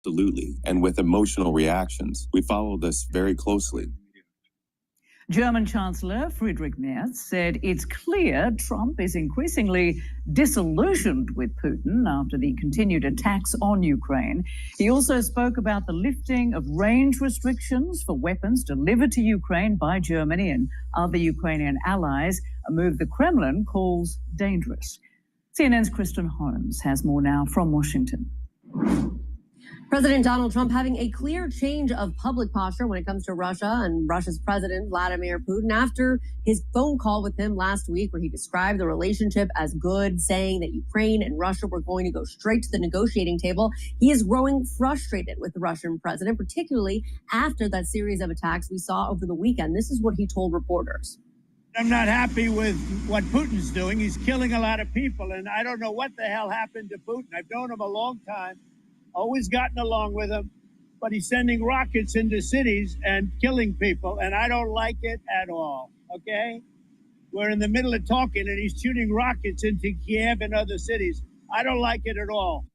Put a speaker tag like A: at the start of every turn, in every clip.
A: Absolutely. And with emotional reactions. We follow this very closely.
B: German Chancellor Friedrich Merz said it's clear Trump is increasingly disillusioned with Putin after the continued attacks on Ukraine. He also spoke about the lifting of range restrictions for weapons delivered to Ukraine by Germany and other Ukrainian allies, a move the Kremlin calls dangerous. CNN's Kristen Holmes has more now from Washington.
C: President Donald Trump having a clear change of public posture when it comes to Russia and Russia's President Vladimir Putin after his phone call with him last week, where he described the relationship as good, saying that Ukraine and Russia were going to go straight to the negotiating table. He is growing frustrated with the Russian president, particularly after that series of attacks we saw over the weekend. This is what he told reporters.
D: I'm not happy with what Putin's doing. He's killing a lot of people, and I don't know what the hell happened to Putin. I've known him a long time. Always gotten along with him, but he's sending rockets into cities and killing people, and I don't like it at all, okay? We're in the middle of talking, and he's shooting rockets into Kiev and other cities. I don't like it at all.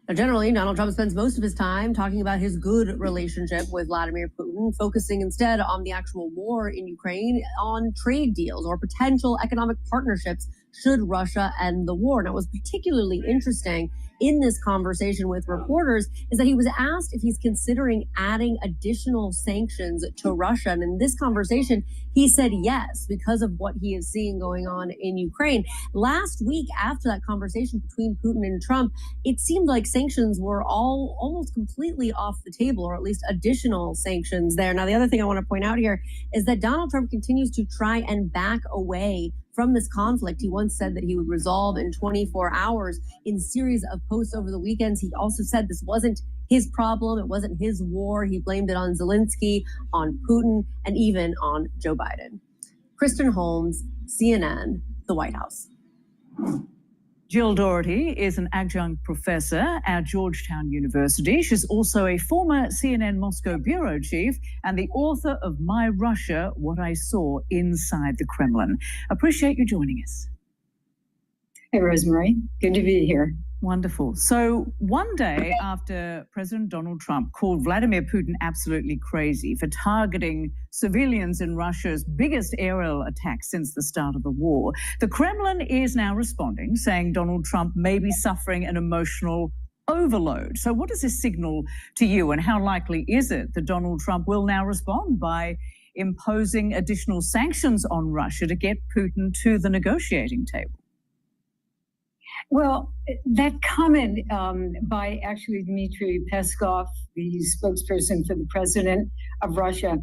C: Now, generally, Donald Trump spends most of his time talking about his good relationship with Vladimir Putin, focusing instead on the actual war in Ukraine, on trade deals or potential economic partnerships should Russia end the war. Now, what was particularly interesting in this conversation with reporters is that he was asked if he's considering adding additional sanctions to Russia. And in this conversation, he said yes, because of what he is seeing going on in Ukraine. Last week, after that conversation between Putin and Trump, it seemed like sanctions were all almost completely off the table, or at least additional sanctions there. Now, the other thing I want to point out here is that Donald Trump continues to try and back away from this conflict. He once said that he would resolve in 24 hours in series of posts over the weekends. He also said this wasn't his problem. It wasn't his war. He blamed it on Zelensky, on Putin, and even on Joe Biden. Kristen Holmes, CNN, the White House.
B: Jill Doherty is an adjunct professor at Georgetown University. She's also a former CNN Moscow bureau chief and the author of My Russia, What I Saw Inside the Kremlin. Appreciate you joining us.
E: Hey, Rosemary. Good to be here.
B: Wonderful. So one day after President Donald Trump called Vladimir Putin absolutely crazy for targeting civilians in Russia's biggest aerial attack since the start of the war, the Kremlin is now responding, saying Donald Trump may be suffering an emotional overload. So what does this signal to you, and how likely is it that Donald Trump will now respond by imposing additional sanctions on Russia to get Putin to the negotiating table?
E: Well, that comment by actually Dmitry Peskov, the spokesperson for the president of Russia,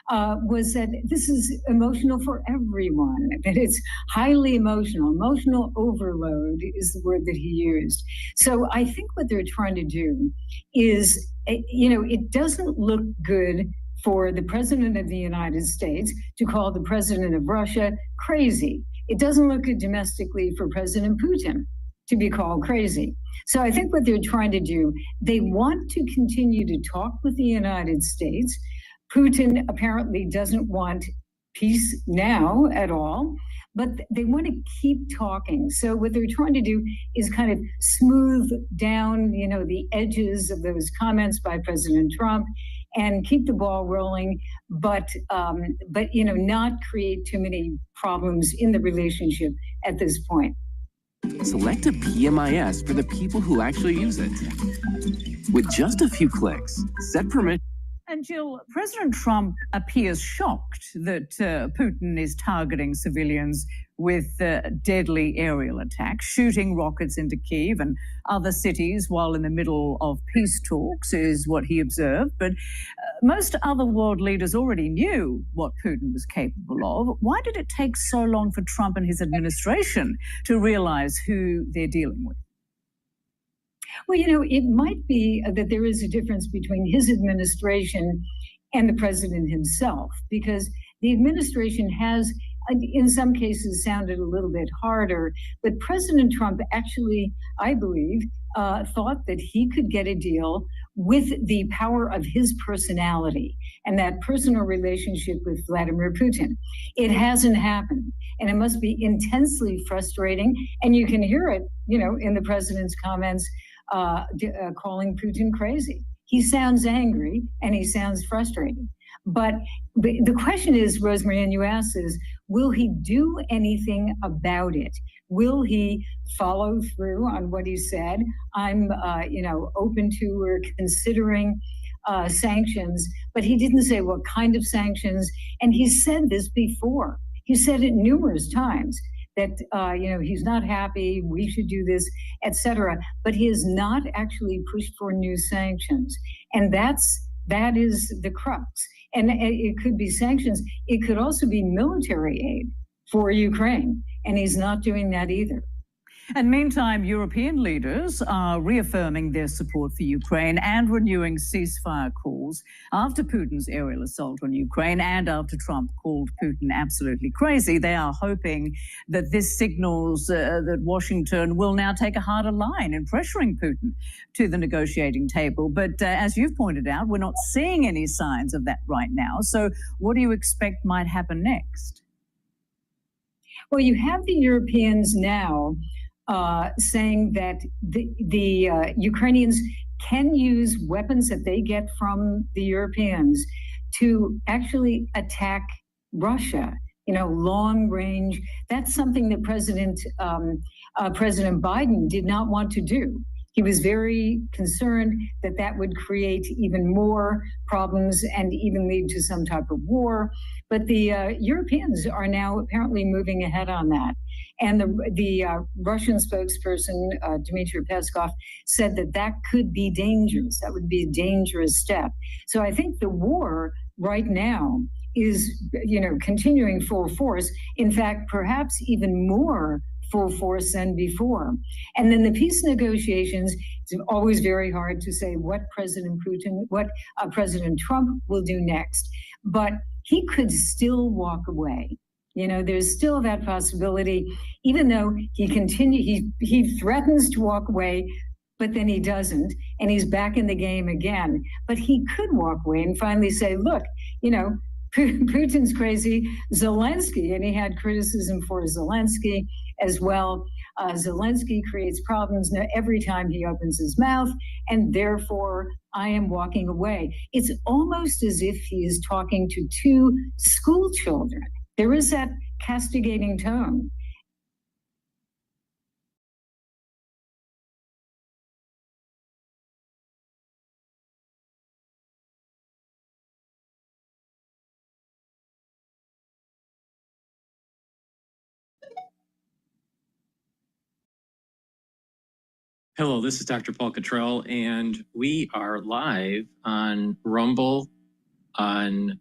E: was that this is emotional for everyone, that it's highly emotional. Emotional overload is the word that he used. So I think what they're trying to do is, it doesn't look good for the president of the United States to call the president of Russia crazy. It doesn't look good domestically for President Putin to be called crazy. So I think what they're trying to do, they want to continue to talk with the United States. Putin apparently doesn't want peace now at all, but they want to keep talking. So what they're trying to do is kind of smooth down, the edges of those comments by President Trump and keep the ball rolling, but not create too many problems in the relationship at this point.
F: Select a PMIS for the people who actually use it. With just a few clicks, set permission.
B: And Jill, President Trump appears shocked that Putin is targeting civilians with deadly aerial attacks, shooting rockets into Kyiv and other cities while in the middle of peace talks, is what he observed. But most other world leaders already knew what Putin was capable of. Why did it take so long for Trump and his administration to realize who they're dealing with?
E: Well, it might be that there is a difference between his administration and the president himself, because the administration has, in some cases, sounded a little bit harder. But President Trump actually, I believe, thought that he could get a deal with the power of his personality and that personal relationship with Vladimir Putin. It hasn't happened, and it must be intensely frustrating. And you can hear it, in the president's comments calling Putin crazy. he sounds angry and he sounds frustrated. But the question is, Rosemary, and you asked, is will he do anything about it? Will he follow through on what he said? I'm, open to or considering sanctions, but he didn't say what kind of sanctions. And he said this before. He said it numerous times that, he's not happy, we should do this, etc. But he has not actually pushed for new sanctions. And that is the crux. And it could be sanctions. It could also be military aid for Ukraine. And he's not doing that either.
B: And meantime, European leaders are reaffirming their support for Ukraine and renewing ceasefire calls after Putin's aerial assault on Ukraine and after Trump called Putin absolutely crazy. They are hoping that this signals that Washington will now take a harder line in pressuring Putin to the negotiating table. But as you've pointed out, we're not seeing any signs of that right now. So what do you expect might happen next?
E: Well, you have the Europeans now saying that the Ukrainians can use weapons that they get from the Europeans to actually attack Russia, long range. That's something that President Biden did not want to do. He was very concerned that that would create even more problems and even lead to some type of war. But the Europeans are now apparently moving ahead on that. And the Russian spokesperson, Dmitry Peskov, said that could be dangerous. That would be a dangerous step. So I think the war right now is, continuing full force. In fact, perhaps even more full force than before. And then the peace negotiations, it's always very hard to say what President Trump will do next. But he could still walk away. There's still that possibility, even though he threatens to walk away, but then he doesn't, and he's back in the game again. But he could walk away and finally say, look, Putin's crazy, Zelensky, and he had criticism for Zelensky as well. Zelensky creates problems every time he opens his mouth, and therefore I am walking away. It's almost as if he is talking to two school children. There is that castigating tone.
G: Hello, this is DrPaulCottrell, and we are live on Rumble, on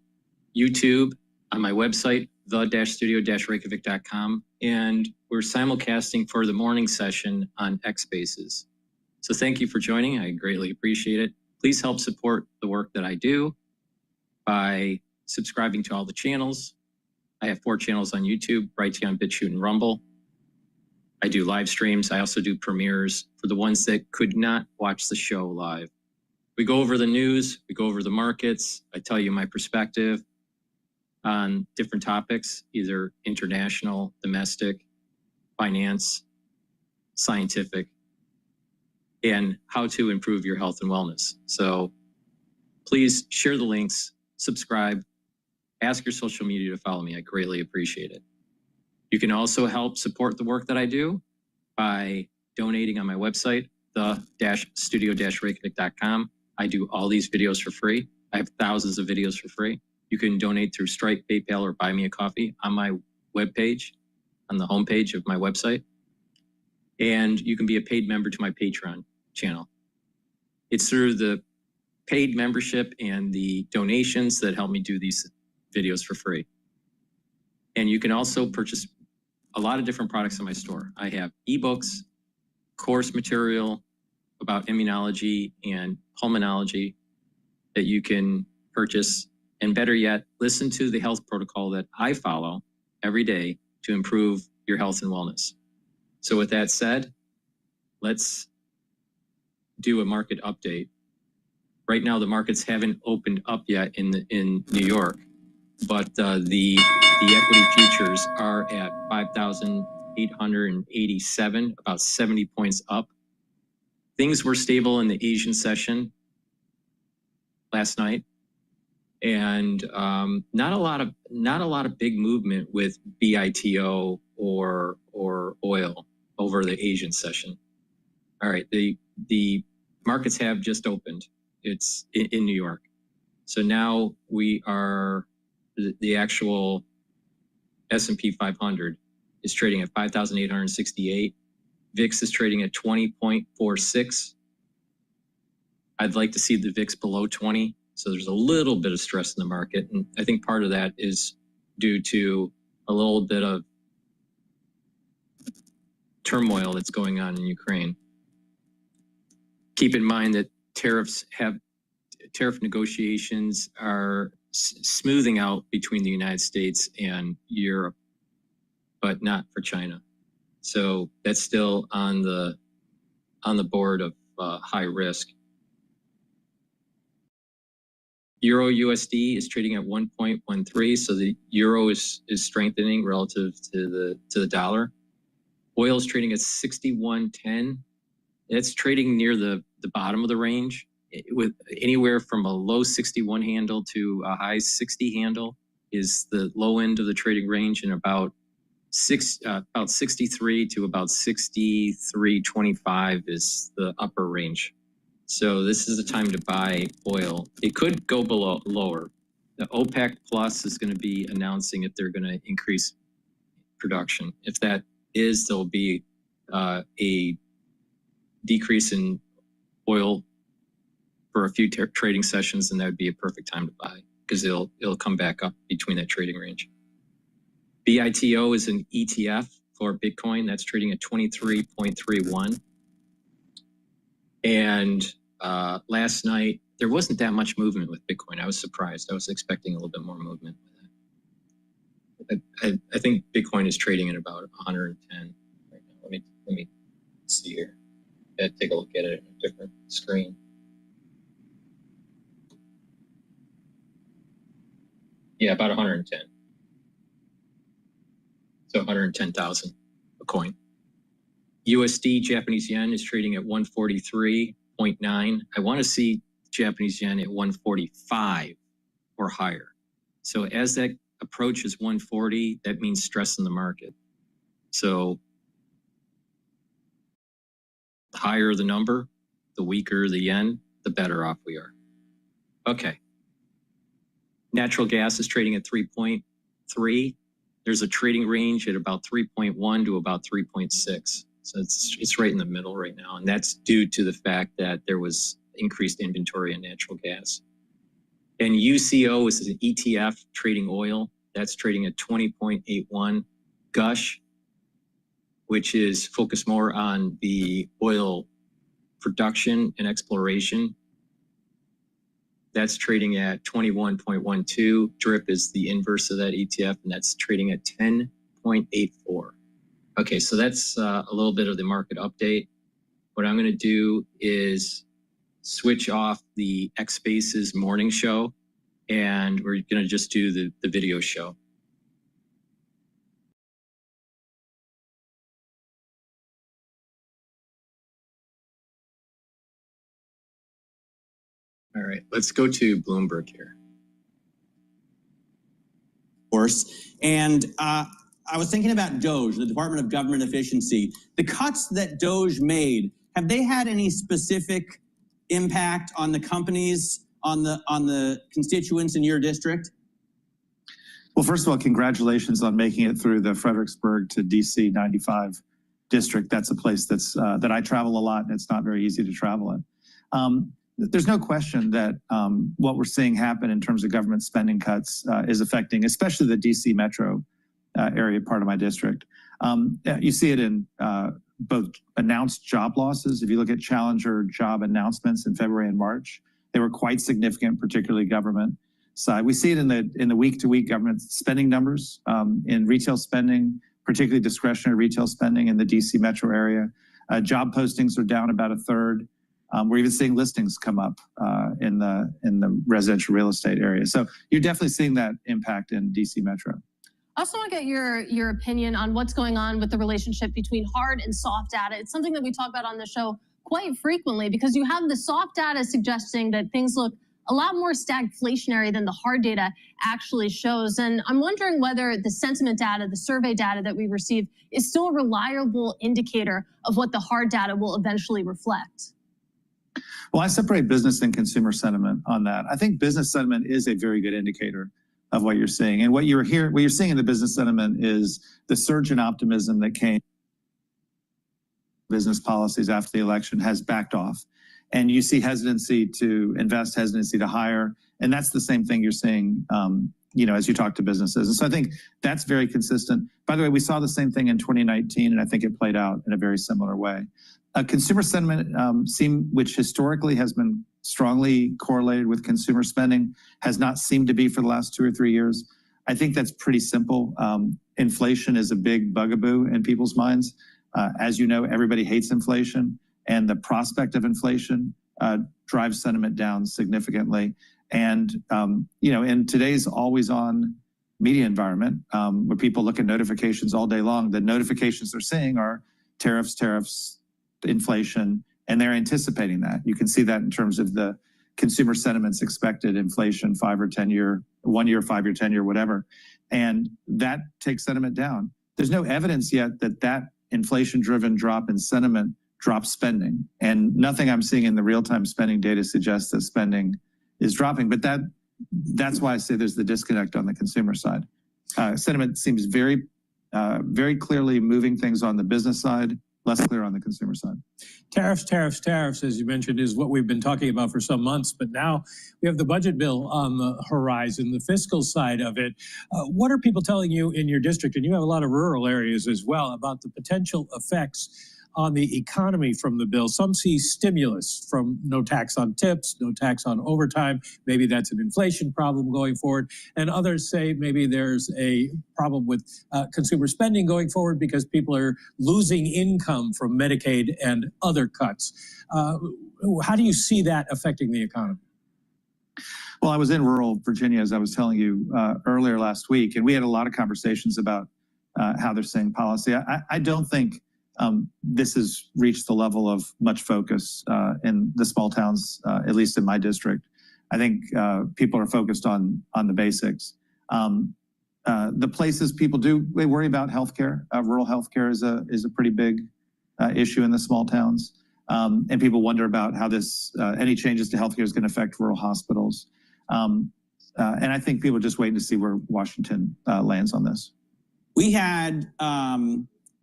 G: YouTube, on my website, the-studio-reykjavik.com, and we're simulcasting for the morning session on X Spaces. So thank you for joining. I greatly appreciate it. Please help support the work that I do by subscribing to all the channels. I have 4 channels on YouTube, Brighteon, Bitchute, and Rumble. I do live streams. I also do premieres for the ones that could not watch the show live. We go over the news, we go over the markets. I tell you my perspective on different topics, either international, domestic, finance, scientific, and how to improve your health and wellness. So please share the links, subscribe, ask your social media to follow me. I greatly appreciate it. You can also help support the work that I do by donating on my website, the-studio-reykjavik.com. I do all these videos for free. I have thousands of videos for free. You can donate through Stripe, PayPal, or Buy Me a Coffee on my webpage, on the homepage of my website. And you can be a paid member to my Patreon channel. It's through the paid membership and the donations that help me do these videos for free. And you can also purchase a lot of different products in my store. I have ebooks, course material about immunology and pulmonology that you can purchase. And better yet, listen to the health protocol that I follow every day to improve your health and wellness. So with that said, let's do a market update. Right now, the markets haven't opened up yet in New York, but the equity futures are at 5,887, about 70 points up. Things were stable in the Asian session. last night, and not a lot of big movement with BITO or oil over the Asian session. All right, the markets have just opened. It's in New York, so now we are the actual S&P 500 is trading at 5,868. VIX is trading at 20.46. I'd like to see the VIX below 20. So there's a little bit of stress in the market. And I think part of that is due to a little bit of turmoil that's going on in Ukraine. Keep in mind that tariff negotiations are smoothing out between the United States and Europe, but not for China. So that's still on the board of high risk. Euro USD is trading at 1.13, so the euro is strengthening relative to the dollar. Oil is trading at 61.10. It's trading near the bottom of the range, with anywhere from a low 61 handle to a high 60 handle is the low end of the trading range, and about 63 to about 63.25 is the upper range. So this is the time to buy oil. It could go lower. The OPEC Plus is going to be announcing if they're going to increase production. If that is, there'll be a decrease in oil for a few trading sessions, and that would be a perfect time to buy because it'll come back up between that trading range. BITO is an ETF for Bitcoin that's trading at 23.31. And last night, there wasn't that much movement with Bitcoin. I was surprised. I was expecting a little bit more movement with it. I think Bitcoin is trading at about 110 right now. Let me see here. Take a look at it on a different screen. Yeah, about 110. So 110,000 a coin. USD Japanese yen is trading at 143.9. I want to see Japanese yen at 145 or higher. So as that approaches 140, that means stress in the market. So the higher the number, the weaker the yen, the better off we are. Okay. Natural gas is trading at 3.3. There's a trading range at about 3.1 to about 3.6. So it's right in the middle right now. And that's due to the fact that there was increased inventory in natural gas. And UCO is an ETF trading oil. That's trading at 20.81. Gush, which is focused more on the oil production and exploration, that's trading at 21.12. DRIP is the inverse of that ETF, and that's trading at 10.84. Okay, so that's a little bit of the market update. What I'm going to do is switch off the X Spaces morning show, and we're going to just do the video show. All right, let's go to Bloomberg here.
H: Of course, and I was thinking about DOGE, the Department of Government Efficiency. The cuts that DOGE made, have they had any specific impact on the companies, on the constituents in your district?
I: Well, first of all, congratulations on making it through the Fredericksburg to DC 95 district. That's a place that's that I travel a lot, and it's not very easy to travel in. There's no question that what we're seeing happen in terms of government spending cuts is affecting, especially the DC metro area part of my district. You see it in both announced job losses. If you look at Challenger job announcements in February and March, they were quite significant, particularly government side. We see it in the week-to-week government spending numbers, in retail spending, particularly discretionary retail spending in the DC metro area. Job postings are down about a third. We're even seeing listings come up in the residential real estate area. So you're definitely seeing that impact in DC Metro.
C: I also want to get your opinion on what's going on with the relationship between hard and soft data. It's something that we talk about on the show quite frequently because you have the soft data suggesting that things look a lot more stagflationary than the hard data actually shows. And I'm wondering whether the sentiment data, the survey data that we receive, is still a reliable indicator of what the hard data will eventually reflect.
I: Well, I separate business and consumer sentiment on that. I think business sentiment is a very good indicator of what you're seeing. And what you're seeing in the business sentiment is the surge in optimism that came business policies after the election has backed off. And you see hesitancy to invest, hesitancy to hire. And that's the same thing you're seeing, as you talk to businesses. And so I think that's very consistent. By the way, we saw the same thing in 2019, and I think it played out in a very similar way. Consumer sentiment, which historically has been strongly correlated with consumer spending, has not seemed to be for the last 2 or 3 years. I think that's pretty simple. Inflation is a big bugaboo in people's minds. As you know, everybody hates inflation, and the prospect of inflation drives sentiment down significantly. And, in today's always-on media environment, where people look at notifications all day long, the notifications they're seeing are tariffs, inflation, and they're anticipating that. You can see that in terms of the consumer sentiments expected inflation 5 or 10 year, 1 year, 5 year, 10 year, whatever. And that takes sentiment down. There's no evidence yet that inflation-driven drop in sentiment drops spending. And nothing I'm seeing in the real-time spending data suggests that spending is dropping. But that's why I say there's the disconnect on the consumer side. Sentiment seems very clearly moving things on the business side, less clear on the consumer side.
J: Tariffs, as you mentioned, is what we've been talking about for some months, but now we have the budget bill on the horizon, the fiscal side of it. What are people telling you in your district, and you have a lot of rural areas as well, about the potential effects on the economy from the bill? Some see stimulus from no tax on tips, no tax on overtime. Maybe that's an inflation problem going forward. And others say maybe there's a problem with consumer spending going forward because people are losing income from Medicaid and other cuts. How do you see that affecting the economy?
I: Well, I was in rural Virginia, as I was telling you earlier last week, and we had a lot of conversations about how they're seeing policy. I don't think this has reached the level of much focus in the small towns, at least in my district. I think people are focused on the basics. The places people they worry about healthcare. Rural healthcare is a pretty big issue in the small towns, and people wonder about how any changes to healthcare is going to affect rural hospitals. And I think people are just waiting to see where Washington lands on this.
H: We had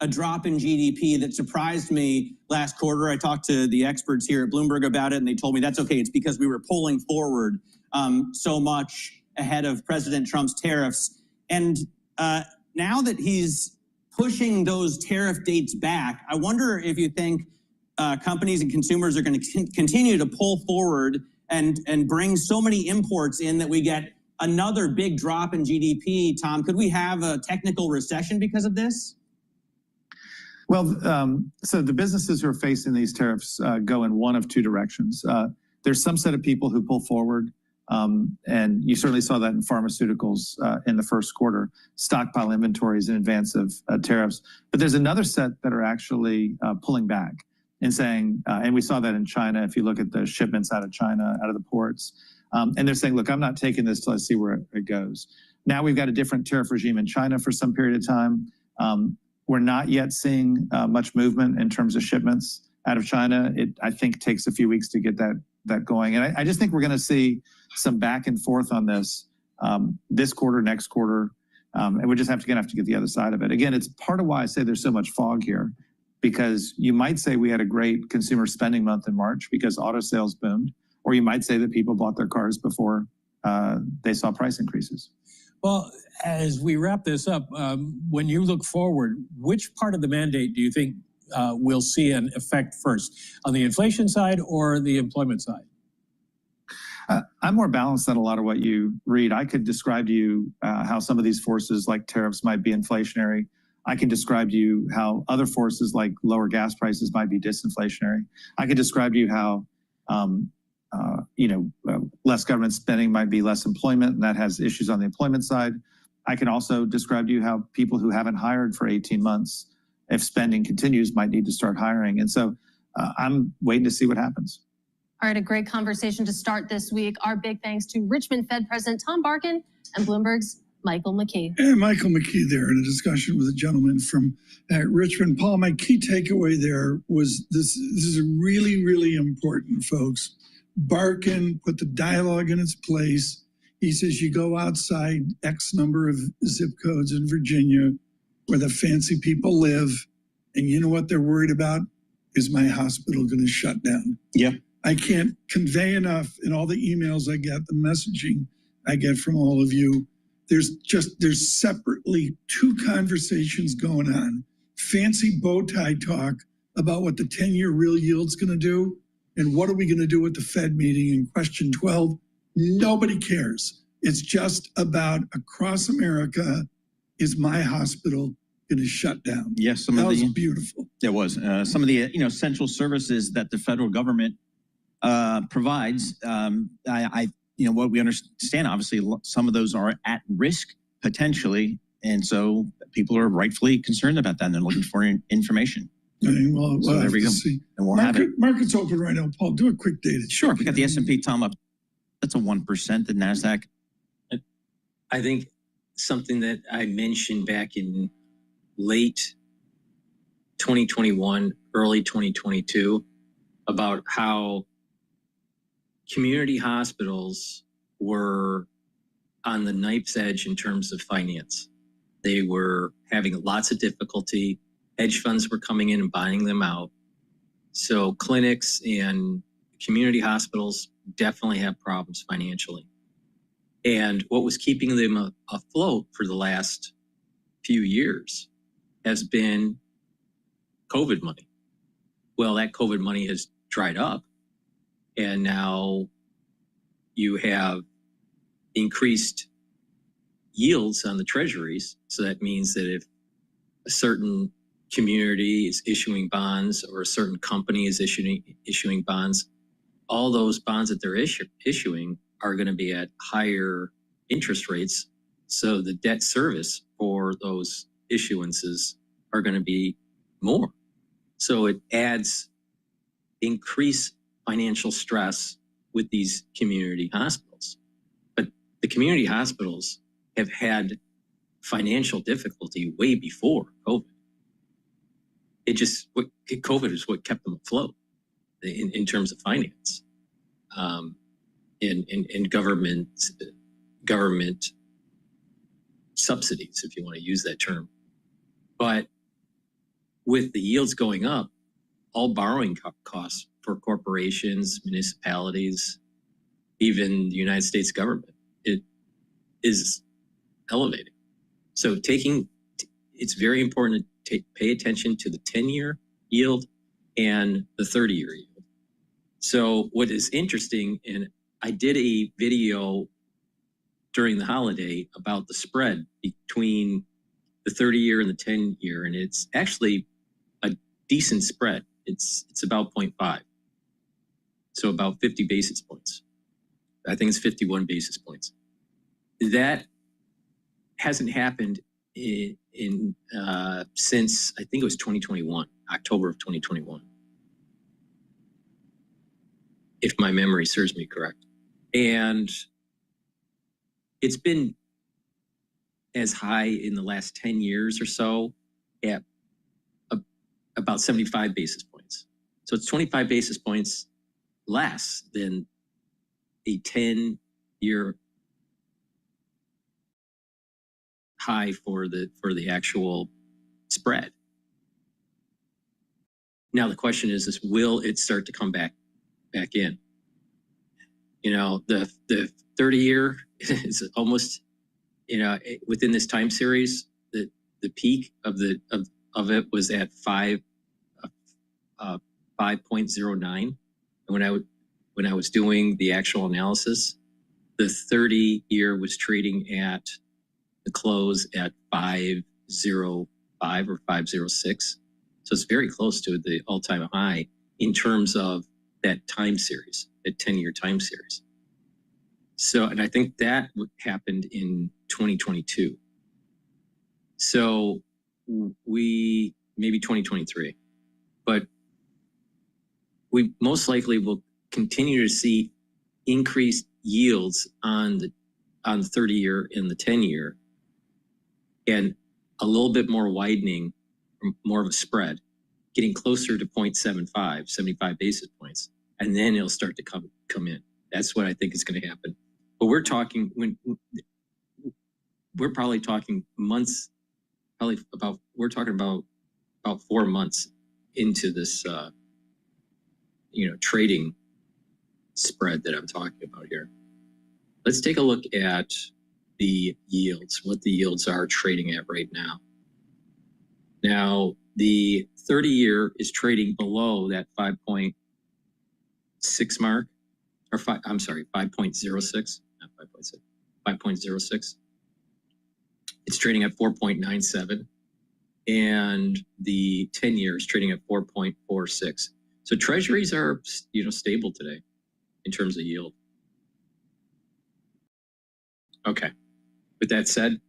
H: a drop in GDP that surprised me last quarter. I talked to the experts here at Bloomberg about it, and they told me that's okay. It's because we were pulling forward so much ahead of President Trump's tariffs. And now that he's pushing those tariff dates back, I wonder if you think companies and consumers are going to continue to pull forward and bring so many imports in that we get another big drop in GDP. Tom, could we have a technical recession because of this?
I: Well, so the businesses who are facing these tariffs go in one of two directions. There's some set of people who pull forward, and you certainly saw that in pharmaceuticals in the first quarter, stockpile inventories in advance of tariffs. But there's another set that are actually pulling back and saying, and we saw that in China, if you look at the shipments out of China, out of the ports, and they're saying, look, I'm not taking this till I see where it goes. Now we've got a different tariff regime in China for some period of time. We're not yet seeing much movement in terms of shipments out of China. It, I think, takes a few weeks to get that going. And I just think we're going to see some back and forth on this quarter, next quarter, and we're just going to have to get the other side of it. Again, it's part of why I say there's so much fog here, because you might say we had a great consumer spending month in March because auto sales boomed, or you might say that people bought their cars before they saw price increases.
J: Well, as we wrap this up, when you look forward, which part of the mandate do you think will see an effect first, on the inflation side or the employment side?
I: I'm more balanced than a lot of what you read. I could describe to you how some of these forces like tariffs might be inflationary. I can describe to you how other forces like lower gas prices might be disinflationary. I could describe to you how less government spending might be less employment, and that has issues on the employment side. I can also describe to you how people who haven't hired for 18 months, if spending continues, might need to start hiring. And so I'm waiting to see what happens.
C: All right, a great conversation to start this week. Our big thanks to Richmond Fed President Tom Barkin and Bloomberg's Michael McKee.
K: And Michael McKee there in a discussion with a gentleman from Richmond. Paul, my key takeaway there was this is really, really important, folks. Barkin put the dialogue in its place. He says you go outside X number of zip codes in Virginia where the fancy people live, and you know what they're worried about? Is my hospital going to shut down?
H: Yeah.
K: I can't convey enough in all the emails I get, the messaging I get from all of you. There's separately two conversations going on. Fancy bow tie talk about what the 10-year real yield's going to do, and what are we going to do with the Fed meeting in question 12? Nobody cares. It's just about across America, is my hospital going to shut down?
H: Yes,
K: that was beautiful.
H: It was. Some of the essential services that the federal government provides. What we understand, obviously, some of those are at risk potentially, and so people are rightfully concerned about that, and they're looking for information.
K: Well,
H: so there we go.
K: See.
H: And we'll have it.
K: Market's open right now. Paul, do a quick data.
H: Sure. We got the S&P, Tom, up. That's a 1%. The NASDAQ.
G: I think something that I mentioned back in late 2021, early 2022, about how community hospitals were on the knife's edge in terms of finance. They were having lots of difficulty. Hedge funds were coming in and buying them out. So clinics and community hospitals definitely have problems financially. And what was keeping them afloat for the last few years has been COVID money. Well, that COVID money has dried up, and now you have increased yields on the treasuries. So that means that if a certain community is issuing bonds or a certain company is issuing bonds, all those bonds that they're issuing are going to be at higher interest rates. So the debt service for those issuances are going to be more. So it adds increased financial stress with these community hospitals. But the community hospitals have had financial difficulty way before COVID. COVID is what kept them afloat in terms of finance, and government subsidies, if you want to use that term. But with the yields going up, all borrowing costs for corporations, municipalities, even the United States government, it is elevating. So it's very important to pay attention to the 10-year yield and the 30-year yield. So what is interesting, and I did a video during the holiday about the spread between the 30-year and the 10-year, and it's actually a decent spread. It's about 0.5. So about 50 basis points. I think it's 51 basis points. That hasn't happened since I think it was 2021, October of 2021, if my memory serves me correct. And it's been as high in the last 10 years or so at about 75 basis points. So it's 25 basis points less than a 10-year high for the actual spread. Now the question is will it start to come back in? You know, the 30-year is almost, within this time series, the peak of it was at 5.09. And when I was doing the actual analysis, the 30-year was trading at the close at 505 or 506. So it's very close to the all-time high in terms of that time series, that 10-year time series. So, and I think that happened in 2022. So maybe 2023, but we most likely will continue to see increased yields on the 30-year and the 10-year, and a little bit more widening, more of a spread, getting closer to 0.75, 75 basis points, and then it'll start to come in. That's what I think is going to happen. But we're talking we're probably talking months, we're talking about 4 months into this, trading spread that I'm talking about here. Let's take a look at the yields, what the yields are trading at right now. Now, the 30-year is trading below that 5.6 mark, or 5.06, not 5.6, 5.06. It's trading at 4.97, and the 10-year is trading at 4.46. So treasuries are, stable today in terms of yield. Okay. With that said,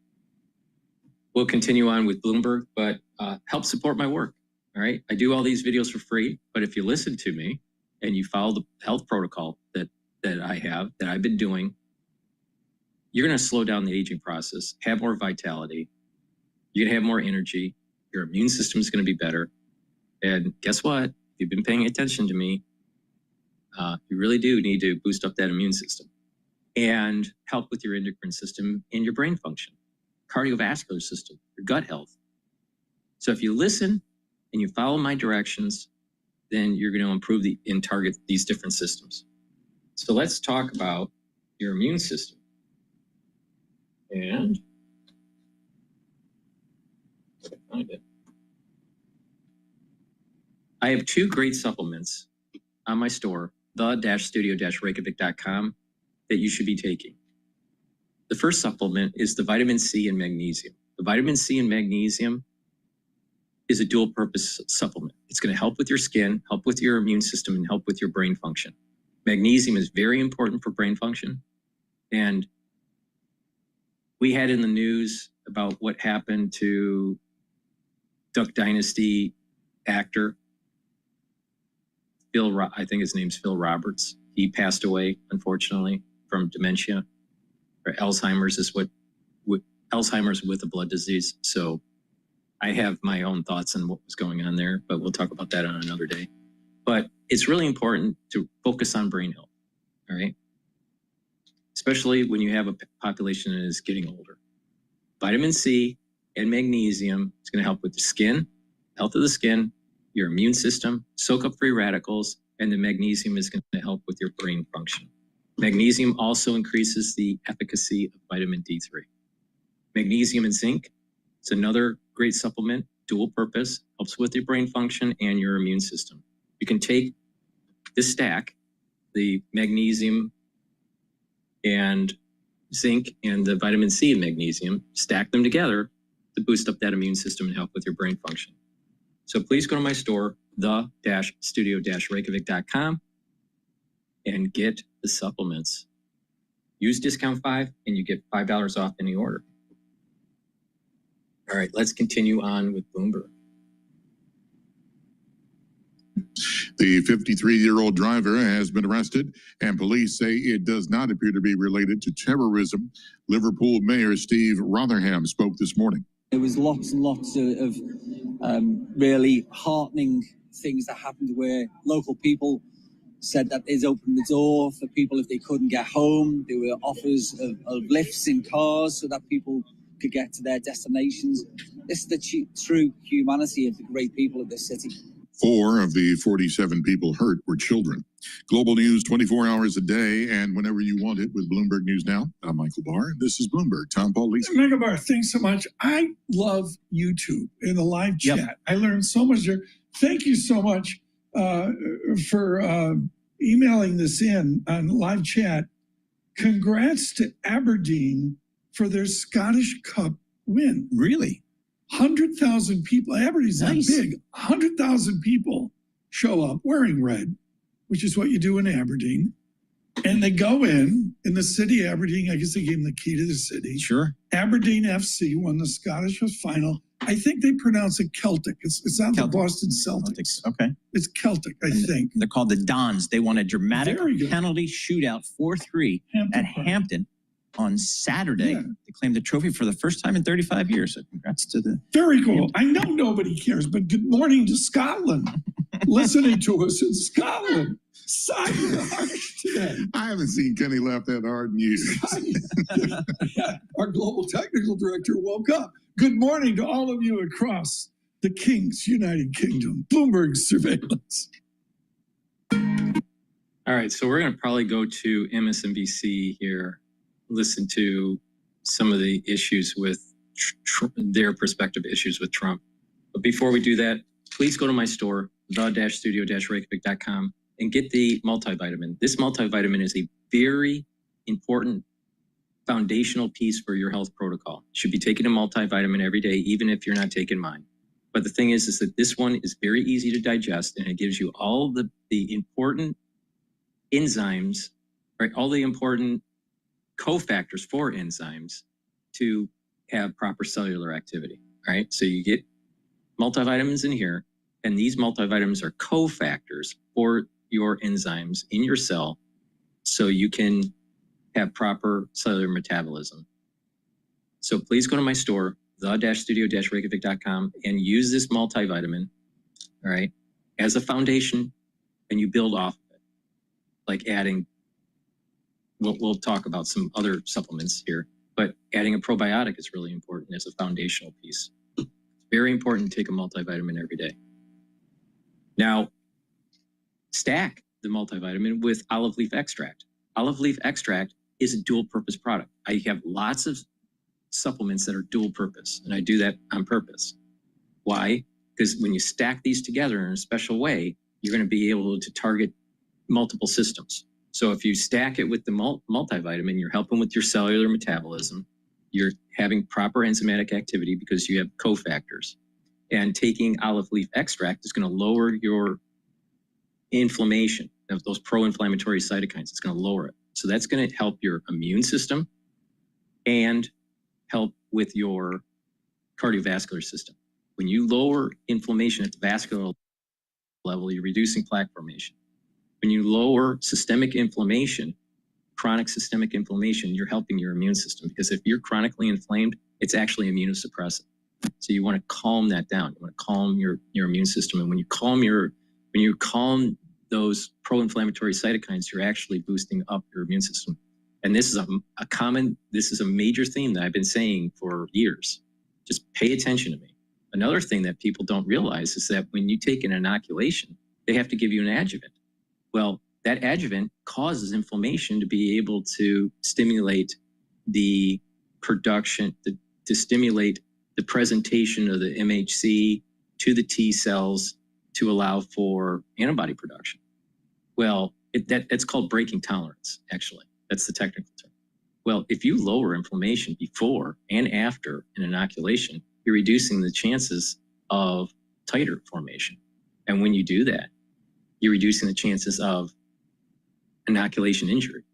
G: we'll continue on with Bloomberg, but help support my work. All right. I do all these videos for free, but if you listen to me and you follow the health protocol that I've been doing, you're going to slow down the aging process, have more vitality. You're going to have more energy. Your immune system is going to be better. And guess what? If you've been paying attention to me, you really do need to boost up that immune system and help with your endocrine system and your brain function, cardiovascular system, your gut health. So if you listen and you follow my directions, then you're going to improve and target these different systems. So let's talk about your immune system. And find it. I have 2 great supplements on my store, the-studio-reykjavik.com, that you should be taking. The first supplement is the vitamin C and magnesium. The vitamin C and magnesium is a dual purpose supplement. It's going to help with your skin, help with your immune system, and help with your brain function. Magnesium is very important for brain function. And we had in the news about what happened to Duck Dynasty actor, I think his name's Phil Roberts. He passed away, unfortunately, from dementia, or Alzheimer's Alzheimer's with a blood disease. So I have my own thoughts on what was going on there, but we'll talk about that on another day. But it's really important to focus on brain health, all right? Especially when you have a population that is getting older. Vitamin C and magnesium is going to help with the skin, health of the skin, your immune system, soak up free radicals, and the magnesium is going to help with your brain function. Magnesium also increases the efficacy of vitamin D3. Magnesium and zinc, it's another great supplement, dual purpose, helps with your brain function and your immune system. You can take this stack, the magnesium and zinc and the vitamin C and magnesium, stack them together to boost up that immune system and help with your brain function. So please go to my store, the-studio-reykjavik.com, and get the supplements. Use discount 5 and you get $5 off any order. All right, let's continue on with Bloomberg.
L: The 53-year-old driver has been arrested, and police say it does not appear to be related to terrorism. Liverpool Mayor Steve Rotherham spoke this morning.
M: There was lots and lots of really heartening things that happened where local people said that they'd opened the door for people if they couldn't get home. There were offers of lifts in cars so that people could get to their destinations. This is the true humanity of the great people of this city.
L: 4 of the 47 people hurt were children. Global news 24 hours a day and whenever you want it with Bloomberg News Now. I'm Michael Barr. This is Bloomberg. Tom Paul Lisa.
K: Michael Barr, thanks so much. I love YouTube and the live chat. Yep. I learned so much there. Thank you so much for emailing this in on live chat. Congrats to Aberdeen for their Scottish Cup win.
N: Really?
K: 100,000 people. Aberdeen's nice. Not big. 100,000 people show up wearing red, which is what you do in Aberdeen. And they go in the city of Aberdeen. I guess they gave them the key to the city.
N: Sure.
K: Aberdeen FC won the Scottish final. I think they pronounce it Celtic. It's not
H: Celtic.
K: the Boston Celtics.
H: Okay.
K: It's Celtic, I think.
H: They're called the Dons. They won a dramatic
K: Very good.
H: penalty shootout 4-3
K: Hampton
H: at
K: Park.
H: Hampton on Saturday.
K: Yeah.
H: They claimed the trophy for the first time in 35 years. So congrats to the...
K: Very cool. I know nobody cares, but good morning to Scotland. Listening to us in Scotland. Simon Harsh today.
L: I haven't seen Kenny laugh that hard in years.
K: Our global technical director woke up. Good morning to all of you across the King's United Kingdom. Bloomberg surveillance.
G: All right, so we're going to probably go to MSNBC here, listen to some of the issues with their perspective issues with Trump. But before we do that, please go to my store, the-studio-reykjavik.com, and get the multivitamin. This multivitamin is a very important foundational piece for your health protocol. You should be taking a multivitamin every day, even if you're not taking mine. But the thing is that this one is very easy to digest, and it gives you all the important enzymes, right? All the important cofactors for enzymes to have proper cellular activity, right? So you get multivitamins in here, and these multivitamins are cofactors for your enzymes in your cell so you can have proper cellular metabolism. So please go to my store, the-studio-reykjavik.com, and use this multivitamin, all right, as a foundation, and you build off of it, like adding, we'll talk about some other supplements here, but adding a probiotic is really important as a foundational piece. It's very important to take a multivitamin every day. Now, stack the multivitamin with olive leaf extract. Olive leaf extract is a dual purpose product. I have lots of supplements that are dual purpose, and I do that on purpose. Why? Because when you stack these together in a special way, you're going to be able to target multiple systems. So if you stack it with the multivitamin, you're helping with your cellular metabolism. You're having proper enzymatic activity because you have cofactors. And taking olive leaf extract is going to lower your inflammation of those pro-inflammatory cytokines. It's going to lower it. So that's going to help your immune system and help with your cardiovascular system. When you lower inflammation at the vascular level, you're reducing plaque formation. When you lower systemic inflammation, chronic systemic inflammation, you're helping your immune system, because if you're chronically inflamed, it's actually immunosuppressive. So you want to calm that down. You want to calm your immune system. And when you calm those pro-inflammatory cytokines, you're actually boosting up your immune system. And this is a major theme that I've been saying for years. Just pay attention to me. Another thing that people don't realize is that when you take an inoculation, they have to give you an adjuvant. Well, that adjuvant causes inflammation to be able to stimulate the production, to stimulate the presentation of the MHC to the T cells to allow for antibody production. Well, that's called breaking tolerance, actually. That's the technical term. Well, if you lower inflammation before and after an inoculation, you're reducing the chances of titer formation. And when you do that, you're reducing the chances of inoculation injury.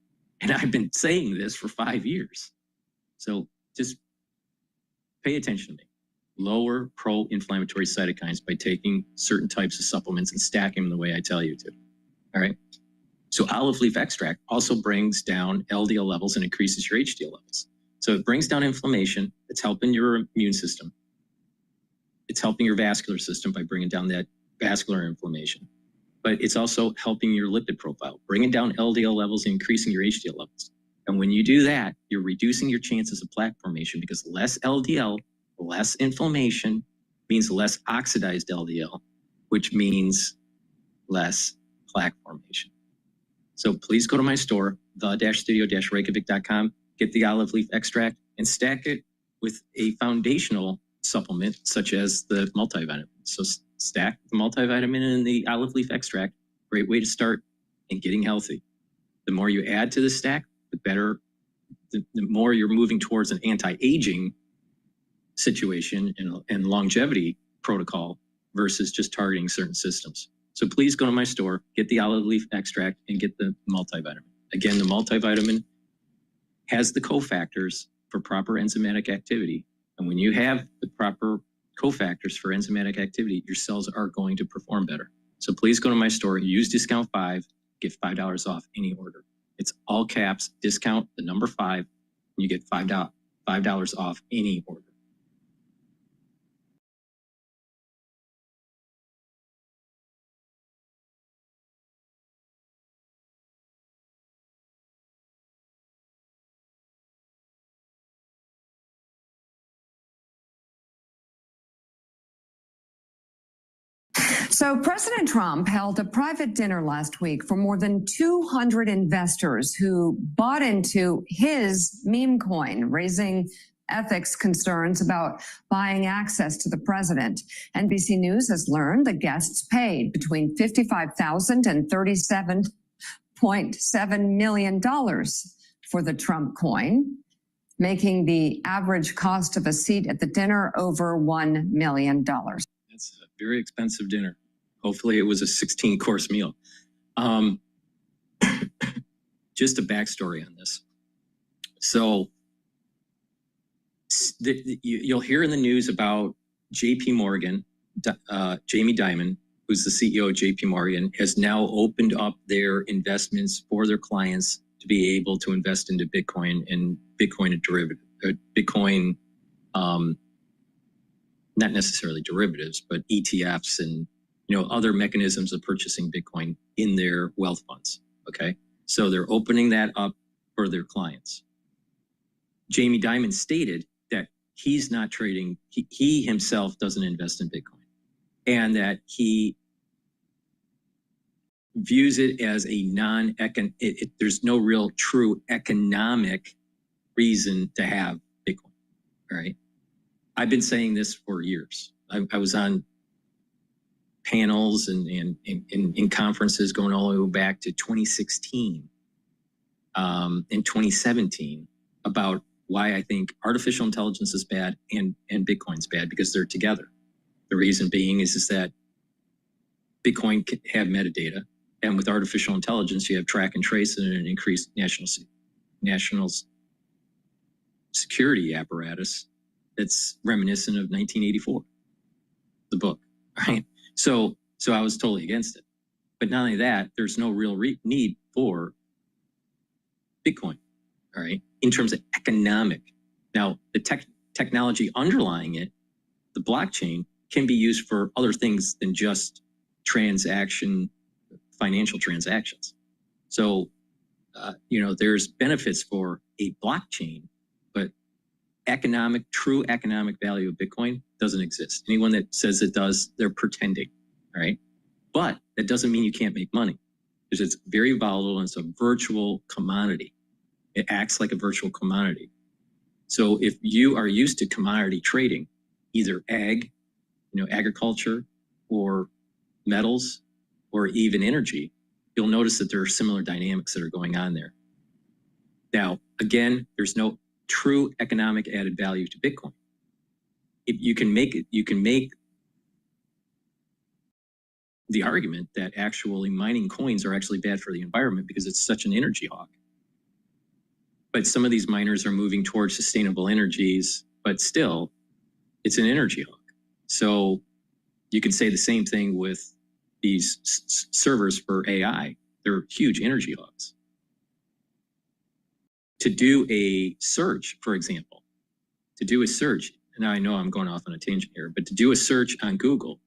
G: And I've been saying this for 5 years. So just pay attention to me. Lower pro-inflammatory cytokines by taking certain types of supplements and stacking them the way I tell you to. All right. So olive leaf extract also brings down LDL levels and increases your HDL levels. So it brings down inflammation. It's helping your immune system. It's helping your vascular system by bringing down that vascular inflammation. But it's also helping your lipid profile, bringing down LDL levels and increasing your HDL levels. And when you do that, you're reducing your chances of plaque formation, because less LDL, less inflammation means less oxidized LDL, which means less plaque formation. So please go to my store, the-studio-reykjavik.com, get the olive leaf extract and stack it with a foundational supplement such as the multivitamin. So stack the multivitamin and the olive leaf extract. Great way to start in getting healthy. The more you add to the stack, the better, the more you're moving towards an anti-aging situation and longevity protocol versus just targeting certain systems. So please go to my store, get the olive leaf extract, and get the multivitamin. Again, the multivitamin has the cofactors for proper enzymatic activity. And when you have the proper cofactors for enzymatic activity, your cells are going to perform better. So please go to my store, use discount 5, get $5 off any order. It's all caps, discount the number 5, and you get $5 off any order.
N: So President Trump held a private dinner last week for more than 200 investors who bought into his meme coin, raising ethics concerns about buying access to the president. NBC News has learned the guests paid between $55,000 and $37.7 million for the Trump coin, making the average cost of a seat at the dinner over $1 million.
G: That's a very expensive dinner. Hopefully it was a 16-course meal. Just a backstory on this. So you'll hear in the news about JP Morgan, Jamie Dimon, who's the CEO of JP Morgan, has now opened up their investments for their clients to be able to invest into Bitcoin and Bitcoin derivative, Bitcoin, not necessarily derivatives, but ETFs and other mechanisms of purchasing Bitcoin in their wealth funds. Okay, so they're opening that up for their clients. Jamie Dimon stated that he's not trading, he himself doesn't invest in Bitcoin, and that he views it as a there's no real true economic reason to have Bitcoin. All right. I've been saying this for years. I was on panels and in conferences going all the way back to 2016 and 2017 about why I think artificial intelligence is bad and Bitcoin's bad, because they're together. The reason being is that Bitcoin can have metadata, and with artificial intelligence, you have track and trace and an increased national security apparatus that's reminiscent of 1984, the book, right? So I was totally against it. But not only that, there's no real need for Bitcoin, all right, in terms of economic. Now, the technology underlying it, the blockchain, can be used for other things than just financial transactions. So, there's benefits for a blockchain, but true economic value of Bitcoin doesn't exist. Anyone that says it does, they're pretending, all right? But that doesn't mean you can't make money, because it's very volatile and it's a virtual commodity. It acts like a virtual commodity. So if you are used to commodity trading, either agriculture or metals or even energy, you'll notice that there are similar dynamics that are going on there. Now, again, there's no true economic added value to Bitcoin. If you can make the argument that actually mining coins are actually bad for the environment because it's such an energy hog. But some of these miners are moving towards sustainable energies, but still, it's an energy hog. So you can say the same thing with these servers for AI. They're huge energy hogs. To do a search, for example, and I know I'm going off on a tangent here, but to do a search on Google,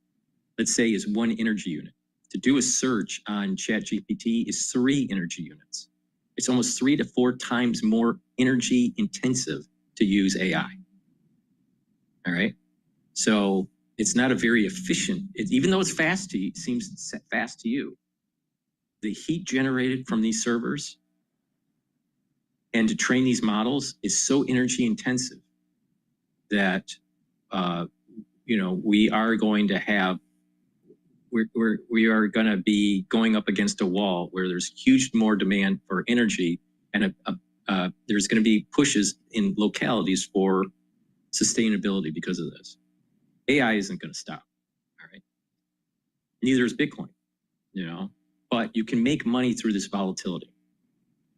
G: let's say, is 1 energy unit. To do a search on ChatGPT is 3 energy units. It's almost 3 to 4 times more energy intensive to use AI. All right. So it's not a very efficient, even though it's fast to you, it seems fast to you. The heat generated from these servers and to train these models is so energy intensive that, we are going to have, we are going to be going up against a wall where there's huge more demand for energy, and there's going to be pushes in localities for sustainability because of this. AI isn't going to stop, all right? Neither is Bitcoin, but you can make money through this volatility.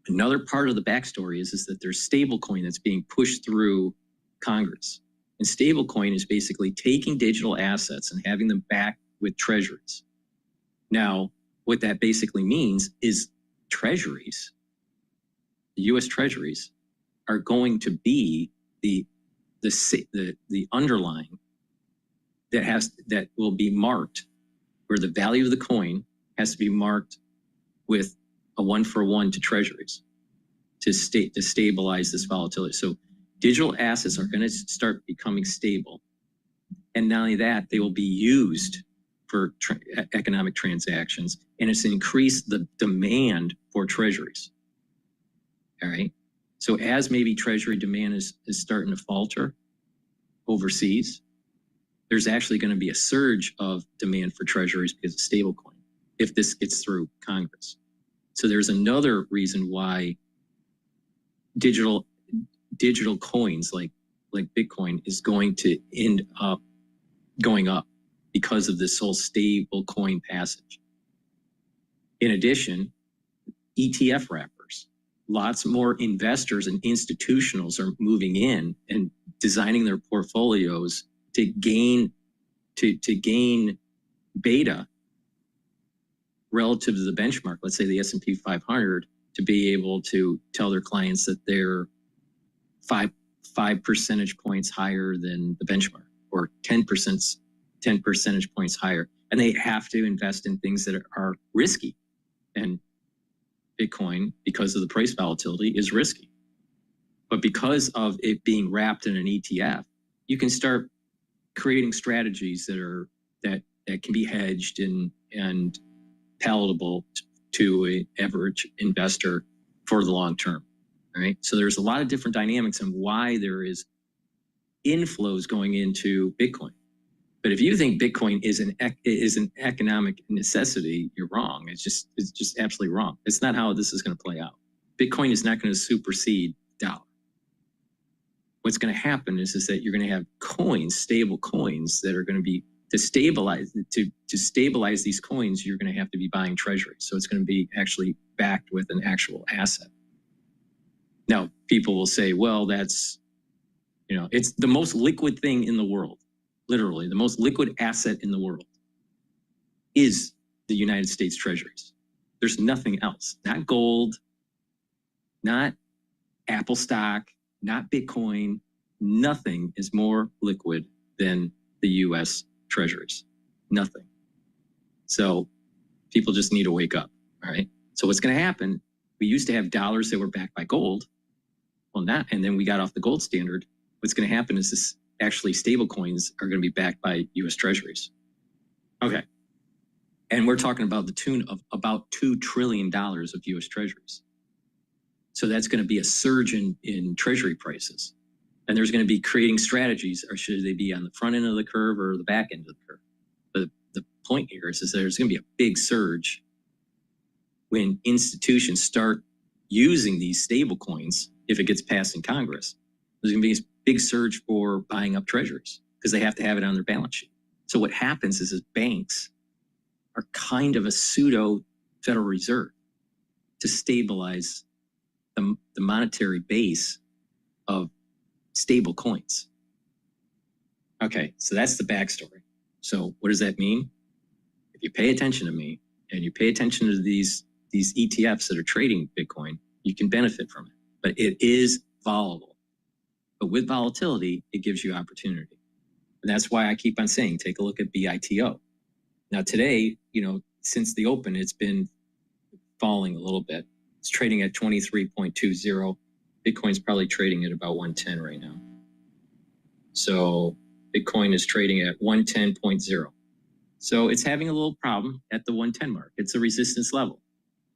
G: Another part of the backstory is that there's stablecoin that's being pushed through Congress. And stablecoin is basically taking digital assets and having them backed with treasuries. Now, what that basically means is treasuries, the U.S. treasuries, are going to be the underlying that will be marked, where the value of the coin has to be marked with a 1-for-1 to treasuries to stabilize this volatility. So digital assets are going to start becoming stable, and not only that, they will be used for economic transactions, and it's increased the demand for treasuries. All right. So as maybe treasury demand is starting to falter overseas, there's actually going to be a surge of demand for treasuries because of stablecoin if this gets through Congress. So there's another reason why digital coins like Bitcoin is going to end up going up because of this whole stable coin passage. In addition, ETF wrappers, lots more investors and institutionals are moving in and designing their portfolios to gain beta relative to the benchmark, let's say the S&P 500, to be able to tell their clients that they're five percentage points higher than the benchmark, or 10 percentage points higher. And they have to invest in things that are risky. And Bitcoin, because of the price volatility, is risky. But because of it being wrapped in an ETF, you can start creating strategies that can be hedged and palatable to an average investor for the long term. All right. So there's a lot of different dynamics and why there is inflows going into Bitcoin. But if you think Bitcoin is an economic necessity, you're wrong. It's just absolutely wrong. It's not how this is going to play out. Bitcoin is not going to supersede dollar. What's going to happen is that you're going to have coins, stable coins, that are going to be to stabilize these coins. You're going to have to be buying treasuries. So it's going to be actually backed with an actual asset. Now, people will say, well, that's, it's the most liquid thing in the world. Literally, the most liquid asset in the world is the United States treasuries. There's nothing else. Not gold, not Apple stock, not Bitcoin. Nothing is more liquid than the U.S. treasuries. Nothing. So people just need to wake up. All right. So what's going to happen? We used to have dollars that were backed by gold. Well, not, and then we got off the gold standard. What's going to happen is this. Actually, stable coins are going to be backed by U.S. treasuries. Okay. And we're talking about the tune of about $2 trillion of U.S. treasuries. So that's going to be a surge in treasury prices. And there's going to be creating strategies, or should they be on the front end of the curve or the back end of the curve? The point here is there's going to be a big surge when institutions start using these stable coins. If it gets passed in Congress, there's going to be a big surge for buying up treasuries because they have to have it on their balance sheet. So what happens is banks are kind of a pseudo Federal Reserve to stabilize the monetary base of stable coins. Okay, so that's the backstory. So what does that mean? If you pay attention to me and you pay attention to these ETFs that are trading Bitcoin, you can benefit from it. But it is volatile. But with volatility, it gives you opportunity. And that's why I keep on saying, take a look at BITO. Now today, since the open, it's been falling a little bit. It's trading at 23.20. Bitcoin's probably trading at about 110 right now. So Bitcoin is trading at 110.0. So it's having a little problem at the 110 mark. It's a resistance level.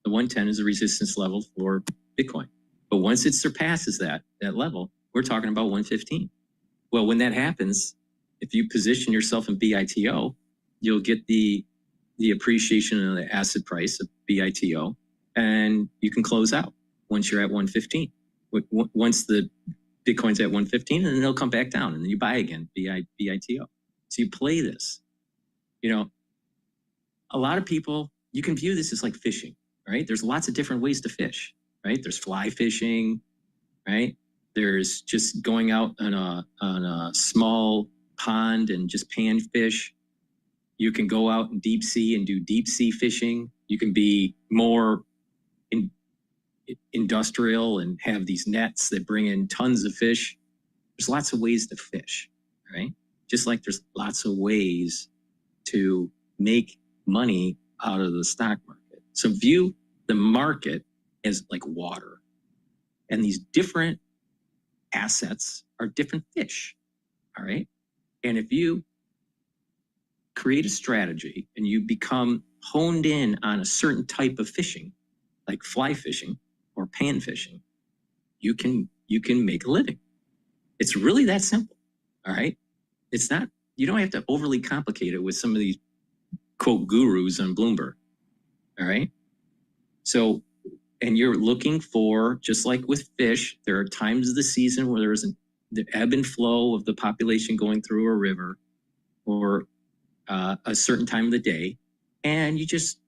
G: The 110 is a resistance level for Bitcoin. But once it surpasses that level, we're talking about 115. Well, when that happens, if you position yourself in BITO, you'll get the appreciation of the asset price of BITO, and you can close out once you're at 115. Once the Bitcoin's at 115, and then it'll come back down, and then you buy again, BITO. So you play this. A lot of people, you can view this as like fishing, right? There's lots of different ways to fish, right? There's fly fishing, right? There's just going out on a small pond and just pan fish. You can go out in deep sea and do deep sea fishing. You can be more industrial and have these nets that bring in tons of fish. There's lots of ways to fish, right? Just like there's lots of ways to make money out of the stock market. So view the market as like water. And these different assets are different fish, all right? And if you create a strategy and you become honed in on a certain type of fishing, like fly fishing or pan fishing, you can make a living. It's really that simple, all right? It's not, you don't have to overly complicate it with some of these quote gurus on Bloomberg, all right? So, and you're looking for, just like with fish, there are times of the season where there's the ebb and flow of the population going through a river or a certain time of the day, and you just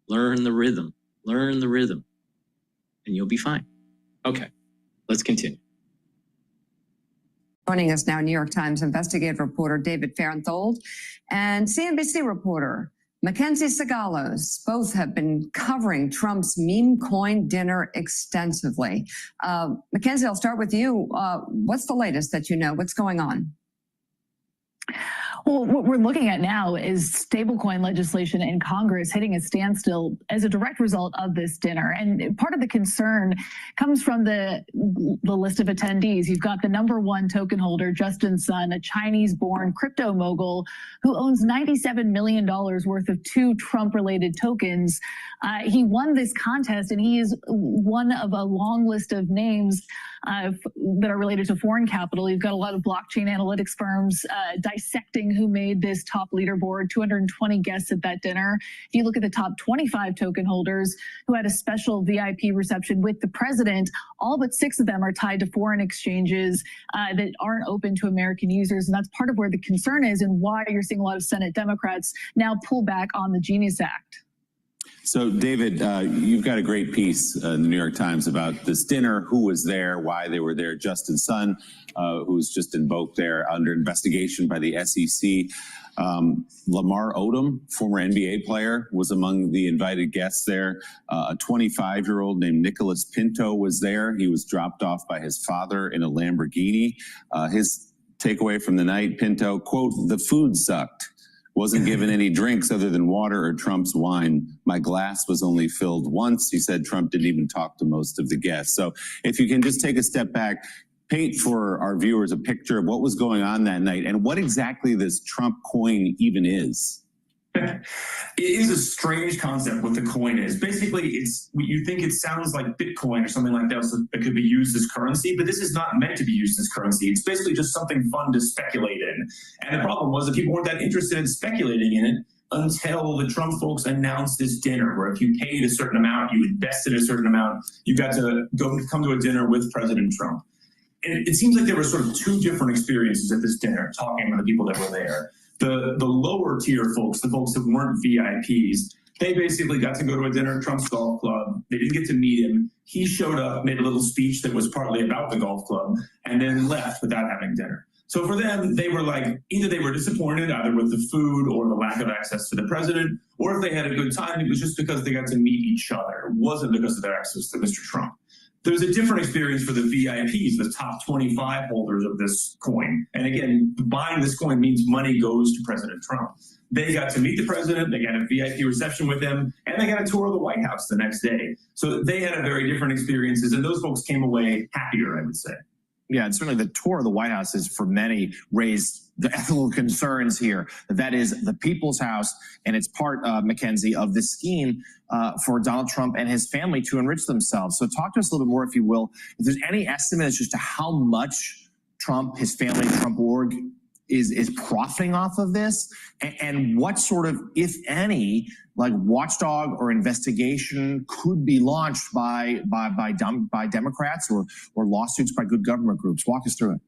G: learn the rhythm, and you'll be fine. Okay, let's continue.
N: Joining us now, New York Times investigative reporter David Fahrenthold and CNBC reporter Mackenzie Sigalos. Both have been covering Trump's meme coin dinner extensively. Mackenzie, I'll start with you. What's the latest that you know? What's going on?
O: Well, what we're looking at now is stablecoin legislation in Congress hitting a standstill as a direct result of this dinner. And part of the concern comes from the list of attendees. You've got the #1 token holder, Justin Sun, a Chinese-born crypto mogul who owns $97 million worth of 2 Trump-related tokens. He won this contest, and he is one of a long list of names that are related to foreign capital. You've got a lot of blockchain analytics firms dissecting who made this top leaderboard, 220 guests at that dinner. If you look at the top 25 token holders who had a special VIP reception with the president, all but 6 of them are tied to foreign exchanges that aren't open to American users. And that's part of where the concern is and why you're seeing a lot of Senate Democrats now pull back on the Genius Act.
A: So, David, you've got a great piece in the New York Times about this dinner, who was there, why they were there. Justin Sun, who's just invoked there under investigation by the SEC. Lamar Odom, former NBA player, was among the invited guests there. A 25-year-old named Nicholas Pinto was there. He was dropped off by his father in a Lamborghini. His takeaway from the night, Pinto, quote, "The food sucked. Wasn't given any drinks other than water or Trump's wine. My glass was only filled once." He said Trump didn't even talk to most of the guests. So if you can just take a step back, paint for our viewers a picture of what was going on that night and what exactly this Trump coin even is.
P: It is a strange concept what the coin is. Basically, you think it sounds like Bitcoin or something like that, so that could be used as currency, but this is not meant to be used as currency. It's basically just something fun to speculate in. And the problem was that people weren't that interested in speculating in it until the Trump folks announced this dinner, where if you paid a certain amount, you invested a certain amount, you got to come to a dinner with President Trump. And it seems like there were sort of 2 different experiences at this dinner, talking with the people that were there. The lower tier folks, the folks that weren't VIPs, they basically got to go to a dinner at Trump's golf club. They didn't get to meet him. He showed up, made a little speech that was partly about the golf club, and then left without having dinner. So for them, they were like, either they were disappointed either with the food or the lack of access to the president, or if they had a good time, it was just because they got to meet each other. It wasn't because of their access to Mr. Trump. There's a different experience for the VIPs, the top 25 holders of this coin. And again, buying this coin means money goes to President Trump. They got to meet the president, they got a VIP reception with him, and they got a tour of the White House the next day. So they had a very different experiences, and those folks came away happier, I would say.
Q: Yeah, and certainly the tour of the White House has, for many, raised the ethical concerns here. That is the people's house, and it's part, Mackenzie, of the scheme for Donald Trump and his family to enrich themselves. So talk to us a little bit more, if you will. If there's any estimate as to how much Trump, his family, Trump org is profiting off of this, and what sort of, if any, like watchdog or investigation could be launched by Democrats or lawsuits by good government groups. Walk us through it.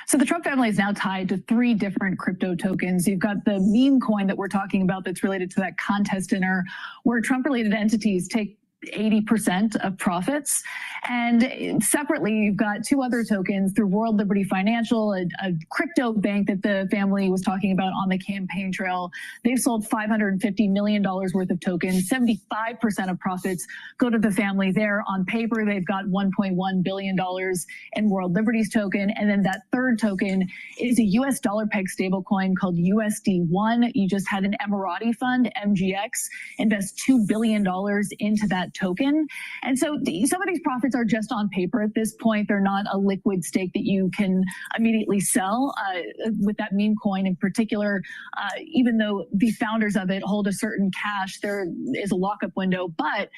O: So the Trump family is now tied to 3 different crypto tokens. You've got the meme coin that we're talking about that's related to that contest dinner, where Trump-related entities take 80% of profits. And separately, you've got two other tokens through World Liberty Financial, a crypto bank that the family was talking about on the campaign trail. They've sold $550 million worth of tokens. 75% of profits go to the family there. On paper, they've got $1.1 billion in World Liberty's token. And then that third token is a US dollar peg stablecoin called USD1. You just had an Emirati fund, MGX, invest $2 billion into that token. And so some of these profits are just on paper at this point. They're not a liquid stake that you can immediately sell with that meme coin in particular. Even though the founders of it hold a certain cash, there is a lockup window. But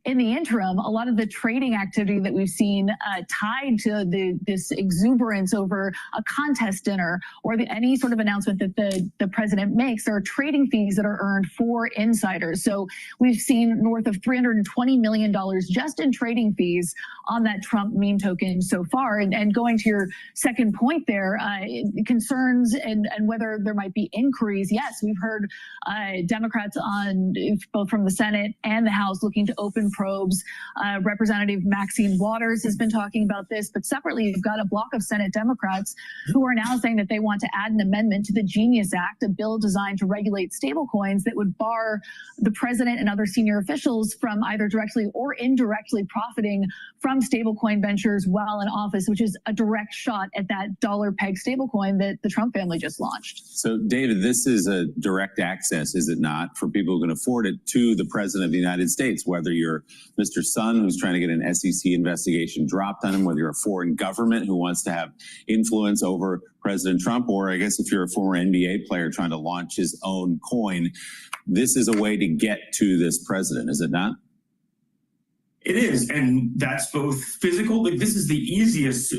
O: in the interim, a lot of the trading activity that we've seen tied to this exuberance over a contest dinner or any sort of announcement that the president makes, there are trading fees that are earned for insiders. So we've seen north of $320 million just in trading fees on that Trump meme token so far. And going to your second point there, concerns and whether there might be inquiries. Yes, we've heard Democrats on both from the Senate and the House looking to open probes. Representative Maxine Waters has been talking about this, but separately, you've got a block of Senate Democrats who are now saying that they want to add an amendment to the Genius Act, a bill designed to regulate stablecoins that would bar the president and other senior officials from either directly or indirectly profiting from stablecoin ventures while in office, which is a direct shot at that dollar peg stablecoin that the Trump family just launched.
A: So, David, this is a direct access, is it not, for people who can afford it to the president of the United States, whether you're Mr. Sun, who's trying to get an SEC investigation dropped on him, whether you're a foreign government who wants to have influence over President Trump, or I guess if you're a former NBA player trying to launch his own coin, this is a way to get to this president, is it not?
P: It is, and that's both physical. Like, this is the easiest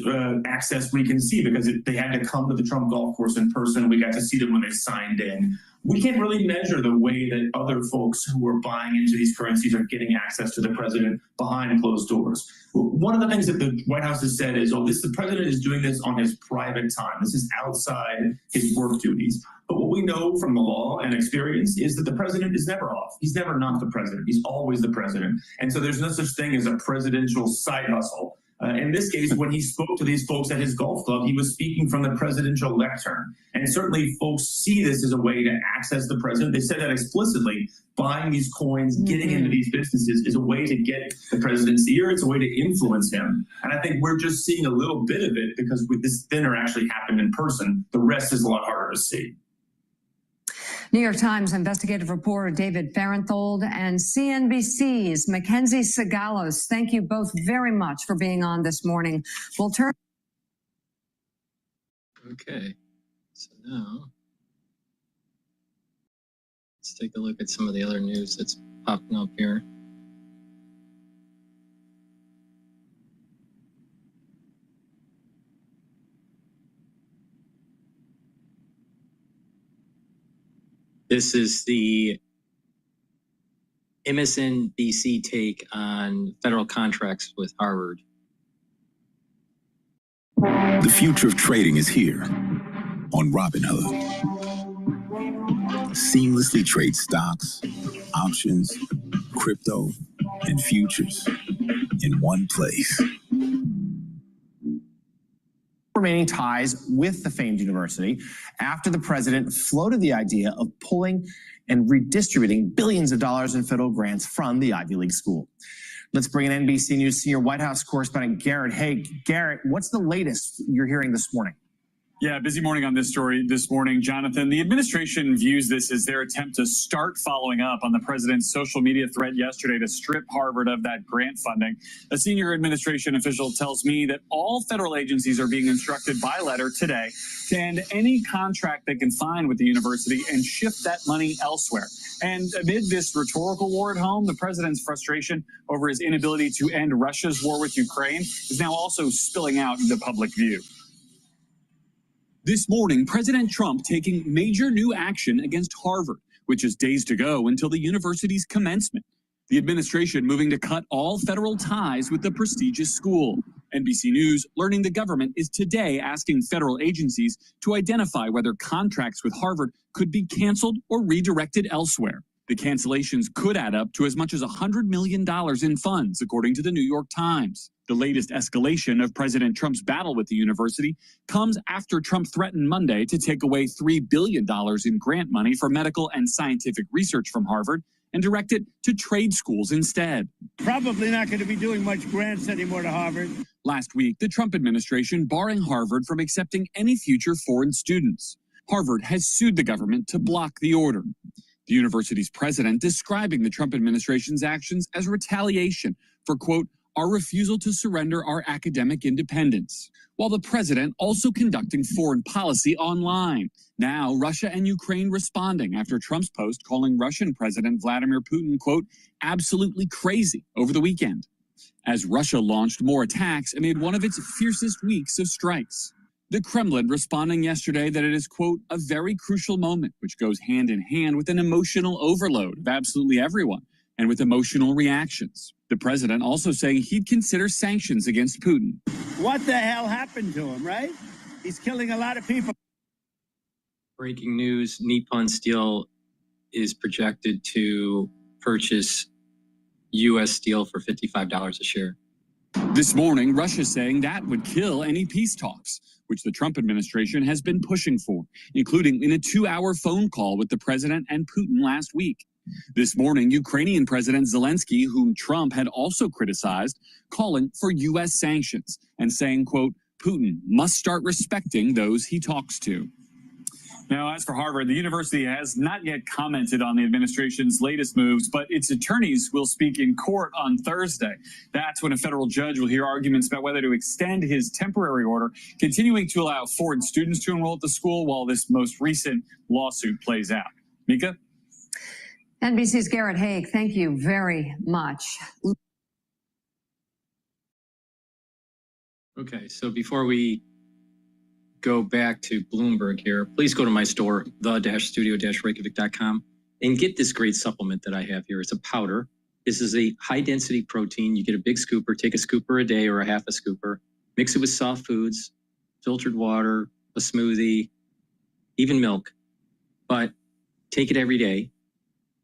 P: access we can see because they had to come to the Trump golf course in person. We got to see them when they signed in. We can't really measure the way that other folks who are buying into these currencies are getting access to the president behind closed doors. One of the things that the White House has said is, the president is doing this on his private time. This is outside his work duties. But what we know from the law and experience is that the president is never off. He's never not the president. He's always the president. And so there's no such thing as a presidential side hustle. In this case, when he spoke to these folks at his golf club, he was speaking from the presidential lectern. And certainly folks see this as a way to access the president. They said that explicitly. Buying these coins, getting into these businesses is a way to get the president's ear. It's a way to influence him. And I think we're just seeing a little bit of it because this dinner actually happened in person. The rest is a lot harder to see.
N: New York Times investigative reporter David Farenthold and CNBC's Mackenzie Sagalos. Thank you both very much for being on this morning. We'll turn.
G: Okay, so now let's take a look at some of the other news that's popping up here. This is the MSNBC take on federal contracts with Harvard.
R: The future of trading is here on Robinhood. Seamlessly trade stocks, options, crypto, and futures in one place.
Q: Remaining ties with the famed university after the president floated the idea of pulling and redistributing billions of dollars in federal grants from the Ivy League school. Let's bring in NBC News senior White House correspondent Garrett. Hey, Garrett, what's the latest you're hearing this morning?
S: Yeah, busy morning on this story this morning, Jonathan. The administration views this as their attempt to start following up on the president's social media threat yesterday to strip Harvard of that grant funding. A senior administration official tells me that all federal agencies are being instructed by letter today to end any contract they can find with the university and shift that money elsewhere. And amid this rhetorical war at home, the president's frustration over his inability to end Russia's war with Ukraine is now also spilling out into public view. This morning, President Trump taking major new action against Harvard, which is days to go until the university's commencement. The administration moving to cut all federal ties with the prestigious school. NBC News learning the government is today asking federal agencies to identify whether contracts with Harvard could be canceled or redirected elsewhere. The cancellations could add up to as much as $100 million in funds, according to the New York Times. The latest escalation of President Trump's battle with the university comes after Trump threatened Monday to take away $3 billion in grant money for medical and scientific research from Harvard and direct it to trade schools instead.
D: Probably not going to be doing much grants anymore to Harvard.
S: Last week, the Trump administration barring Harvard from accepting any future foreign students. Harvard has sued the government to block the order. The university's president describing the Trump administration's actions as retaliation for, quote, our refusal to surrender our academic independence, while the president also conducting foreign policy online. Now, Russia and Ukraine responding after Trump's post calling Russian President Vladimir Putin, quote, absolutely crazy over the weekend, as Russia launched more attacks amid one of its fiercest weeks of strikes. The Kremlin responding yesterday that it is, quote, a very crucial moment, which goes hand in hand with an emotional overload of absolutely everyone and with emotional reactions. The president also saying he'd consider sanctions against Putin.
D: What the hell happened to him, right? He's killing a lot of people.
G: Breaking news, Nippon Steel is projected to purchase U.S. steel for $55 a share.
S: This morning, Russia saying that would kill any peace talks, which the Trump administration has been pushing for, including in a 2-hour phone call with the president and Putin last week. This morning, Ukrainian President Zelensky, whom Trump had also criticized, calling for U.S. sanctions and saying, quote, Putin must start respecting those he talks to. Now, as for Harvard, the university has not yet commented on the administration's latest moves, but its attorneys will speak in court on Thursday. That's when a federal judge will hear arguments about whether to extend his temporary order, continuing to allow foreign students to enroll at the school while this most recent lawsuit plays out. Mika?
N: NBC's Garrett Haig, thank you very much.
G: Okay, so before we go back to Bloomberg here, please go to my store, the-studio-reykjavik.com, and get this great supplement that I have here. It's a powder. This is a high-density protein. You get a big scooper, take a scooper a day or a half a scooper, mix it with soft foods, filtered water, a smoothie, even milk, but take it every day.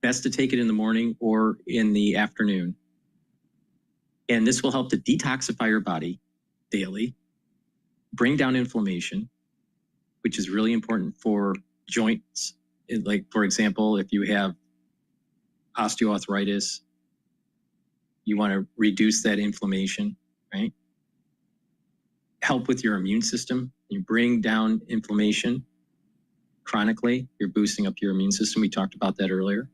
G: Best to take it in the morning or in the afternoon. And this will help to detoxify your body daily, bring down inflammation, which is really important for joints. Like, for example, if you have osteoarthritis, you want to reduce that inflammation, right? Help with your immune system. You bring down inflammation chronically, you're boosting up your immune system. We talked about that earlier.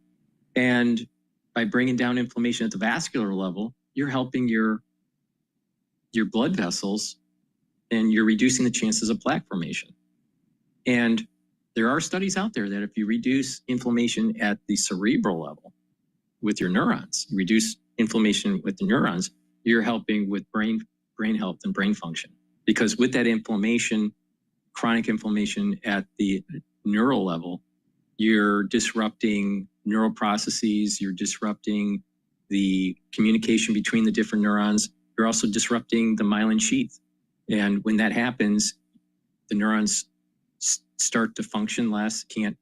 G: And by bringing down inflammation at the vascular level, you're helping your blood vessels and you're reducing the chances of plaque formation. And there are studies out there that if you reduce inflammation at the cerebral level with your neurons, you reduce inflammation with the neurons, you're helping with brain health and brain function. Because with that inflammation, chronic inflammation at the neural level, you're disrupting neural processes, you're disrupting the communication between the different neurons, you're also disrupting the myelin sheath. And when that happens, the neurons start to function less, can't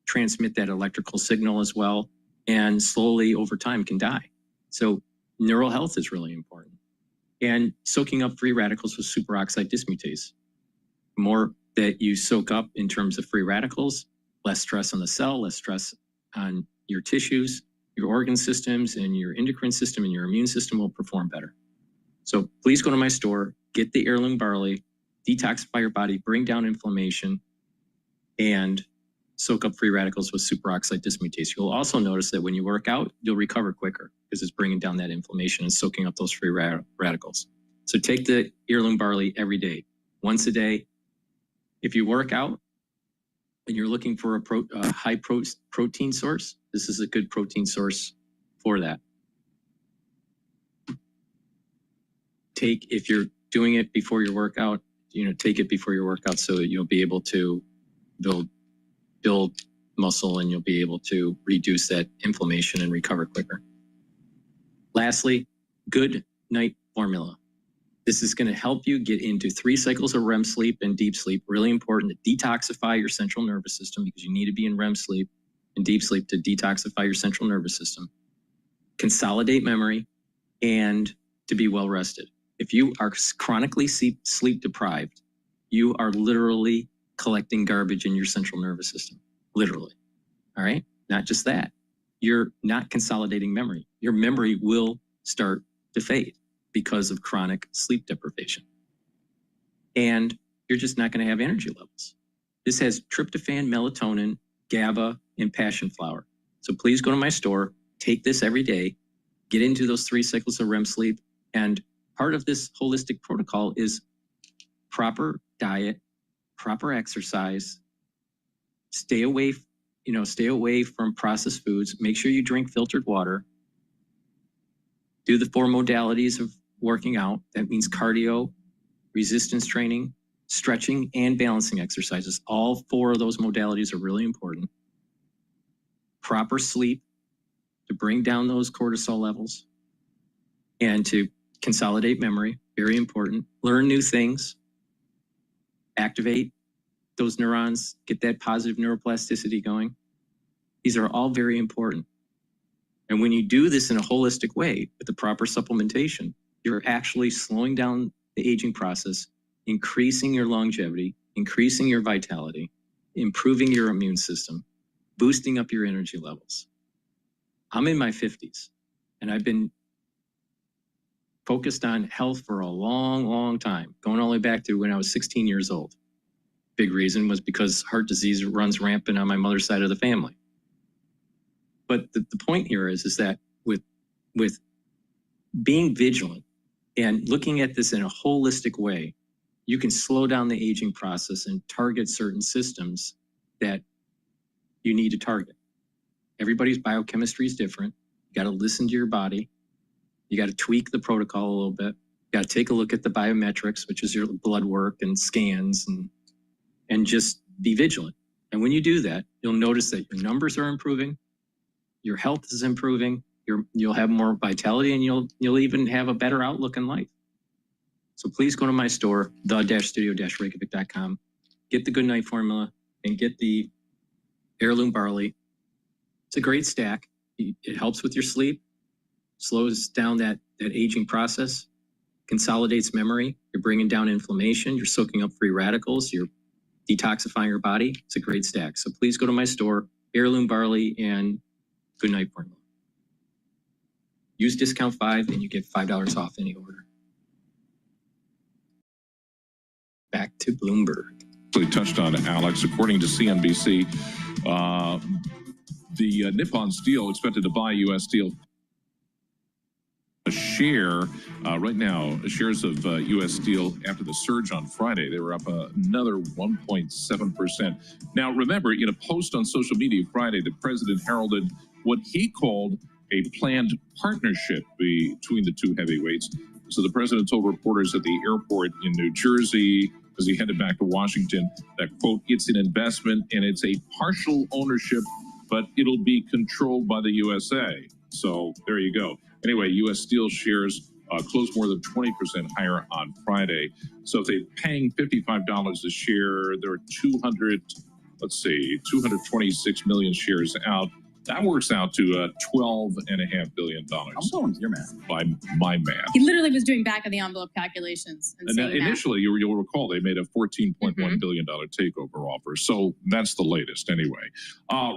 G: transmit that electrical signal as well, and slowly over time can die. So neural health is really important. And soaking up free radicals with superoxide dismutase. The more that you soak up in terms of free radicals, less stress on the cell, less stress on your tissues, your organ systems, and your endocrine system and your immune system will perform better. So please go to my store, get the heirloom barley, detoxify your body, bring down inflammation, and soak up free radicals with superoxide dismutase. You'll also notice that when you work out, you'll recover quicker because it's bringing down that inflammation and soaking up those free radicals. So take the heirloom barley every day, once a day. If you work out and you're looking for a high protein source, this is a good protein source for that. If you're doing it before your workout, take it before your workout so that you'll be able to build muscle and you'll be able to reduce that inflammation and recover quicker. Lastly, good night formula. This is going to help you get into 3 cycles of REM sleep and deep sleep. Really important to detoxify your central nervous system because you need to be in REM sleep and deep sleep to detoxify your central nervous system, consolidate memory, and to be well rested. If you are chronically sleep deprived, you are literally collecting garbage in your central nervous system, literally. All right? Not just that. You're not consolidating memory. Your memory will start to fade because of chronic sleep deprivation. And you're just not going to have energy levels. This has tryptophan, melatonin, GABA, and passion flower. So please go to my store, take this every day, get into those 3 cycles of REM sleep. And part of this holistic protocol is proper diet, proper exercise, stay away from processed foods, make sure you drink filtered water, do the 4 modalities of working out. That means cardio, resistance training, stretching, and balancing exercises. All 4 of those modalities are really important. Proper sleep to bring down those cortisol levels and to consolidate memory, very important. Learn new things, activate those neurons, get that positive neuroplasticity going. These are all very important. And when you do this in a holistic way with the proper supplementation, you're actually slowing down the aging process, increasing your longevity, increasing your vitality, improving your immune system, boosting up your energy levels. I'm in my 50s, and I've been focused on health for a long, long time, going all the way back to when I was 16 years old. Big reason was because heart disease runs rampant on my mother's side of the family. But the point here is that with being vigilant and looking at this in a holistic way, you can slow down the aging process and target certain systems that you need to target. Everybody's biochemistry is different. You got to listen to your body. You got to tweak the protocol a little bit. You got to take a look at the biometrics, which is your blood work and scans, and just be vigilant. And when you do that, you'll notice that your numbers are improving, your health is improving, you'll have more vitality, and you'll even have a better outlook in life. So please go to my store, the-studio-reykjavik.com, get the Good Night Formula, and get the Heirloom Barley. It's a great stack. It helps with your sleep, slows down that aging process, consolidates memory, you're bringing down inflammation, you're soaking up free radicals, you're detoxifying your body. It's a great stack. So please go to my store, Heirloom Barley and Good Night Formula. Use discount 5 and you get $5 off any order. Back to Bloomberg.
T: We touched on Alex. According to CNBC, the Nippon Steel expected to buy U.S. Steel. A share right now, shares of U.S. Steel after the surge on Friday, they were up another 1.7%. Now, remember, in a post on social media Friday, the president heralded what he called a planned partnership between the two heavyweights. So the president told reporters at the airport in New Jersey as he headed back to Washington that, quote, it's an investment and it's a partial ownership, but it'll be controlled by the USA. So there you go. Anyway, U.S. Steel shares closed more than 20% higher on Friday. So if they're paying $55 a share, there are 226 million shares out. That works out to $12.5 billion. I'm
H: going with your math.
T: By my math.
U: He literally was doing back of the envelope calculations. And
T: now, initially, you'll recall they made a $14.1 billion takeover offer. So that's the latest anyway.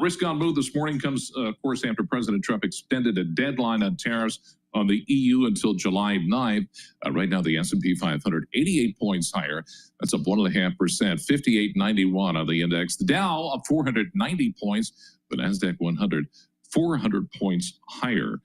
T: Risk on move this morning comes, of course, after President Trump extended a deadline on tariffs on the EU until July 9th. Right now, the S&P 500, 88 points higher. That's up 1.5%, 58.91 on the index. The Dow up 490 points. The NASDAQ 100, 400 points higher.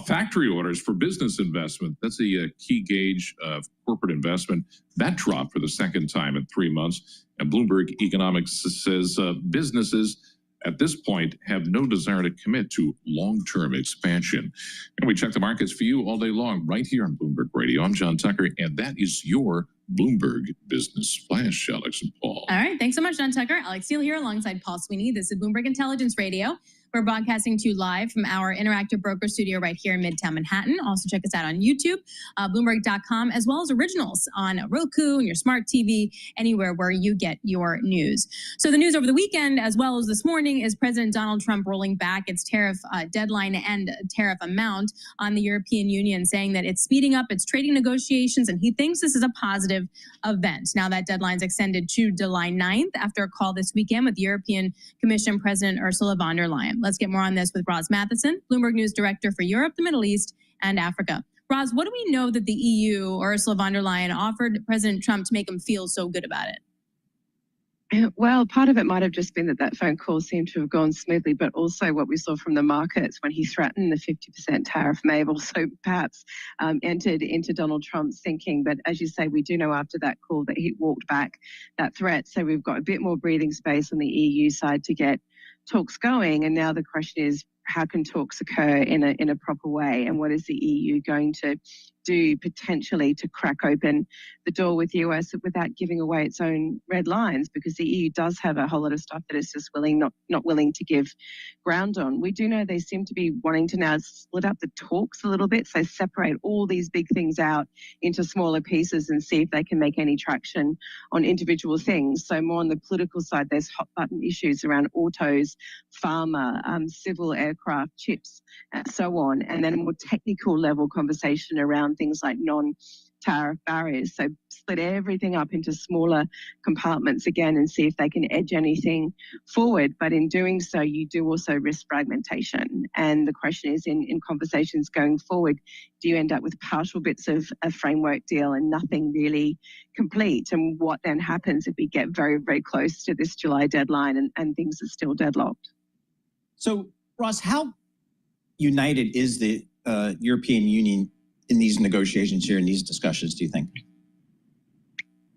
T: Factory orders for business investment, that's a key gauge of corporate investment. That dropped for the second time in 3 months. And Bloomberg Economics says businesses at this point have no desire to commit to long-term expansion. And we check the markets for you all day long right here on Bloomberg Radio. I'm John Tucker, and that is your Bloomberg Business Flash, Alex and Paul.
U: All right. Thanks so much, John Tucker. Alex Steele here alongside Paul Sweeney. This is Bloomberg Intelligence Radio. We're broadcasting to you live from our interactive broker studio right here in Midtown Manhattan. Also check us out on YouTube, Bloomberg.com, as well as originals on Roku and your smart TV, anywhere where you get your news. So the news over the weekend, as well as this morning, is President Donald Trump rolling back its tariff deadline and tariff amount on the European Union, saying that it's speeding up its trading negotiations, and he thinks this is a positive event. Now that deadline's extended to July 9th after a call this weekend with European Commission President Ursula von der Leyen. Let's get more on this with Roz Matheson, Bloomberg News Director for Europe, the Middle East, and Africa. Roz, what do we know that the EU or Ursula von der Leyen offered President Trump to make him feel so good about it?
F: Well, part of it might have just been that phone call seemed to have gone smoothly, but also what we saw from the markets when he threatened the 50% tariff may have also perhaps entered into Donald Trump's thinking. But as you say, we do know after that call that he walked back that threat. So we've got a bit more breathing space on the EU side to get talks going. And now the question is, how can talks occur in a proper way? And what is the EU going to do potentially to crack open the door with the US without giving away its own red lines? Because the EU does have a whole lot of stuff that it's just not willing to give ground on. We do know they seem to be wanting to now split up the talks a little bit, so separate all these big things out into smaller pieces and see if they can make any traction on individual things. So more on the political side, there's hot button issues around autos, pharma, civil aircraft, chips, and so on. And then a more technical level conversation around things like non-tariff barriers. So split everything up into smaller compartments again and see if they can edge anything forward. But in doing so, you do also risk fragmentation. And the question is, in conversations going forward, do you end up with partial bits of a framework deal and nothing really complete? And what then happens if we get very, very close to this July deadline and things are still deadlocked?
H: So, Ross, how united is the European Union in these negotiations here, in these discussions, do you think?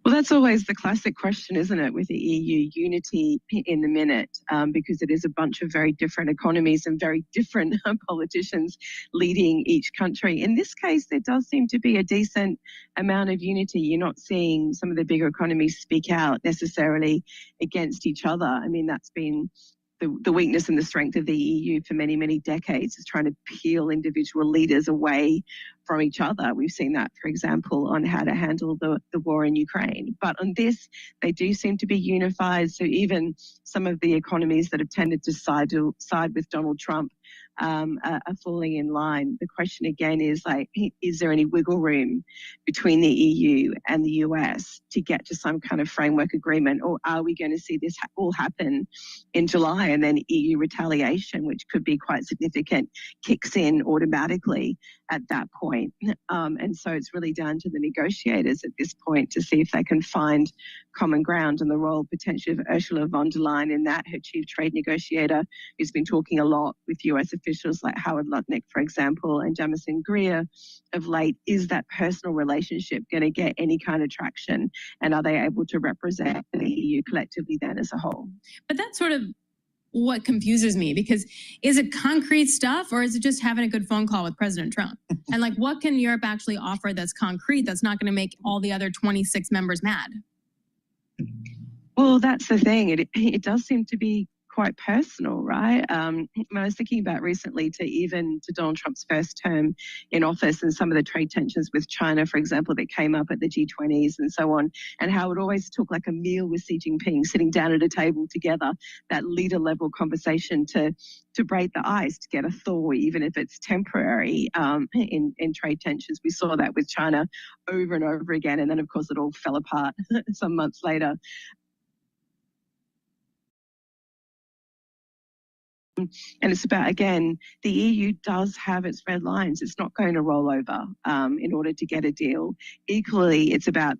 F: Well, that's always the classic question, isn't it, with the EU, unity in the minute, because it is a bunch of very different economies and very different politicians leading each country. In this case, there does seem to be a decent amount of unity. You're not seeing some of the bigger economies speak out necessarily against each other. I mean, that's been the weakness and the strength of the EU for many, many decades, is trying to peel individual leaders away from each other. We've seen that, for example, on how to handle the war in Ukraine. But on this, they do seem to be unified. So even some of the economies that have tended to side with Donald Trump are falling in line. The question again is, like, is there any wiggle room between the EU and the US to get to some kind of framework agreement? Or are we going to see this all happen in July and then EU retaliation, which could be quite significant, kicks in automatically at that point? And so it's really down to the negotiators at this point to see if they can find common ground, and the role potentially of Ursula von der Leyen in that, her chief trade negotiator, who's been talking a lot with US officials like Howard Lutnick, for example, and Jamieson Greer of late. Is that personal relationship going to get any kind of traction? And are they able to represent the EU collectively then as a whole?
U: But that's sort of what confuses me, because is it concrete stuff, or is it just having a good phone call with President Trump? And like, what can Europe actually offer that's concrete, that's not going to make all the other 26 members mad?
F: Well, that's the thing. It does seem to be quite personal, right? When I was thinking about recently to Donald Trump's first term in office and some of the trade tensions with China, for example, that came up at the G20s and so on, and how it always took like a meal with Xi Jinping, sitting down at a table together, that leader level conversation to break the ice, to get a thaw, even if it's temporary, in trade tensions. We saw that with China over and over again. And then, of course, it all fell apart some months later. And it's about, again, the EU does have its red lines. It's not going to roll over in order to get a deal. Equally, it's about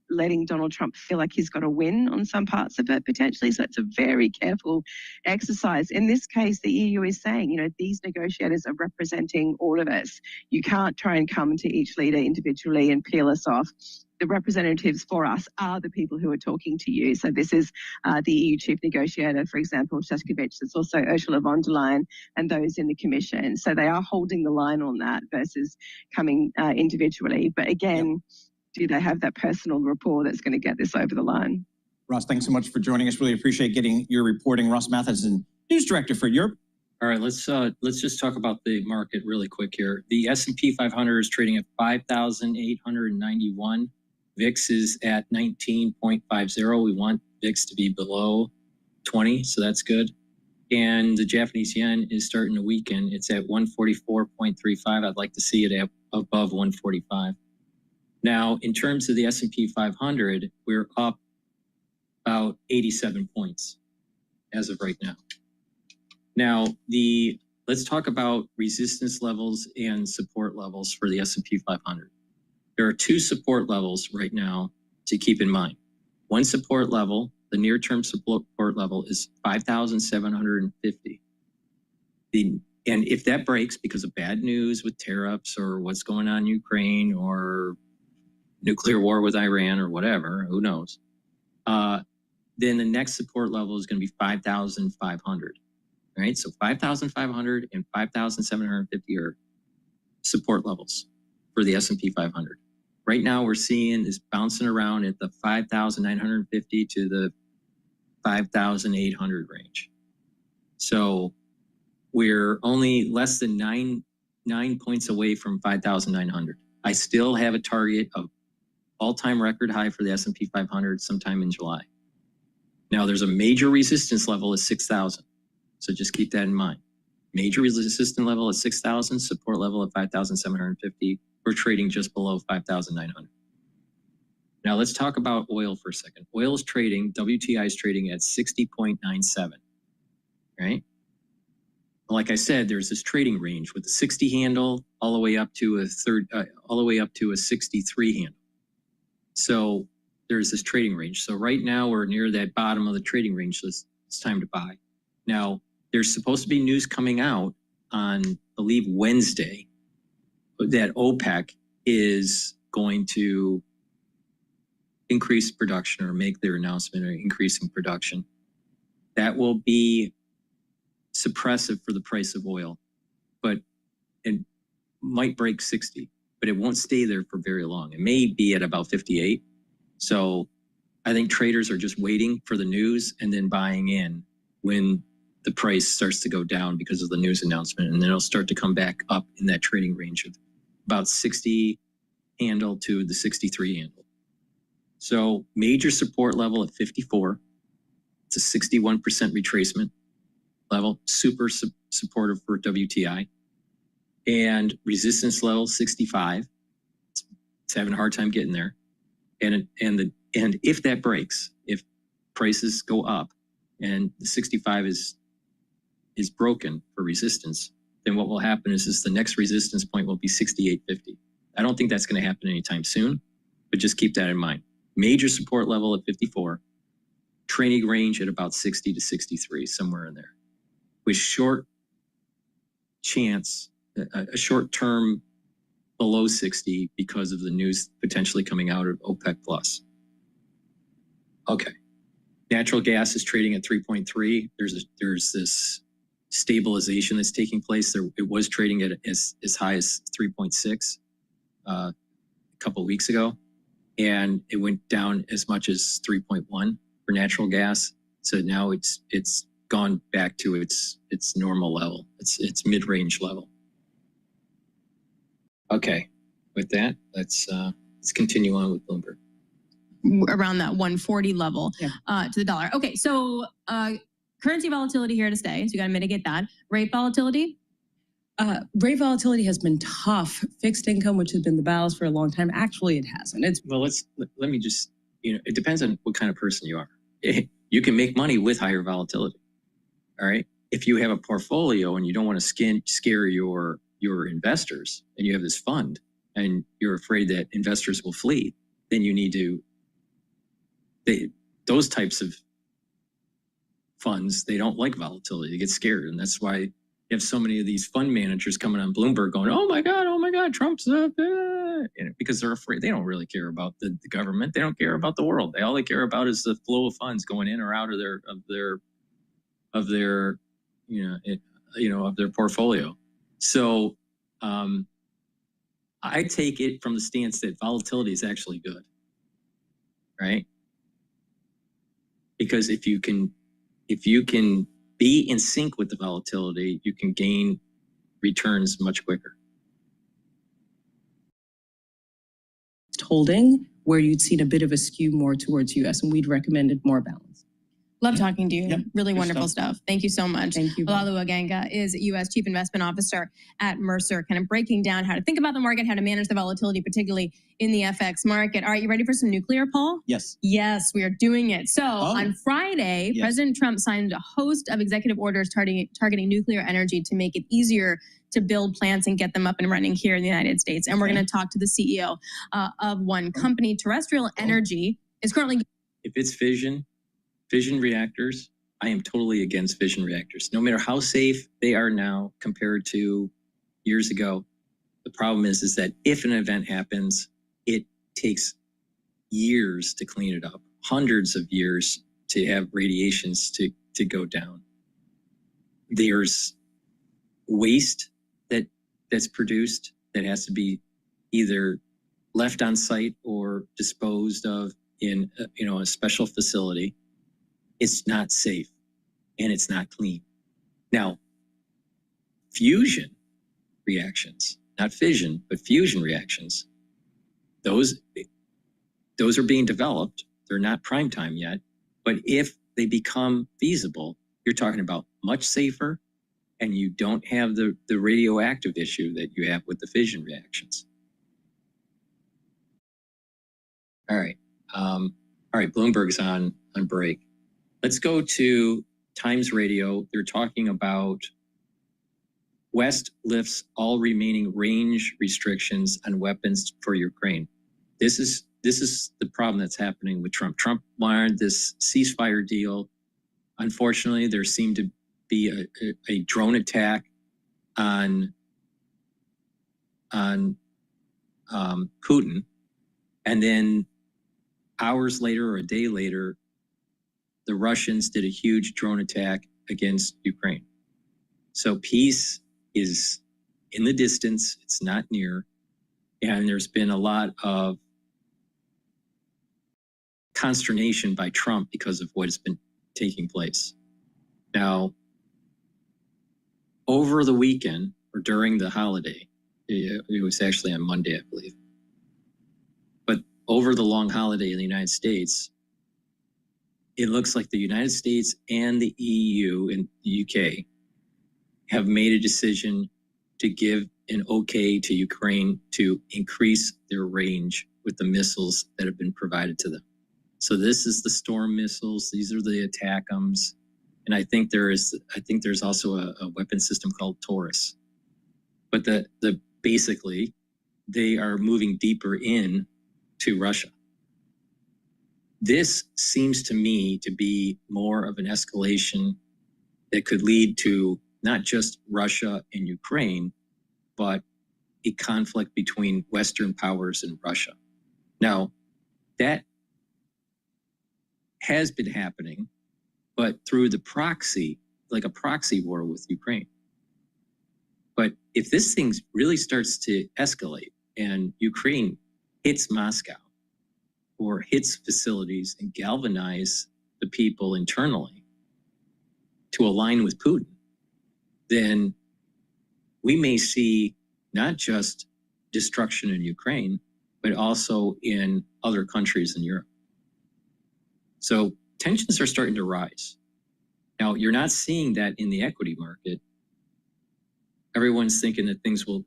F: letting Donald Trump feel like he's got a win on some parts of it potentially. So it's a very careful exercise. In this case, the EU is saying, these negotiators are representing all of us. You can't try and come to each leader individually and peel us off. The representatives for us are the people who are talking to you. So this is the EU chief negotiator, for example, Šefčovič. It's also Ursula von der Leyen and those in the Commission. So they are holding the line on that versus coming individually. But again, do they have that personal rapport that's going to get this over the line?
H: Ross, thanks so much for joining us. Really appreciate getting your reporting. Ross Matheson, News Director for Europe,
G: All right, let's just talk about the market really quick here. The S&P 500 is trading at 5,891. VIX is at 19.50. We want VIX to be below 20, so that's good. And the Japanese yen is starting to weaken. It's at 144.35. I'd like to see it at above 145. Now, in terms of the S&P 500, we're up about 87 points as of right now. Now, let's talk about resistance levels and support levels for the S&P 500. There are two support levels right now to keep in mind. One support level, the near-term support level, is 5,750. And if that breaks because of bad news with tariffs or what's going on in Ukraine or nuclear war with Iran or whatever, who knows, then the next support level is going to be 5,500. All right, so 5,500 and 5,750 are support levels for the S&P 500. Right now, we're seeing is bouncing around at the 5,950 to the 5,800 range. So we're only less than nine points away from 5,900. I still have a target of all-time record high for the S&P 500 sometime in July. Now, there's a major resistance level of 6,000. So just keep that in mind. Major resistance level at 6,000, support level at 5,750. We're trading just below 5,900. Now let's talk about oil for a second. Oil is trading, WTI is trading at 60.97, right? Like I said, there's this trading range with the 60 handle all the way up to a 63 handle. So there's this trading range. So right now we're near that bottom of the trading range. So it's time to buy. Now, there's supposed to be news coming out on, I believe, Wednesday that OPEC is going to increase production or make their announcement of increasing production. That will be suppressive for the price of oil, but it might break 60, but it won't stay there for very long. It may be at about 58. So I think traders are just waiting for the news and then buying in when the price starts to go down because of the news announcement, and then it'll start to come back up in that trading range of about 60 handle to the 63 handle. So major support level at 54. It's a 61% retracement level, super supportive for WTI. And resistance level 65. It's having a hard time getting there. And if that breaks, if prices go up and the 65 is broken for resistance, then what will happen is the next resistance point will be 68.50. I don't think that's going to happen anytime soon, but just keep that in mind. Major support level at 54, trading range at about 60 to 63, somewhere in there, with short chance, a short term below 60 because of the news potentially coming out of OPEC plus. Okay. Natural gas is trading at 3.3. There's this stabilization that's taking place. It was trading at as high as 3.6 a couple of weeks ago, and it went down as much as 3.1 for natural gas. So now it's gone back to its normal level. It's mid-range level. Okay, with that, let's continue on with Bloomberg.
U: Around that 140 level to the dollar. Okay, so currency volatility here to stay, so you got to mitigate that. Rate volatility?
B: Rate volatility has been tough. Fixed income, which has been the ballast for a long time, actually it hasn't.
G: Well, let me just, it depends on what kind of person you are. You can make money with higher volatility. All right. If you have a portfolio and you don't want to scare your investors, and you have this fund and you're afraid that investors will flee, then you need to, those types of funds, they don't like volatility. They get scared. And that's why you have so many of these fund managers coming on Bloomberg going, oh my God, Trump's up. Because they're afraid. They don't really care about the government. They don't care about the world. All they care about is the flow of funds going in or out of their portfolio. So I take it from the stance that volatility is actually good, right? Because if you can be in sync with the volatility, you can gain returns much quicker.
B: Holding where you'd seen a bit of a skew more towards US, and we'd recommended more balance.
U: Love talking to you.
B: Yep.
U: Really
B: Good
U: wonderful stuff. Thank you so much.
B: Thank you.
U: Olalu Aganga is U.S. Chief Investment Officer at Mercer, kind of breaking down how to think about the market, how to manage the volatility, particularly in the FX market. All right, you ready for some nuclear, Paul?
H: Yes.
U: Yes, we are doing it. So on Friday,
H: Yes.
U: President Trump signed a host of executive orders targeting nuclear energy to make it easier to build plants and get them up and running here in the United States. And we're going to talk to the CEO of one company. Terrestrial Energy is currently...
G: If it's fission reactors, I am totally against fission reactors. No matter how safe they are now compared to years ago, the problem is that if an event happens, it takes years to clean it up, hundreds of years to have radiations to go down. There's waste that's produced that has to be either left on site or disposed of in a special facility. It's not safe and it's not clean. Now, fusion reactions, not fission, but fusion reactions, those are being developed. They're not prime time yet, but if they become feasible, you're talking about much safer, and you don't have the radioactive issue that you have with the fission reactions. All right. Bloomberg's on break. Let's go to Times Radio. They're talking about West lifts all remaining range restrictions on weapons for Ukraine. This is the problem that's happening with Trump. Trump wanted this ceasefire deal. Unfortunately, there seemed to be a drone attack on Putin, and then hours later or a day later, the Russians did a huge drone attack against Ukraine. So peace is in the distance, it's not near, and there's been a lot of consternation by Trump because of what has been taking place. Now, over the weekend or during the holiday, it was actually on Monday, I believe, but over the long holiday in the United States, it looks like the United States and the EU and the UK have made a decision to give an okay to Ukraine to increase their range with the missiles that have been provided to them. So this is the Storm missiles. These are the ATACMS. And I think there's also a weapon system called Taurus. But basically, they are moving deeper in to Russia. This seems to me to be more of an escalation that could lead to not just Russia and Ukraine, but a conflict between Western powers and Russia. Now, that has been happening, but through the proxy, like a proxy war with Ukraine. But if this thing really starts to escalate and Ukraine hits Moscow or hits facilities and galvanize the people internally to align with Putin, then we may see not just destruction in Ukraine, but also in other countries in Europe. So tensions are starting to rise. Now, you're not seeing that in the equity market. Everyone's thinking that things will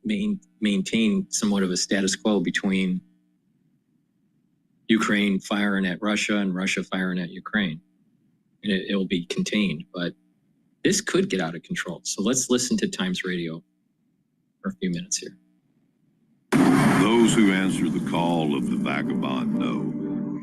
G: maintain somewhat of a status quo between Ukraine firing at Russia and Russia firing at Ukraine. And it'll be contained, but this could get out of control. So let's listen to Times Radio for a few minutes here.
E: Those who answer the call of the vagabond know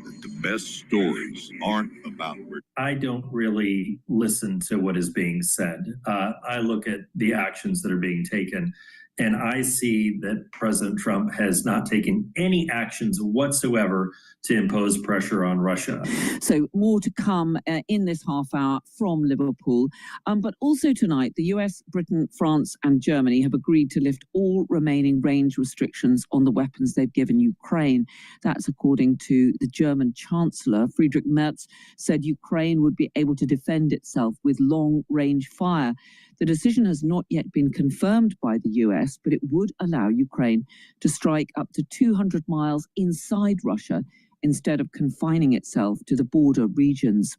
E: that the best stories aren't about...
V: I don't really listen to what is being said. I look at the actions that are being taken. And I see that President Trump has not taken any actions whatsoever to impose pressure on Russia.
I: So more to come in this half hour from Liverpool. But also tonight, the US, Britain, France and Germany have agreed to lift all remaining range restrictions on the weapons they've given Ukraine. That's according to the German Chancellor. Friedrich Merz said Ukraine would be able to defend itself with long-range fire. The decision has not yet been confirmed by the US, but it would allow Ukraine to strike up to 200 miles inside Russia instead of confining itself to the border regions.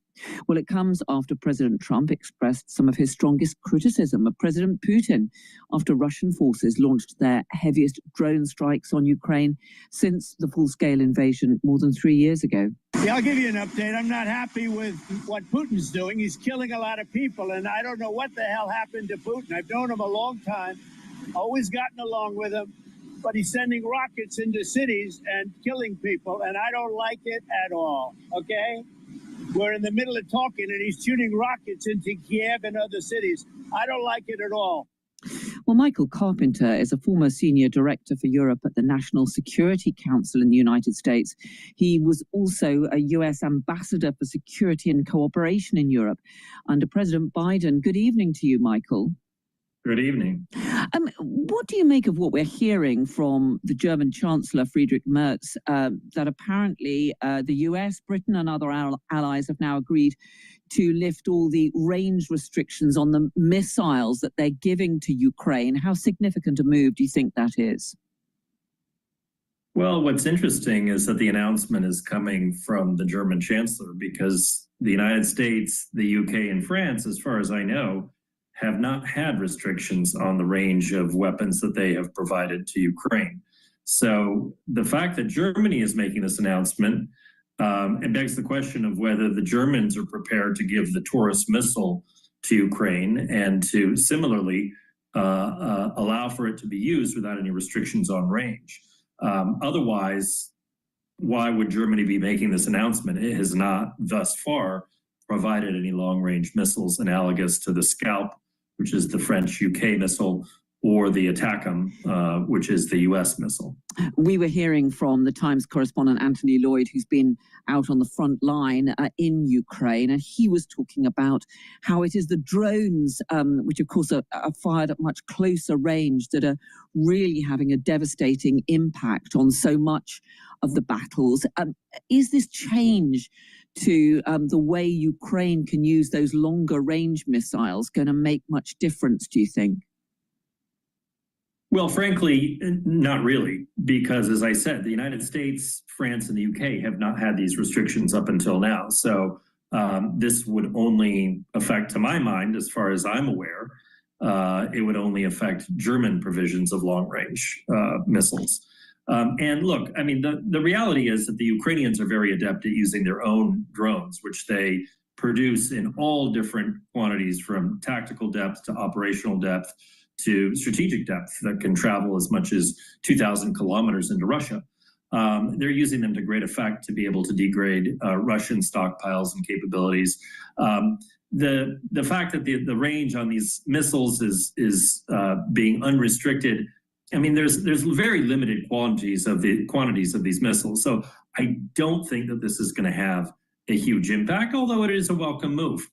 I: Well, it comes after President Trump expressed some of his strongest criticism of President Putin after Russian forces launched their heaviest drone strikes on Ukraine since the full-scale invasion more than 3 years ago.
D: Yeah, I'll give you an update. I'm not happy with what Putin's doing. He's killing a lot of people, and I don't know what the hell happened to Putin. I've known him a long time, always gotten along with him, but he's sending rockets into cities and killing people, and I don't like it at all, okay? We're in the middle of talking, and he's shooting rockets into Kiev and other cities. I don't like it at all.
I: Well, Michael Carpenter is a former senior director for Europe at the National Security Council in the United States. He was also a U.S. ambassador for security and cooperation in Europe under President Biden. Good evening to you, Michael.
V: Good evening.
I: What do you make of what we're hearing from the German Chancellor, Friedrich Merz, that apparently the US, Britain and other allies have now agreed to lift all the range restrictions on the missiles that they're giving to Ukraine? How significant a move do you think that is?
V: Well, what's interesting is that the announcement is coming from the German Chancellor, because the United States, the UK and France, as far as I know, have not had restrictions on the range of weapons that they have provided to Ukraine. So the fact that Germany is making this announcement, it begs the question of whether the Germans are prepared to give the Taurus missile to Ukraine and to similarly allow for it to be used without any restrictions on range. Otherwise, why would Germany be making this announcement? It has not thus far provided any long-range missiles analogous to the Scalp, which is the French UK missile, or the ATACMS, which is the US missile.
I: We were hearing from the Times correspondent Anthony Lloyd, who's been out on the front line in Ukraine, and he was talking about how it is the drones, which of course are fired at much closer range, that are really having a devastating impact on so much of the battles. Is this change to the way Ukraine can use those longer range missiles going to make much difference, do you think?
V: Well, frankly, not really, because as I said, the United States, France, and the UK have not had these restrictions up until now. So this would only affect, to my mind, as far as I'm aware, it would only affect German provisions of long-range missiles. And look, I mean, the reality is that the Ukrainians are very adept at using their own drones, which they produce in all different quantities, from tactical depth to operational depth to strategic depth that can travel as much as 2,000 kilometers into Russia. They're using them to great effect to be able to degrade Russian stockpiles and capabilities. The fact that the range on these missiles is being unrestricted, I mean, there's very limited quantities of these missiles. So I don't think that this is going to have a huge impact, although it is a welcome move.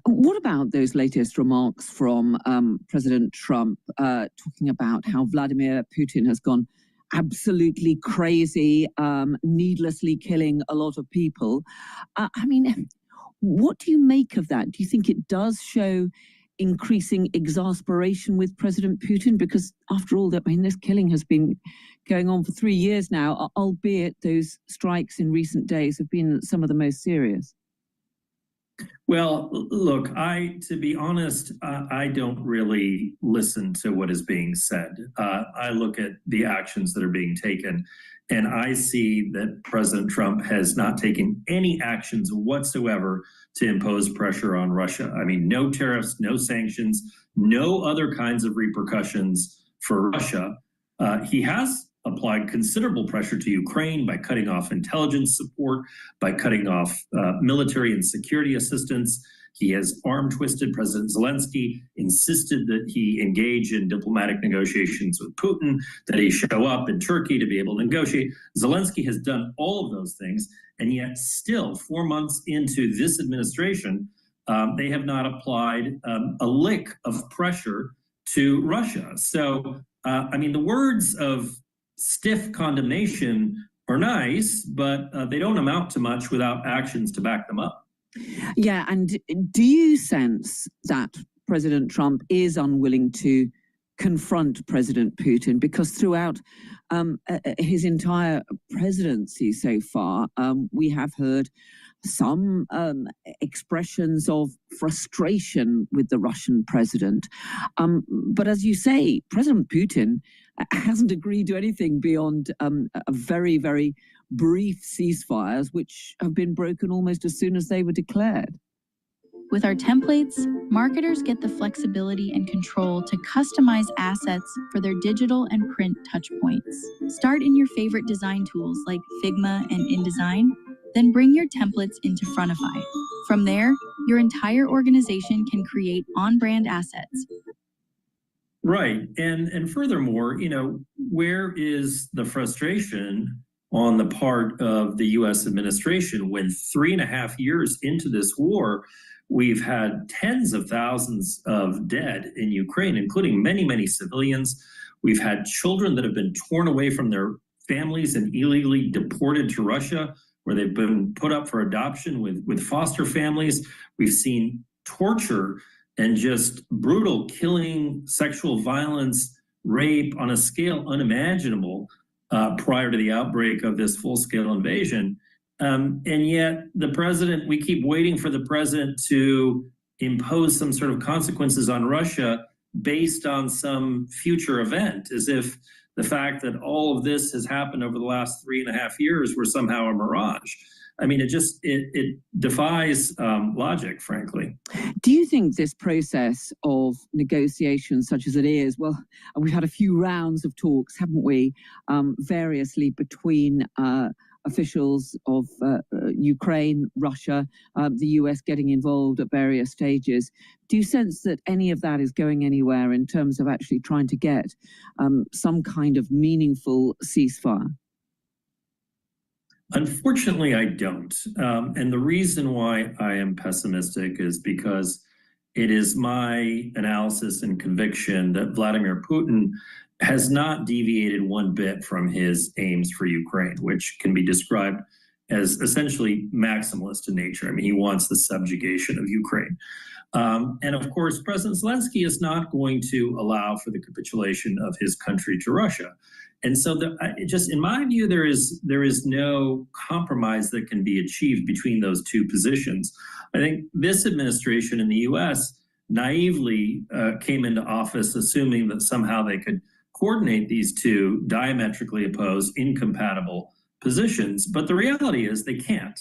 I: What about those latest remarks from President Trump talking about how Vladimir Putin has gone absolutely crazy, needlessly killing a lot of people? I mean, what do you make of that? Do you think it does show increasing exasperation with President Putin? Because after all, this killing has been going on for 3 years now, albeit those strikes in recent days have been some of the most serious.
V: Well, look, to be honest, I don't really listen to what is being said. I look at the actions that are being taken, and I see that President Trump has not taken any actions whatsoever to impose pressure on Russia. I mean, no tariffs, no sanctions, no other kinds of repercussions for Russia. He has applied considerable pressure to Ukraine by cutting off intelligence support, by cutting off military and security assistance. He has arm twisted President Zelensky, insisted that he engage in diplomatic negotiations with Putin, that he show up in Turkey to be able to negotiate. Zelensky has done all of those things, and yet still 4 months into this administration, they have not applied a lick of pressure to Russia. So, I mean, the words of stiff condemnation are nice, but they don't amount to much without actions to back them up.
I: Yeah, and do you sense that President Trump is unwilling to confront President Putin? Because throughout his entire presidency so far, we have heard some expressions of frustration with the Russian president. But as you say, President Putin hasn't agreed to anything beyond a very, very brief ceasefires, which have been broken almost as soon as they were declared.
C: With our templates, marketers get the flexibility and control to customize assets for their digital and print touchpoints. Start in your favorite design tools like Figma and InDesign, then bring your templates into Frontify. From there, your entire organization can create on-brand assets.
V: Right. And furthermore, you know, where is the frustration on the part of the U.S. administration when 3.5 years into this war, we've had tens of thousands of dead in Ukraine, including many, many civilians. We've had children that have been torn away from their families and illegally deported to Russia, where they've been put up for adoption with foster families. We've seen torture and just brutal killing, sexual violence, rape on a scale unimaginable prior to the outbreak of this full-scale invasion. And yet the president, we keep waiting for the president to impose some sort of consequences on Russia based on some future event, as if the fact that all of this has happened over the last 3.5 years were somehow a mirage. I mean, it defies logic, frankly.
I: Do you think this process of negotiations such as it is, well, we've had a few rounds of talks, haven't we, variously between officials of Ukraine, Russia, the US getting involved at various stages. Do you sense that any of that is going anywhere in terms of actually trying to get some kind of meaningful ceasefire?
V: Unfortunately, I don't. And the reason why I am pessimistic is because it is my analysis and conviction that Vladimir Putin has not deviated one bit from his aims for Ukraine, which can be described as essentially maximalist in nature. I mean, he wants the subjugation of Ukraine. And of course, President Zelensky is not going to allow for the capitulation of his country to Russia. And so just in my view, there is no compromise that can be achieved between those two positions. I think this administration in the US naively came into office assuming that somehow they could coordinate these two diametrically opposed, incompatible positions. But the reality is they can't.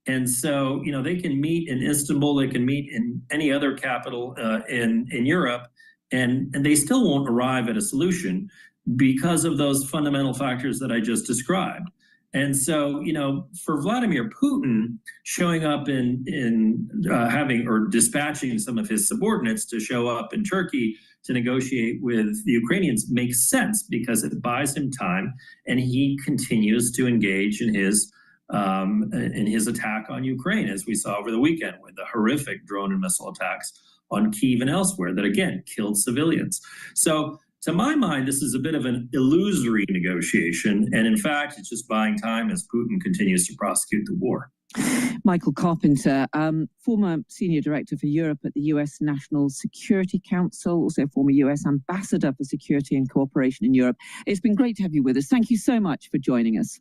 V: And so, you know, they can meet in Istanbul, they can meet in any other capital in Europe, and they still won't arrive at a solution because of those fundamental factors that I just described. And so, you know, for Vladimir Putin, showing up in having or dispatching some of his subordinates to show up in Turkey to negotiate with the Ukrainians makes sense because it buys him time, and he continues to engage in his attack on Ukraine, as we saw over the weekend with the horrific drone and missile attacks on Kyiv and elsewhere that again killed civilians. So to my mind, this is a bit of an illusory negotiation, and in fact, it's just buying time as Putin continues to prosecute the war.
I: Michael Carpenter, former Senior Director for Europe at the US National Security Council, also former US Ambassador for Security and Cooperation in Europe. It's been great to have you with us. Thank you so much for joining us.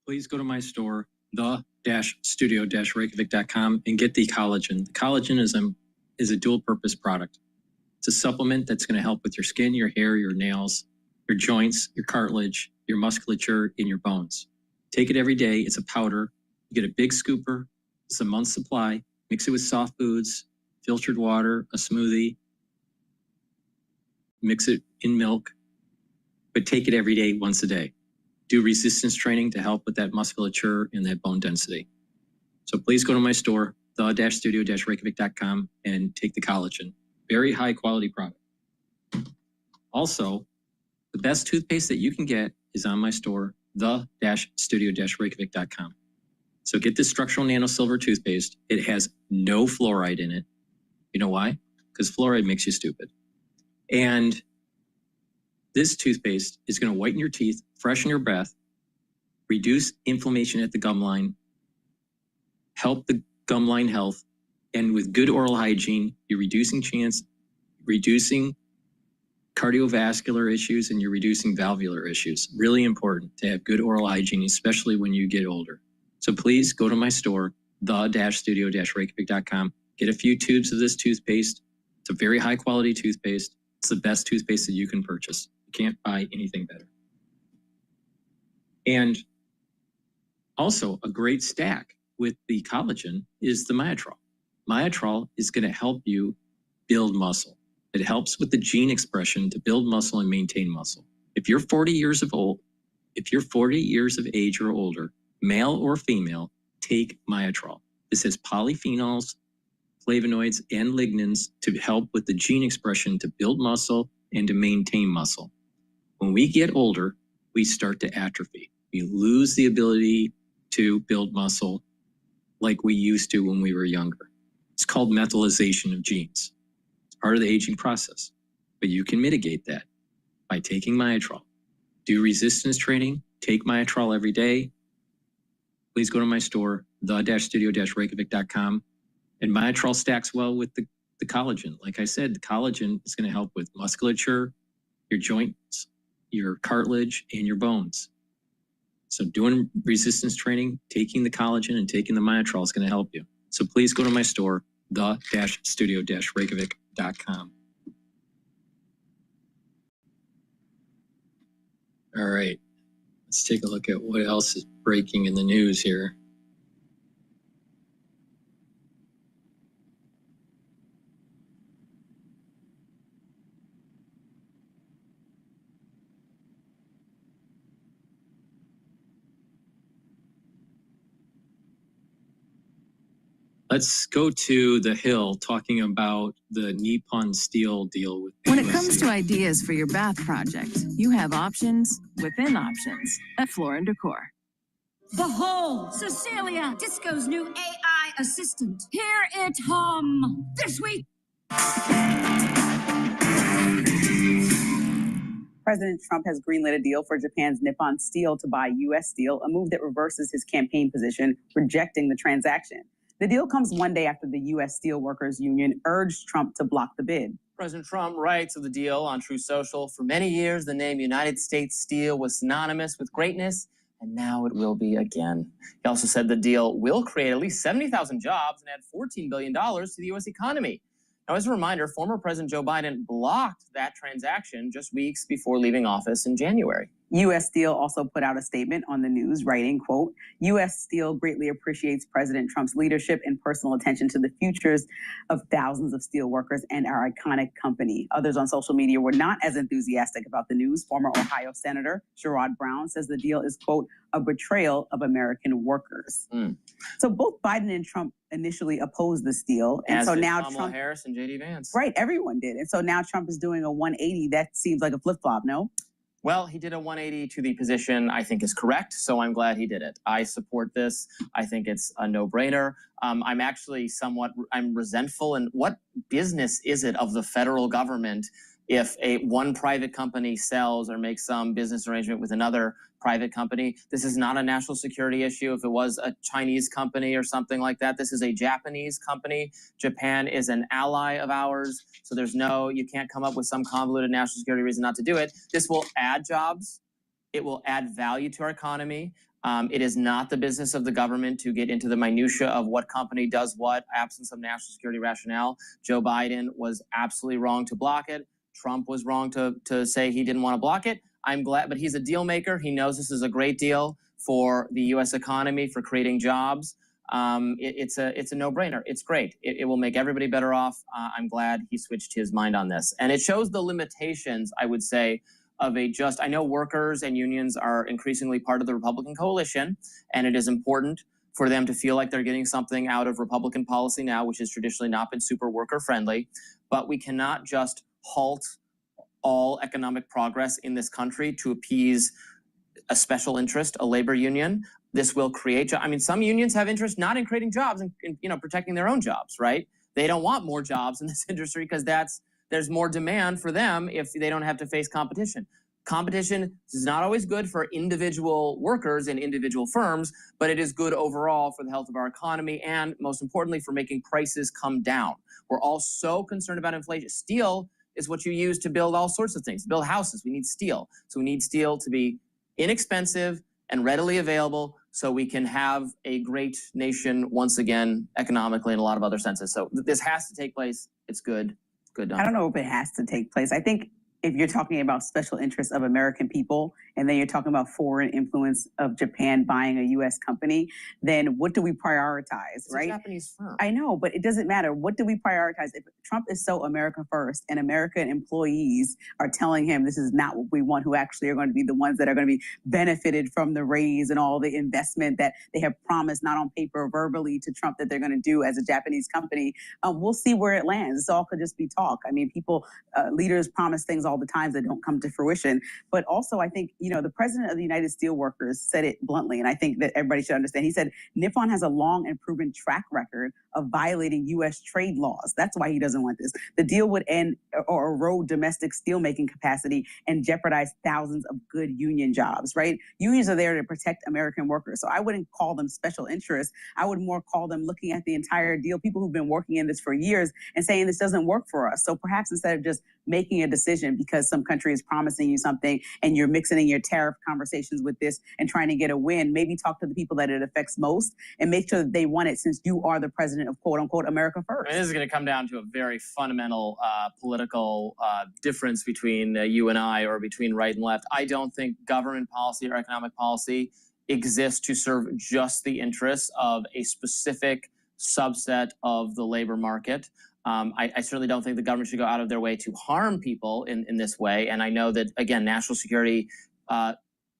G: Please go to my store, the-studio-reykjavik.com, and get the collagen. The collagen is a dual-purpose product. It's a supplement that's going to help with your skin, your hair, your nails, your joints, your cartilage, your musculature, and your bones. Take it every day. It's a powder. You get a big scooper. It's a month's supply. Mix it with soft foods, filtered water, a smoothie. Mix it in milk, but take it every day, once a day. Do resistance training to help with that musculature and that bone density. So please go to my store, the-studio-reykjavik.com and take the collagen. Very high quality product. Also, the best toothpaste that you can get is on my store, the-studio-reykjavik.com. So get this structural nano silver toothpaste. It has no fluoride in it. You know why? Because fluoride makes you stupid. And this toothpaste is going to whiten your teeth, freshen your breath, reduce inflammation at the gum line, help the gum line health, and with good oral hygiene, you're reducing cardiovascular issues and you're reducing valvular issues. Really important to have good oral hygiene, especially when you get older. So please go to my store, the-studio-reykjavik.com. Get a few tubes of this toothpaste. It's a very high quality toothpaste. It's the best toothpaste that you can purchase. You can't buy anything better. And also a great stack with the collagen is the Myotrol. Myotrol is going to help you build muscle. It helps with the gene expression to build muscle and maintain muscle. If you're 40 years of age or older, male or female, take Myotrol. This has polyphenols, flavonoids, and lignans to help with the gene expression to build muscle and to maintain muscle. When we get older, we start to atrophy. We lose the ability to build muscle like we used to when we were younger. It's called methylation of genes. It's part of the aging process, but you can mitigate that by taking Myotrol. Do resistance training, take Myotrol every day. Please go to my store, the-studio-reykjavik.com. And Myotrol stacks well with the collagen. Like I said, the collagen is going to help with musculature, your joints, your cartilage, and your bones. So doing resistance training, taking the collagen and taking the Myotrol is going to help you. So please go to my store, the-studio-reykjavik.com. All right, let's take a look at what else is breaking in the news here. Let's go to the Hill talking about the Nippon Steel deal with
J: When it comes to ideas for your bath project, you have options within options at Floor & Decor.
M: Behold, Cecilia, Disco's new AI assistant. Hear it hum this week.
W: President Trump has greenlit a deal for Japan's Nippon Steel to buy U.S. steel, a move that reverses his campaign position, rejecting the transaction. The deal comes one day after the U.S. Steelworkers Union urged Trump to block the bid.
X: President Trump writes of the deal on Truth Social, "For many years, the name United States Steel was synonymous with greatness, and now it will be again." He also said the deal will create at least 70,000 jobs and add $14 billion to the U.S. economy. Now, as a reminder, former President Joe Biden blocked that transaction just weeks before leaving office in January.
W: U.S. Steel also put out a statement on the news, writing, quote, "U.S. Steel greatly appreciates President Trump's leadership and personal attention to the futures of thousands of steel workers and our iconic company." Others on social media were not as enthusiastic about the news. Former Ohio Senator Sherrod Brown says the deal is, quote, "a betrayal of American workers." So both Biden and Trump initially opposed this deal. And
X: As
W: so
X: did
W: now
X: Kamala
W: Trump,
X: Harris and J.D. Vance.
W: right, everyone did. And so now Trump is doing a 180. That seems like a flip-flop, no?
X: Well, he did a 180 to the position I think is correct, so I'm glad he did it. I support this. I think it's a no-brainer. I'm actually I'm resentful. And what business is it of the federal government if one private company sells or makes some business arrangement with another private company? This is not a national security issue. If it was a Chinese company or something like that, this is a Japanese company. Japan is an ally of ours. So you can't come up with some convoluted national security reason not to do it. This will add jobs. It will add value to our economy. It is not the business of the government to get into the minutia of what company does what, absence of national security rationale. Joe Biden was absolutely wrong to block it. Trump was wrong to say he didn't want to block it. I'm glad, but he's a deal maker. He knows this is a great deal for the U.S. economy, for creating jobs. It's a no-brainer. It's great. It will make everybody better off. I'm glad he switched his mind on this. And it shows the limitations, I would say, of I know workers and unions are increasingly part of the Republican coalition, and it is important for them to feel like they're getting something out of Republican policy now, which has traditionally not been super worker friendly. But we cannot just halt all economic progress in this country to appease a special interest, a labor union. This will create, I mean, some unions have interest not in creating jobs and protecting their own jobs, right? They don't want more jobs in this industry because there's more demand for them if they don't have to face competition. Competition is not always good for individual workers and individual firms, but it is good overall for the health of our economy and, most importantly, for making prices come down. We're all so concerned about inflation. Steel is what you use to build all sorts of things. To build houses, we need steel. So we need steel to be inexpensive and readily available so we can have a great nation once again, economically and a lot of other senses. So this has to take place. It's good. Good.
W: I don't know if it has to take place. I think if you're talking about special interests of American people, and then you're talking about foreign influence of Japan buying a U.S. company, then what do we prioritize,
X: It's
W: right?
X: a Japanese firm.
W: I know, but it doesn't matter. What do we prioritize? If Trump is so America first and American employees are telling him this is not what we want, who actually are going to be the ones that are going to be benefited from the raise and all the investment that they have promised, not on paper or verbally, to Trump that they're going to do as a Japanese company, we'll see where it lands. This all could just be talk. I mean, leaders promise things all the time that don't come to fruition. But also, I think, the president of the United Steelworkers said it bluntly, and I think that everybody should understand. He said, Nippon has a long and proven track record of violating U.S. trade laws. That's why he doesn't want this. The deal would end or erode domestic steelmaking capacity and jeopardize thousands of good union jobs, right? Unions are there to protect American workers. So I wouldn't call them special interests. I would more call them looking at the entire deal, people who've been working in this for years and saying this doesn't work for us. So perhaps instead of just making a decision because some country is promising you something and you're mixing in your tariff conversations with this and trying to get a win, maybe talk to the people that it affects most and make sure that they want it since you are the president of quote unquote America first.
X: I mean, this is going to come down to a very fundamental political difference between you and I, or between right and left. I don't think government policy or economic policy exists to serve just the interests of a specific subset of the labor market. I certainly don't think the government should go out of their way to harm people in this way. And I know that, again, national security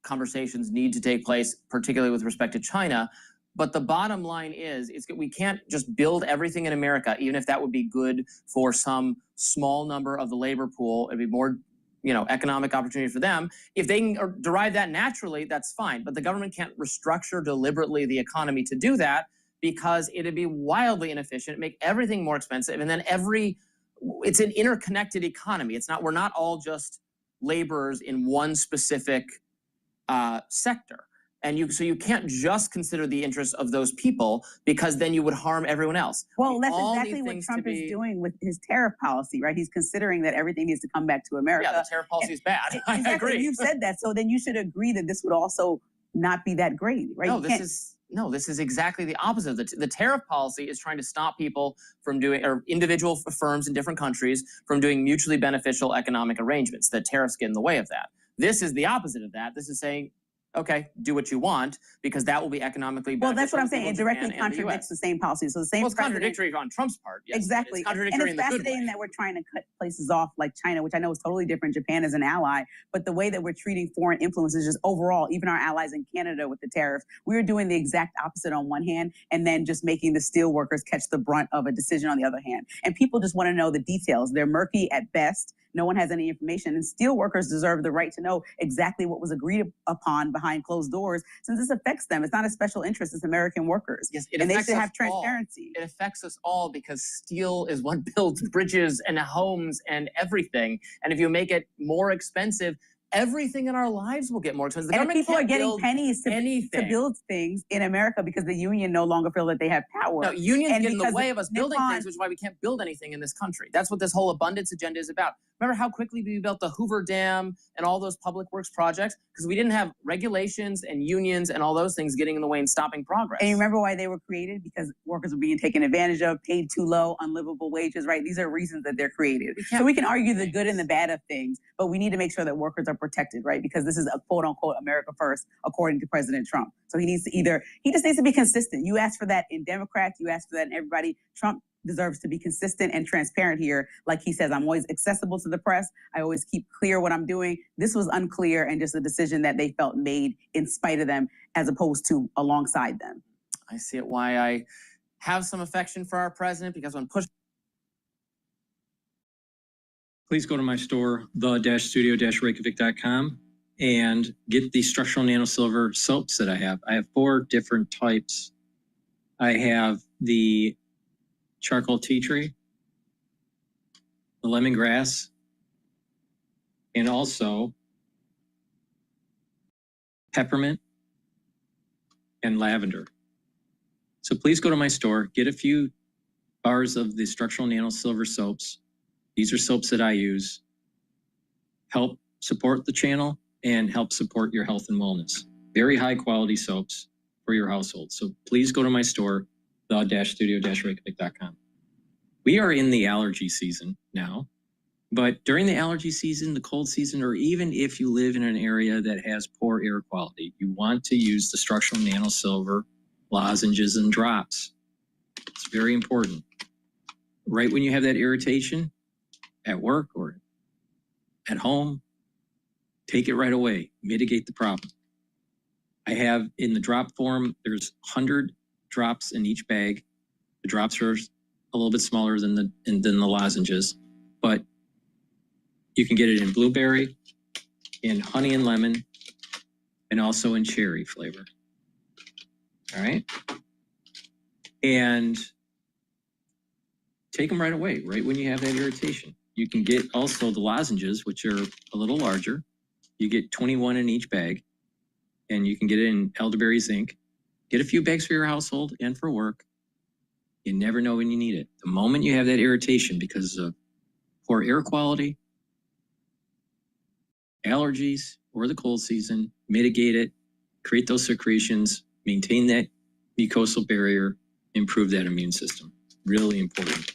X: conversations need to take place, particularly with respect to China. But the bottom line is we can't just build everything in America, even if that would be good for some small number of the labor pool. It'd be more economic opportunity for them. If they can derive that naturally, that's fine. But the government can't restructure deliberately the economy to do that, because it'd be wildly inefficient, make everything more expensive, and then it's an interconnected economy. We're not all just laborers in one specific sector. And so you can't just consider the interests of those people, because then you would harm everyone else.
W: Well, that's exactly what Trump is doing with his tariff policy, right? He's considering that everything needs to come back to America.
X: Yeah, the tariff policy is bad. I agree.
W: You've said that. So then you should agree that this would also not be that great, right?
X: No, this is exactly the opposite. The tariff policy is trying to stop people from doing, or individual firms in different countries from doing mutually beneficial economic arrangements. The tariffs get in the way of that. This is the opposite of that. This is saying, okay, do what you want, because that will be economically beneficial.
W: Well, that's what I'm saying. It directly
X: Japan
W: contradicts the same policy. So the same.
X: Well, it's contradictory on Trump's part. Yes.
W: Exactly.
X: It's contradictory
W: and it's fascinating that we're trying to cut places off like China, which I know is totally different. Japan is an ally, but the way that we're treating foreign influences, just overall, even our allies in Canada with the tariffs, we're doing the exact opposite on one hand, and then just making the steel workers catch the brunt of a decision on the other hand. And people just want to know the details. They're murky at best. No one has any information, and steel workers deserve the right to know exactly what was agreed upon behind closed doors, since this affects them. It's not a special interest, it's American workers.
X: Yes,
W: and they should have transparency.
X: It affects us all, because steel is what builds bridges and homes and everything. And if you make it more expensive, everything in our lives will get more expensive.
W: And people are getting pennies to build things in America because the union no longer feel that they have power.
X: No, unions get in the way of us building things, which is why we can't build anything in this country. That's what this whole abundance agenda is about. Remember how quickly we built the Hoover Dam and all those public works projects? Because we didn't have regulations and unions and all those things getting in the way and stopping progress.
W: And you remember why they were created? Because workers were being taken advantage of, paid too low, unlivable wages, right? These are reasons that they're created. So we can argue the good and the bad of things, but we need to make sure that workers are protected, right? Because this is a quote unquote America first, according to President Trump. So he just needs to be consistent. You asked for that in Democrats, you asked for that in everybody. Trump deserves to be consistent and transparent here. Like he says, I'm always accessible to the press. I always keep clear what I'm doing. This was unclear and just a decision that they felt made in spite of them, as opposed to alongside them.
X: I see it why I have some affection for our president, because when push.
G: Please go to my store, the-studio-reykjavik.com, and get the structural nanosilver soaps that I have. I have 4 different types. I have the charcoal tea tree, the lemongrass, and also peppermint and lavender. So please go to my store, get a few bars of the structural nanosilver soaps. These are soaps that I use. Help support the channel and help support your health and wellness. Very high quality soaps for your household. So please go to my store, the-studio-reykjavik.com. We are in the allergy season now, but during the allergy season, the cold season, or even if you live in an area that has poor air quality, you want to use the structural nanosilver lozenges and drops. It's very important. Right when you have that irritation at work or at home, take it right away, mitigate the problem. I have in the drop form, there's 100 drops in each bag. The drops are a little bit smaller than the lozenges, but you can get it in blueberry, in honey and lemon, and also in cherry flavor. All right. And take them right away, right when you have that irritation. You can get also the lozenges, which are a little larger. You get 21 in each bag, and you can get it in elderberry zinc. Get a few bags for your household and for work. You never know when you need it. The moment you have that irritation because of poor air quality, allergies, or the cold season, mitigate it, create those secretions, maintain that mucosal barrier, improve that immune system. Really important.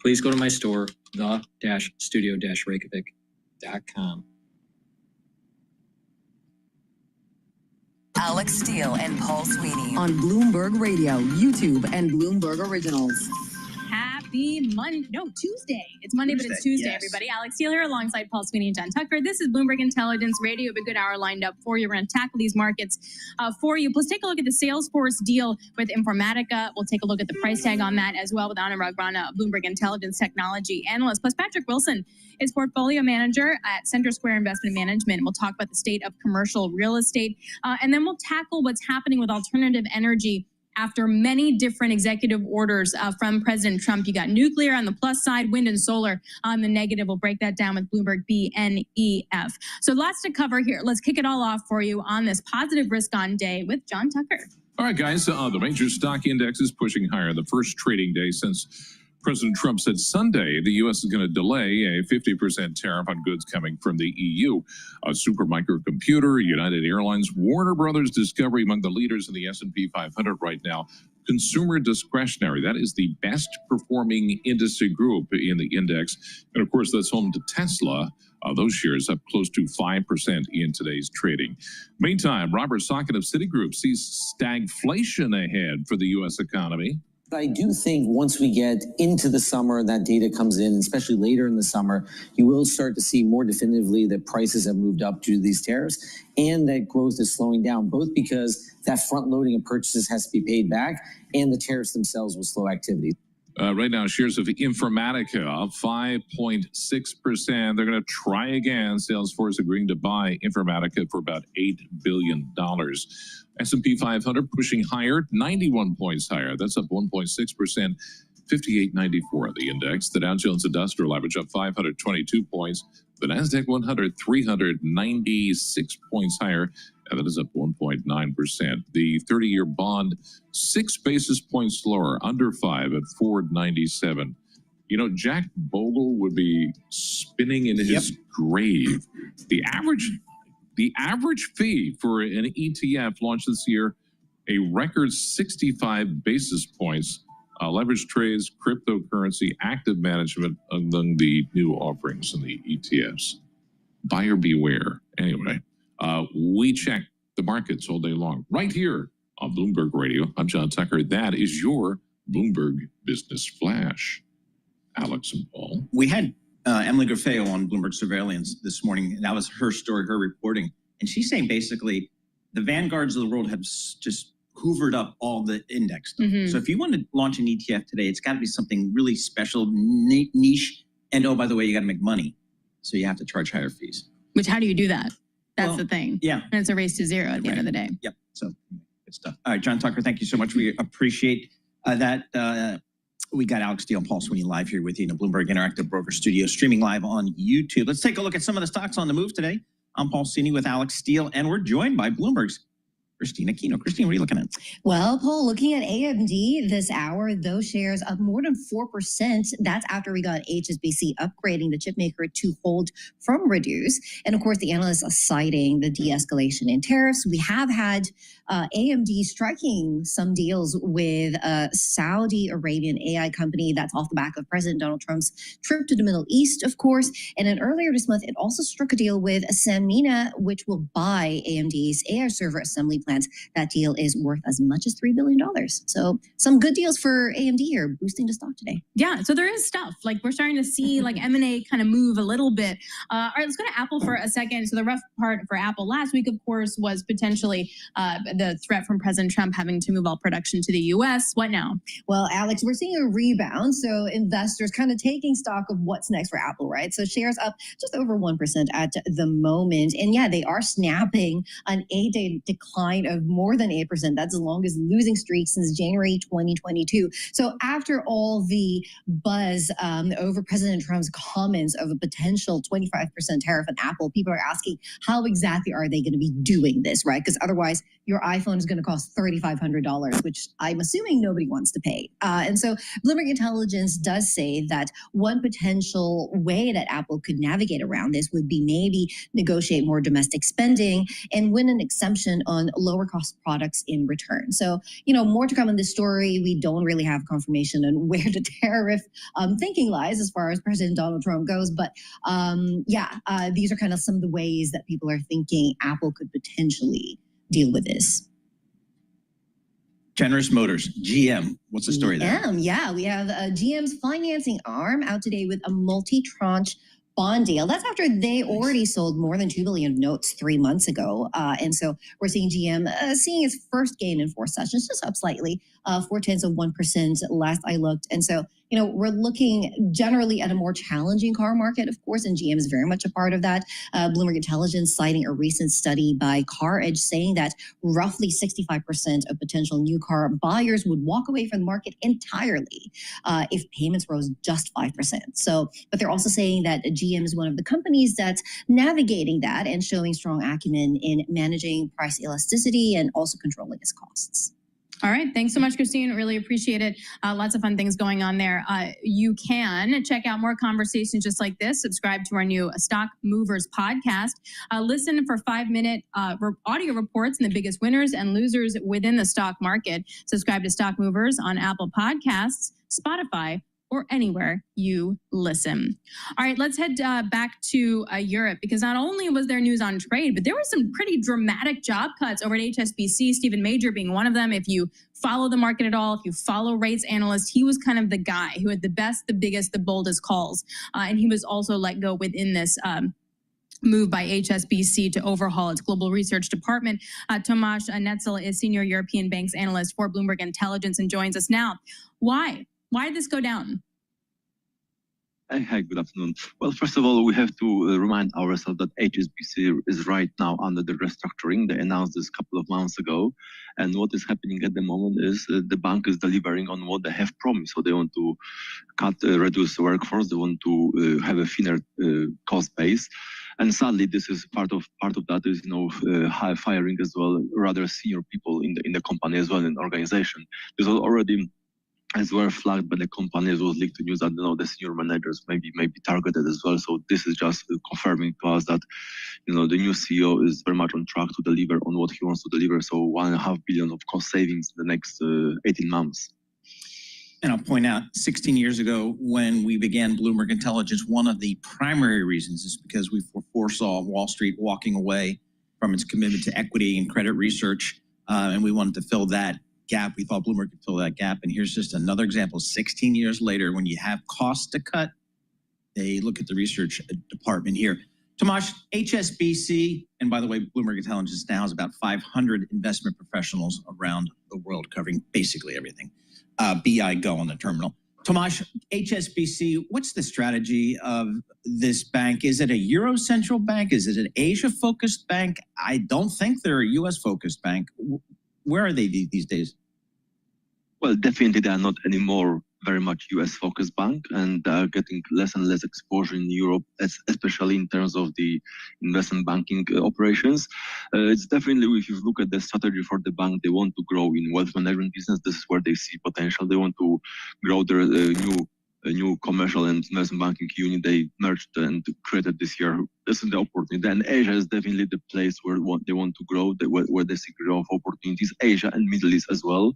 G: Please go to my store, the-studio-reykjavik.com.
J: Alex Steele and Paul Sweeney on Bloomberg Radio, YouTube, and Bloomberg Originals.
U: Happy Tuesday. It's Monday, but it's Tuesday, yes. Everybody. Alex Steele here alongside Paul Sweeney and John Tucker. This is Bloomberg Intelligence Radio. A good hour lined up for you. We're going to tackle these markets for you. Plus, take a look at the Salesforce deal with Informatica. We'll take a look at the price tag on that as well with Anurag Rana, Bloomberg Intelligence Technology Analyst. Plus, Patrick Wilson is Portfolio Manager at Center Square Investment Management. We'll talk about the state of commercial real estate. And then we'll tackle what's happening with alternative energy after many different executive orders from President Trump. You got nuclear on the plus side, wind and solar on the negative. We'll break that down with Bloomberg BNEF. So lots to cover here. Let's kick it all off for you on this positive risk on day with John Tucker.
T: All right, guys, the major stock index is pushing higher. The first trading day since President Trump said Sunday the U.S. is going to delay a 50% tariff on goods coming from the EU. Supermicrocomputer, United Airlines, Warner Brothers Discovery among the leaders in the S&P 500 right now. Consumer discretionary, that is the best performing industry group in the index. And of course, that's home to Tesla. Those shares up close to 5% in today's trading. Meantime, Robert Socket of Citigroup sees stagflation ahead for the U.S. economy.
A: I do think once we get into the summer, that data comes in, especially later in the summer, you will start to see more definitively that prices have moved up due to these tariffs and that growth is slowing down, both because that front loading of purchases has to be paid back and the tariffs themselves will slow activity.
T: Right now, shares of Informatica up 5.6%. They're going to try again. Salesforce agreeing to buy Informatica for about $8 billion. S&P 500 pushing higher, 91 points higher. That's up 1.6%, 5894 the index. The Dow Jones Industrial Average up 522 points. The NASDAQ 100, 396 points higher, and that is up 1.9%. The 30-year bond, 6 basis points lower, under 5 at 497. You know, Jack Bogle would be spinning in his grave. The average fee for an ETF launched this year, a record 65 basis points. Leverage trades, cryptocurrency, active management among the new offerings in the ETFs. Buyer beware. Anyway, we check the markets all day long right here on Bloomberg Radio. I'm John Tucker. That is your Bloomberg Business Flash. Alex and Paul.
K: We had Emily Graffeo on Bloomberg Surveillance this morning. And that was her story, her reporting. And she's saying basically the vanguards of the world have just hoovered up all the index.
U: Mhm.
K: So if you want to launch an ETF today, it's got to be something really special, niche, and oh, by the way, you got to make money. So you have to charge higher fees.
U: Which, how do you do that? That's
K: Well,
U: the thing.
K: yeah.
U: And it's a race to zero at the end of the day.
K: Yep. So good stuff. All right, John Tucker, thank you so much. We appreciate that. We got Alex Steele and Paul Sweeney live here with you in the Bloomberg Interactive Broker Studio, streaming live on YouTube. Let's take a look at some of the stocks on the move today. I'm Paul Sweeney with Alex Steele, and we're joined by Bloomberg's Christina Aquino. Christine, what are you looking at?
L: Well, Paul, looking at AMD this hour, those shares up more than 4%. That's after we got HSBC upgrading the chipmaker to hold from reduce. And of course, the analysts are citing the de-escalation in tariffs. We have had AMD striking some deals with a Saudi Arabian AI company. That's off the back of President Donald Trump's trip to the Middle East, of course. And then earlier this month, it also struck a deal with Sanmina, which will buy AMD's AI server assembly plants. That deal is worth as much as $3 billion. So some good deals for AMD here, boosting the stock today.
U: Yeah, so there is stuff. Like we're starting to see like M&A kind of move a little bit. All right, let's go to Apple for a second. So the rough part for Apple last week, of course, was potentially the threat from President Trump having to move all production to the U.S. What now?
L: Well, Alex, we're seeing a rebound. So investors kind of taking stock of what's next for Apple, right? So shares up just over 1% at the moment. And yeah, they are snapping an 8-day decline of more than 8%. That's the longest losing streak since January 2022. So after all the buzz over President Trump's comments of a potential 25% tariff on Apple, people are asking how exactly are they going to be doing this, right? Because otherwise your iPhone is going to cost $3,500, which I'm assuming nobody wants to pay. And so Bloomberg Intelligence does say that one potential way that Apple could navigate around this would be maybe negotiate more domestic spending and win an exemption on lower cost products in return. So, more to come on this story. We don't really have confirmation on where the tariff thinking lies as far as President Donald Trump goes. But these are kind of some of the ways that people are thinking Apple could potentially deal with this.
K: Generous Motors, GM. What's the story there?
L: Yeah, we have GM's financing arm out today with a multi-tranche bond deal. That's after they already sold more than 2 billion notes 3 months ago. And so we're seeing GM seeing its first gain in 4 sessions, just up slightly, 0.4% last I looked. And so, we're looking generally at a more challenging car market, of course, and GM is very much a part of that. Bloomberg Intelligence citing a recent study by CarEdge saying that roughly 65% of potential new car buyers would walk away from the market entirely if payments rose just 5%. So, but they're also saying that GM is one of the companies that's navigating that and showing strong acumen in managing price elasticity and also controlling its costs.
U: All right. Thanks so much, Christine. Really appreciate it. Lots of fun things going on there. You can check out more conversations just like this. Subscribe to our new Stock Movers podcast. Listen for 5-minute audio reports on the biggest winners and losers within the stock market. Subscribe to Stock Movers on Apple Podcasts, Spotify, or anywhere you listen. All right, let's head back to Europe, because not only was there news on trade, but there were some pretty dramatic job cuts over at HSBC, Stephen Major being one of them. If you follow the market at all, if you follow rates analysts, he was kind of the guy who had the best, the biggest, the boldest calls. And he was also let go within this move by HSBC to overhaul its global research department. Tomasz Netzel is Senior European Banks Analyst for Bloomberg Intelligence and joins us now. Why? Why did this go down?
O: Hi, good afternoon. Well, first of all, we have to remind ourselves that HSBC is right now under the restructuring. They announced this a couple of months ago. And what is happening at the moment is the bank is delivering on what they have promised. So they want to reduce the workforce. They want to have a thinner cost base. And sadly, this is part of that is, high firing as well, rather senior people in the company as well, in the organization. This was already as well flagged by the company, as was leaked to news that the senior managers may be targeted as well. So this is just confirming to us that the new CEO is very much on track to deliver on what he wants to deliver. So $1.5 billion of cost savings in the next 18 months.
K: And I'll point out, 16 years ago, when we began Bloomberg Intelligence, one of the primary reasons is because we foresaw Wall Street walking away from its commitment to equity and credit research, and we wanted to fill that gap. We thought Bloomberg could fill that gap. And here's just another example. 16 years later, when you have costs to cut, they look at the research department here. Tomasz, HSBC, and by the way, Bloomberg Intelligence now has about 500 investment professionals around the world covering basically everything. BI Go on the terminal. Tomasz, HSBC, what's the strategy of this bank? Is it a Euro-central bank? Is it an Asia-focused bank? I don't think they're a U.S.-focused bank. Where are they these days?
O: Well, definitely they are not anymore very much US-focused bank, and they are getting less and less exposure in Europe, especially in terms of the investment banking operations. It's definitely, if you look at the strategy for the bank, they want to grow in wealth management business. This is where they see potential. They want to grow their new commercial and investment banking unit they merged and created this year. This is the opportunity. And Asia is definitely the place where they want to grow, where they see growth opportunities. Asia and Middle East as well.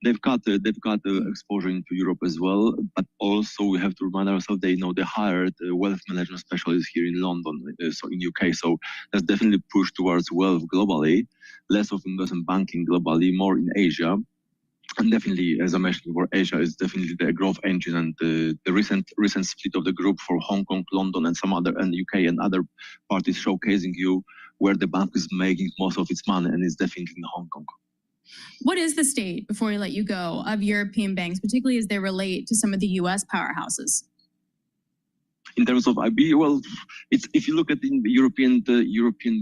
O: They've got exposure into Europe as well, but also we have to remind ourselves they hired wealth management specialists here in London, so in UK. So that's definitely push towards wealth globally, less of investment banking globally, more in Asia. And definitely, as I mentioned before, Asia is definitely the growth engine, and the recent split of the group for Hong Kong, London, and some other, and UK and other parties showcasing you where the bank is making most of its money, and it's definitely in Hong Kong.
U: What is the state, before we let you go, of European banks, particularly as they relate to some of the U.S. powerhouses?
O: In terms of IB, well, if you look at the European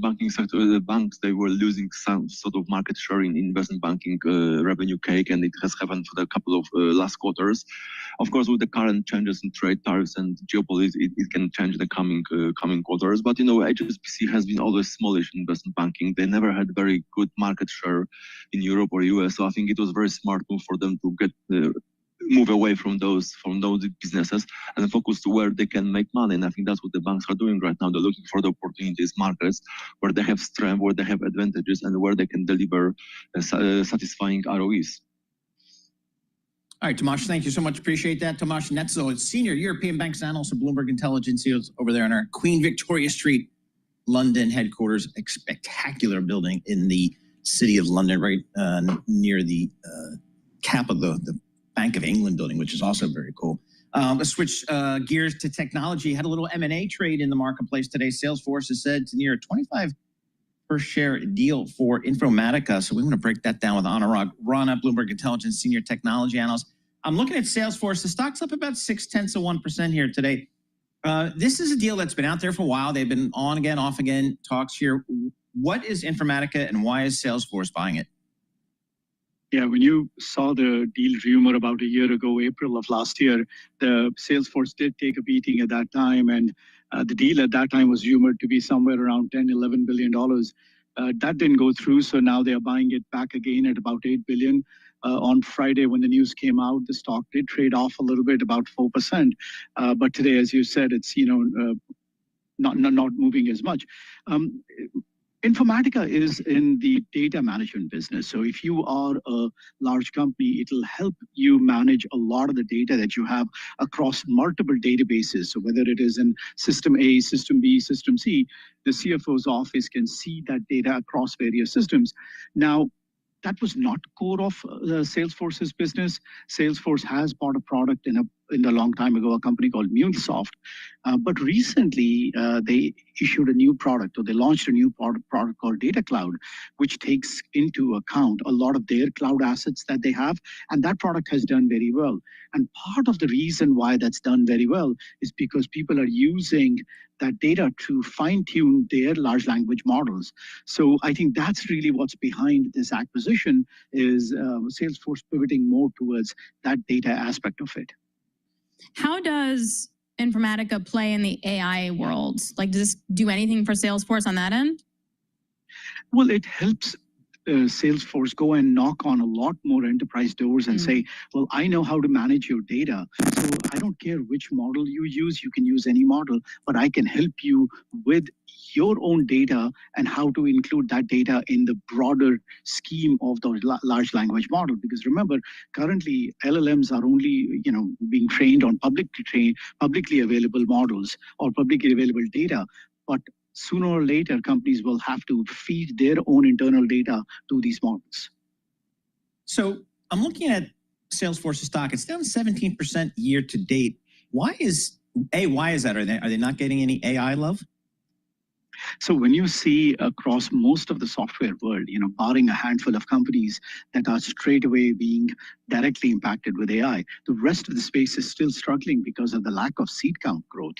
O: banking sector, the banks, they were losing some sort of market share in investment banking revenue cake, and it has happened for a couple of last quarters. Of course, with the current changes in trade tariffs and geopolitics, it can change in the coming quarters. But HSBC has been always smallish in investment banking. They never had very good market share in Europe or US, so I think it was a very smart move for them to move away from those businesses and focus to where they can make money. And I think that's what the banks are doing right now. They're looking for the opportunities, markets where they have strength, where they have advantages, and where they can deliver satisfying ROEs.
K: All right, Tomasz, thank you so much. Appreciate that. Tomasz Netzel, Senior European Banks Analyst at Bloomberg Intelligence. He was over there in our Queen Victoria Street, London headquarters, a spectacular building in the city of London, right near the cap of the Bank of England building, which is also very cool. Let's switch gears to technology. Had a little M&A trade in the marketplace today. Salesforce is said to near a 25 per share deal for Informatica. So we want to break that down with Anurag Rana, Bloomberg Intelligence Senior Technology Analyst. I'm looking at Salesforce. The stock's up about 0.6% here today. This is a deal that's been out there for a while. They've been on again, off again, talks here. What is Informatica and why is Salesforce buying it?
P: Yeah, when you saw the deal rumor about a year ago, April of last year, the Salesforce did take a beating at that time, and the deal at that time was rumored to be somewhere around $10-11 billion. That didn't go through, so now they are buying it back again at about $8 billion. On Friday, when the news came out, the stock did trade off a little bit, about 4%. But today, as you said, it's not moving as much. Informatica is in the data management business. So if you are a large company, it'll help you manage a lot of the data that you have across multiple databases. So whether it is in System A, System B, System C, the CFO's office can see that data across various systems. Now, that was not core of Salesforce's business. Salesforce has bought a product in a long time ago, a company called MuleSoft. But recently, they issued a new product, or they launched a new product called Data Cloud, which takes into account a lot of their cloud assets that they have. And that product has done very well. And part of the reason why that's done very well is because people are using that data to fine-tune their large language models. So I think that's really what's behind this acquisition, is Salesforce pivoting more towards that data aspect of it.
U: How does Informatica play in the AI world? Like, does this do anything for Salesforce on that end?
P: Well, it helps Salesforce go and knock on a lot more enterprise doors and say, well, I know how to manage your data. So I don't care which model you use. You can use any model, but I can help you with your own data and how to include that data in the broader scheme of the large language model. Because remember, currently LLMs are only being trained on publicly available models or publicly available data. But sooner or later, companies will have to feed their own internal data to these models.
K: So I'm looking at Salesforce's stock. It's down 17% year to date. Why is that? Are they not getting any AI love?
P: So when you see across most of the software world, barring a handful of companies that are straight away being directly impacted with AI, the rest of the space is still struggling because of the lack of seat count growth.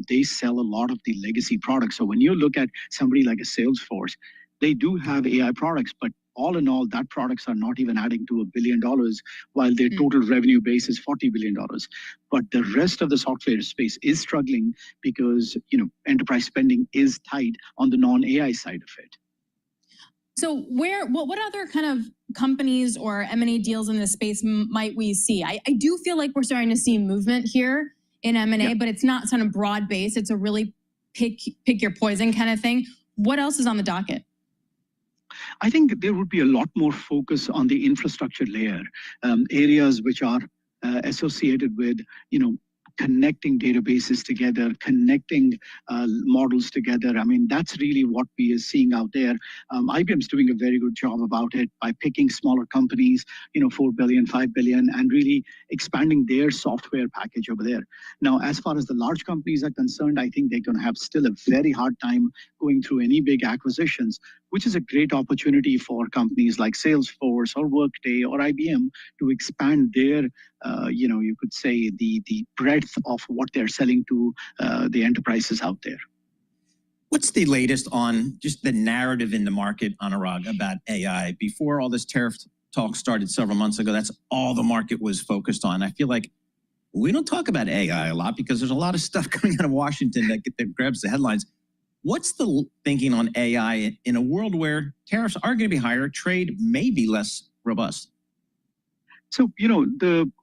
P: They sell a lot of the legacy products. So when you look at somebody like a Salesforce, they do have AI products, but all in all, that products are not even adding to $1 billion, while their total revenue base is $40 billion. But the rest of the software space is struggling because enterprise spending is tight on the non-AI side of it.
U: So what other kind of companies or M&A deals in this space might we see? I do feel like we're starting to see movement here in M&A, but it's not kind of broad based. It's a really pick your poison kind of thing. What else is on the docket?
P: I think there would be a lot more focus on the infrastructure layer, areas which are associated with, connecting databases together, connecting models together. I mean, that's really what we are seeing out there. IBM's doing a very good job about it by picking smaller companies, 4 billion, 5 billion, and really expanding their software package over there. Now, as far as the large companies are concerned, I think they're going to have still a very hard time going through any big acquisitions, which is a great opportunity for companies like Salesforce or Workday or IBM to expand their, you could say, the breadth of what they're selling to the enterprises out there.
K: What's the latest on just the narrative in the market, Anurag, about AI? Before all this tariff talk started several months ago, that's all the market was focused on. I feel like we don't talk about AI a lot because there's a lot of stuff coming out of Washington that grabs the headlines. What's the thinking on AI in a world where tariffs are going to be higher, trade may be less robust?
P: So,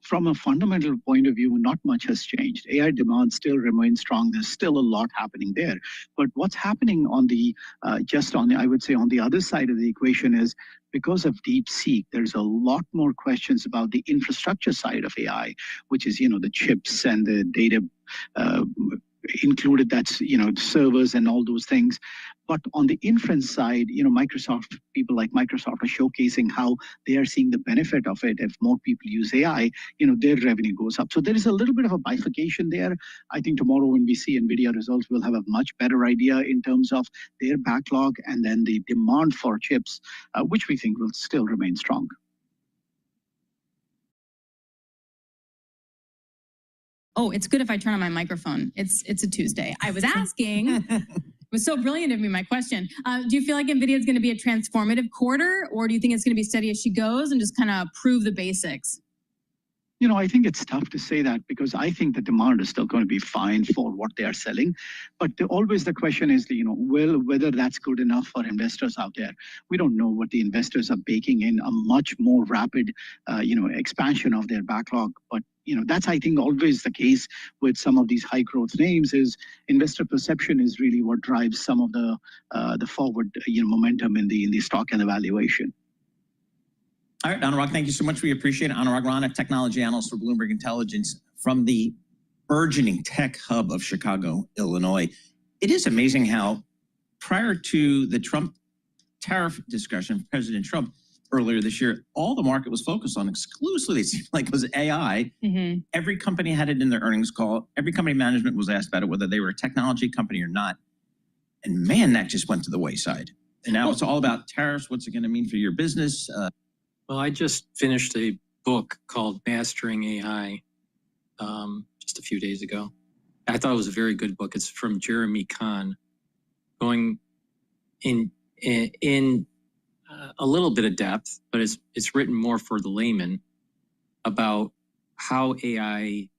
P: from a fundamental point of view, not much has changed. AI demand still remains strong. There's still a lot happening there. But what's happening on the, I would say on the other side of the equation is because of DeepSeek, there's a lot more questions about the infrastructure side of AI, which is, the chips and the data included, that's servers and all those things. But on the inference side, people like Microsoft are showcasing how they are seeing the benefit of it. If more people use AI, their revenue goes up. So there is a little bit of a bifurcation there. I think tomorrow when we see NVIDIA results, we'll have a much better idea in terms of their backlog and then the demand for chips, which we think will still remain strong.
U: Oh, it's good if I turn on my microphone. It's a Tuesday. I was asking. It was so brilliant of me, my question. Do you feel like NVIDIA is going to be a transformative quarter, or do you think it's going to be steady as she goes and just kind of prove the basics?
P: I think it's tough to say that because I think the demand is still going to be fine for what they are selling. But always the question is, whether that's good enough for investors out there. We don't know what the investors are baking in, a much more rapid, expansion of their backlog. But that's, I think, always the case with some of these high growth names is investor perception is really what drives some of the forward momentum in the stock and the valuation.
K: All right, Anurag, thank you so much. We appreciate it. Anurag Rana, technology analyst for Bloomberg Intelligence from the burgeoning tech hub of Chicago, Illinois. It is amazing how prior to the Trump tariff discussion, President Trump earlier this year, all the market was focused on exclusively, it seemed like, was AI. Mm-hmm. Every company had it in their earnings call. Every company management was asked about it, whether they were a technology company or not. And man, that just went to the wayside. And now it's all about tariffs. What's it going to mean for your business?
G: Well, I just finished a book called Mastering AI just a few days ago. I thought it was a very good book. It's from Jeremy Kahn, going in a little bit of depth, but it's written more for the layman about how AI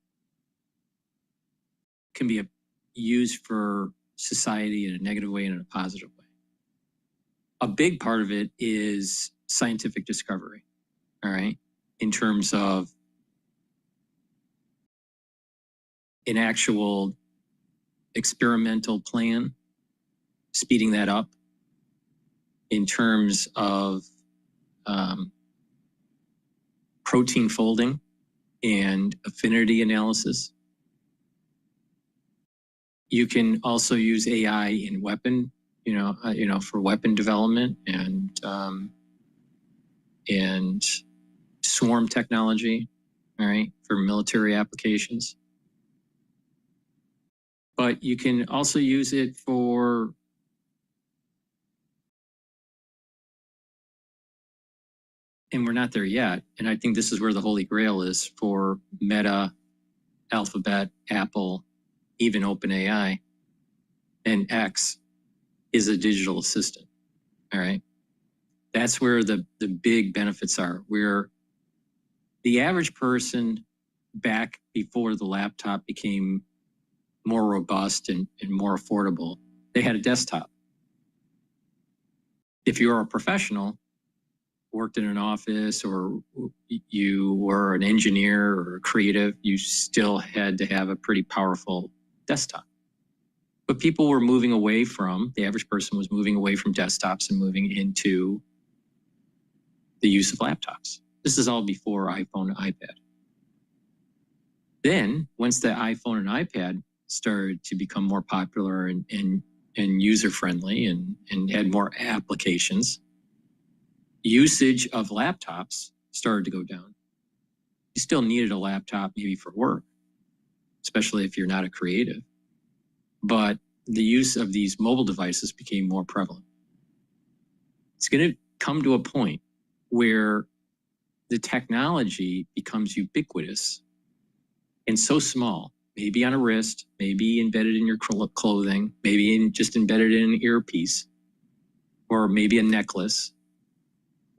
G: can be used for society in a negative way and in a positive way. A big part of it is scientific discovery, all right, in terms of an actual experimental plan, speeding that up, in terms of protein folding and affinity analysis. You can also use AI in weapon, for weapon development and swarm technology, all right, for military applications. But you can also use it for and we're not there yet. And I think this is where the holy grail is for Meta, Alphabet, Apple, even OpenAI, and X is a digital assistant. All right. That's where the big benefits are, where the average person back before the laptop became more robust and more affordable, they had a desktop. If you're a professional, worked in an office, or you were an engineer or a creative, you still had to have a pretty powerful desktop. But people were moving away from, the average person was moving away from desktops and moving into the use of laptops. This is all before iPhone and iPad. Then, once the iPhone and iPad started to become more popular and user-friendly and had more applications, usage of laptops started to go down. You still needed a laptop maybe for work, especially if you're not a creative. But the use of these mobile devices became more prevalent. It's going to come to a point where the technology becomes ubiquitous and so small, maybe on a wrist, maybe embedded in your clothing, maybe just embedded in an earpiece, or maybe a necklace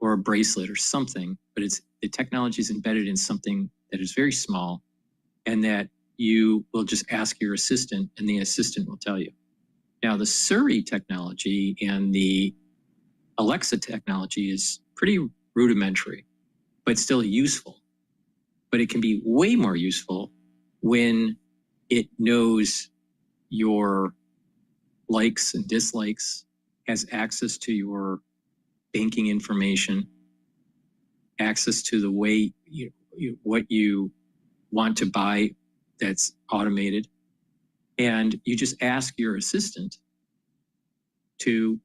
G: or a bracelet or something, but the technology is embedded in something that is very small, and that you will just ask your assistant and the assistant will tell you. Now, the Siri technology and the Alexa technology is pretty rudimentary, but still useful. But it can be way more useful when it knows your likes and dislikes, has access to your banking information, access to the way what you want to buy that's automated. And you just ask your assistant to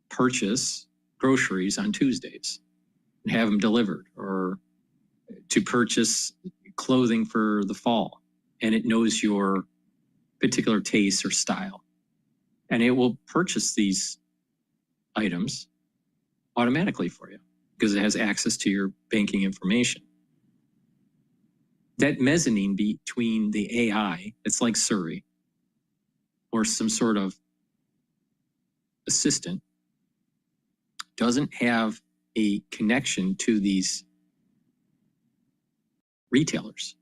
G: purchase groceries on Tuesdays and have them delivered, or to purchase clothing for the fall. And it knows your particular taste or style. And it will purchase these items automatically for you because it has access to your banking information. That mezzanine between the AI, it's like Siri, or some sort of assistant, doesn't have a connection to these retailers.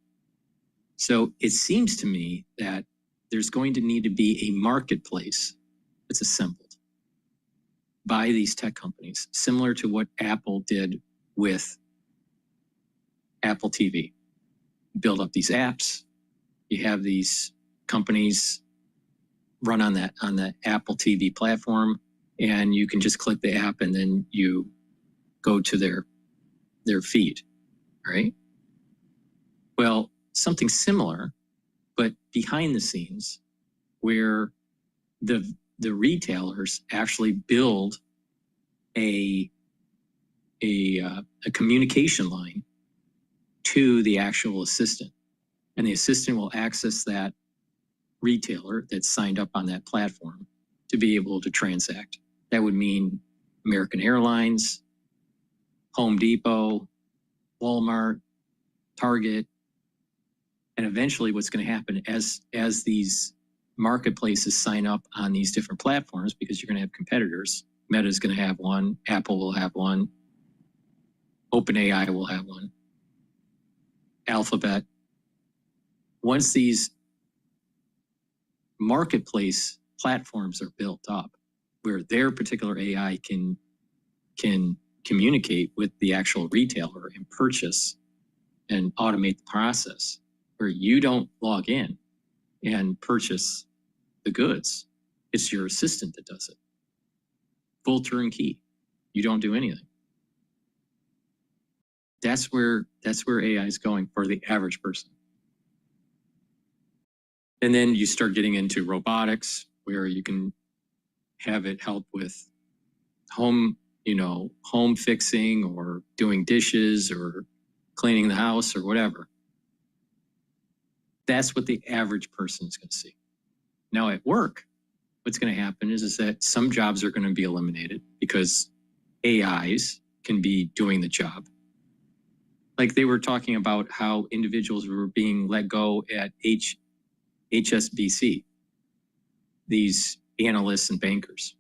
G: So it seems to me that there's going to need to be a marketplace that's assembled by these tech companies, similar to what Apple did with Apple TV. Build up these apps. You have these companies run on the Apple TV platform, and you can just click the app and then you go to their feed, right? Well, something similar, but behind the scenes, where the retailers actually build a communication line to the actual assistant, and the assistant will access that retailer that's signed up on that platform to be able to transact. That would mean American Airlines, Home Depot, Walmart, Target. And eventually what's going to happen as these marketplaces sign up on these different platforms, because you're going to have competitors. Meta is going to have one, Apple will have one, OpenAI will have one, Alphabet. Once these marketplace platforms are built up, where their particular AI can communicate with the actual retailer and purchase and automate the process, where you don't log in and purchase the goods. It's your assistant that does it. Full turnkey. You don't do anything. That's where AI is going for the average person. And then you start getting into robotics, where you can have it help with home fixing, or doing dishes, or cleaning the house, or whatever. That's what the average person is going to see. Now at work, what's going to happen is that some jobs are going to be eliminated because AIs can be doing the job. Like they were talking about how individuals were being let go at HSBC, these analysts and bankers,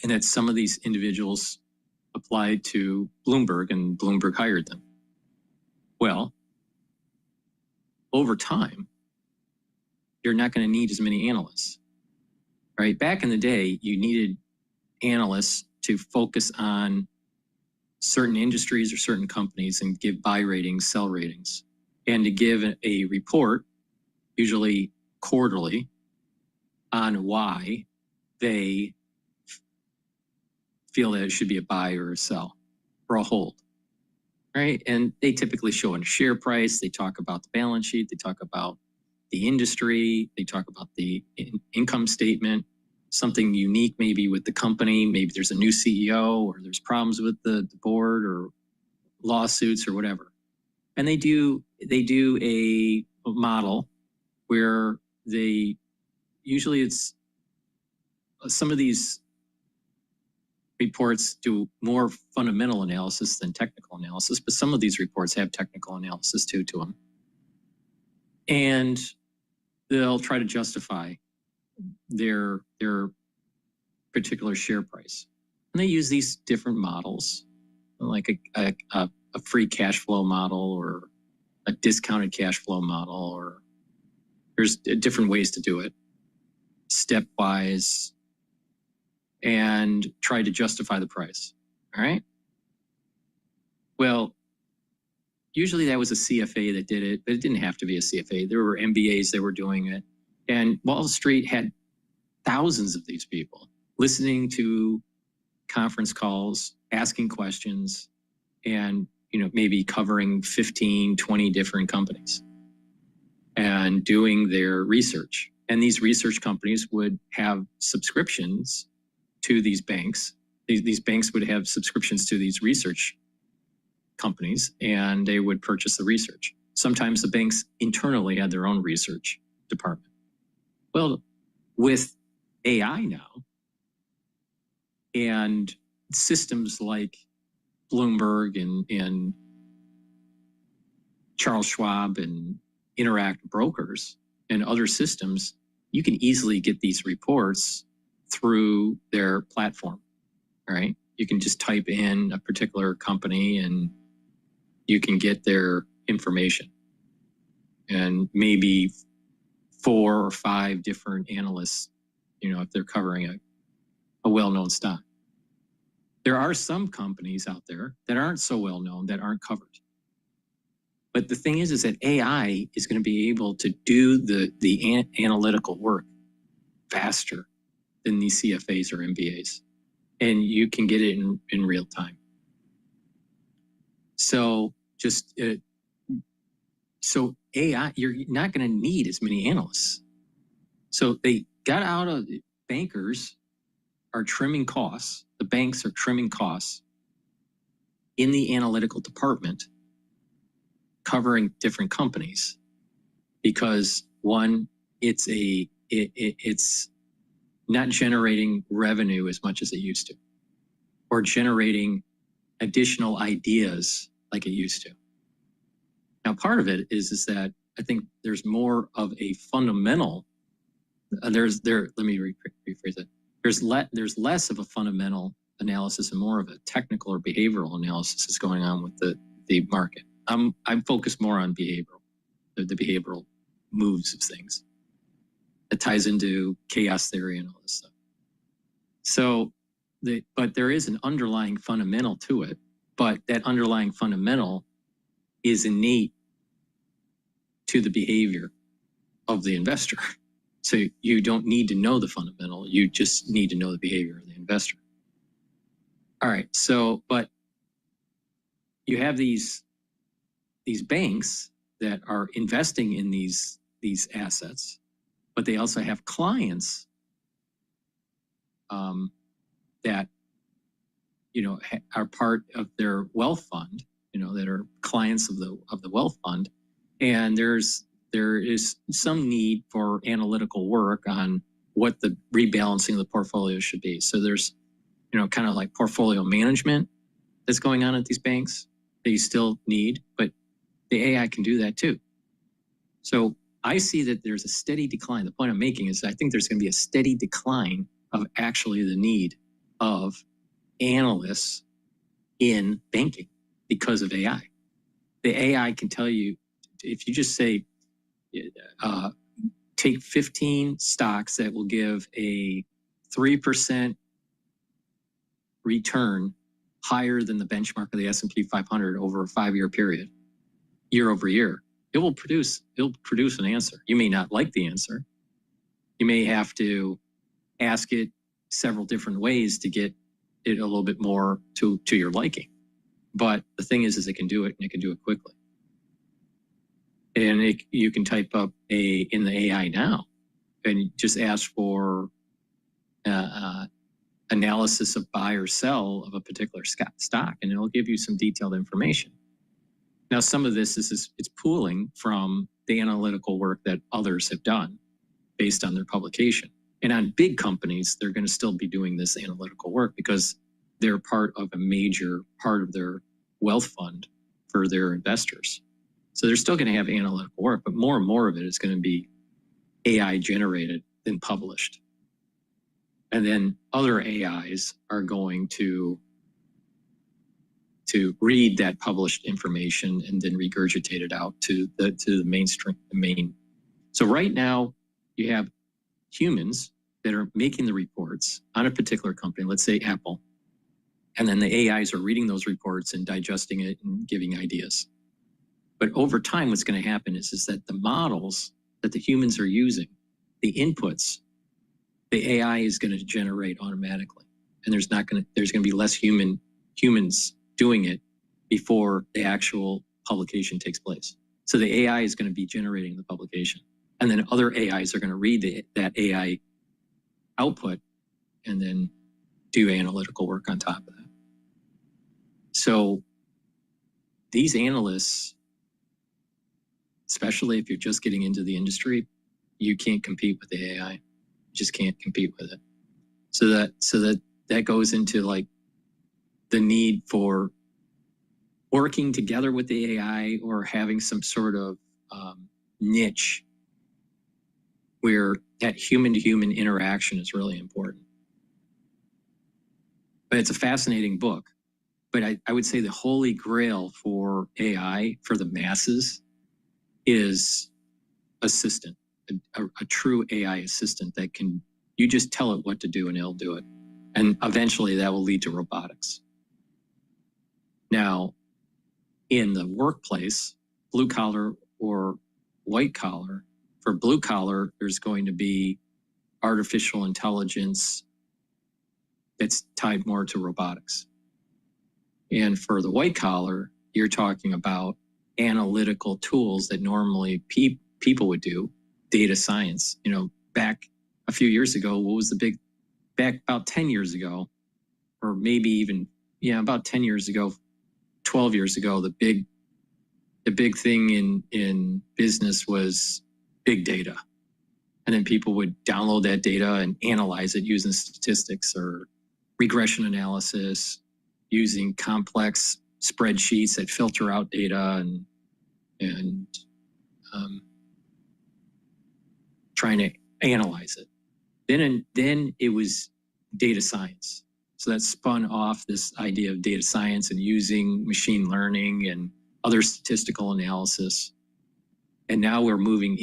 G: and that some of these individuals applied to Bloomberg and Bloomberg hired them. Well, over time, you're not going to need as many analysts, right? Back in the day, you needed analysts to focus on certain industries or certain companies and give buy ratings, sell ratings, and to give a report, usually quarterly, on why they feel that it should be a buy or a sell or a hold, right? And they typically show a share price. They talk about the balance sheet. They talk about the industry. They talk about the income statement, something unique maybe with the company. Maybe there's a new CEO or there's problems with the board or lawsuits or whatever. And they do a model where they, usually it's some of these reports do more fundamental analysis than technical analysis, but some of these reports have technical analysis too to them. And they'll try to justify their particular share price. And they use these different models, like a free cash flow model or a discounted cash flow model, or there's different ways to do it, stepwise, and try to justify the price, all right? Well, usually that was a CFA that did it, but it didn't have to be a CFA. There were MBAs that were doing it. And Wall Street had thousands of these people listening to conference calls, asking questions, and maybe covering 15, 20 different companies and doing their research. And these research companies would have subscriptions to these banks. These banks would have subscriptions to these research companies, and they would purchase the research. Sometimes the banks internally had their own research department. Well, with AI now and systems like Bloomberg and Charles Schwab and Interact Brokers and other systems, you can easily get these reports through their platform, right? You can just type in a particular company and you can get their information. And maybe 4 or 5 different analysts, if they're covering a well-known stock. There are some companies out there that aren't so well-known that aren't covered. But the thing is that AI is going to be able to do the analytical work faster than these CFAs or MBAs. And you can get it in real time. So so AI, you're not going to need as many analysts. So they got out of bankers are trimming costs. The banks are trimming costs in the analytical department, covering different companies, because one, it's not generating revenue as much as it used to, or generating additional ideas like it used to. Now, part of it is that I think there's more of a fundamental. Let me rephrase it. There's less of a fundamental analysis and more of a technical or behavioral analysis that's going on with the market. I'm focused more on behavioral, the behavioral moves of things. It ties into chaos theory and all this stuff. So, but there is an underlying fundamental to it, but that underlying fundamental is innate to the behavior of the investor. So you don't need to know the fundamental, you just need to know the behavior of the investor. All right, so, but you have these banks that are investing in these assets, but they also have clients that are part of their wealth fund, that are clients of the wealth fund, and there is some need for analytical work on what the rebalancing of the portfolio should be. So there's kind of like portfolio management that's going on at these banks that you still need, but the AI can do that too. So I see that there's a steady decline. The point I'm making is I think there's going to be a steady decline of actually the need of analysts in banking because of AI. The AI can tell you, if you just say, take 15 stocks that will give a 3% return higher than the benchmark of the S&P 500 over a 5-year period, year over year, it'll produce an answer. You may not like the answer. You may have to ask it several different ways to get it a little bit more to your liking. But the thing is it can do it, and it can do it quickly. And you can type up in the AI now and just ask for analysis of buy or sell of a particular stock, and it'll give you some detailed information. Now, some of this it's pooling from the analytical work that others have done based on their publication. And on big companies, they're going to still be doing this analytical work because they're part of a major part of their wealth fund for their investors. So they're still going to have analytical work, but more and more of it is going to be AI generated than published. And then other AIs are going to read that published information and then regurgitate it out to the mainstream, So right now you have humans that are making the reports on a particular company, let's say Apple, and then the AIs are reading those reports and digesting it and giving ideas. But over time, what's going to happen is that the models that the humans are using, the inputs, the AI is going to generate automatically, and there's going to be less humans doing it before the actual publication takes place. So the AI is going to be generating the publication, and then other AIs are going to read that AI output and then do analytical work on top of that. So these analysts, especially if you're just getting into the industry, you can't compete with the AI. You just can't compete with it. So that goes into like the need for working together with the AI or having some sort of niche where that human-to-human interaction is really important. But it's a fascinating book. But I would say the holy grail for AI, for the masses, is assistant, a true AI assistant that you just tell it what to do and it'll do it. And eventually that will lead to robotics. Now, in the workplace, blue collar or white collar, for blue collar, there's going to be artificial intelligence that's tied more to robotics. And for the white collar, you're talking about analytical tools that normally people would do, data science. You know, back a few years ago, back about 10 years ago, or maybe even, about 10 years ago, 12 years ago, the big thing in business was big data. And then people would download that data and analyze it using statistics or regression analysis, using complex spreadsheets that filter out data and trying to analyze it. Then it was data science. So that spun off this idea of data science and using machine learning and other statistical analysis. And now we're moving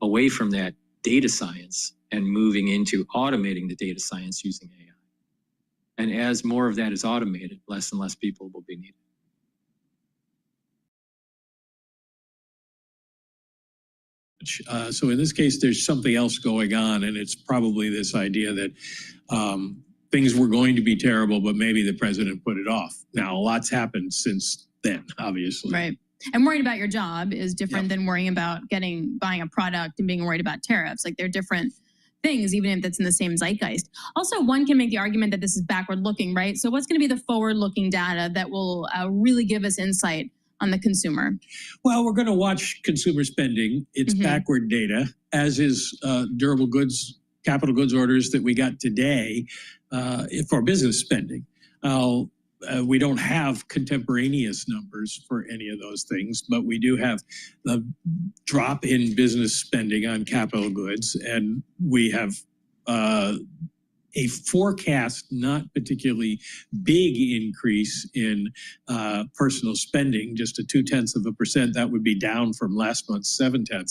G: away from that data science and moving into automating the data science using AI. And as more of that is automated, less and less people will be needed.
N: So in this case, there's something else going on, and it's probably this idea that things were going to be terrible, but maybe the president put it off. Now, a lot's happened since then, obviously.
U: Right. And worrying about your job is different than worrying about buying a product and being worried about tariffs. Like, they're different things, even if that's in the same zeitgeist. Also, one can make the argument that this is backward looking, right? So what's going to be the forward looking data that will really give us insight on the consumer?
N: Well, we're going to watch consumer spending. It's backward data, as is durable goods, capital goods orders that we got today for business spending. we don't have contemporaneous numbers for any of those things, but we do have the drop in business spending on capital goods, and we have a forecast not particularly big increase in personal spending, just a 0.2%. That would be down from last month's 0.7.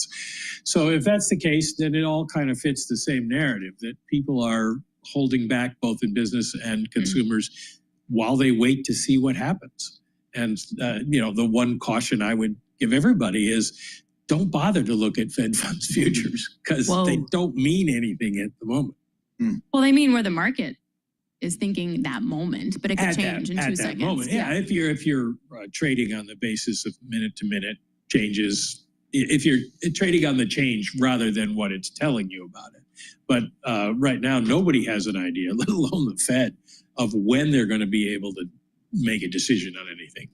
N: So if that's the case, then it all kind of fits the same narrative that people are holding back both in business and consumers while they wait to see what happens. And, the one caution I would give everybody is don't bother to look at Fed funds futures because they don't mean anything at the moment.
U: Well, they mean where the market is thinking that moment, but it could change in 2 seconds.
N: Moment, yeah. If you're trading on the basis of minute-to-minute changes, if you're trading on the change rather than what it's telling you about it. But right now, nobody has an idea, let alone the Fed, of when they're going to be able to make a decision on anything.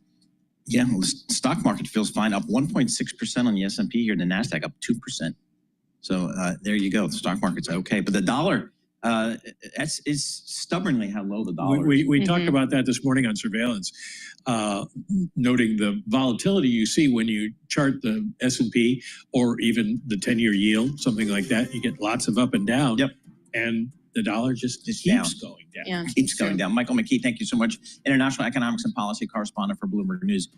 K: Yeah, well, the stock market feels fine, up 1.6% on the S&P here, the NASDAQ up 2%. So there you go. The stock market's okay. But the dollar, is stubbornly how low the dollar is.
N: We talked about that this morning on Surveillance, noting the volatility you see when you chart the S&P or even the 10-year yield, something like that. You get lots of up and down. Yep. And the dollar just keeps going down.
U: Yeah,
K: keeps going down. Michael McKee, thank you so much. International economics and policy correspondent for Bloomberg News,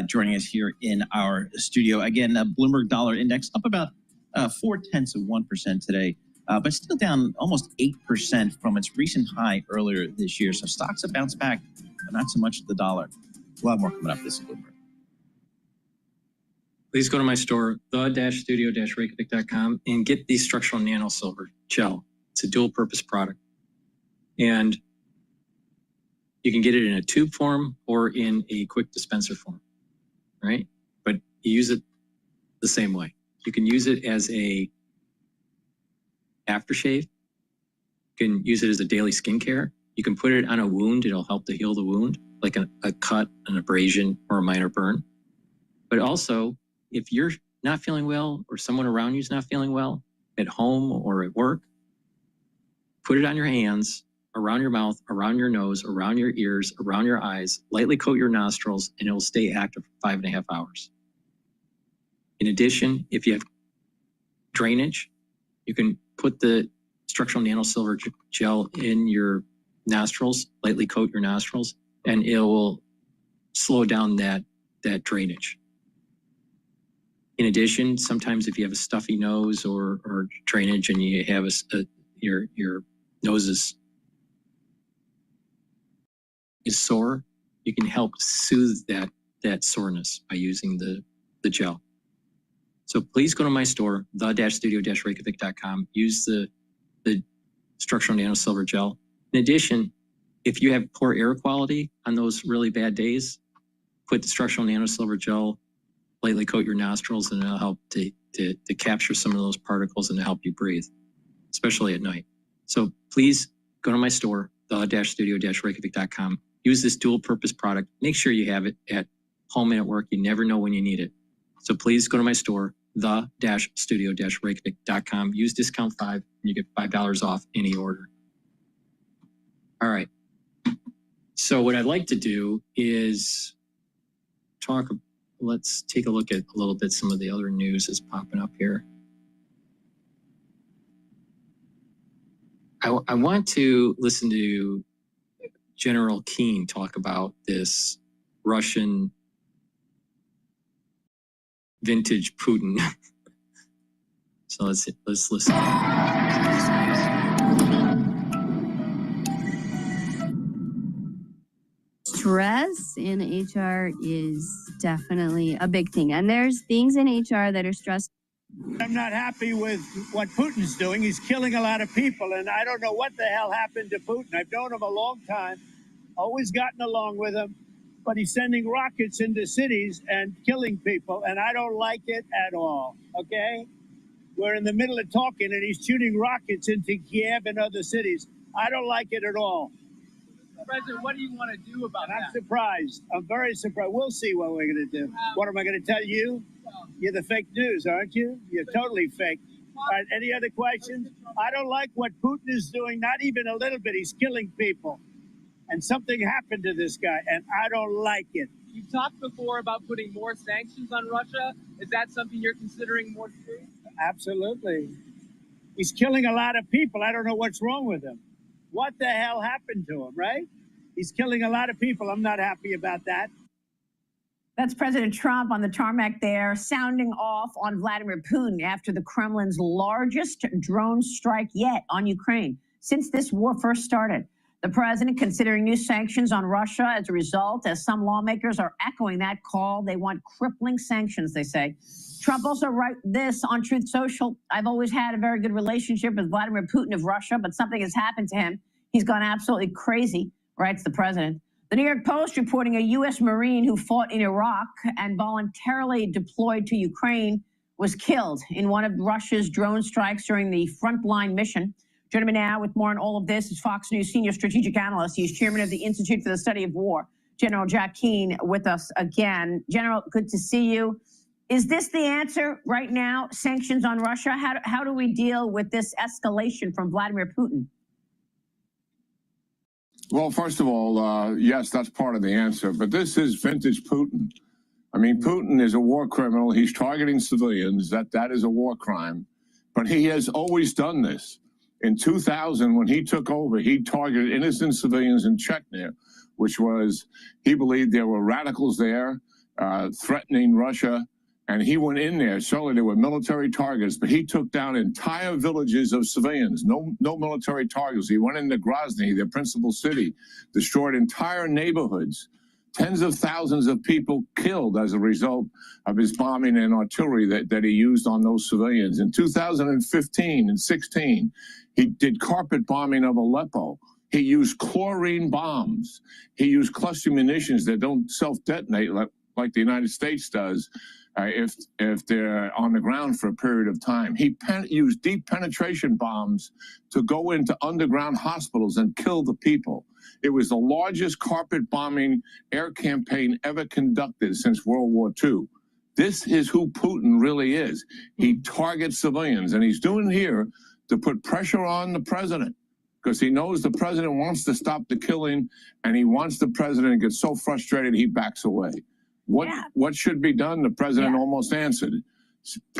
K: joining us here in our studio. Again, Bloomberg Dollar Index up about 0.4% today. But still down almost 8% from its recent high earlier this year. So stocks have bounced back, but not so much the dollar. A lot more coming up this Bloomberg.
G: Please go to my store, the-studio-reykjavik.com, and get the structural nano silver gel. It's a dual purpose product. And you can get it in a tube form or in a quick dispenser form, right? But you use it the same way. You can use it as a aftershave. You can use it as a daily skincare. You can put it on a wound. It'll help to heal the wound, like a cut, an abrasion, or a minor burn. But also, if you're not feeling well or someone around you is not feeling well, at home or at work, put it on your hands, around your mouth, around your nose, around your ears, around your eyes, lightly coat your nostrils, and it will stay active for 5.5 hours. In addition, if you have drainage, you can put the structural nano silver gel in your nostrils, lightly coat your nostrils, and it will slow down that drainage. In addition, sometimes if you have a stuffy nose or drainage and you have your nose is sore, you can help soothe that soreness by using the gel. So please go to my store, the-studio-reykjavik.com. Use the structural nano silver gel. In addition, if you have poor air quality on those really bad days, put the structural nano silver gel, lightly coat your nostrils, and it'll help to capture some of those particles and help you breathe, especially at night. So please go to my store, the-studio-reykjavik.com. Use this dual purpose product. Make sure you have it at home and at work. You never know when you need it. So please go to my store, the-studio-reykjavik.com. Use discount 5 and you get $5 off any order. All right. So what I'd like to do is let's take a look at a little bit some of the other news that's popping up here. I want to listen to General Keane talk about this Russian vintage Putin. So let's listen.
F: Stress in HR is definitely a big thing. And there's things in HR that are stressful.
D: I'm not happy with what Putin's doing. He's killing a lot of people, and I don't know what the hell happened to Putin. I've known him a long time, always gotten along with him, but he's sending rockets into cities and killing people, and I don't like it at all, okay? We're in the middle of talking, and he's shooting rockets into Kiev and other cities. I don't like it at all.
Q: President, what do you want to do about that?
D: I'm surprised. I'm very surprised. We'll see what we're going to do. What am I going to tell you? You're the fake news, aren't you? You're totally fake. All right, any other questions? I don't like what Putin is doing, not even a little bit. He's killing people. And something happened to this guy, and I don't like it.
Q: You talked before about putting more sanctions on Russia. Is that something you're considering more serious?
D: Absolutely. He's killing a lot of people. I don't know what's wrong with him. What the hell happened to him, right? He's killing a lot of people. I'm not happy about that.
B: That's President Trump on the tarmac there, sounding off on Vladimir Putin after the Kremlin's largest drone strike yet on Ukraine since this war first started. The president considering new sanctions on Russia as a result, as some lawmakers are echoing that call. They want crippling sanctions, they say. Trump also wrote this on Truth Social. I've always had a very good relationship with Vladimir Putin of Russia, but something has happened to him. He's gone absolutely crazy, writes the president. The New York Post reporting a U.S. Marine who fought in Iraq and voluntarily deployed to Ukraine was killed in one of Russia's drone strikes during the frontline mission. Joining me now with more on all of this is Fox News senior strategic analyst. He's chairman of the Institute for the Study of War, General Jack Keane, with us again. General, good to see you. Is this the answer right now, sanctions on Russia? How do we deal with this escalation from Vladimir Putin?
H: Well, first of all, yes, that's part of the answer. But this is vintage Putin. I mean, Putin is a war criminal. He's targeting civilians. That is a war crime. But he has always done this. In 2000, when he took over, he targeted innocent civilians in Chechnya, which was, he believed there were radicals there threatening Russia. And he went in there. Certainly there were military targets, but he took down entire villages of civilians, no military targets. He went into Grozny, their principal city, destroyed entire neighborhoods. Tens of thousands of people killed as a result of his bombing and artillery that he used on those civilians. In 2015 and 16, he did carpet bombing of Aleppo. He used chlorine bombs. He used cluster munitions that don't self-detonate like the United States does if they're on the ground for a period of time. He used deep penetration bombs to go into underground hospitals and kill the people. It was the largest carpet bombing air campaign ever conducted since World War II. This is who Putin really is. He targets civilians, and he's doing it here to put pressure on the president because he knows the president wants to stop the killing, and he wants the president to get so frustrated he backs away. What should be done? The president almost answered.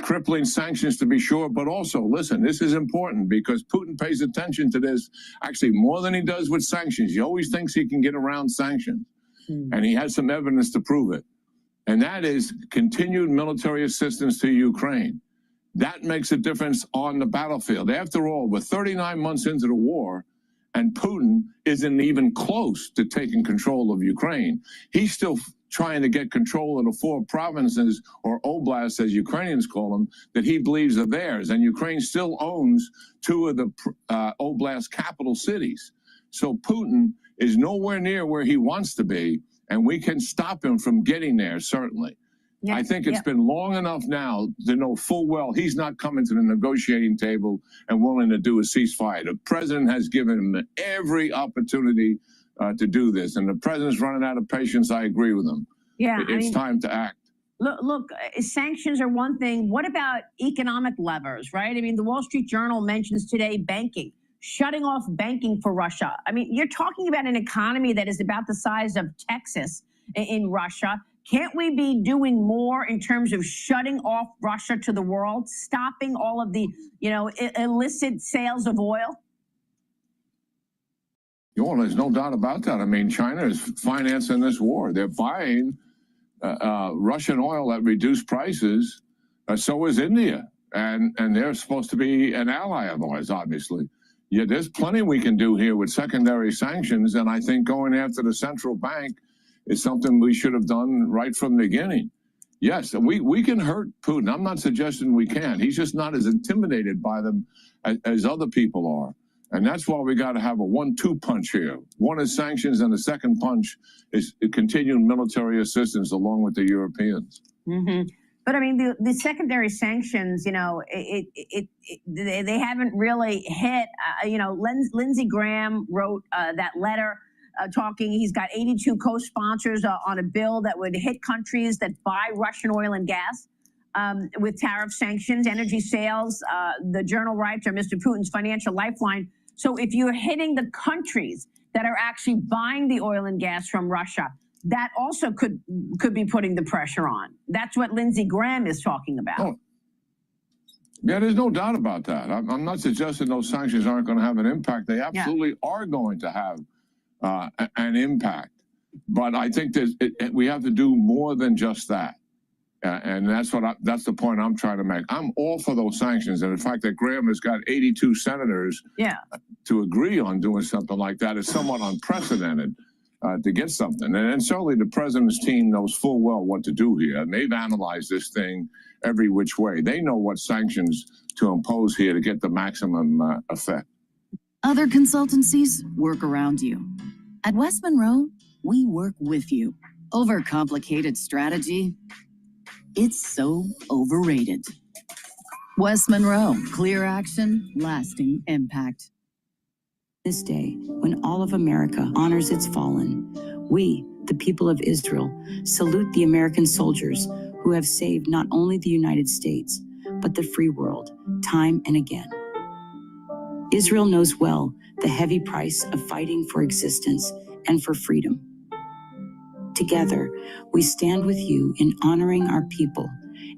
H: Crippling sanctions to be sure, but also, listen, this is important because Putin pays attention to this actually more than he does with sanctions. He always thinks he can get around sanctions, and he has some evidence to prove it. And that is continued military assistance to Ukraine. That makes a difference on the battlefield. After all, we're 39 months into the war, and Putin isn't even close to taking control of Ukraine. He's still trying to get control of the 4 provinces, or oblasts as Ukrainians call them, that he believes are theirs. And Ukraine still owns 2 of the oblast capital cities. So Putin is nowhere near where he wants to be, and we can stop him from getting there, certainly. I think it's been long enough now to know full well he's not coming to the negotiating table and willing to do a ceasefire. The president has given him every opportunity to do this, and the president's running out of patience. I agree with him. It's time to act.
B: Look, sanctions are one thing. What about economic levers, right? I mean, the Wall Street Journal mentions today banking, shutting off banking for Russia. I mean, you're talking about an economy that is about the size of Texas in Russia. Can't we be doing more in terms of shutting off Russia to the world, stopping all of the, illicit sales of oil?
H: Well, there's no doubt about that. I mean, China is financing this war. They're buying Russian oil at reduced prices. So is India. And they're supposed to be an ally of ours, obviously. Yeah, there's plenty we can do here with secondary sanctions. And I think going after the central bank is something we should have done right from the beginning. Yes, we can hurt Putin. I'm not suggesting we can't. He's just not as intimidated by them as other people are. And that's why we got to have a 1-2 punch here. One is sanctions, and the second punch is continued military assistance along with the Europeans.
B: But I mean, the secondary sanctions, they haven't really hit. Lindsey Graham wrote that letter talking. He's got 82 co-sponsors on a bill that would hit countries that buy Russian oil and gas with tariff sanctions, energy sales. The Journal writes are Mr. Putin's financial lifeline. So if you're hitting the countries that are actually buying the oil and gas from Russia. That also could be putting the pressure on. That's what Lindsey Graham is talking about.
H: Oh. Yeah, there's no doubt about that. I'm not suggesting those sanctions aren't going to have an impact. They absolutely are going to have an impact. But I think we have to do more than just that. And that's the point I'm trying to make. I'm all for those sanctions. And the fact that Graham has got 82 senators to agree on doing something like that is somewhat unprecedented to get something. And certainly the president's team knows full well what to do here. And they've analyzed this thing every which way. They know what sanctions to impose here to get the maximum effect.
J: Other consultancies work around you. At West Monroe, we work with you. Overcomplicated strategy, it's so overrated. West Monroe, clear action, lasting impact.
C: This day, when all of America honors its fallen, we, the people of Israel, salute the American soldiers who have saved not only the United States, but the free world, time and again. Israel knows well the heavy price of fighting for existence and for freedom. Together, we stand with you in honoring our people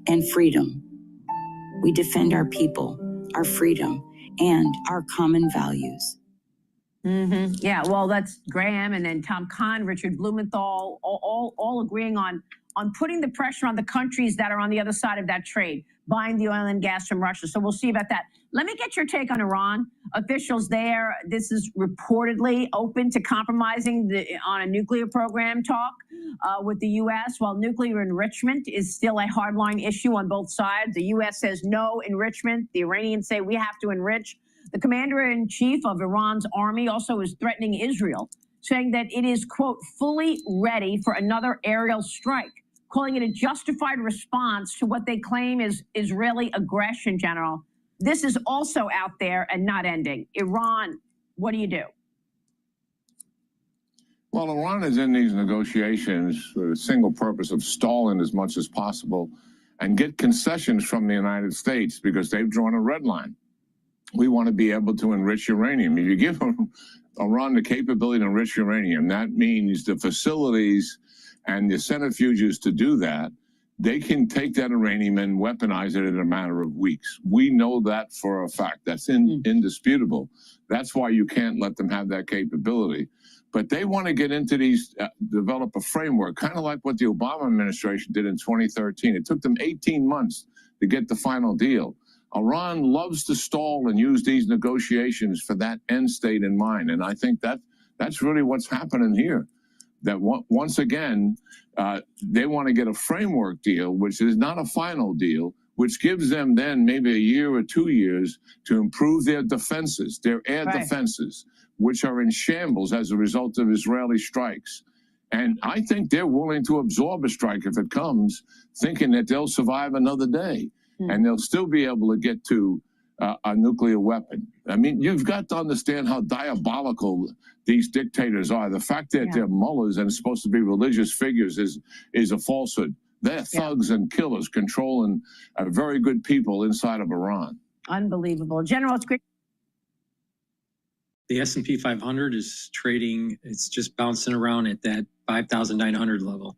C: and freedom. We defend our people, our freedom, and our common values.
B: Yeah, well, that's Graham and then Tom Kahn, Richard Blumenthal, all agreeing on putting the pressure on the countries that are on the other side of that trade, buying the oil and gas from Russia. So we'll see about that. Let me get your take on Iran. Officials there, this is reportedly open to compromising on a nuclear program talk with the U.S., while nuclear enrichment is still a hardline issue on both sides. The U.S. says no enrichment. The Iranians say we have to enrich. The commander-in-chief of Iran's army also is threatening Israel, saying that it is, quote, fully ready for another aerial strike, calling it a justified response to what they claim is Israeli aggression, General. This is also out there and not ending. Iran, what do you do?
H: Well, Iran is in these negotiations for the single purpose of stalling as much as possible and get concessions from the United States because they've drawn a red line. We want to be able to enrich uranium. If you give Iran the capability to enrich uranium, that means the facilities and the centrifuges to do that, they can take that uranium and weaponize it in a matter of weeks. We know that for a fact. That's indisputable. That's why you can't let them have that capability. But they want to get into these, develop a framework, kind of like what the Obama administration did in 2013. It took them 18 months to get the final deal. Iran loves to stall and use these negotiations for that end state in mind. And I think that's really what's happening here. That once again, they want to get a framework deal, which is not a final deal, which gives them then maybe a year or 2 years to improve their defenses, their air defenses, which are in shambles as a result of Israeli strikes. And I think they're willing to absorb a strike if it comes, thinking that they'll survive another day. And they'll still be able to get to a nuclear weapon. I mean, you've got to understand how diabolical these dictators are. The fact that they're mullahs and supposed to be religious figures is a falsehood. They're thugs and killers controlling very good people inside of Iran.
B: Unbelievable. General, it's great.
G: The S&P 500 is trading, it's just bouncing around at that 5,900 level.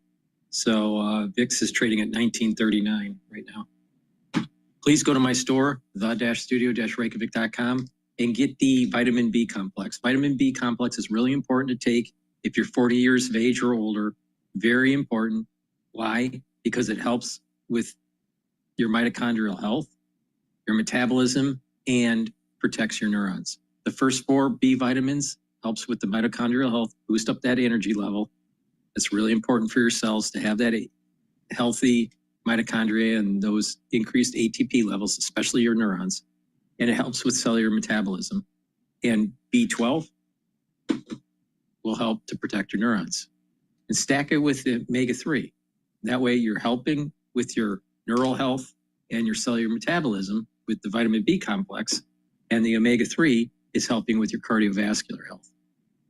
G: So VIX is trading at 1939 right now. Please go to my store, the-studio-reykjavik.com, and get the vitamin B complex. Vitamin B complex is really important to take if you're 40 years of age or older. Very important. Why? Because it helps with your mitochondrial health, your metabolism, and protects your neurons. The first 4 B vitamins helps with the mitochondrial health, boost up that energy level. It's really important for your cells to have that healthy mitochondria and those increased ATP levels, especially your neurons. And it helps with cellular metabolism. And B12 will help to protect your neurons. And stack it with the omega-3. That way you're helping with your neural health and your cellular metabolism with the vitamin B complex. And the omega-3 is helping with your cardiovascular health.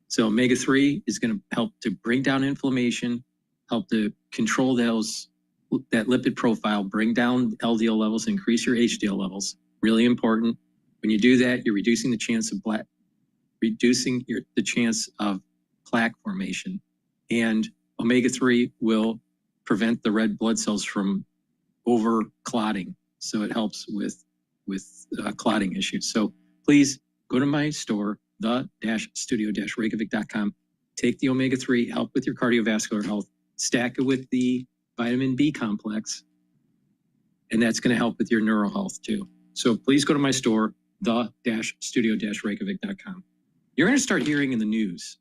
G: So omega-3 is going to help to bring down inflammation, help to control that lipid profile, bring down LDL levels, increase your HDL levels. Really important. When you do that, you're reducing the chance of reducing the chance of plaque formation. And omega-3 will prevent the red blood cells from over clotting. So it helps with clotting issues. So please go to my store, the-studio-reykjavik.com. Take the omega-3, help with your cardiovascular health, stack it with the vitamin B complex, and that's going to help with your neural health too. So please go to my store, the-studio-reykjavik.com. You're going to start hearing in the news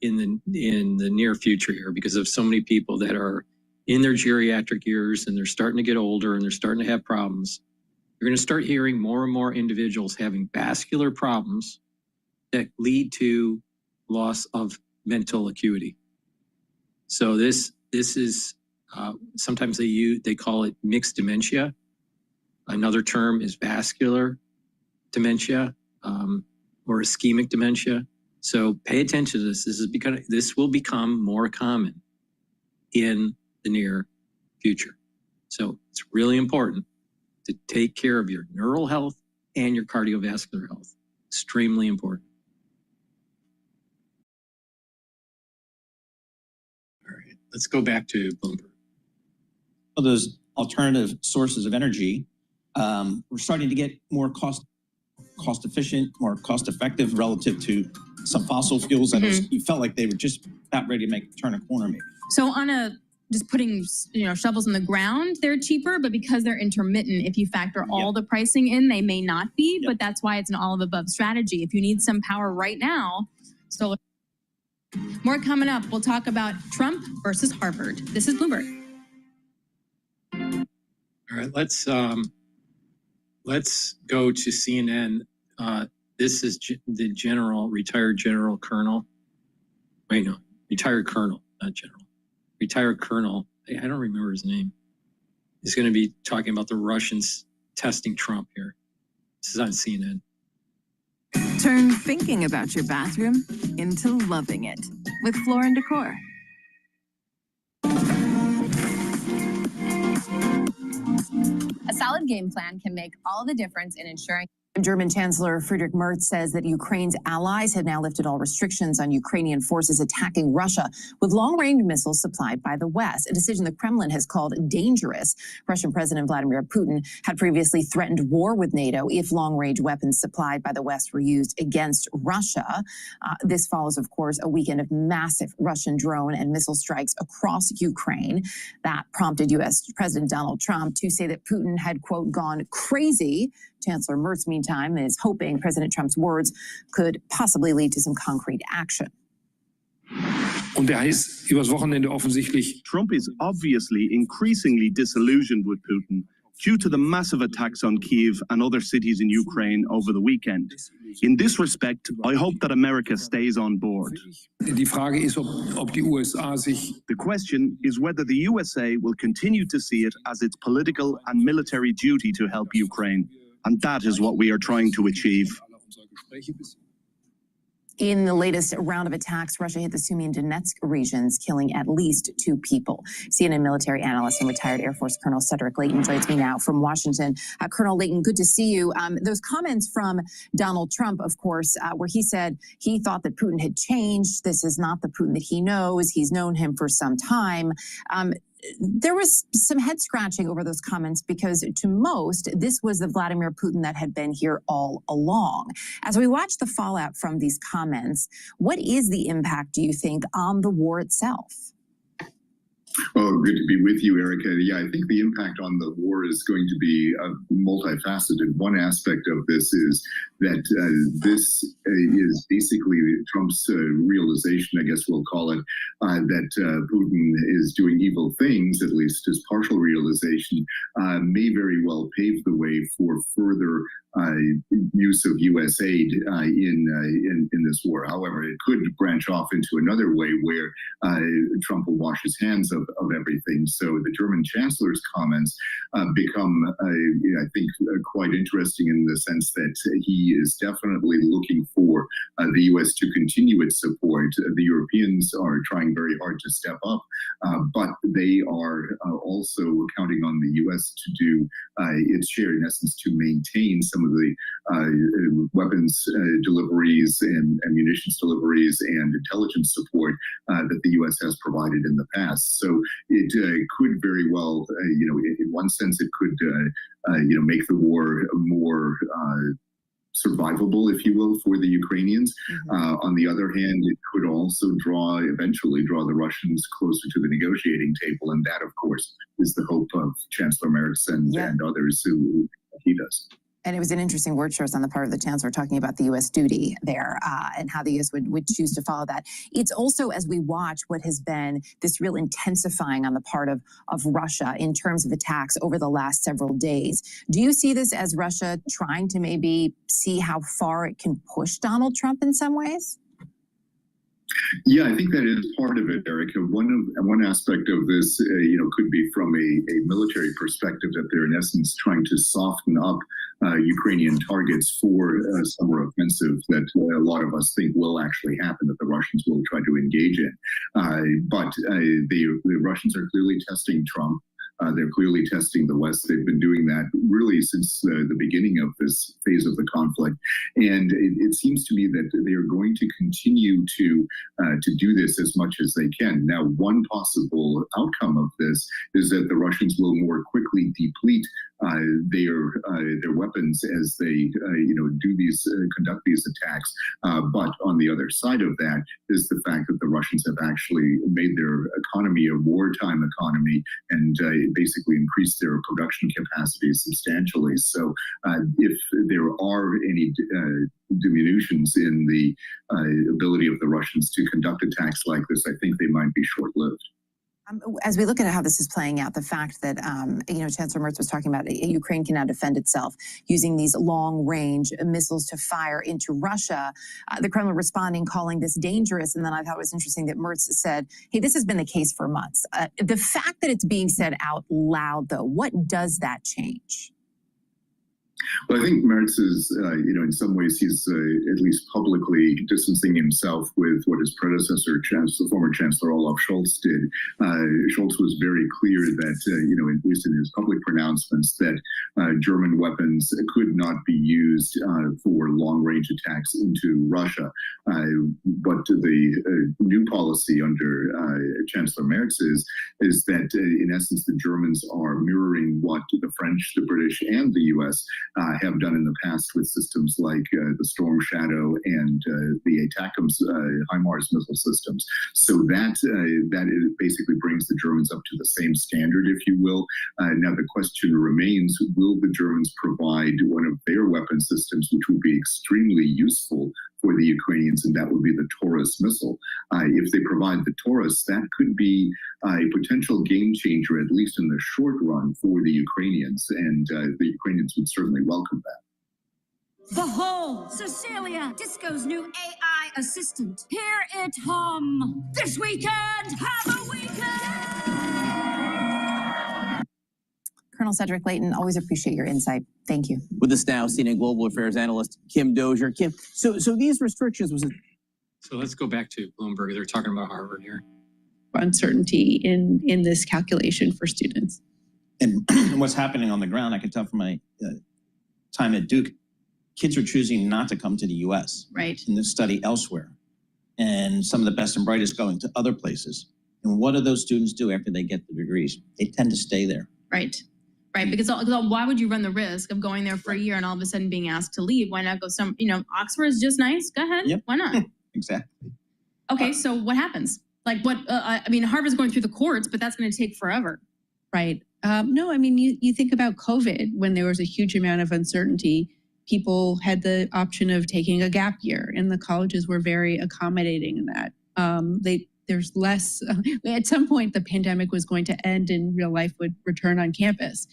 G: in the near future here because of so many people that are in their geriatric years and they're starting to get older and they're starting to have problems. You're going to start hearing more and more individuals having vascular problems that lead to loss of mental acuity. So this is sometimes they call it mixed dementia. Another term is vascular dementia or ischemic dementia. So pay attention to this. This will become more common in the near future. So it's really important to take care of your neural health and your cardiovascular health. Extremely important. All right, let's go back to Bloomberg.
K: Well, those alternative sources of energy, we're starting to get more cost efficient, more cost effective relative to some fossil fuels that you felt like they were just about ready to turn a corner maybe.
U: So on just putting shovels in the ground, they're cheaper, but because they're intermittent, if you factor all the pricing in, they may not be, but that's why it's an all of above strategy. If you need some power right now, solar. More coming up. We'll talk about Trump versus Harvard. This is Bloomberg.
G: All right, let's go to CNN. This is the retired General Colonel. Wait, no, retired Colonel, not General. Retired Colonel, I don't remember his name. He's going to be talking about the Russians testing Trump here. This is on CNN.
E: Turn thinking about your bathroom into loving it with Floor & Decor.
R: A solid game plan can make all the difference in ensuring. German Chancellor Friedrich Merz says that Ukraine's allies have now lifted all restrictions on Ukrainian forces attacking Russia with long-range missiles supplied by the West, a decision the Kremlin has called dangerous. Russian President Vladimir Putin had previously threatened war with NATO if long-range weapons supplied by the West were used against Russia. This follows, of course, a weekend of massive Russian drone and missile strikes across Ukraine. That prompted U.S. President Donald Trump to say that Putin had, quote, gone crazy. Chancellor Merz, meantime, is hoping President Trump's words could possibly lead to some concrete action.
S: Und ist übers Wochenende offensichtlich.
V: Trump is obviously increasingly disillusioned with Putin due to the massive attacks on Kyiv and other cities in Ukraine over the weekend. In this respect, I hope that America stays on board.
S: Die Frage ist, ob die USA sich.
V: The question is whether the USA will continue to see it as its political and military duty to help Ukraine. And that is what we are trying to achieve.
R: In the latest round of attacks, Russia hit the Sumy and Donetsk regions, killing at least 2 people. CNN military analyst and retired Air Force Colonel Cedric Layton joins me now from Washington. Colonel Layton, good to see you. Those comments from Donald Trump, of course, where he said he thought that Putin had changed. This is not the Putin that he knows. He's known him for some time. There was some head scratching over those comments because to most, this was the Vladimir Putin that had been here all along. As we watch the fallout from these comments, what is the impact, do you think, on the war itself?
Y: Well, good to be with you, Erica. Yeah, I think the impact on the war is going to be multifaceted. One aspect of this is that this is basically Trump's realization, I guess we'll call it, that Putin is doing evil things, at least his partial realization, may very well pave the way for further use of U.S. aid in this war. However, it could branch off into another way where Trump will wash his hands of of everything. So the German Chancellor's comments become, I think, quite interesting in the sense that he is definitely looking for the U.S. to continue its support. The Europeans are trying very hard to step up, but they are also counting on the U.S. to do its share, in essence, to maintain some of the weapons deliveries and munitions deliveries and intelligence support that the U.S. has provided in the past. So it could very well, in one sense, it could, make the war more survivable, if you will, for the Ukrainians. On the other hand, it could also eventually draw the Russians closer to the negotiating table. And that, of course, is the hope of Chancellor Merz and others who he does.
R: And it was an interesting word choice on the part of the chancellor talking about the U.S. duty there and how the U.S. would choose to follow that. It's also, as we watch what has been this real intensifying on the part of Russia in terms of attacks over the last several days. Do you see this as Russia trying to maybe see how far it can push Donald Trump in some ways?
Y: Yeah, I think that is part of it, Erica. One aspect of this, could be from a military perspective that they're in essence trying to soften up Ukrainian targets for a summer offensive that a lot of us think will actually happen, that the Russians will try to engage in. But the Russians are clearly testing Trump. They're clearly testing the West. They've been doing that really since the beginning of this phase of the conflict. And it seems to me that they are going to continue to do this as much as they can. Now, one possible outcome of this is that the Russians will more quickly deplete their weapons as they conduct these attacks. But on the other side of that is the fact that the Russians have actually made their economy a wartime economy and basically increased their production capacity substantially. So if there are any diminutions in the ability of the Russians to conduct attacks like this, I think they might be short-lived.
R: As we look at how this is playing out, the fact that, Chancellor Merz was talking about Ukraine can now defend itself using these long-range missiles to fire into Russia, the Kremlin responding, calling this dangerous. And then I thought it was interesting that Merz said, hey, this has been the case for months. The fact that it's being said out loud, though, what does that change?
Y: Well, I think Merz is, in some ways, he's at least publicly distancing himself with what his predecessor, former Chancellor Olaf Scholz did. Scholz was very clear that, at least in his public pronouncements, that German weapons could not be used for long-range attacks into Russia. But the new policy under Chancellor Merz is that, in essence, the Germans are mirroring what the French, the British, and the U.S. Have done in the past with systems like the Storm Shadow and the ATACMS HIMARS missile systems. So that basically brings the Germans up to the same standard, if you will. Now the question remains, will the Germans provide one of their weapon systems, which would be extremely useful for the Ukrainians, and that would be the Taurus missile. If they provide the Taurus, that could be a potential game changer, at least in the short run, for the Ukrainians, and the Ukrainians would certainly welcome that.
A: Behold, Cecilia, Disco's new AI assistant. Hear it hum. This weekend, have a weekend!
R: Colonel Cedric Layton, always appreciate your insight. Thank you.
I: With us now, CNN Global Affairs analyst Kim Dozier. Kim, so these restrictions was.
G: So let's go back to Bloomberg. They're talking about Harvard here.
M: Uncertainty in this calculation for students.
K: And what's happening on the ground, I can tell from my time at Duke, kids are choosing not to come to the U.S.
M: Right.
K: And to study elsewhere. And some of the best and brightest going to other places. And what do those students do after they get the degrees? They tend to stay there.
U: Right. Right, because why would you run the risk of going there for a year and all of a sudden being asked to leave? Why not go Oxford is just nice. Go ahead.
K: Yep.
U: Why not?
K: Exactly.
U: Okay, so what happens? Like what, Harvard's going through the courts, but that's going to take forever.
M: Right. No, I mean, you think about COVID, when there was a huge amount of uncertainty, people had the option of taking a gap year, and the colleges were very accommodating in that. There's less, at some point the pandemic was going to end and real life would return on campus.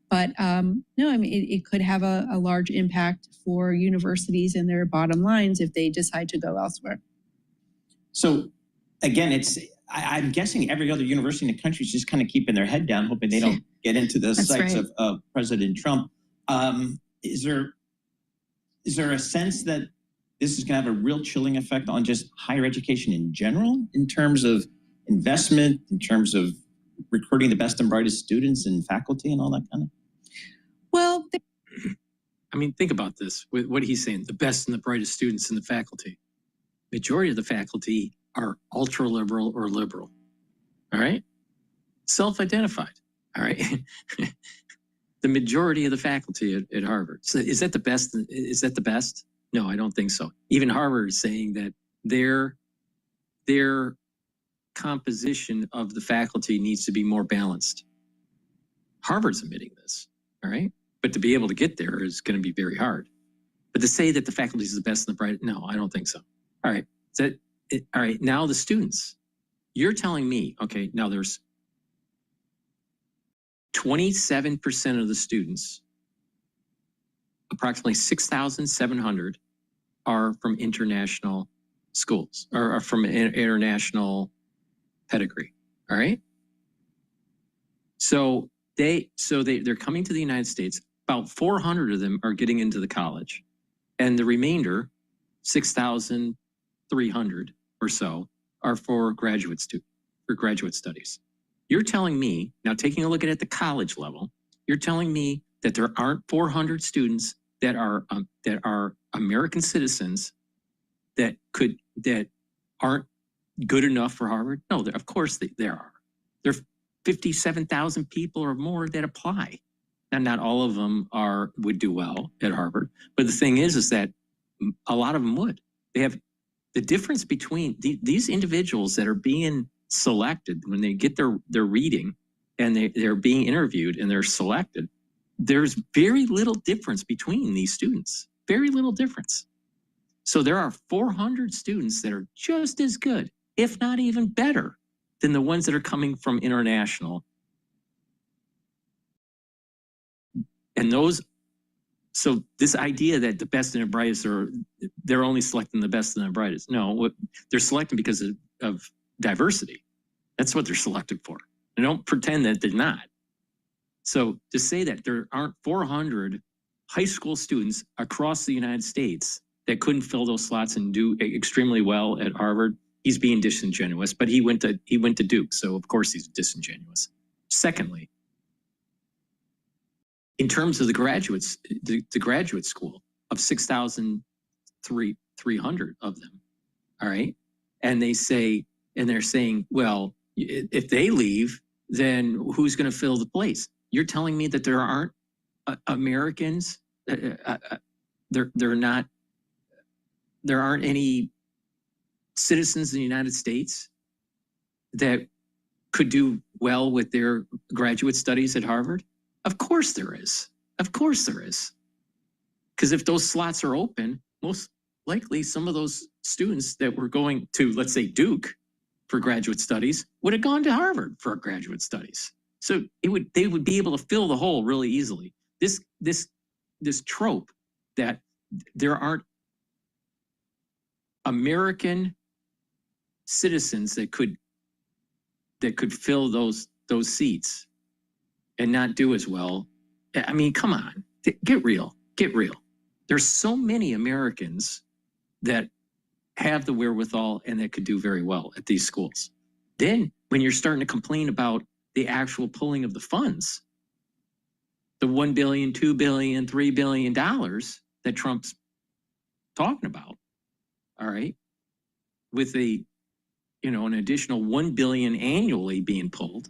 M: But no, I mean, it could have a large impact for universities and their bottom lines if they decide to go elsewhere.
K: So again, I'm guessing every other university in the country is just kind of keeping their head down, hoping they don't get into the sights of President Trump. Is there a sense that this is going to have a real chilling effect on just higher education in general, in terms of investment, in terms of recruiting the best and brightest students and faculty and all that kind of?
M: Well,
G: I mean, think about this, with what he's saying, the best and the brightest students in the faculty. Majority of the faculty are ultra liberal or liberal. All right. Self-identified. All right. The majority of the faculty at Harvard. So is that the best? Is that the best? No, I don't think so. Even Harvard is saying that their composition of the faculty needs to be more balanced. Harvard's admitting this. All right. But to be able to get there is going to be very hard. But to say that the faculty is the best and the brightest, no, I don't think so. All right. All right. Now the students, you're telling me, okay, now there's 27% of the students, approximately 6,700 are from international schools or are from international pedigree. All right. So they're coming to the United States. About 400 of them are getting into the college, and the remainder, 6,300 or so, are for graduate studies. You're telling me, now taking a look at the college level, you're telling me that there aren't 400 students that are American citizens that aren't good enough for Harvard? No, of course there are. There are 57,000 people or more that apply. And not all of them would do well at Harvard. But the thing is that a lot of them would. They have the difference between these individuals that are being selected when they get their reading and they're being interviewed and they're selected. There's very little difference between these students, very little difference. So there are 400 students that are just as good, if not even better, than the ones that are coming from international. And so this idea that the best and the brightest they're only selecting the best and the brightest. No, they're selecting because of diversity. That's what they're selected for. And don't pretend that they're not. So to say that there aren't 400 high school students across the United States that couldn't fill those slots and do extremely well at Harvard, he's being disingenuous. But he went to Duke, so of course he's disingenuous. Secondly, in terms of the graduates, the graduate school of 6,300 of them, all right, and they're saying, well, if they leave, then who's going to fill the place? You're telling me that there aren't Americans, there aren't any citizens in the United States that could do well with their graduate studies at Harvard? Of course there is. Of course there is. Because if those slots are open, most likely some of those students that were going to, let's say, Duke for graduate studies would have gone to Harvard for graduate studies. So they would be able to fill the hole really easily. This trope that there aren't American citizens that could fill those seats and not do as well. I mean, come on, get real. There's so many Americans that have the wherewithal and that could do very well at these schools. Then when you're starting to complain about the actual pulling of the funds, the $1 billion, $2 billion, $3 billion that Trump's talking about, all right, with an additional $1 billion annually being pulled,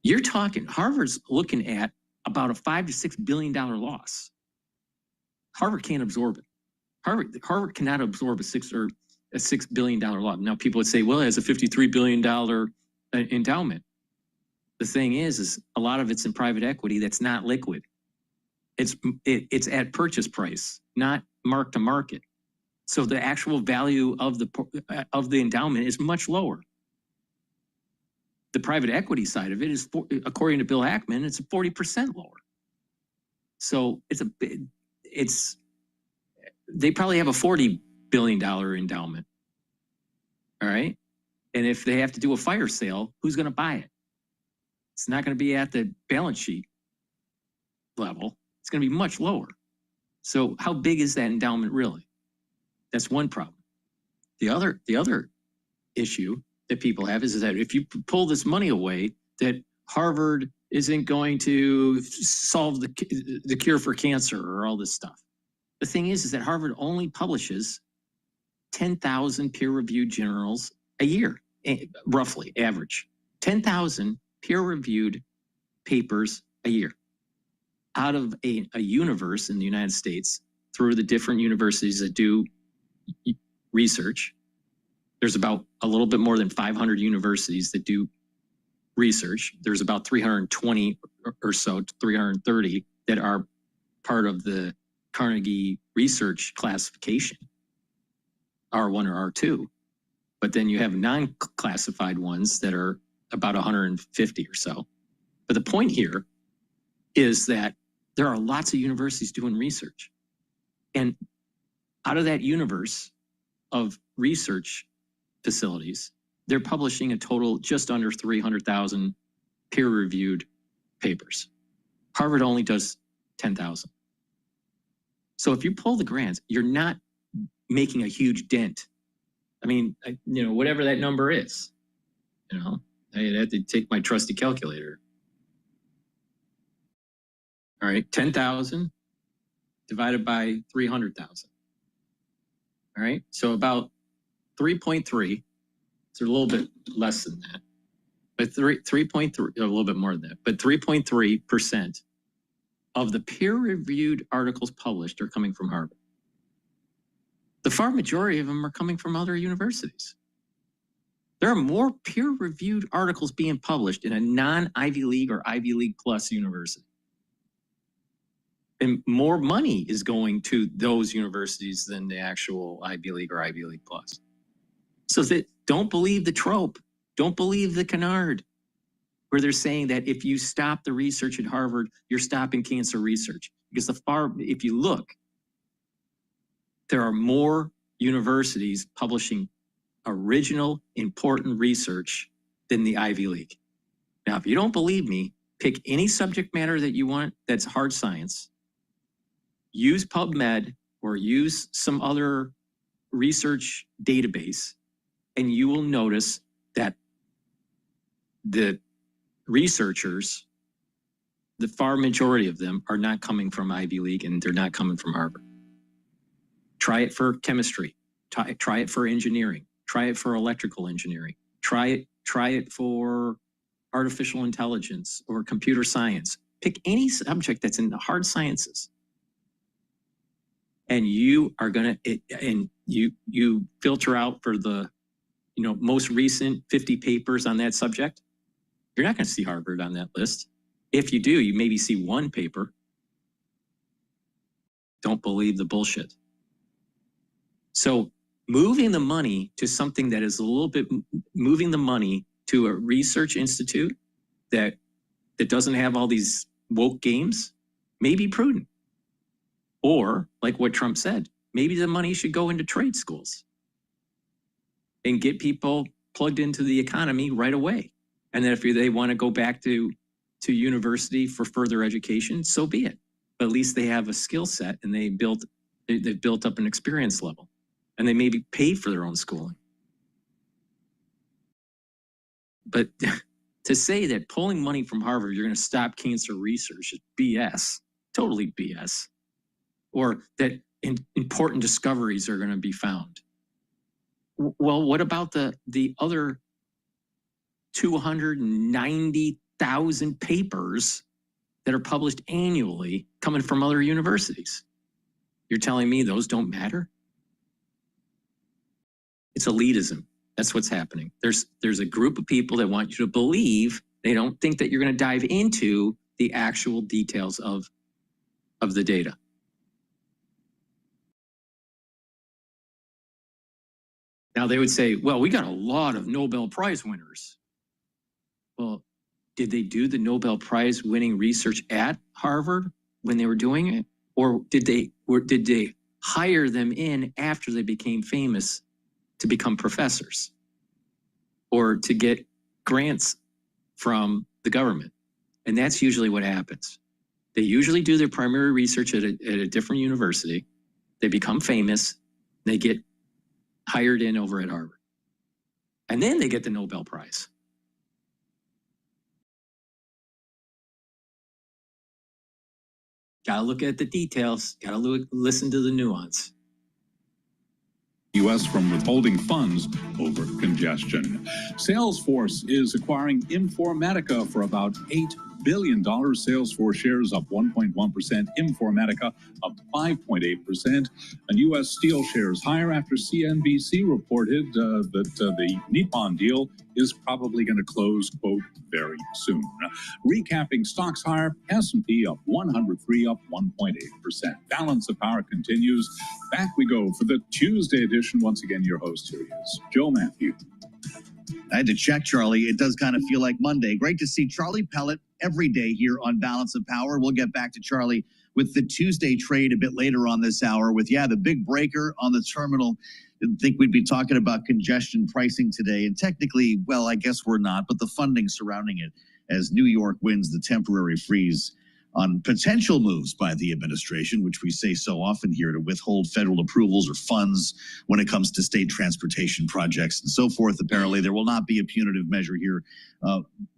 G: you're talking, Harvard's looking at about a $5 to $6 billion loss. Harvard can't absorb it. Harvard cannot absorb a $6 billion loss. Now people would say, well, it has a $53 billion endowment. The thing is a lot of it's in private equity that's not liquid. It's at purchase price, not mark to market. So the actual value of the endowment is much lower. The private equity side of it is, according to Bill Ackman, it's 40% lower. So they probably have a $40 billion endowment. All right. And if they have to do a fire sale, who's going to buy it? It's not going to be at the balance sheet level. It's going to be much lower. So how big is that endowment really? That's one problem. The other issue that people have is that if you pull this money away, that Harvard isn't going to solve the cure for cancer or all this stuff. The thing is that Harvard only publishes 10,000 peer-reviewed journals a year, roughly average. 10,000 peer-reviewed papers a year out of a universe in the United States through the different universities that do research. There's about a little bit more than 500 universities that do research. There's about 320 or so, 330 that are part of the Carnegie research classification, R1 or R2. But then you have non-classified ones that are about 150 or so. But the point here is that there are lots of universities doing research. And out of that universe of research facilities, they're publishing a total just under 300,000 peer-reviewed papers. Harvard only does 10,000. So if you pull the grants, you're not making a huge dent. I mean, whatever that number is, I'd have to take my trusty calculator. All right, 10,000 divided by 300,000. All right, so about 3.3. It's a little bit less than that, but 3.3, a little bit more than that, but 3.3% of the peer-reviewed articles published are coming from Harvard. The far majority of them are coming from other universities. There are more peer-reviewed articles being published in a non-Ivy League or Ivy League plus university. And more money is going to those universities than the actual Ivy League or Ivy League plus. So that don't believe the trope, don't believe the canard, where they're saying that if you stop the research at Harvard, you're stopping cancer research. Because if you look, there are more universities publishing original, important research than the Ivy League. Now, if you don't believe me, pick any subject matter that you want that's hard science, use PubMed or use some other research database, and you will notice that the researchers, the far majority of them, are not coming from Ivy League and they're not coming from Harvard. Try it for chemistry, try it for engineering, try it for electrical engineering, try it for artificial intelligence or computer science. Pick any subject that's in the hard sciences. And you are gonna, and you filter out for the most recent 50 papers on that subject. You're not gonna see Harvard on that list. If you do, you maybe see one paper. Don't believe the bullshit. So moving the money to something that is a little bit, moving the money to a research institute that doesn't have all these woke games may be prudent. Or, like what Trump said, maybe the money should go into trade schools and get people plugged into the economy right away. And then if they want to go back to university for further education, so be it. But at least they have a skill set and they've built up an experience level. And they maybe pay for their own schooling. But to say that pulling money from Harvard, you're going to stop cancer research is BS, totally BS. Or that important discoveries are going to be found. Well, what about the other 290,000 papers that are published annually coming from other universities? You're telling me those don't matter? It's elitism. That's what's happening. There's a group of people that want you to believe. They don't think that you're going to dive into the actual details of the data. Now they would say, well, we got a lot of Nobel Prize winners. Well, did they do the Nobel Prize winning research at Harvard when they were doing it? Or did they hire them in after they became famous to become professors? or to get grants from the government. And that's usually what happens. They usually do their primary research at a different university. They become famous. They get hired in over at Harvard. And then they get the Nobel Prize. Got to look at the details. Got to listen to the nuance.
L: U.S. from withholding funds over congestion. Salesforce is acquiring Informatica for about $8 billion. Salesforce shares up 1.1%. Informatica up 5.8%. And U.S. steel shares higher after CNBC reported that the Nippon deal is probably going to close, quote, very soon. Recapping stocks higher, S&P up 103, up 1.8%. Balance of Power continues. Back we go for the Tuesday edition. Once again, your host here is Joe Matthew.
O: I had to check, Charlie. It does kind of feel like Monday. Great to see Charlie Pellet every day here on Balance of Power. We'll get back to Charlie with the Tuesday trade a bit later on this hour with, the big breaker on the terminal. Didn't think we'd be talking about congestion pricing today. And technically, well, I guess we're not, but the funding surrounding it as New York wins the temporary freeze on potential moves by the administration, which we say so often here, to withhold federal approvals or funds when it comes to state transportation projects and so forth. Apparently, there will not be a punitive measure here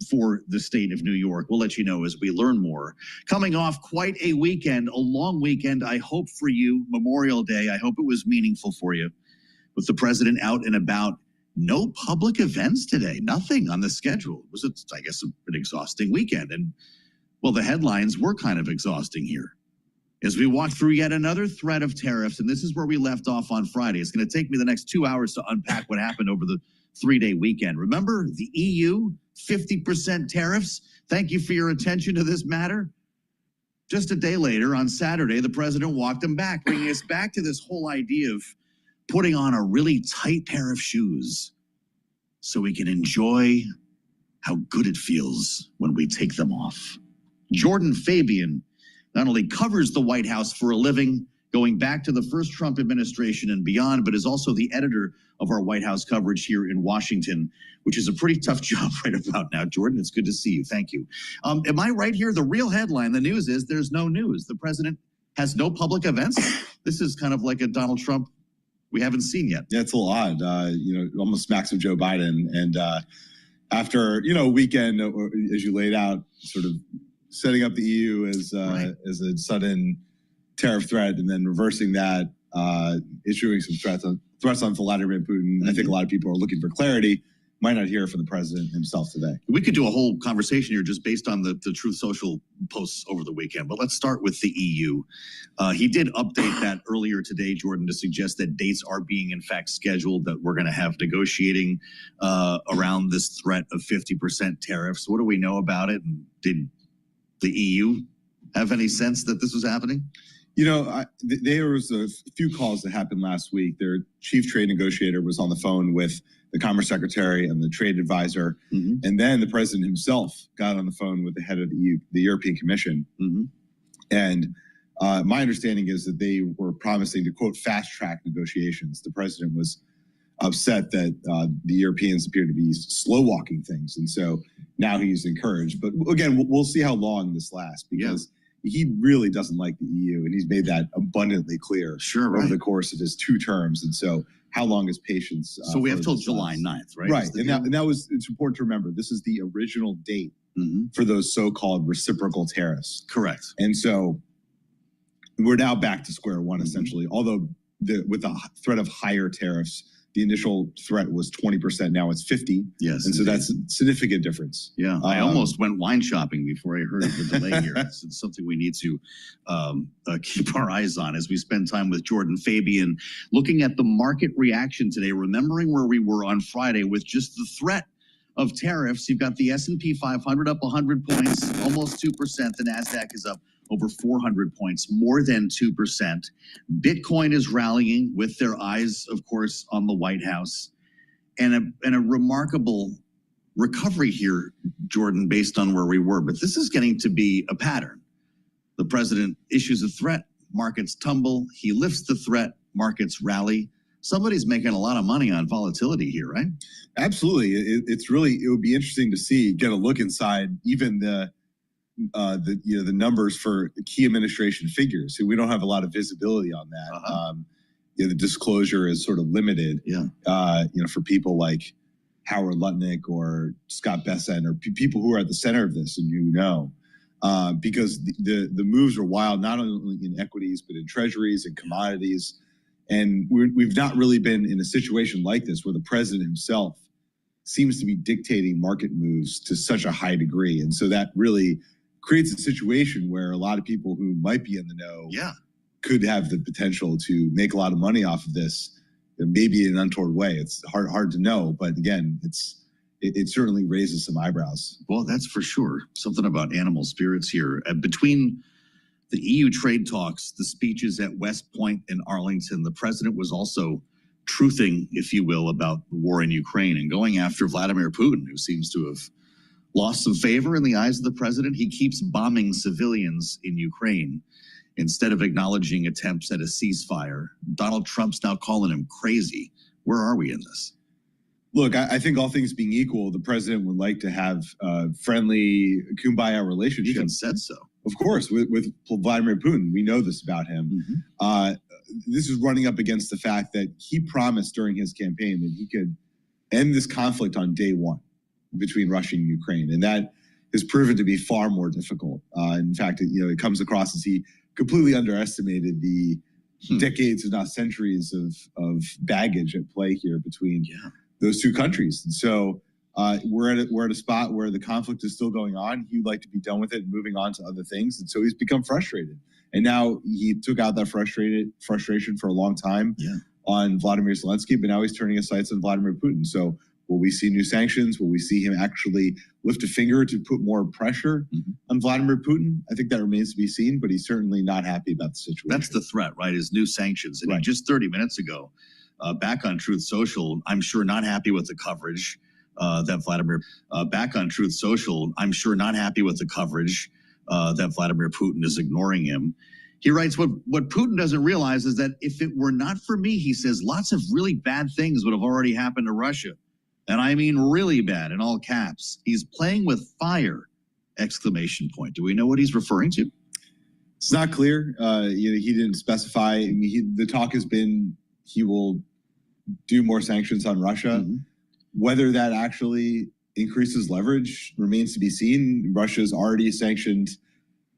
O: for the state of New York. We'll let you know as we learn more. Coming off quite a weekend, a long weekend, I hope for you, Memorial Day. I hope it was meaningful for you with the president out and about. No public events today, nothing on the schedule. It was, I guess, an exhausting weekend. And well, the headlines were kind of exhausting here as we walk through yet another threat of tariffs. And this is where we left off on Friday. It's going to take me the next 2 hours to unpack what happened over the 3-day weekend. Remember the EU, 50% tariffs? Thank you for your attention to this matter. Just a day later, on Saturday, the president walked them back, bringing us back to this whole idea of putting on a really tight pair of shoes so we can enjoy how good it feels when we take them off. Jordan Fabian not only covers the White House for a living, going back to the first Trump administration and beyond, but is also the editor of our White House coverage here in Washington, which is a pretty tough job right about now. Jordan, it's good to see you. Thank you. Am I right here? The real headline, the news is there's no news. The president has no public events. This is kind of like a Donald Trump we haven't seen yet.
T: Yeah, it's a little odd. Almost smacks of Joe Biden. And after, a weekend, as you laid out, sort of setting up the EU as a sudden tariff threat and then reversing that, issuing some threats on Vladimir Putin. Mm-hmm. I think a lot of people are looking for clarity. Might not hear from the president himself today.
O: We could do a whole conversation here just based on the Truth Social posts over the weekend. But let's start with the EU. He did update that earlier today, Jordan, to suggest that dates are being, in fact, scheduled, that we're going to have negotiating around this threat of 50% tariffs. What do we know about it? And did the EU have any sense that this was happening?
T: There was a few calls that happened last week. Their chief trade negotiator was on the phone with the Commerce Secretary and the trade advisor. Mm-hmm. And then the president himself got on the phone with the head of the European Commission. Mm-hmm. And my understanding is that they were promising to, quote, fast track negotiations. The president was upset that the Europeans appear to be slow walking things. And so now he's encouraged. But again, we'll see how long this lasts, because he really doesn't like the EU. And he's made that abundantly clear over the course of his 2 terms. And so how long is patience?
O: So we have till July 9th, right?
T: Right. And that was, it's important to remember, this is the original date for those so-called reciprocal tariffs.
O: Correct.
T: And so we're now back to square one, essentially. Although with the threat of higher tariffs, the initial threat was 20%. Now it's 50.
O: Yes.
T: And so that's a significant difference.
O: Yeah. I almost went wine shopping before I heard of the delay here. It's something we need to keep our eyes on as we spend time with Jordan Fabian, looking at the market reaction today, remembering where we were on Friday with just the threat of tariffs. You've got the S&P 500 up 100 points, almost 2%. The NASDAQ is up over 400 points, more than 2%. Bitcoin is rallying with their eyes, of course, on the White House. And a remarkable recovery here, Jordan, based on where we were. But this is getting to be a pattern. The president issues a threat, markets tumble. He lifts the threat, markets rally. somebody's making a lot of money on volatility here, right?
T: Absolutely. It's really, it would be interesting to get a look inside even the numbers for key administration figures. We don't have a lot of visibility on that. The disclosure is sort of limited. For people like Howard Lutnick or Scott Bessent or people who are at the center of this, and because the moves are wild, not only in equities but in treasuries and commodities. And we've not really been in a situation like this where the president himself seems to be dictating market moves to such a high degree. And so that really creates a situation where a lot of people who might be in the know could have the potential to make a lot of money off of this, maybe in an untoward way. It's hard to know, but again, it certainly raises some eyebrows.
O: Well, that's for sure. Something about animal spirits here. Between the EU trade talks, the speeches at West Point and Arlington, the president was also truthing, if you will, about the war in Ukraine and going after Vladimir Putin, who seems to have lost some favor in the eyes of the president. He keeps bombing civilians in Ukraine instead of acknowledging attempts at a ceasefire. Donald Trump's now calling him crazy. Where are we in this?
T: Look, I think all things being equal, the president would like to have a friendly kumbaya relationship.
O: He even said so.
T: Of course, with Vladimir Putin. We know this about him. This is running up against the fact that he promised during his campaign that he could end this conflict on day one between Russia and Ukraine. And that has proven to be far more difficult. In fact, it comes across as he completely underestimated the decades, if not centuries, of baggage at play here between those two countries. And so we're at a spot where the conflict is still going on. He'd like to be done with it and moving on to other things. And so he's become frustrated. And now he took out that frustration for a long time on Vladimir Zelensky, but now he's turning his sights on Vladimir Putin. So will we see new sanctions? Will we see him actually lift a finger to put more pressure on Vladimir Putin? I think that remains to be seen, but he's certainly not happy about the situation.
O: That's the threat, right, is new sanctions. And just 30 minutes ago, back on Truth Social, I'm sure not happy with the coverage that Vladimir Putin is ignoring him. He writes, what Putin doesn't realize is that if it were not for me, he says, lots of really bad things would have already happened to Russia. And I mean really bad, in all caps. He's playing with fire, ! Do we know what he's referring to?
T: It's not clear. He didn't specify. I mean, the talk has been he will do more sanctions on Russia. Whether that actually increases leverage remains to be seen. Russia's already sanctioned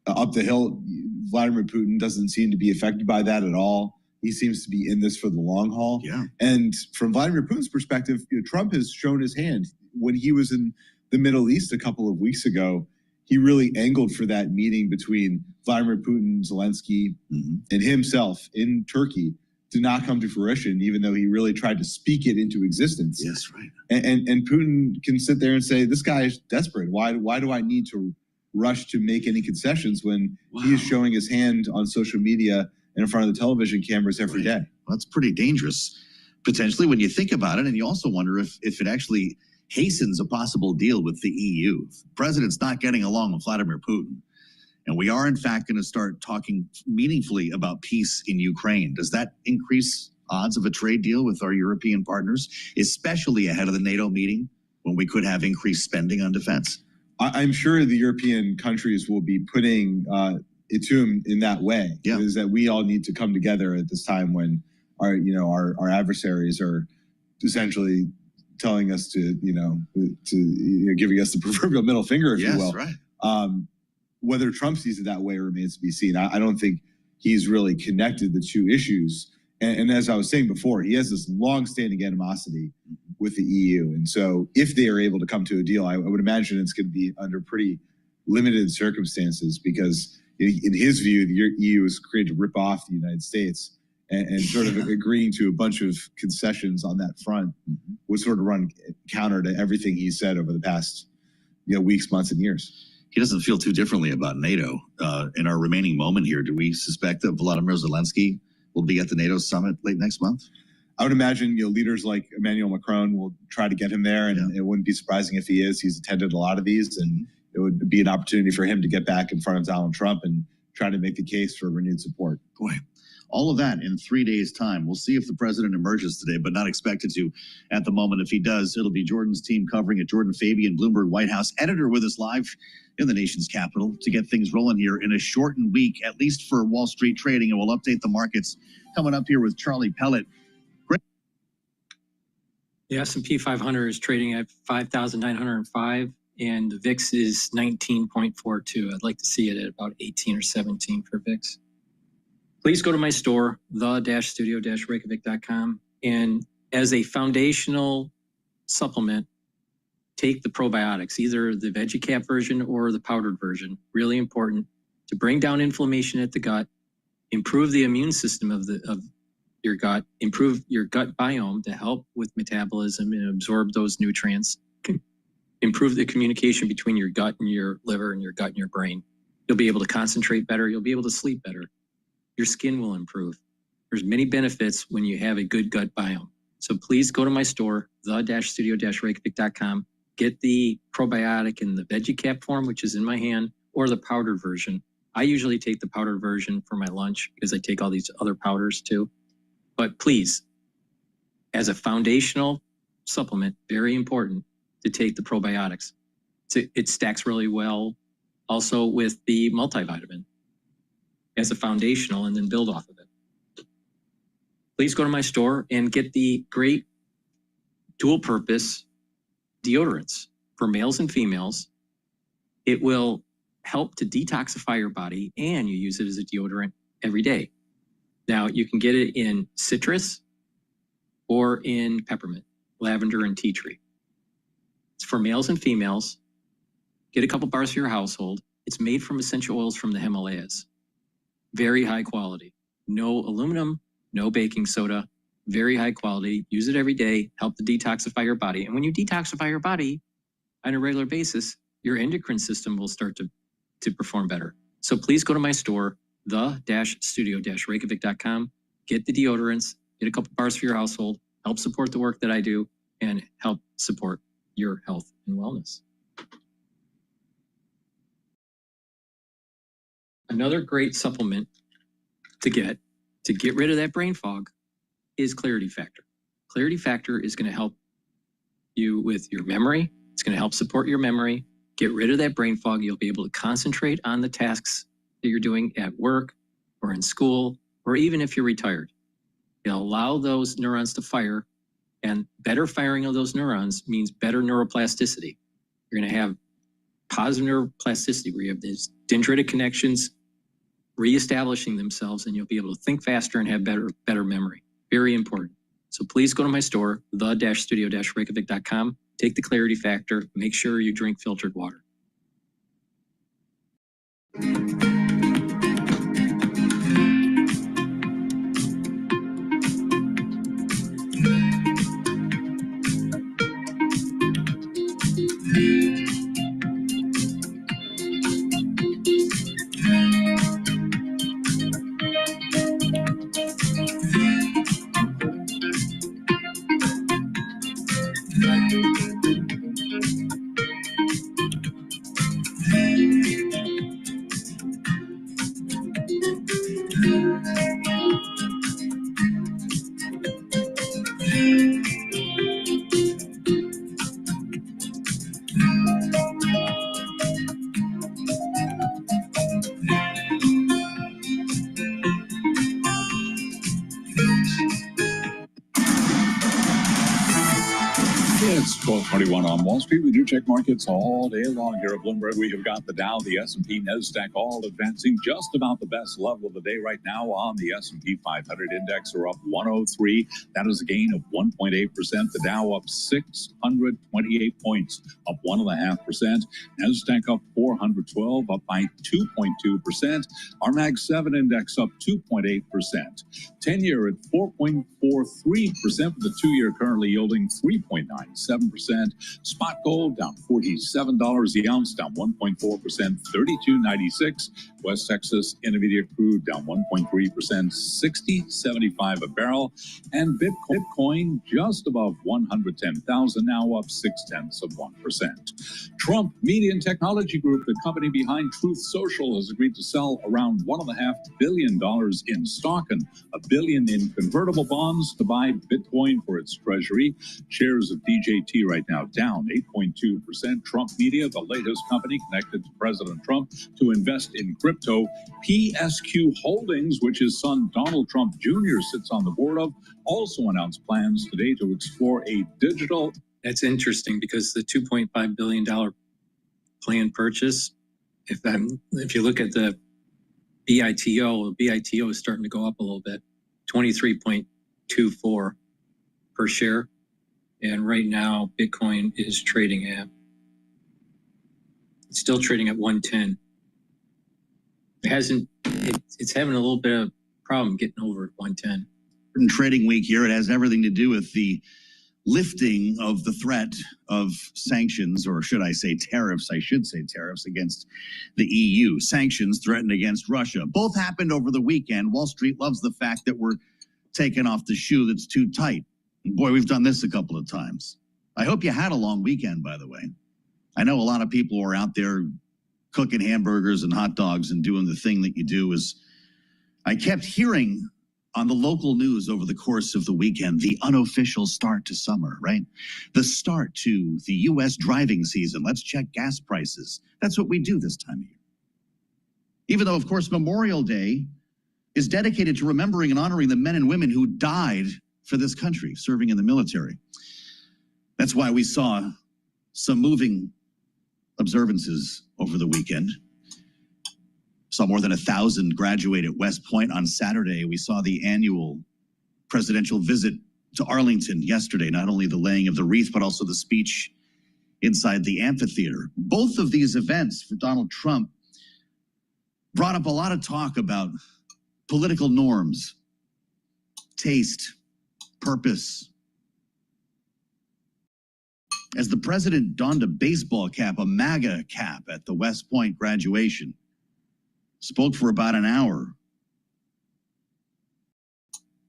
T: up the hill. Vladimir Putin doesn't seem to be affected by that at all. He seems to be in this for the long haul. And from Vladimir Putin's perspective, Trump has shown his hand. When he was in the Middle East a couple of weeks ago, he really angled for that meeting between Vladimir Putin, Zelensky, and himself in Turkey to not come to fruition, even though he really tried to speak it into existence.
O: Yes, right.
T: And Putin can sit there and say, this guy is desperate. Why do I need to rush to make any concessions when he is showing his hand on social media and in front of the television cameras every day?
O: Well, that's pretty dangerous, potentially, when you think about it. And you also wonder if it actually hastens a possible deal with the EU. If the president's not getting along with Vladimir Putin, and we are, in fact, going to start talking meaningfully about peace in Ukraine, does that increase odds of a trade deal with our European partners, especially ahead of the NATO meeting when we could have increased spending on defense?
T: I'm sure the European countries will be putting it to him in that way. Is that we all need to come together at this time when our adversaries are essentially telling us to giving us the proverbial middle finger, if you will.
O: Right.
T: Whether Trump sees it that way remains to be seen. I don't think he's really connected the two issues. And as I was saying before, he has this long-standing animosity with the EU. And so if they are able to come to a deal, I would imagine it's going to be under pretty limited circumstances because in his view, the EU is created to rip off the United States and sort of agreeing to a bunch of concessions on that front would sort of run counter to everything he said over the past weeks, months, and years.
O: He doesn't feel too differently about NATO. In our remaining moment here, do we suspect that Volodymyr Zelensky will be at the NATO summit late next month?
T: I would imagine leaders like Emmanuel Macron will try to get him there, and it wouldn't be surprising if he is. He's attended a lot of these, and it would be an opportunity for him to get back in front of Donald Trump and try to make the case for renewed support.
O: Boy, All of that in 3 days' time. We'll see if the president emerges today, but not expected to at the moment. If he does, it'll be Jordan's team covering it. Jordan Fabian, Bloomberg White House editor, with us live in the nation's capital to get things rolling here in a shortened week, at least for Wall Street trading. And we'll update the markets coming up here with Charlie Pellet.
G: The S&P 500 is trading at 5,905, and the VIX is 19.42. I'd like to see it at about 18 or 17 for VIX. Please go to my store, the-studio-reykjavik.com, and as a foundational supplement, take the probiotics, either the VeggieCap version or the powdered version. Really important to bring down inflammation at the gut, improve the immune system of your gut, improve your gut biome to help with metabolism and absorb those nutrients, improve the communication between your gut and your liver and your gut and your brain. You'll be able to concentrate better. You'll be able to sleep better. Your skin will improve. There's many benefits when you have a good gut biome. So please go to my store, the-studio-reykjavik.com. Get the probiotic in the VeggieCap form, which is in my hand, or the powdered version. I usually take the powdered version for my lunch because I take all these other powders too. But please, as a foundational supplement, very important to take the probiotics. It stacks really well also with the multivitamin as a foundational and then build off of it. Please go to my store and get the great dual purpose deodorants for males and females. It will help to detoxify your body, and you use it as a deodorant every day. Now, you can get it in citrus or in peppermint, lavender, and tea tree. It's for males and females. Get a couple bars for your household. It's made from essential oils from the Himalayas. Very high quality. No aluminum, no baking soda. Very high quality. Use it every day. Help to detoxify your body. And when you detoxify your body on a regular basis, your endocrine system will start to perform better. So please go to my store, the-studio-reykjavik.com. Get the deodorants. Get a couple bars for your household. Help support the work that I do and help support your health and wellness. Another great supplement to get rid of that brain fog is Clarity Factor. Clarity Factor is going to help you with your memory. It's going to help support your memory. Get rid of that brain fog. You'll be able to concentrate on the tasks that you're doing at work or in school, or even if you're retired. It'll allow those neurons to fire, and better firing of those neurons means better neuroplasticity. You're going to have positive neuroplasticity where you have these dendritic connections reestablishing themselves, and you'll be able to think faster and have better memory. Very important. So please go to my store, the-studio-reykjavik.com. Take the Clarity Factor. Make sure you drink filtered water.
L: It's 12:41 on Wall Street. We do check markets all day long here at Bloomberg. We have got the Dow, the S&P, NASDAQ all advancing just about the best level of the day right now. On the S&P 500 index are up 103. That is a gain of 1.8%. The Dow up 628 points, up 1.5%. NASDAQ up 412, up by 2.2%. Our Mag 7 index up 2.8%. 10-year at 4.43%, with the 2-year currently yielding 3.97%. Spot gold down $47 the ounce, down 1.4%, $32.96. West Texas Intermediate crude down 1.3%, $60.75 a barrel. And Bitcoin just above 110,000, now up 0.6%. Trump Media and Technology Group, the company behind Truth Social, has agreed to sell around $1.5 billion in stock and $1 billion in convertible bonds to buy Bitcoin for its treasury. Shares of DJT right now down 8.2%. Trump Media, the latest company connected to President Trump to invest in crypto. PSQ Holdings, which his son Donald Trump Jr. sits on the board of, also announced plans today to explore a digital.
G: That's interesting because the $2.5 billion planned purchase, if you look at the BITO is starting to go up a little bit, 23.24 per share. And right now, Bitcoin is trading at, it's still trading at 110. It's having a little bit of problem getting over at 110.
O: Trading week here, it has everything to do with the lifting of the threat of sanctions, or should I say tariffs? I should say tariffs against the EU. Sanctions threatened against Russia. Both happened over the weekend. Wall Street loves the fact that we're taking off the shoe that's too tight. And boy, we've done this a couple of times. I hope you had a long weekend, by the way. I know a lot of people are out there cooking hamburgers and hot dogs and doing the thing that you do. Is I kept hearing on the local news over the course of the weekend, the unofficial start to summer, right? The start to the U.S. driving season. Let's check gas prices. That's what we do this time of year. Even though, of course, Memorial Day is dedicated to remembering and honoring the men and women who died for this country, serving in the military. That's why we saw some moving observances over the weekend. Saw more than 1,000 graduate at West Point on Saturday. We saw the annual presidential visit to Arlington yesterday, not only the laying of the wreath, but also the speech inside the amphitheater. Both of these events for Donald Trump brought up a lot of talk about political norms, taste, purpose. As the president donned a baseball cap, a MAGA cap at the West Point graduation, spoke for about an hour,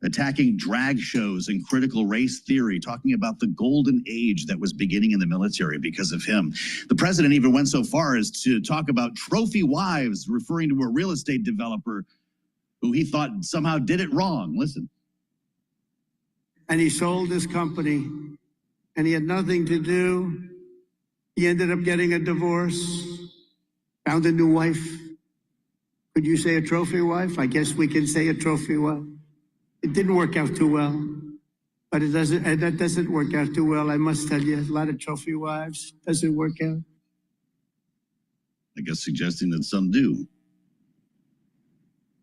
O: attacking drag shows and critical race theory, talking about the golden age that was beginning in the military because of him. The president even went so far as to talk about trophy wives, referring to a real estate developer who he thought somehow did it wrong. Listen.
D: And he sold his company, and he had nothing to do. He ended up getting a divorce, found a new wife. Could you say a trophy wife? I guess we can say a trophy wife. It didn't work out too well, but that doesn't work out too well. I must tell you, a lot of trophy wives doesn't work out.
O: I guess suggesting that some do.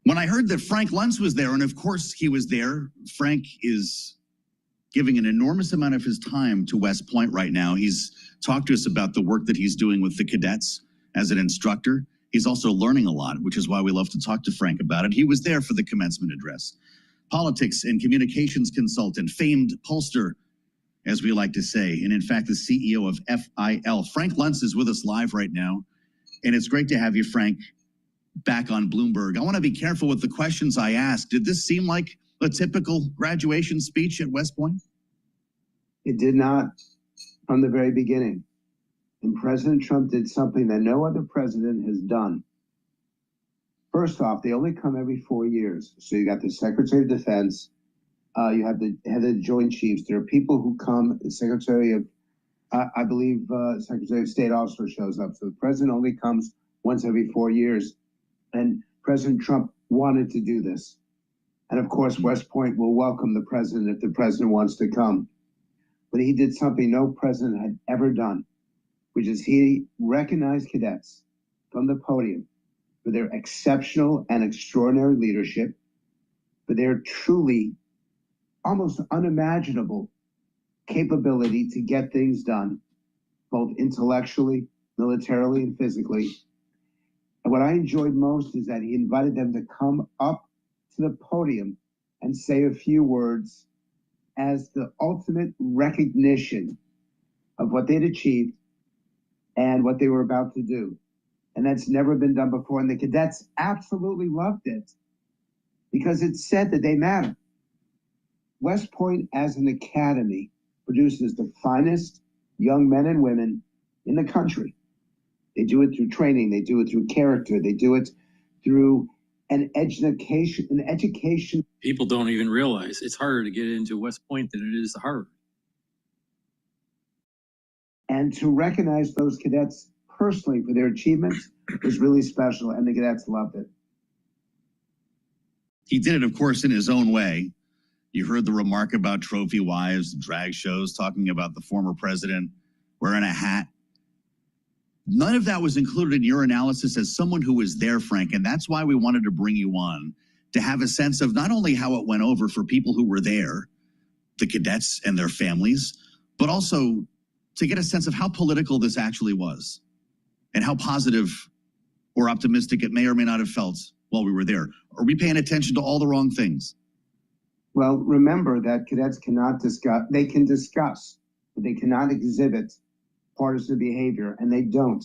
O: When I heard that Frank Luntz was there, and of course he was there, Frank is giving an enormous amount of his time to West Point right now. He's talked to us about the work that he's doing with the cadets as an instructor. He's also learning a lot, which is why we love to talk to Frank about it. He was there for the commencement address. Politics and communications consultant, famed pollster, as we like to say, and in fact, the CEO of FIL. Frank Luntz is with us live right now, and it's great to have you, Frank, back on Bloomberg. I want to be careful with the questions I ask. Did this seem like a typical graduation speech at West Point?
F: It did not from the very beginning. And President Trump did something that no other president has done. First off, they only come every 4 years. So you got the Secretary of Defense, you have the head of the Joint Chiefs. There are people who come, the Secretary of, I believe, Secretary of State also shows up. So the president only comes once every 4 years. And President Trump wanted to do this. And of course, West Point will welcome the president if the president wants to come. But he did something no president had ever done, which is he recognized cadets from the podium for their exceptional and extraordinary leadership, for their truly almost unimaginable capability to get things done, both intellectually, militarily, and physically. And what I enjoyed most is that he invited them to come up to the podium and say a few words as the ultimate recognition of what they'd achieved and what they were about to do. And that's never been done before. And the cadets absolutely loved it because it said that they matter. West Point as an academy produces the finest young men and women in the country. They do it through training. They do it through character. They do it through an education.
G: People don't even realize it's harder to get into West Point than it is to Harvard.
F: And to recognize those cadets personally for their achievements was really special, and the cadets loved it.
O: He did it, of course, in his own way. You heard the remark about trophy wives, drag shows, talking about the former president wearing a hat. None of that was included in your analysis as someone who was there, Frank, and that's why we wanted to bring you on, to have a sense of not only how it went over for people who were there, the cadets and their families, but also to get a sense of how political this actually was and how positive or optimistic it may or may not have felt while we were there. Are we paying attention to all the wrong things?
F: Well, remember that cadets cannot discuss, they can discuss, but they cannot exhibit partisan behavior, and they don't.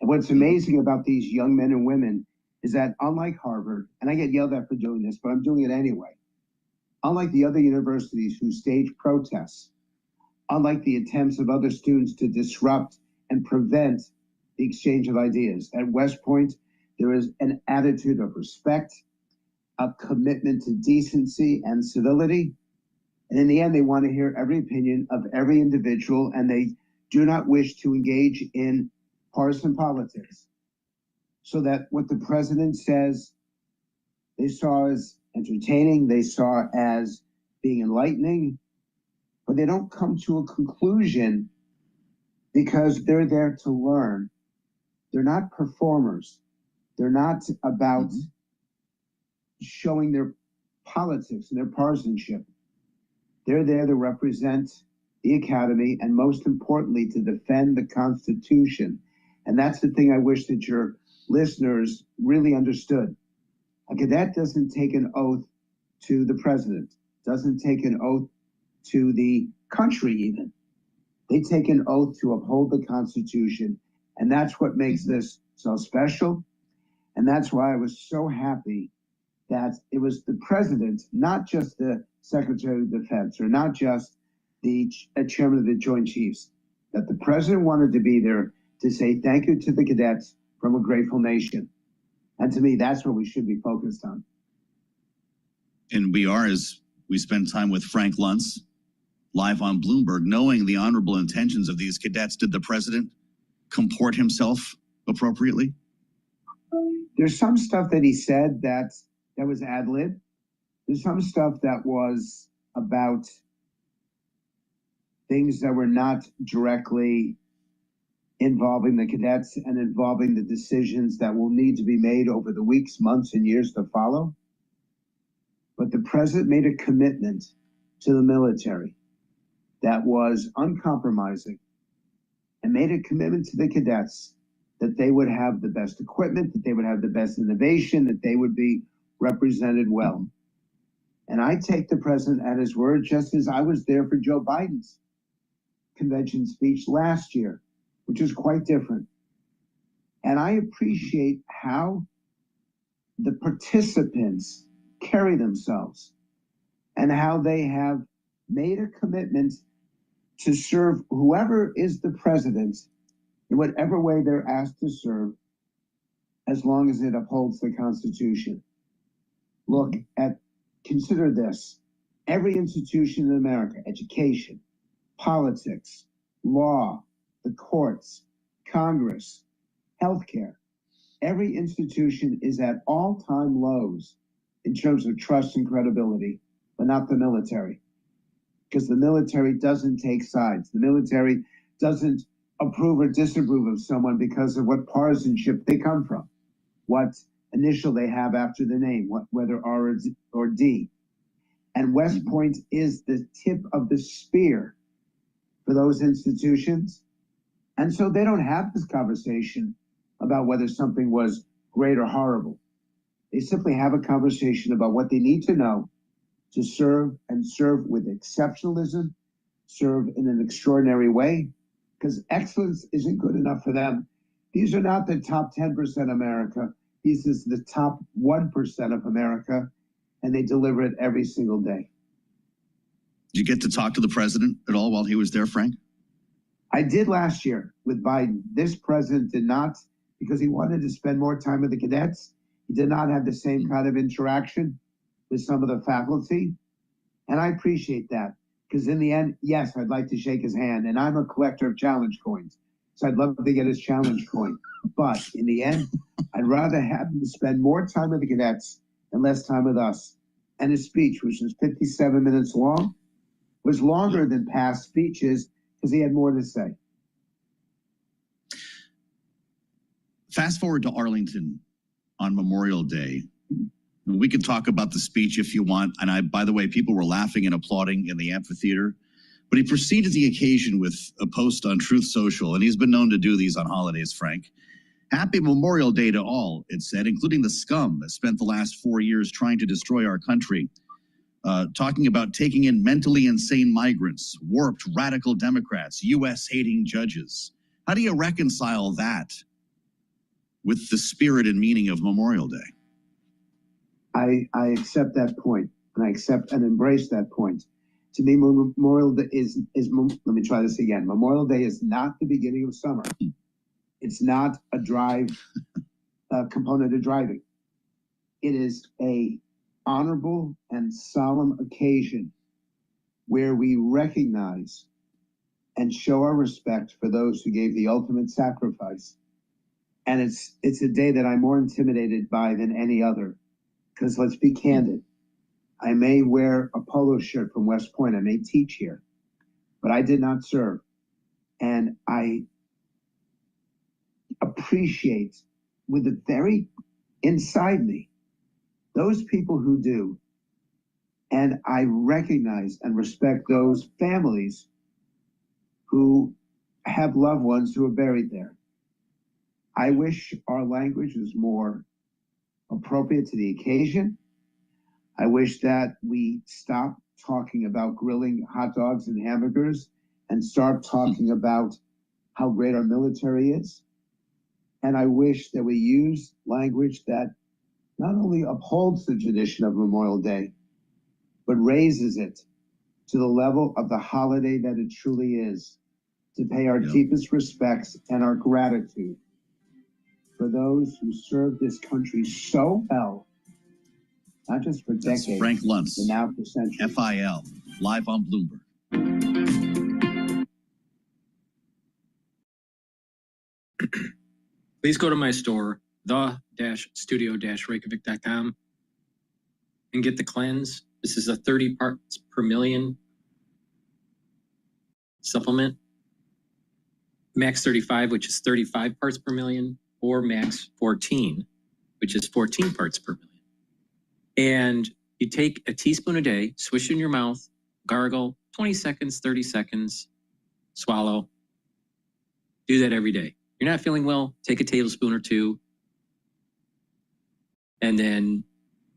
F: And what's amazing about these young men and women is that unlike Harvard, and I get yelled at for doing this, but I'm doing it anyway, unlike the other universities who stage protests, unlike the attempts of other students to disrupt and prevent the exchange of ideas, at West Point, there is an attitude of respect, a commitment to decency and civility. And in the end, they want to hear every opinion of every individual, and they do not wish to engage in partisan politics. So that what the president says, they saw as entertaining, they saw as being enlightening, but they don't come to a conclusion because they're there to learn. They're not performers. They're not about showing their politics and their partisanship. They're there to represent the academy and, most importantly, to defend the Constitution. And that's the thing I wish that your listeners really understood. A cadet doesn't take an oath to the president, doesn't take an oath to the country even. They take an oath to uphold the Constitution. And that's what makes this so special. And that's why I was so happy that it was the president, not just the Secretary of Defense or not just the chairman of the Joint Chiefs, that the president wanted to be there to say thank you to the cadets from a grateful nation. And to me, that's what we should be focused on.
O: And we are, as we spend time with Frank Luntz, live on Bloomberg, knowing the honorable intentions of these cadets. Did the president comport himself appropriately?
F: There's some stuff that he said that was ad-lib. There's some stuff that was about things that were not directly involving the cadets and involving the decisions that will need to be made over the weeks, months, and years to follow. But the president made a commitment to the military that was uncompromising and made a commitment to the cadets that they would have the best equipment, that they would have the best innovation, that they would be represented well. And I take the president at his word, just as I was there for Joe Biden's convention speech last year, which is quite different. And I appreciate how the participants carry themselves and how they have made a commitment to serve whoever is the president in whatever way they're asked to serve, as long as it upholds the Constitution. Look at, consider this, every institution in America, education, politics, law, the courts, Congress, healthcare, every institution is at all-time lows in terms of trust and credibility, but not the military. Because the military doesn't take sides. The military doesn't approve or disapprove of someone because of what partisanship they come from, what initial they have after the name, whether R or D. And West Point is the tip of the spear for those institutions. And so they don't have this conversation about whether something was great or horrible. They simply have a conversation about what they need to know to serve, and serve with exceptionalism, serve in an extraordinary way, because excellence isn't good enough for them. These are not the top 10% of America. This is the top 1% of America, and they deliver it every single day.
O: Did you get to talk to the president at all while he was there, Frank?
F: I did last year with Biden. This president did not, because he wanted to spend more time with the cadets. He did not have the same kind of interaction with some of the faculty. And I appreciate that, because in the end, yes, I'd like to shake his hand. And I'm a collector of challenge coins, so I'd love to get his challenge coin. But in the end, I'd rather have him spend more time with the cadets and less time with us. And his speech, which was 57 minutes long, was longer than past speeches because he had more to say.
O: Fast forward to Arlington on Memorial Day. We can talk about the speech if you want. And by the way, people were laughing and applauding in the amphitheater. But he preceded the occasion with a post on Truth Social, and he's been known to do these on holidays, Frank. Happy Memorial Day to all, it said, including the scum that spent the last 4 years trying to destroy our country. Talking about taking in mentally insane migrants, warped radical Democrats, U.S.-hating judges. How do you reconcile that with the spirit and meaning of Memorial Day?
F: I accept that point, and I accept and embrace that point. To me, Memorial Day let me try this again. Memorial Day is not the beginning of summer. It's not a drive component of driving. It is a honorable and solemn occasion where we recognize and show our respect for those who gave the ultimate sacrifice. And it's a day that I'm more intimidated by than any other. Because let's be candid, I may wear a polo shirt from West Point, I may teach here, but I did not serve. And I appreciate with the very inside me, those people who do. And I recognize and respect those families who have loved ones who are buried there. I wish our language was more appropriate to the occasion. I wish that we stop talking about grilling hot dogs and hamburgers and start talking about how great our military is. And I wish that we use language that not only upholds the tradition of Memorial Day, but raises it to the level of the holiday that it truly is, to pay our deepest respects and our gratitude for those who served this country so well, not just for decades,
O: that's Frank Luntz,
F: but now for centuries.
O: FIL, live on Bloomberg.
G: Please go to my store, the-studio-reykjavik.com, and get the cleanse. This is a 30 parts per million supplement. Max 35, which is 35 parts per million, or Max 14, which is 14 parts per million. And you take a teaspoon a day, swish it in your mouth, gargle, 20 seconds, 30 seconds, swallow. Do that every day. You're not feeling well, take a tablespoon or two. And then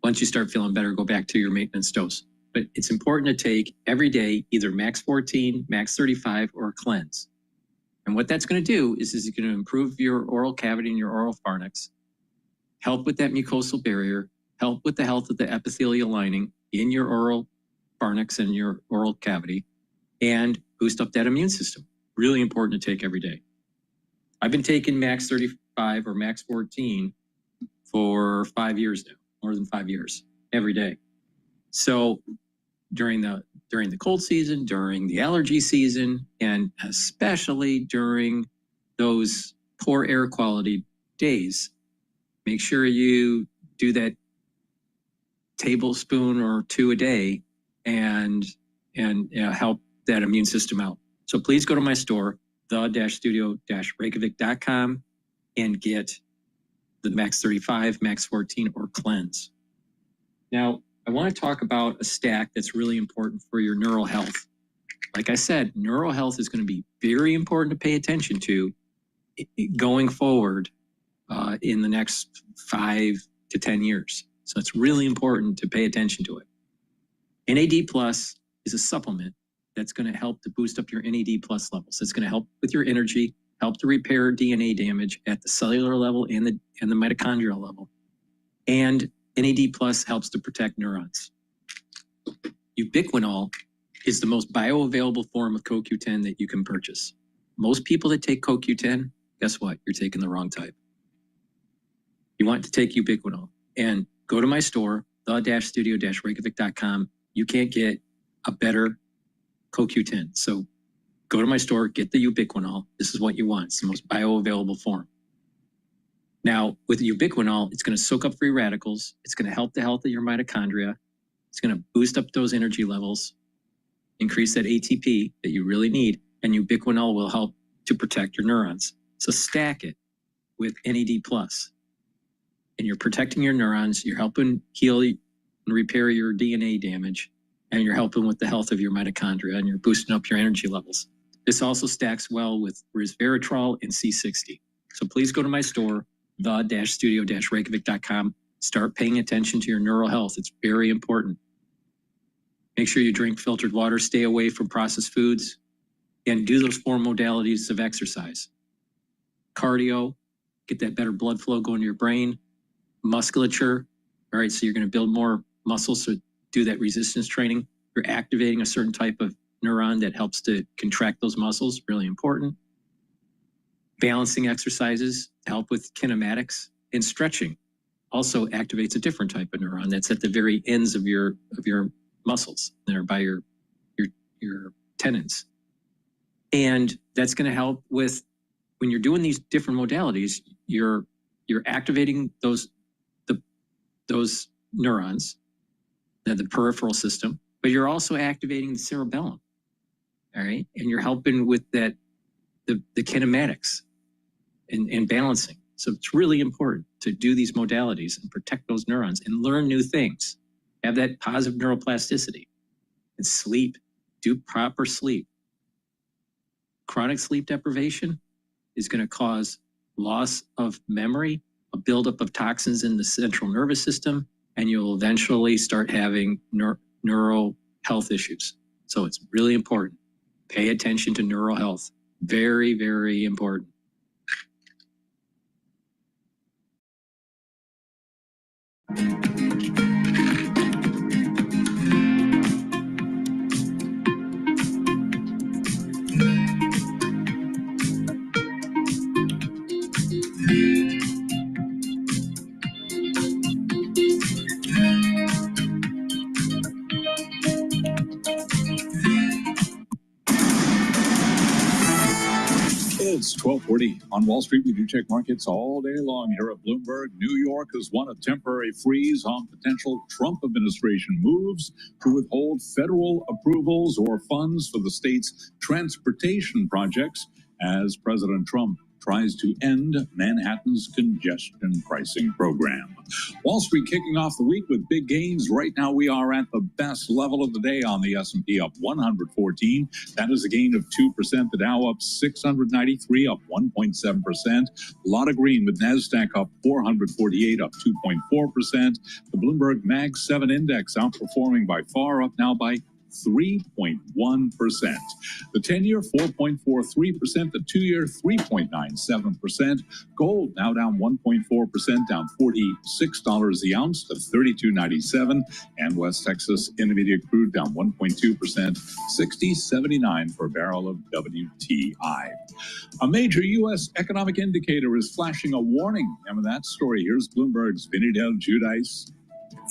G: once you start feeling better, go back to your maintenance dose. But it's important to take every day, either Max 14, Max 35, or a cleanse. And what that's going to do is it's going to improve your oral cavity and your oral pharynx, help with that mucosal barrier, help with the health of the epithelial lining in your oral pharynx and your oral cavity, and boost up that immune system. Really important to take every day. I've been taking Max 35 or Max 14 for 5 years now, more than 5 years, every day. So during the cold season, during the allergy season, and especially during those poor air quality days, make sure you do that tablespoon or two a day and help that immune system out. So please go to my store, the-studio-reykjavik.com, and get the Max 35, Max 14, or cleanse. Now, I want to talk about a stack that's really important for your neural health. Like I said, neural health is going to be very important to pay attention to going forward in the next 5 to 10 years. So it's really important to pay attention to it. NAD Plus is a supplement that's going to help to boost up your NAD plus levels. It's going to help with your energy, help to repair DNA damage at the cellular level and the mitochondrial level. And NAD plus helps to protect neurons. Ubiquinol is the most bioavailable form of CoQ10 that you can purchase. Most people that take CoQ10, guess what? You're taking the wrong type. You want to take Ubiquinol and go to my store, the-studio-reykjavik.com. You can't get a better CoQ10. So go to my store, get the Ubiquinol. This is what you want. It's the most bioavailable form. Now, with Ubiquinol, it's going to soak up free radicals. It's going to help the health of your mitochondria. It's going to boost up those energy levels, increase that ATP that you really need, and Ubiquinol will help to protect your neurons. So stack it with NAD+. And you're protecting your neurons, you're helping heal and repair your DNA damage, and you're helping with the health of your mitochondria, and you're boosting up your energy levels. This also stacks well with resveratrol and C60. So please go to my store, the-studio-reykjavik.com. Start paying attention to your neural health. It's very important. Make sure you drink filtered water, stay away from processed foods, and do those 4 modalities of exercise. Cardio, get that better blood flow going to your brain. Musculature, all right, so you're going to build more muscles, so do that resistance training. You're activating a certain type of neuron that helps to contract those muscles, really important. Balancing exercises help with kinematics, and stretching also activates a different type of neuron that's at the very ends of your muscles that are by your tendons. And that's going to help with, when you're doing these different modalities, you're activating those neurons, the peripheral system, but you're also activating the cerebellum. All right. And you're helping with that, the kinematics and balancing. So it's really important to do these modalities and protect those neurons and learn new things. Have that positive neuroplasticity and sleep, do proper sleep. Chronic sleep deprivation is going to cause loss of memory, a buildup of toxins in the central nervous system, and you'll eventually start having neural health issues. So it's really important. Pay attention to neural health. Very, very important.
L: It's 12:40 on Wall Street. We do check markets all day long here at Bloomberg. New York has won a temporary freeze on potential Trump administration moves to withhold federal approvals or funds for the state's transportation projects as President Trump tries to end Manhattan's congestion pricing program. Wall Street kicking off the week with big gains. Right now we are at the best level of the day on the S&P, up 114. That is a gain of 2%. The Dow up 693, up 1.7%. A lot of green with NASDAQ up 448, up 2.4%. The Bloomberg Mag 7 Index outperforming by far, up now by 3.1%. The 10-year 4.43%, the 2-year 3.97%. Gold now down 1.4%, down $46 the ounce to $32.97. And West Texas Intermediate crude down 1.2%, $60.79 for a barrel of WTI. A major U.S. economic indicator is flashing a warning. Remember that story? Here's Bloomberg's Vinny Del Giudice.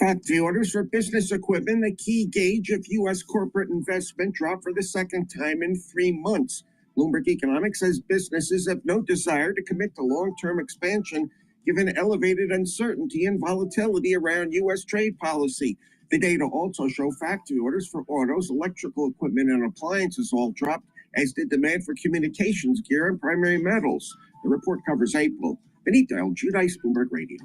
N: Factory orders for business equipment, a key gauge of U.S. corporate investment, dropped for the second time in 3 months. Bloomberg Economics says businesses have no desire to commit to long-term expansion given elevated uncertainty and volatility around U.S. trade policy. The data also show factory orders for autos, electrical equipment, and appliances all dropped, as did demand for communications gear and primary metals. The report covers April. Benito L. Giudice, Bloomberg Radio.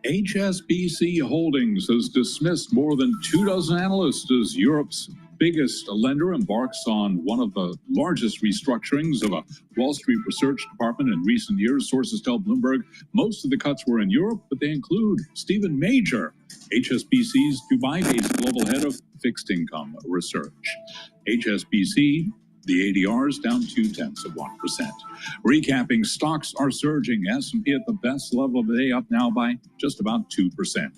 L: HSBC Holdings has dismissed more than 24 analysts as Europe's biggest lender embarks on one of the largest restructurings of a Wall Street research department in recent years. Sources tell Bloomberg most of the cuts were in Europe, but they include Stephen Major, HSBC's Dubai-based global head of fixed income research. HSBC, the ADRs down 0.2%. Recapping, stocks are surging. S&P at the best level of the day, up now by just about 2%.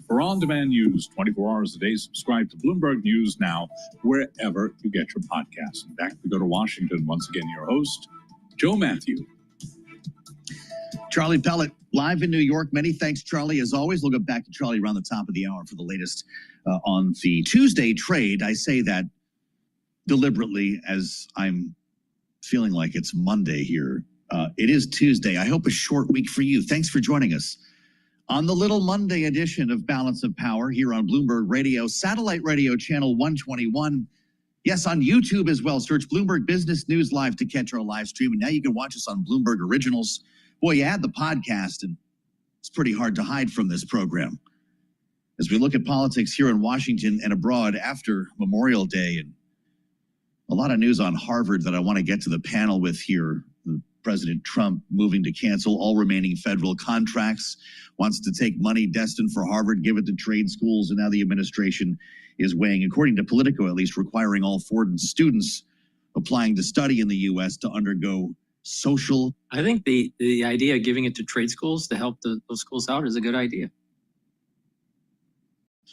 L: For on-demand news, 24 hours a day, subscribe to Bloomberg News now, wherever you get your podcasts. And back we go to Washington. Once again, your host, Joe Matthew.
O: Charlie Pellet, live in New York. Many thanks, Charlie. As always, we'll get back to Charlie around the top of the hour for the latest on the Tuesday trade. I say that deliberately as I'm feeling like it's Monday here. It is Tuesday. I hope a short week for you. Thanks for joining us on the little Monday edition of Balance of Power here on Bloomberg Radio, satellite radio channel 121. Yes, on YouTube as well. Search Bloomberg Business News Live to catch our live stream. And now you can watch us on Bloomberg Originals. Boy, you add the podcast, and it's pretty hard to hide from this program. As we look at politics here in Washington and abroad after Memorial Day, and a lot of news on Harvard that I want to get to the panel with here. President Trump moving to cancel all remaining federal contracts, wants to take money destined for Harvard, give it to trade schools, and now the administration is weighing, according to Politico at least, requiring all foreign students applying to study in the U.S. to undergo social.
G: I think the idea of giving it to trade schools to help those schools out is a good idea.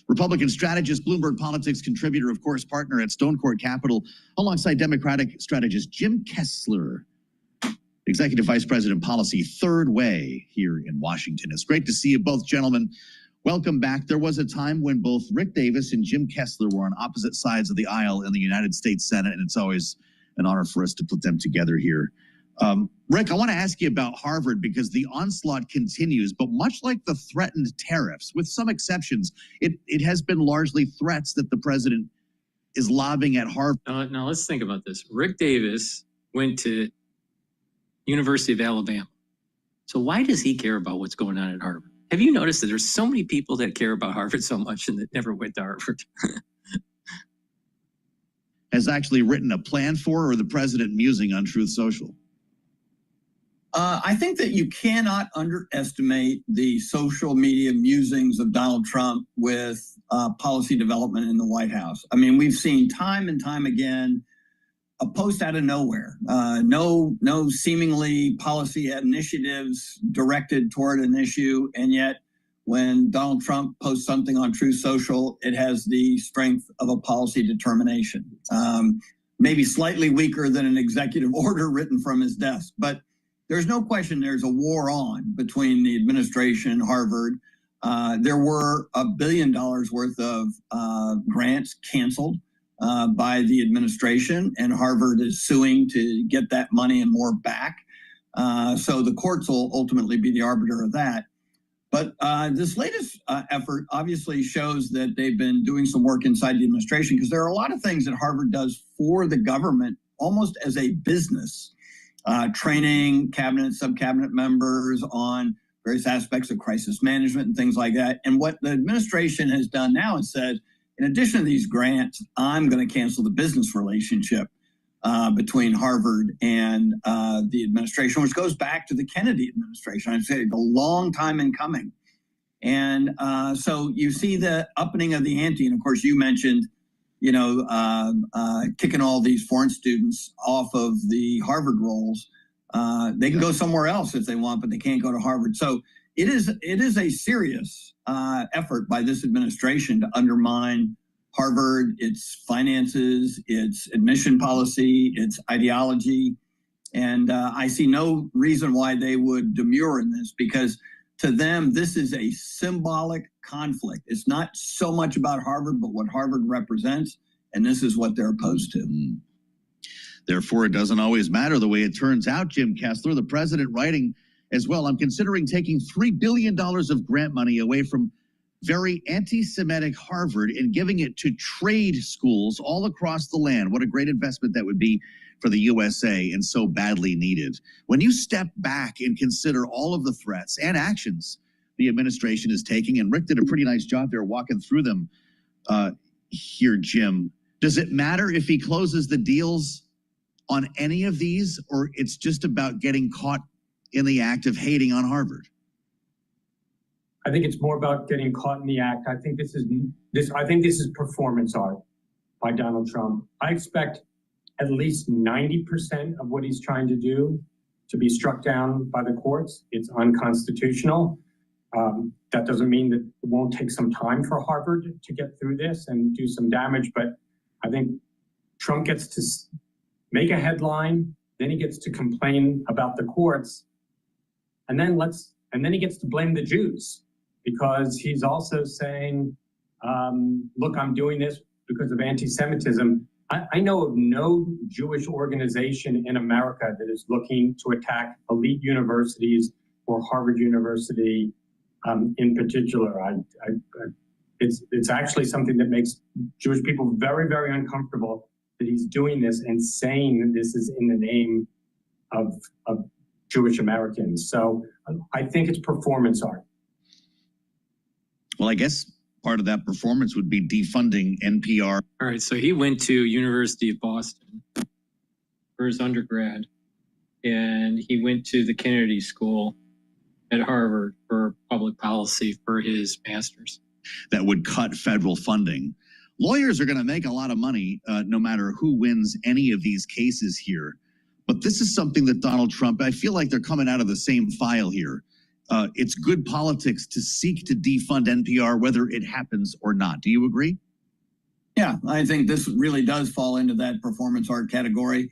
O: Republican strategist, Bloomberg Politics contributor, of course, partner at Stone Court Capital, alongside Democratic strategist Jim Kessler, Executive Vice President Policy, Third Way here in Washington. It's great to see you both, gentlemen. Welcome back. There was a time when both Rick Davis and Jim Kessler were on opposite sides of the aisle in the United States Senate, and it's always an honor for us to put them together here. Rick, I want to ask you about Harvard because the onslaught continues, but much like the threatened tariffs, with some exceptions, it has been largely threats that the president is lobbing at Harvard.
G: Now let's think about this. Rick Davis went to University of Alabama. So why does he care about what's going on at Harvard? Have you noticed that there's so many people that care about Harvard so much and that never went to Harvard?
O: Has actually written a plan for, or the president musing on Truth Social?
J: I think that you cannot underestimate the social media musings of Donald Trump with policy development in the White House. I mean, we've seen time and time again a post out of nowhere, no seemingly policy initiatives directed toward an issue, and yet when Donald Trump posts something on Truth Social, it has the strength of a policy determination, maybe slightly weaker than an executive order written from his desk, but there's no question there's a war on between the administration and Harvard. There were $1 billion worth of grants canceled by the administration, and Harvard is suing to get that money and more back. So the courts will ultimately be the arbiter of that. But this latest effort obviously shows that they've been doing some work inside the administration, because there are a lot of things that Harvard does for the government almost as a business. Training cabinet, sub-cabinet members on various aspects of crisis management and things like that. And what the administration has done now is said, in addition to these grants, I'm going to cancel the business relationship between Harvard and the administration, which goes back to the Kennedy administration. I'd say a long time in coming. And so you see the upping of the ante. And of course, you mentioned, kicking all these foreign students off of the Harvard rolls. They can go somewhere else if they want, but they can't go to Harvard. So it is a serious effort by this administration to undermine Harvard, its finances, its admission policy, its ideology. And I see no reason why they would demur in this, because to them, this is a symbolic conflict. It's not so much about Harvard, but what Harvard represents, and this is what they're opposed to.
O: Therefore, it doesn't always matter the way it turns out, Jim Kessler, the president writing as well, I'm considering taking $3 billion of grant money away from very anti-Semitic Harvard and giving it to trade schools all across the land. What a great investment that would be for the USA, and so badly needed. When you step back and consider all of the threats and actions the administration is taking, and Rick did a pretty nice job there walking through them here, Jim, Does it matter if he closes the deals on any of these, or it's just about getting caught in the act of hating on Harvard?
C: I think it's more about getting caught in the act. I think this is performance art by Donald Trump. I expect at least 90% of what he's trying to do to be struck down by the courts. It's unconstitutional. That doesn't mean that it won't take some time for Harvard to get through this and do some damage, but I think Trump gets to make a headline, then he gets to complain about the courts, and then he gets to blame the Jews, because he's also saying, look, I'm doing this because of anti-Semitism. I know of no Jewish organization in America that is looking to attack elite universities or Harvard University in particular. It's actually something that makes Jewish people very, very uncomfortable that he's doing this and saying that this is in the name of Jewish Americans. So I think it's performance art.
O: Well, I guess part of that performance would be defunding NPR.
G: All right, so he went to University of Boston for his undergrad, and he went to the Kennedy School at Harvard for public policy for his master's.
O: That would cut federal funding. Lawyers are going to make a lot of money no matter who wins any of these cases here. But this is something that Donald Trump, I feel like they're coming out of the same file here. It's good politics to seek to defund NPR, whether it happens or not. Do you agree?
J: Yeah, I think this really does fall into that performance art category.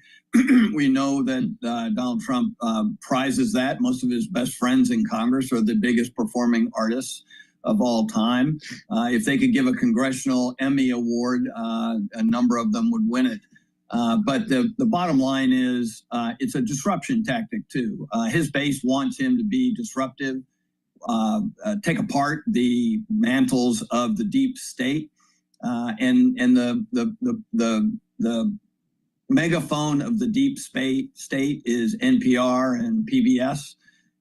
J: We know that Donald Trump prizes that. Most of his best friends in Congress are the biggest performing artists of all time. If they could give a congressional Emmy award, a number of them would win it. But the bottom line is it's a disruption tactic, too. His base wants him to be disruptive, take apart the mantles of the deep state. And the megaphone of the deep state is NPR and PBS.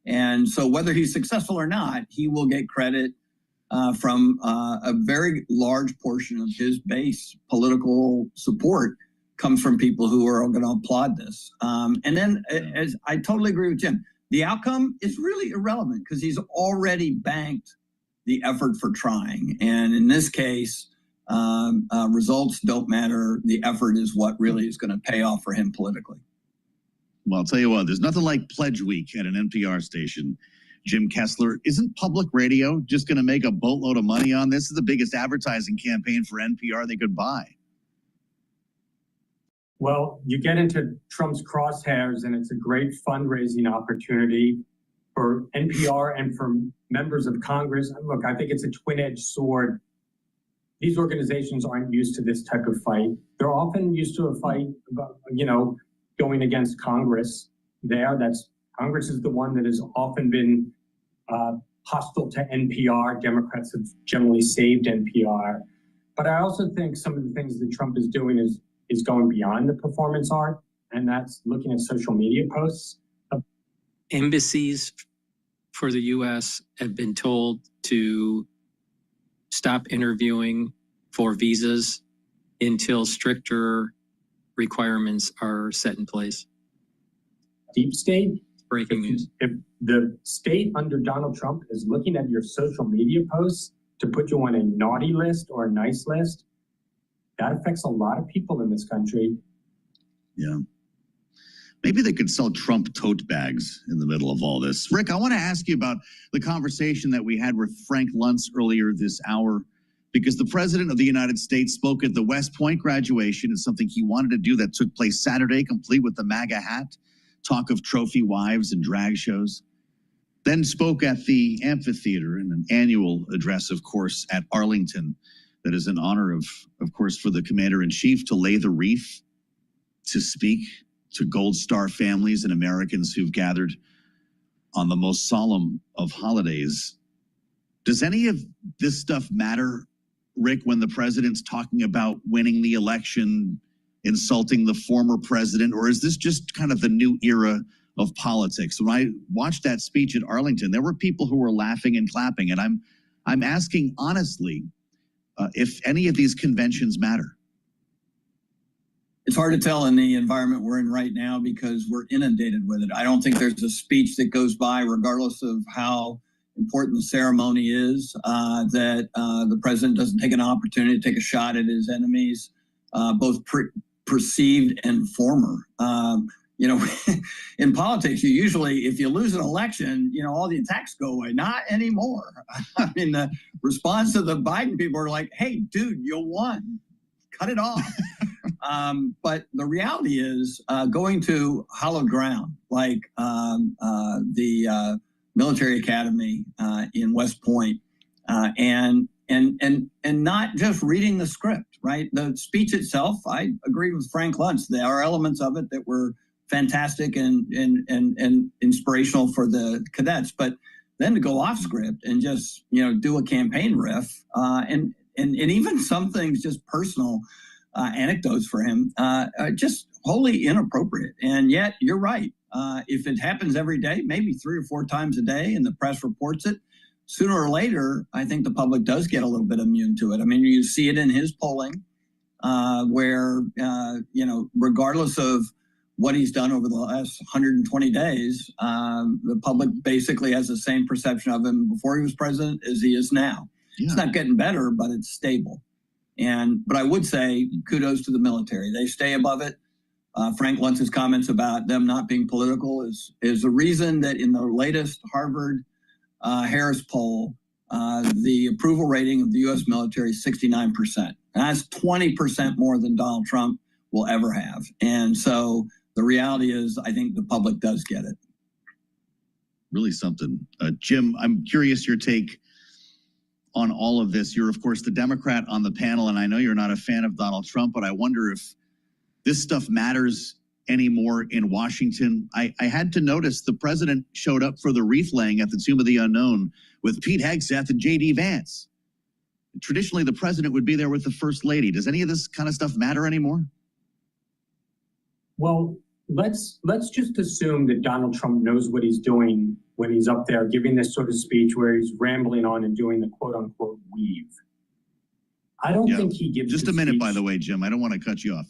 J: And so whether he's successful or not, he will get credit from a very large portion of his base. Political support comes from people who are going to applaud this. And then, as I totally agree with Jim, the outcome is really irrelevant because he's already banked the effort for trying. And in this case, results don't matter. The effort is what really is going to pay off for him politically.
O: Well, I'll tell you what, there's nothing like Pledge Week at an NPR station. Jim Kessler, isn't public radio just going to make a boatload of money on this? This is the biggest advertising campaign for NPR they could buy.
C: Well, you get into Trump's crosshairs, and it's a great fundraising opportunity for NPR and for members of Congress. Look, I think it's a twin-edged sword. These organizations aren't used to this type of fight. They're often used to a fight about, going against Congress there. Congress is the one that has often been hostile to NPR. Democrats have generally saved NPR. But I also think some of the things that Trump is doing is going beyond the performance art, and that's looking at social media posts.
G: Embassies for the U.S. have been told to stop interviewing for visas until stricter requirements are set in place.
C: Deep state?
G: Breaking news.
C: If the state under Donald Trump is looking at your social media posts to put you on a naughty list or a nice list, that affects a lot of people in this country.
O: Yeah. Maybe they could sell Trump tote bags in the middle of all this. Rick, I want to ask you about the conversation that we had with Frank Luntz earlier this hour, because the president of the United States spoke at the West Point graduation. It's something he wanted to do that took place Saturday, complete with the MAGA hat, talk of trophy wives and drag shows. Then spoke at the amphitheater in an annual address, of course, at Arlington. That is in honor of course, for the commander-in-chief to lay the wreath, to speak to Gold Star families and Americans who've gathered on the most solemn of holidays. Does any of this stuff matter, Rick, when the president's talking about winning the election, insulting the former president, or is this just kind of the new era of politics? When I watched that speech at Arlington, there were people who were laughing and clapping, and I'm asking honestly, if any of these conventions matter.
J: It's hard to tell in the environment we're in right now because we're inundated with it. I don't think there's a speech that goes by, regardless of how important the ceremony is, that the president doesn't take an opportunity to take a shot at his enemies, both perceived and former. You know, in politics, you usually, if you lose an election, you know, all the attacks go away. Not anymore. I mean, the response to the Biden people are like, hey, dude, you won. Cut it off. But the reality is going to hallowed ground, like the military academy in West Point, and not just reading the script, right? The speech itself, I agree with Frank Luntz. There are elements of it that were fantastic and inspirational for the cadets, but then to go off script and just, you know, do a campaign riff and even some things just personal anecdotes for him, just wholly inappropriate. And yet you're right. If it happens every day, maybe 3 or 4 times a day, and the press reports it, sooner or later, I think the public does get a little bit immune to it. I mean, you see it in his polling, where, you know, regardless of what he's done over the last 120 days, the public basically has the same perception of him before he was president as he is now. Yeah. It's not getting better, but it's stable. But I would say kudos to the military. They stay above it. Frank Luntz's comments about them not being political is the reason that in the latest Harvard Harris poll, the approval rating of the U.S. military is 69%. And that's 20% more than Donald Trump will ever have. And so the reality is, I think the public does get it.
O: Really something. Jim, I'm curious your take on all of this. You're, of course, the Democrat on the panel, and I know you're not a fan of Donald Trump, but I wonder if this stuff matters anymore in Washington. I had to notice the president showed up for the wreath laying at the Tomb of the Unknown with Pete Hegseth and J.D. Vance. Traditionally, the president would be there with the first lady. Does any of this kind of stuff matter anymore?
C: Well, let's just assume that Donald Trump knows what he's doing when he's up there giving this sort of speech where he's rambling on and doing the quote unquote weave. I don't think he gives
O: just a minute, by the way, Jim. I don't want to cut you off.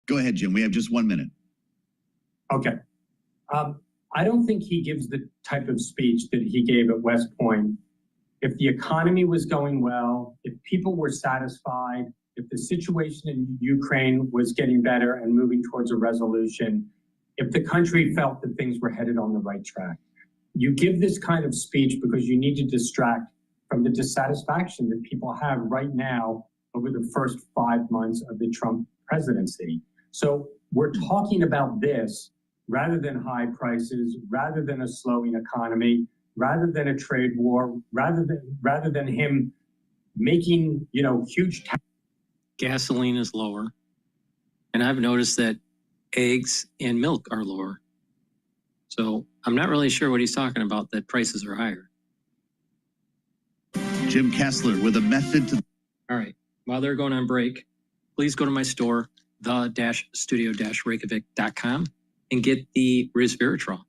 O: Go ahead, Jim. We have just 1 minute.
C: Okay. I don't think he gives the type of speech that he gave at West Point. If the economy was going well, if people were satisfied, if the situation in Ukraine was getting better and moving towards a resolution, if the country felt that things were headed on the right track. You give this kind of speech because you need to distract from the dissatisfaction that people have right now over the first 5 months of the Trump presidency. So we're talking about this rather than high prices, rather than a slowing economy, rather than a trade war, rather than him making, you know, huge
G: gasoline is lower. And I've noticed that eggs and milk are lower. So I'm not really sure what he's talking about, that prices are higher.
O: Jim Kessler with a method to...
G: All right. While they're going on break, please go to my store, the-studio-reykjavik.com, and get the resveratrol.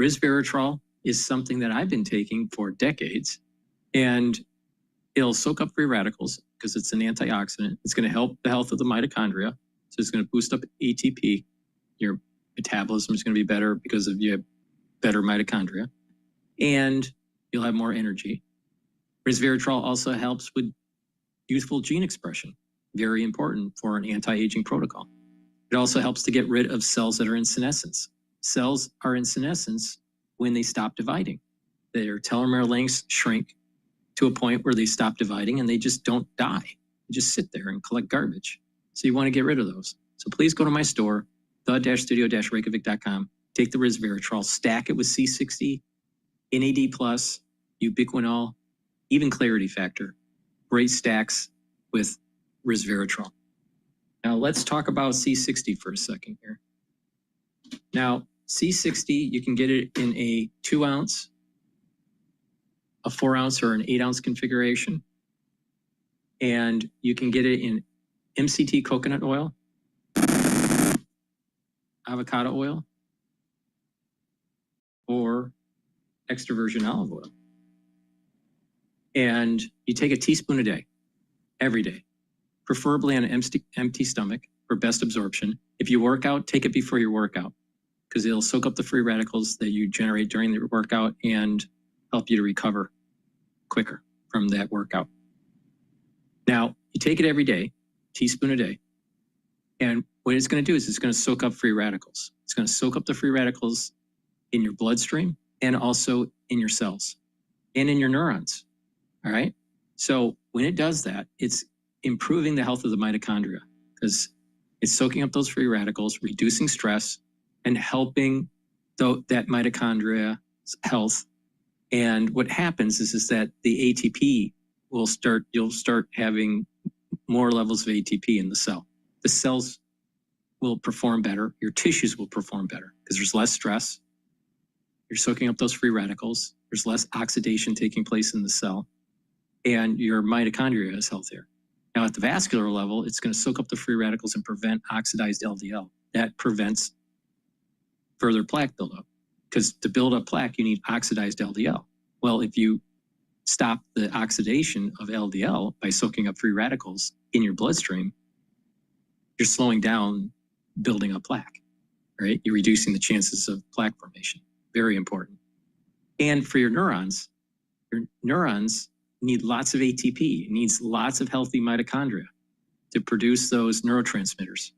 G: Resveratrol is something that I've been taking for decades, and it'll soak up free radicals because it's an antioxidant. It's going to help the health of the mitochondria. So it's going to boost up ATP. Your metabolism is going to be better because of your better mitochondria, and you'll have more energy. Resveratrol also helps with youthful gene expression. Very important for an anti-aging protocol. It also helps to get rid of cells that are in senescence. Cells are in senescence when they stop dividing. Their telomere lengths shrink to a point where they stop dividing and they just don't die. They just sit there and collect garbage. So you want to get rid of those. So please go to my store, the-studio-reykjavik.com, take the resveratrol, stack it with C60, NAD+, ubiquinol, even Clarity Factor. Great stacks with resveratrol. Now let's talk about C60 for a second here. Now, C60, you can get it in a 2 ounce, a 4 ounce, or an 8 ounce configuration. And you can get it in MCT coconut oil, avocado oil, or extra virgin olive oil. And you take a teaspoon a day. every day, preferably on an empty stomach for best absorption. If you work out, take it before your workout because it'll soak up the free radicals that you generate during the workout and help you to recover quicker from that workout. Now, you take it every day, teaspoon a day, and what it's going to do is it's going to soak up free radicals. It's going to soak up the free radicals in your bloodstream and also in your cells and in your neurons, all right? So when it does that, it's improving the health of the mitochondria because it's soaking up those free radicals, reducing stress, and helping that mitochondria health. And what happens is that the ATP you'll start having more levels of ATP in the cell. The cells will perform better. Your tissues will perform better because there's less stress. You're soaking up those free radicals. There's less oxidation taking place in the cell and your mitochondria is healthier. Now at the vascular level, it's going to soak up the free radicals and prevent oxidized LDL. That prevents further plaque buildup because to build up plaque, you need oxidized LDL. Well, if you stop the oxidation of LDL by soaking up free radicals in your bloodstream, you're slowing down building up plaque, right? You're reducing the chances of plaque formation. Very important. And for your neurons need lots of ATP. It needs lots of healthy mitochondria to produce those neurotransmitters.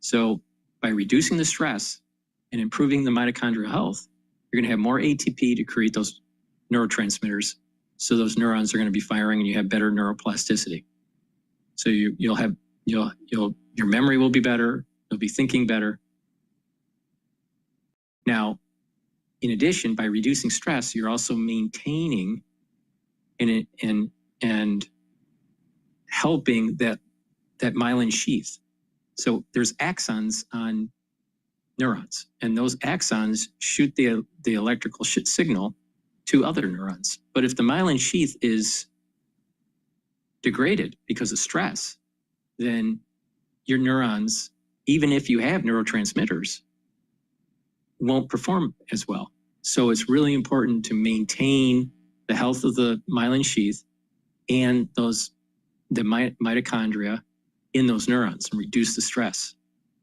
G: So by reducing the stress and improving the mitochondrial health, you're going to have more ATP to create those neurotransmitters. So those neurons are going to be firing and you have better neuroplasticity. So your memory will be better. You'll be thinking better. Now, in addition, by reducing stress, you're also maintaining and helping that myelin sheath. So there's axons on neurons, and those axons shoot the electrical signal to other neurons. But if the myelin sheath is degraded because of stress, then your neurons, even if you have neurotransmitters, won't perform as well. So it's really important to maintain the health of the myelin sheath and the mitochondria in those neurons and reduce the stress.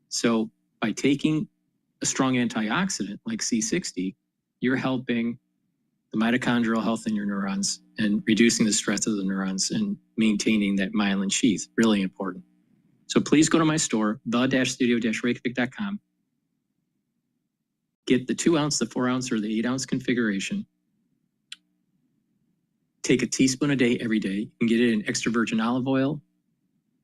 G: So by taking a strong antioxidant like C60, you're helping the mitochondrial health in your neurons and reducing the stress of the neurons and maintaining that myelin sheath. Really important. So please go to my store, the-studio-reykjavik.com. Get the 2 ounce, the 4 ounce, or the 8 ounce configuration. Take a teaspoon a day every day. You can get it in extra virgin olive oil,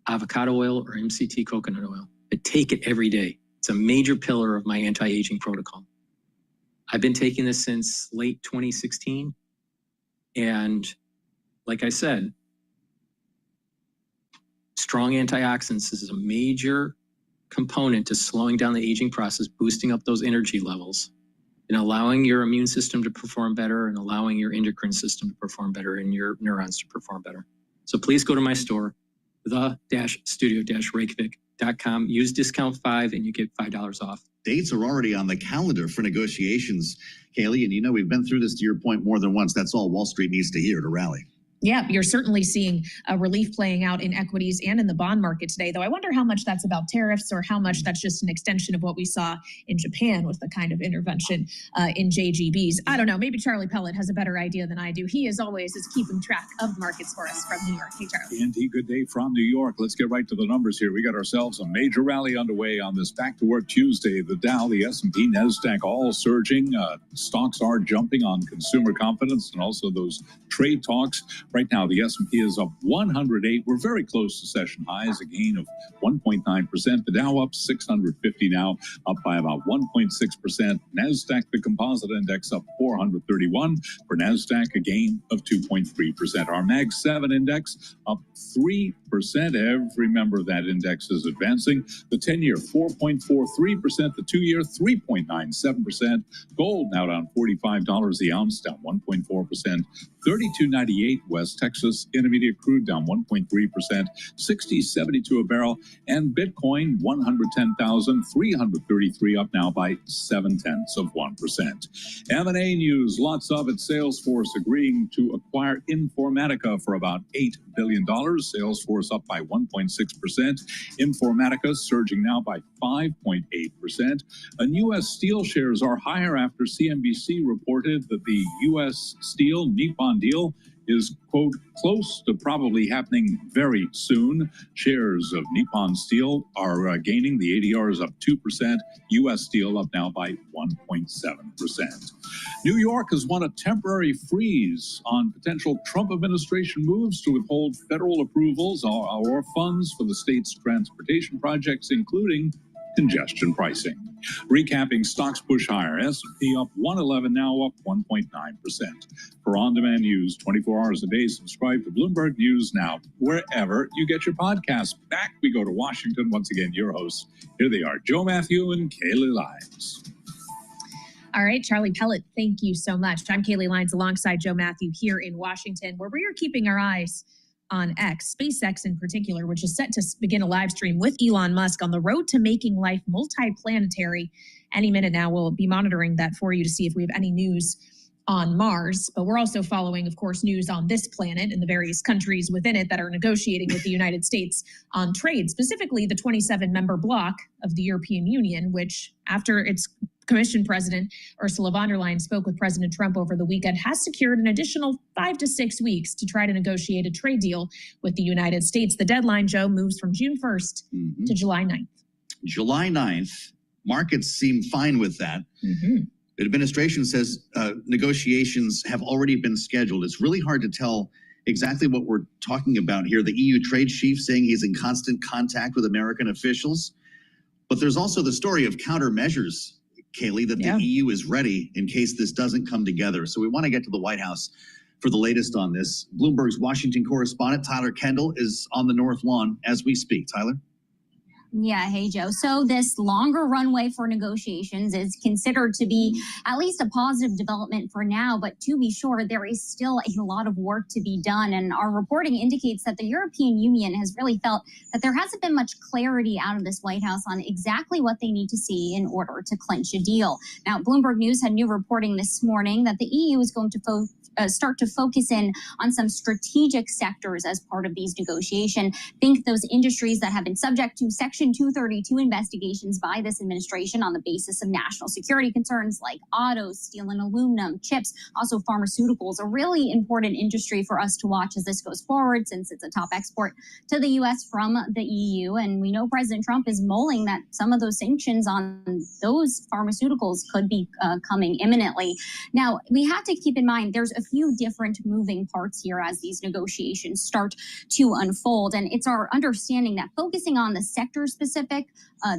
G: avocado oil, or MCT coconut oil. But take it every day. It's a major pillar of my anti-aging protocol. I've been taking this since late 2016. And like I said, strong antioxidants is a major component to slowing down the aging process, boosting up those energy levels, and allowing your immune system to perform better and allowing your endocrine system to perform better and your neurons to perform better. So please go to my store, the-studio-reykjavik.com. Use discount 5 and you get $5 off.
O: Dates are already on the calendar for negotiations, Kaylee, and you know we've been through this, to your point, more than once. That's all Wall Street needs to hear to rally.
H: Yeah, you're certainly seeing a relief playing out in equities and in the bond market today, though I wonder how much that's about tariffs or how much that's just an extension of what we saw in Japan with the kind of intervention in JGBs. I don't know, maybe Charlie Pellet has a better idea than I do. He, as always, is keeping track of markets for us from New York. Hey, Charlie.
L: Andy, good day from New York. Let's get right to the numbers here. We got ourselves a major rally underway on this Back to Work Tuesday. The Dow, the S&P, NASDAQ all surging. Stocks are jumping on consumer confidence and also those trade talks. Right now, the S&P is up 108. We're very close to session highs, a gain of 1.9%. The Dow up 650 now, up by about 1.6%. NASDAQ, the composite index, up 431. For NASDAQ, a gain of 2.3%. Our Mag 7 index up 3%. Every member of that index is advancing. The 10-year, 4.43%. The 2-year, 3.97%. Gold now down $45 the ounce, down 1.4%. $32.98 West West Texas Intermediate crude down 1.3%, 60.72 a barrel, and Bitcoin 110,333 up now by 0.7%. M&A news, lots of it. Salesforce agreeing to acquire Informatica for about $8 billion. Salesforce up by 1.6%. Informatica surging now by 5.8%. And U.S. Steel shares are higher after CNBC reported that the U.S. Steel Nippon deal is, quote, close to probably happening very soon. Shares of Nippon Steel are gaining. The ADR is up 2%. U.S. Steel up now by 1.7%. New York has won a temporary freeze on potential Trump administration moves to withhold federal approvals or funds for the state's transportation projects, including congestion pricing. Recapping, stocks push higher. S&P up 111, now up 1.9%. For on-demand news 24 hours a day, subscribe to Bloomberg News Now, wherever you get your podcasts. Back we go to Washington. Once again, your hosts. Here they are, Joe Matthew and Kaylee Lyons.
H: All right, Charlie Pellet, thank you so much. I'm Kaylee Lyons alongside Joe Matthew here in Washington, where we are keeping our eyes on X, SpaceX in particular, which is set to begin a live stream with Elon Musk on the road to making life multiplanetary. Any minute now, we'll be monitoring that for you to see if we have any news on Mars. But we're also following, of course, news on this planet and the various countries within it that are negotiating with the United States on trade, specifically the 27-member bloc of the European Union, which, after its Commission President Ursula von der Leyen spoke with President Trump over the weekend, has secured an additional 5 to 6 weeks to try to negotiate a trade deal with the United States. The deadline, Joe, moves from June 1st to July 9th.
O: July 9th. Markets seem fine with that. The administration says negotiations have already been scheduled. It's really hard to tell exactly what we're talking about here. The EU trade chief saying he's in constant contact with American officials. But there's also the story of countermeasures, Kaylee, that the EU is ready in case this doesn't come together. So we want to get to the White House for the latest on this. Bloomberg's Washington correspondent, Tyler Kendall, is on the North Lawn as we speak. Tyler?
B: Yeah, hey, Joe. So this longer runway for negotiations is considered to be at least a positive development for now. But to be sure, there is still a lot of work to be done. And our reporting indicates that the European Union has really felt that there hasn't been much clarity out of this White House on exactly what they need to see in order to clinch a deal. Now, Bloomberg News had new reporting this morning that the EU is going to start to focus in on some strategic sectors as part of these negotiations. Think those industries that have been subject to Section 232 investigations by this administration on the basis of national security concerns, like autos, steel and aluminum, chips, also pharmaceuticals, a really important industry for us to watch as this goes forward, since it's a top export to the U.S. from the EU. And we know President Trump is mulling that some of those sanctions on those pharmaceuticals could be coming imminently. Now, we have to keep in mind there's a few different moving parts here as these negotiations start to unfold. And it's our understanding that focusing on the sector-specific,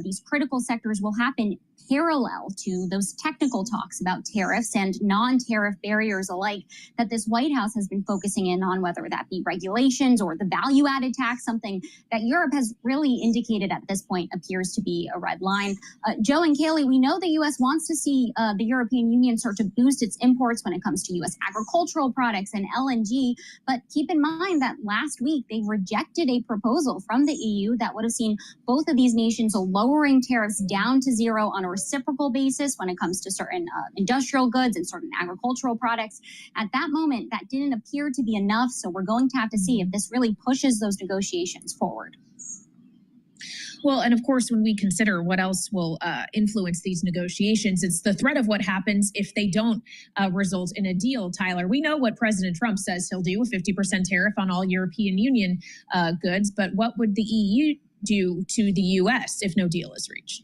B: these critical sectors will happen parallel to those technical talks about tariffs and non-tariff barriers alike that this White House has been focusing in on, whether that be regulations or the value-added tax, something that Europe has really indicated at this point appears to be a red line. Joe and Kaylee, we know the U.S. wants to see the European Union start to boost its imports when it comes to U.S. agricultural products and LNG, but keep in mind that last week they rejected a proposal from the EU that would have seen both of these nations lowering tariffs down to zero on a reciprocal basis when it comes to certain industrial goods and certain agricultural products. At that moment, that didn't appear to be enough, so we're going to have to see if this really pushes those negotiations forward.
H: Well, and of course, when we consider what else will influence these negotiations, it's the threat of what happens if they don't result in a deal, Tyler. We know what President Trump says he'll do, a 50% tariff on all European Union goods, but what would the EU do to the U.S. if no deal is reached?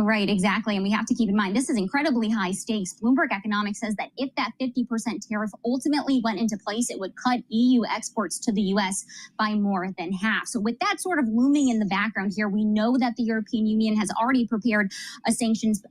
B: Right, exactly. And we have to keep in mind, this is incredibly high stakes. Bloomberg Economics says that if that 50% tariff ultimately went into place, it would cut EU exports to the U.S. by more than half. So with that sort of looming in the background here, we know that the European Union has already prepared a sanctions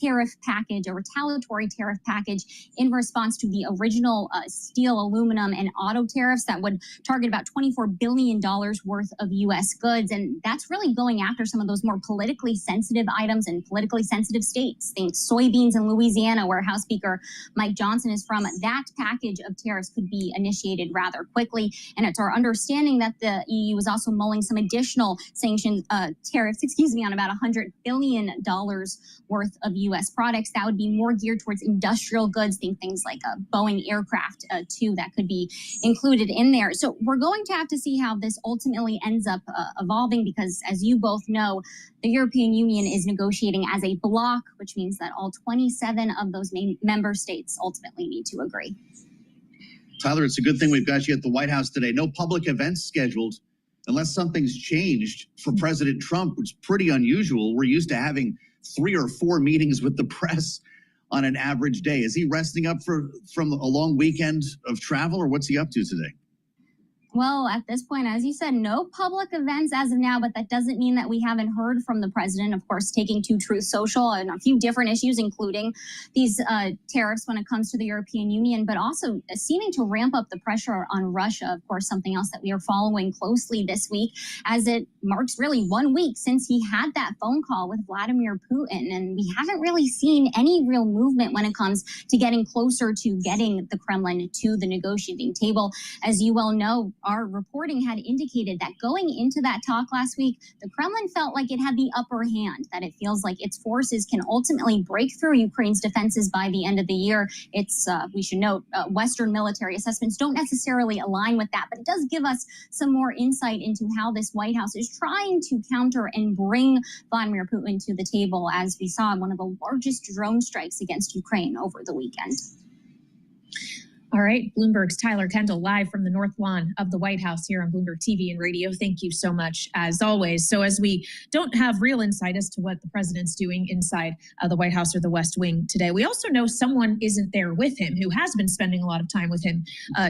B: tariff package, a retaliatory tariff package in response to the original steel, aluminum, and auto tariffs that would target about $24 billion worth of U.S. goods. And that's really going after some of those more politically sensitive items items in politically sensitive states. Think soybeans in Louisiana, where House Speaker Mike Johnson is from. That package of tariffs could be initiated rather quickly. And it's our understanding that the EU is also mulling some additional sanctions, tariffs, on about $100 billion worth of U.S. products. That would be more geared towards industrial goods. Think things like a Boeing aircraft, too, that could be included in there. So we're going to have to see how this ultimately ends up evolving, because as you both know, the European Union is negotiating as a bloc, which means that all 27 of those member states ultimately need to agree.
O: Tyler, it's a good thing we've got you at the White House today. No public events scheduled unless something's changed for President Trump, which is pretty unusual. We're used to having 3 or 4 meetings with the press on an average day. Is he resting up from a long weekend of travel, or what's he up to today?
B: Well, at this point, as you said, no public events as of now, but that doesn't mean that we haven't heard from the president, of course, taking to Truth Social on a few different issues, including these tariffs when it comes to the European Union, but also seeming to ramp up the pressure on Russia, of course, something else that we are following closely this week, as it marks really 1 week since he had that phone call with Vladimir Putin. And we haven't really seen any real movement when it comes to getting closer to getting the Kremlin to the negotiating table. As you well know, our reporting had indicated that going into that talk last week, the Kremlin felt like it had the upper hand, that it feels like its forces can ultimately break through Ukraine's defenses by the end of the year. It's, we should note, Western military assessments don't necessarily align with that, but it does give us some more insight into how this White House is trying to counter and bring Vladimir Putin to the table, as we saw in one of the largest drone strikes against Ukraine over the weekend.
H: All right, Bloomberg's Tyler Kendall live from the North Lawn of the White House here on Bloomberg TV and radio. Thank you so much, as always. So as we don't have real insight as to what the president's doing inside the White House or the West Wing today, we also know someone isn't there with him who has been spending a lot of time with him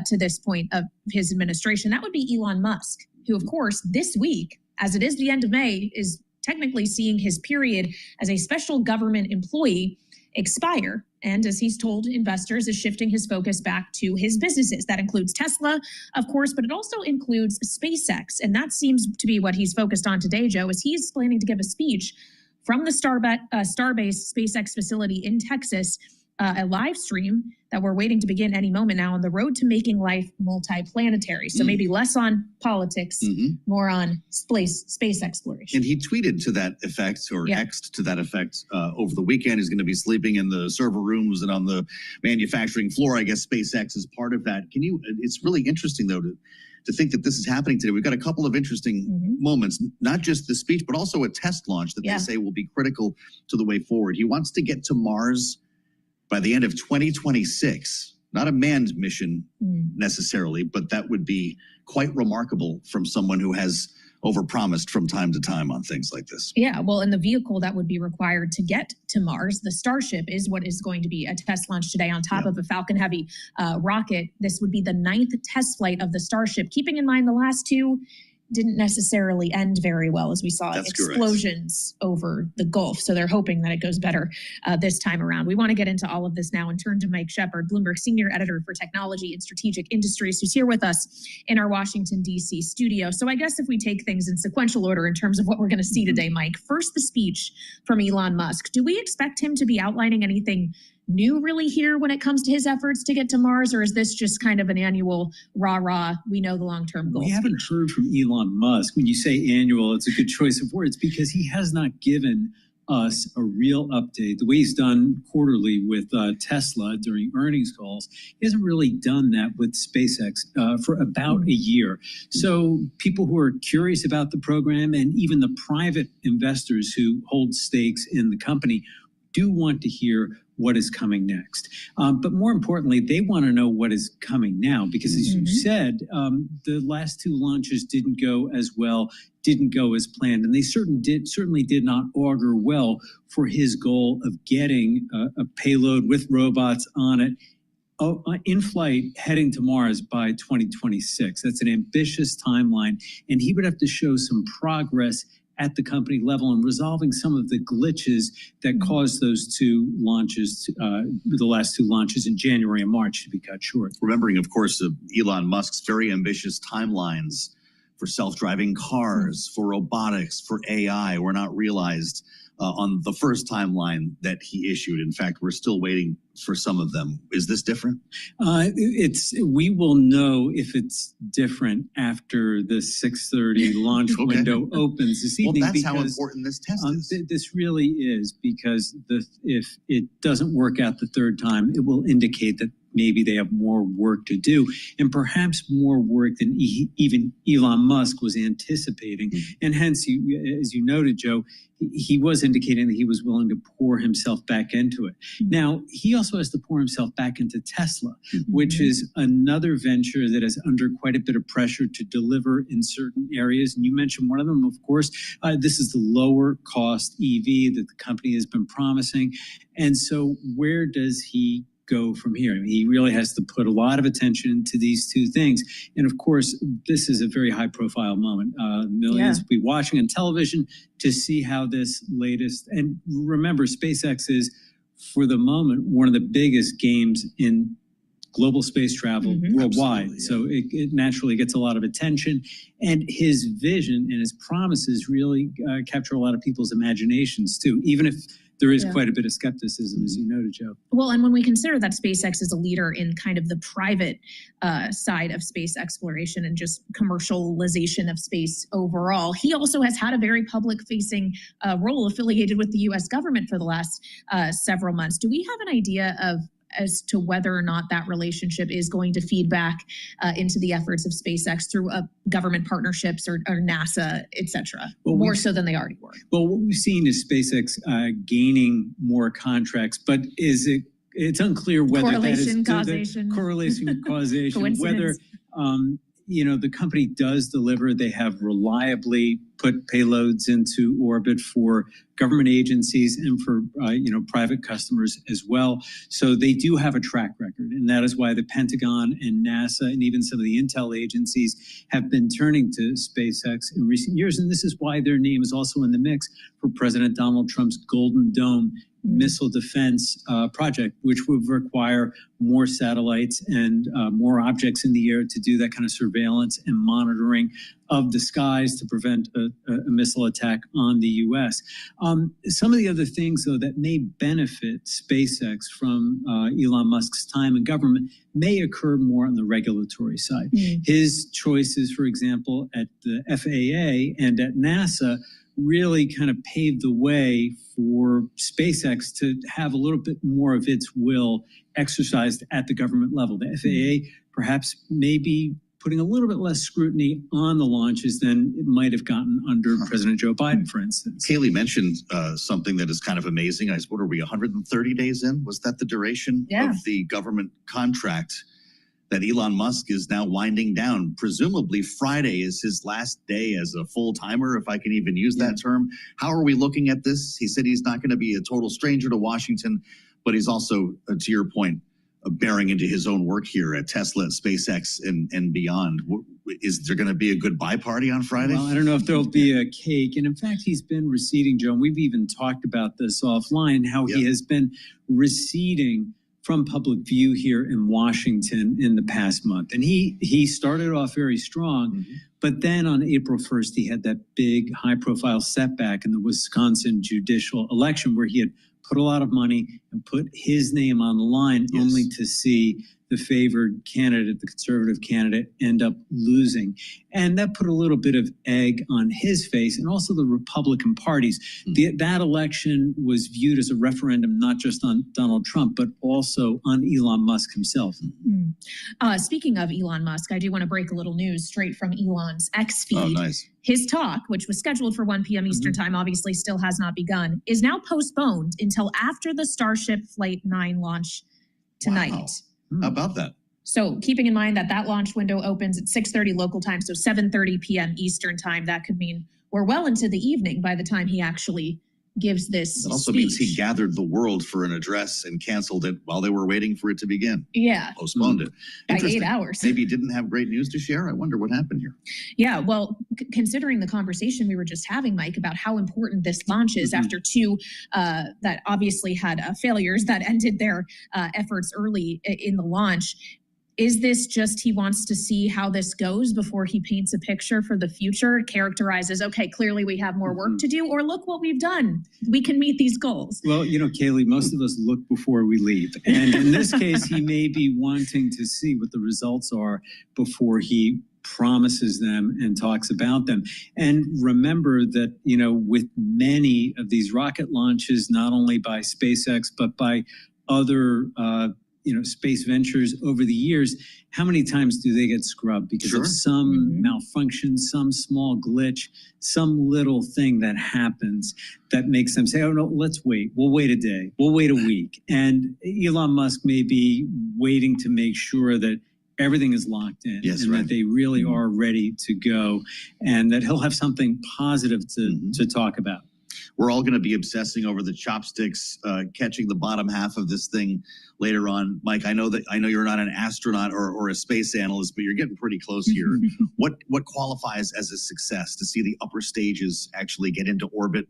H: to this point of his administration. That would be Elon Musk, who, of course, this week, as it is the end of May, is technically seeing his period as a special government employee expire. And as he's told investors, is shifting his focus back to his businesses. That includes Tesla, of course, but it also includes SpaceX. And that seems to be what he's focused on today, Joe, as he's planning to give a speech from the Starbase SpaceX facility in Texas, a live stream that we're waiting to begin any moment now on the road to making life multiplanetary. So maybe less on politics, more on space exploration.
O: And he tweeted to that effect, or X'd to that effect over the weekend. He's going to be sleeping in the server rooms and on the manufacturing floor. I guess SpaceX is part of that. It's really interesting, though, to think that this is happening today. We've got a couple of interesting moments, not just the speech, but also a test launch that they say will be critical to the way forward. He wants to get to Mars by the end of 2026, not a manned mission necessarily, but that would be quite remarkable from someone who has overpromised from time to time on things like this.
H: Yeah, well, and the vehicle that would be required to get to Mars, the Starship, is what is going to be a test launch today on top of a Falcon Heavy rocket. This would be the 9th test flight of the Starship, keeping in mind the last 2 didn't necessarily end very well, as we saw explosions over the Gulf. So they're hoping that it goes better this time around. We want to get into all of this now and turn to Mike Shepard, Bloomberg Senior Editor for Technology and Strategic Industries, who's here with us in our Washington, D.C. studio. So I guess if we take things in sequential order in terms of what we're going to see today, Mike, first the speech from Elon Musk. Do we expect him to be outlining anything new really here when it comes to his efforts to get to Mars, or is this just kind of an annual rah-rah, we know the long-term goals?
E: We haven't heard from Elon Musk. When you say annual, it's a good choice of words because he has not given us a real update. The way he's done quarterly with Tesla during earnings calls, he hasn't really done that with SpaceX for about a year. So people who are curious about the program and even the private investors who hold stakes in the company do want to hear what is coming next. But more importantly, they want to know what is coming now, because as you said, the last 2 launches didn't go as well, didn't go as planned, and they certainly did not augur well for his goal of getting a payload with robots on it in flight heading to Mars by 2026. That's an ambitious timeline, and he would have to show some progress at the company level and resolving some of the glitches that caused those 2 launches, the last 2 launches in January and March, to be cut short.
O: Remembering, of course, Elon Musk's very ambitious timelines for self-driving cars, for robotics, for AI, were not realized on the first timeline that he issued. In fact, we're still waiting for some of them. Is this different?
E: We will know if it's different after the 6:30 launch window opens this evening.
O: Well, that's how important this test is.
E: This really is, because if it doesn't work out the third time, it will indicate that maybe they have more work to do, and perhaps more work than even Elon Musk was anticipating. And hence, as you noted, Joe, he was indicating that he was willing to pour himself back into it. Now, he also has to pour himself back into Tesla, which is another venture that is under quite a bit of pressure to deliver in certain areas. And you mentioned one of them, of course. This is the lower cost EV that the company has been promising. And so where does he go from here? I mean, he really has to put a lot of attention to these two things. And of course, this is a very high profile moment. Millions will be watching on television to see how this latest, and remember, SpaceX is, for the moment, one of the biggest games in global space travel worldwide. So it naturally gets a lot of attention. And his vision and his promises really capture a lot of people's imaginations too, even if there is quite a bit of skepticism, as you noted, Joe.
H: Well, and when we consider that SpaceX is a leader in kind of the private side of space exploration and just commercialization of space overall, he also has had a very public-facing role affiliated with the U.S. government for the last several months. Do we have an idea as to whether or not that relationship is going to feed back into the efforts of SpaceX through government partnerships or NASA, et cetera, more so than they already were?
E: Well, what we've seen is SpaceX gaining more contracts, but it's unclear whether
H: correlation,
E: causation, whether the company does deliver. They have reliably put payloads into orbit for government agencies and for private customers as well. So they do have a track record, and that is why the Pentagon and NASA and even some of the intel agencies have been turning to SpaceX in recent years. And this is why their name is also in the mix for President Donald Trump's Golden Dome missile defense project, which would require more satellites and more objects in the air to do that kind of surveillance and monitoring of the skies to prevent a missile attack on the U.S. Some of the other things, though, that may benefit SpaceX from Elon Musk's time in government may occur more on the regulatory side. His choices, for example, at the FAA and at NASA really kind of paved the way for SpaceX to have a little bit more of its will exercised at the government level. The FAA perhaps maybe putting a little bit less scrutiny on the launches than it might have gotten under President Joe Biden, for instance.
O: Kaylee mentioned something that is kind of amazing. What are we, 130 days in? Was that the duration of the government contract that Elon Musk is now winding down? Presumably Friday is his last day as a full-timer, if I can even use that term. How are we looking at this? He said he's not going to be a total stranger to Washington, but he's also, to your point, bearing into his own work here at Tesla, SpaceX, and beyond. Is there going to be a goodbye party on Friday?
E: Well, I don't know if there'll be a cake. And in fact, he's been receding, Joe. And we've even talked about this offline, how he has been receding from public view here in Washington in the past month. And he started off very strong, but then on April 1st, he had that big high-profile setback in the Wisconsin judicial election where he had put a lot of money and put his name on the line only to see the favored candidate, the conservative candidate, end up losing. And that put a little bit of egg on his face and also the Republican parties. That election was viewed as a referendum, not just on Donald Trump, but also on Elon Musk himself.
H: Speaking of Elon Musk, I do want to break a little news straight from Elon's X feed.
O: Oh, nice.
H: His talk, which was scheduled for 1 p.m. Eastern time, obviously still has not begun, is now postponed until after the Starship Flight 9 launch tonight.
O: Wow. How about that?
H: So keeping in mind that launch window opens at 6:30 local time, so 7:30 p.m. Eastern time, that could mean we're well into the evening by the time he actually gives this
O: That also
H: speech.
O: means he gathered the world for an address and canceled it while they were waiting for it to begin.
H: Yeah.
O: Postponed it.
H: By 8
O: Interesting.
H: hours.
O: Maybe he didn't have great news to share. I wonder what happened here.
H: Yeah, well, considering the conversation we were just having, Mike, about how important this launch is after two that obviously had failures that ended their efforts early in the launch, Is this just he wants to see how this goes before he paints a picture for the future, characterizes, okay, clearly we have more work to do, or look what we've done. We can meet these goals.
E: Well, Kaylee, most of us look before we leave. And in this case, he may be wanting to see what the results are before he promises them and talks about them. And remember that, with many of these rocket launches, not only by SpaceX, but by other space ventures over the years, how many times do they get scrubbed because of some malfunction, some small glitch, some little thing that happens that makes them say, oh no, let's wait. We'll wait a day. We'll wait a week. And Elon Musk may be waiting to make sure that everything is locked in that they really are ready to go and that he'll have something positive to talk about.
O: We're all going to be obsessing over the chopsticks, catching the bottom half of this thing later on. Mike, I know you're not an astronaut or a space analyst, but you're getting pretty close here. What qualifies as a success to see the upper stages actually get into orbit?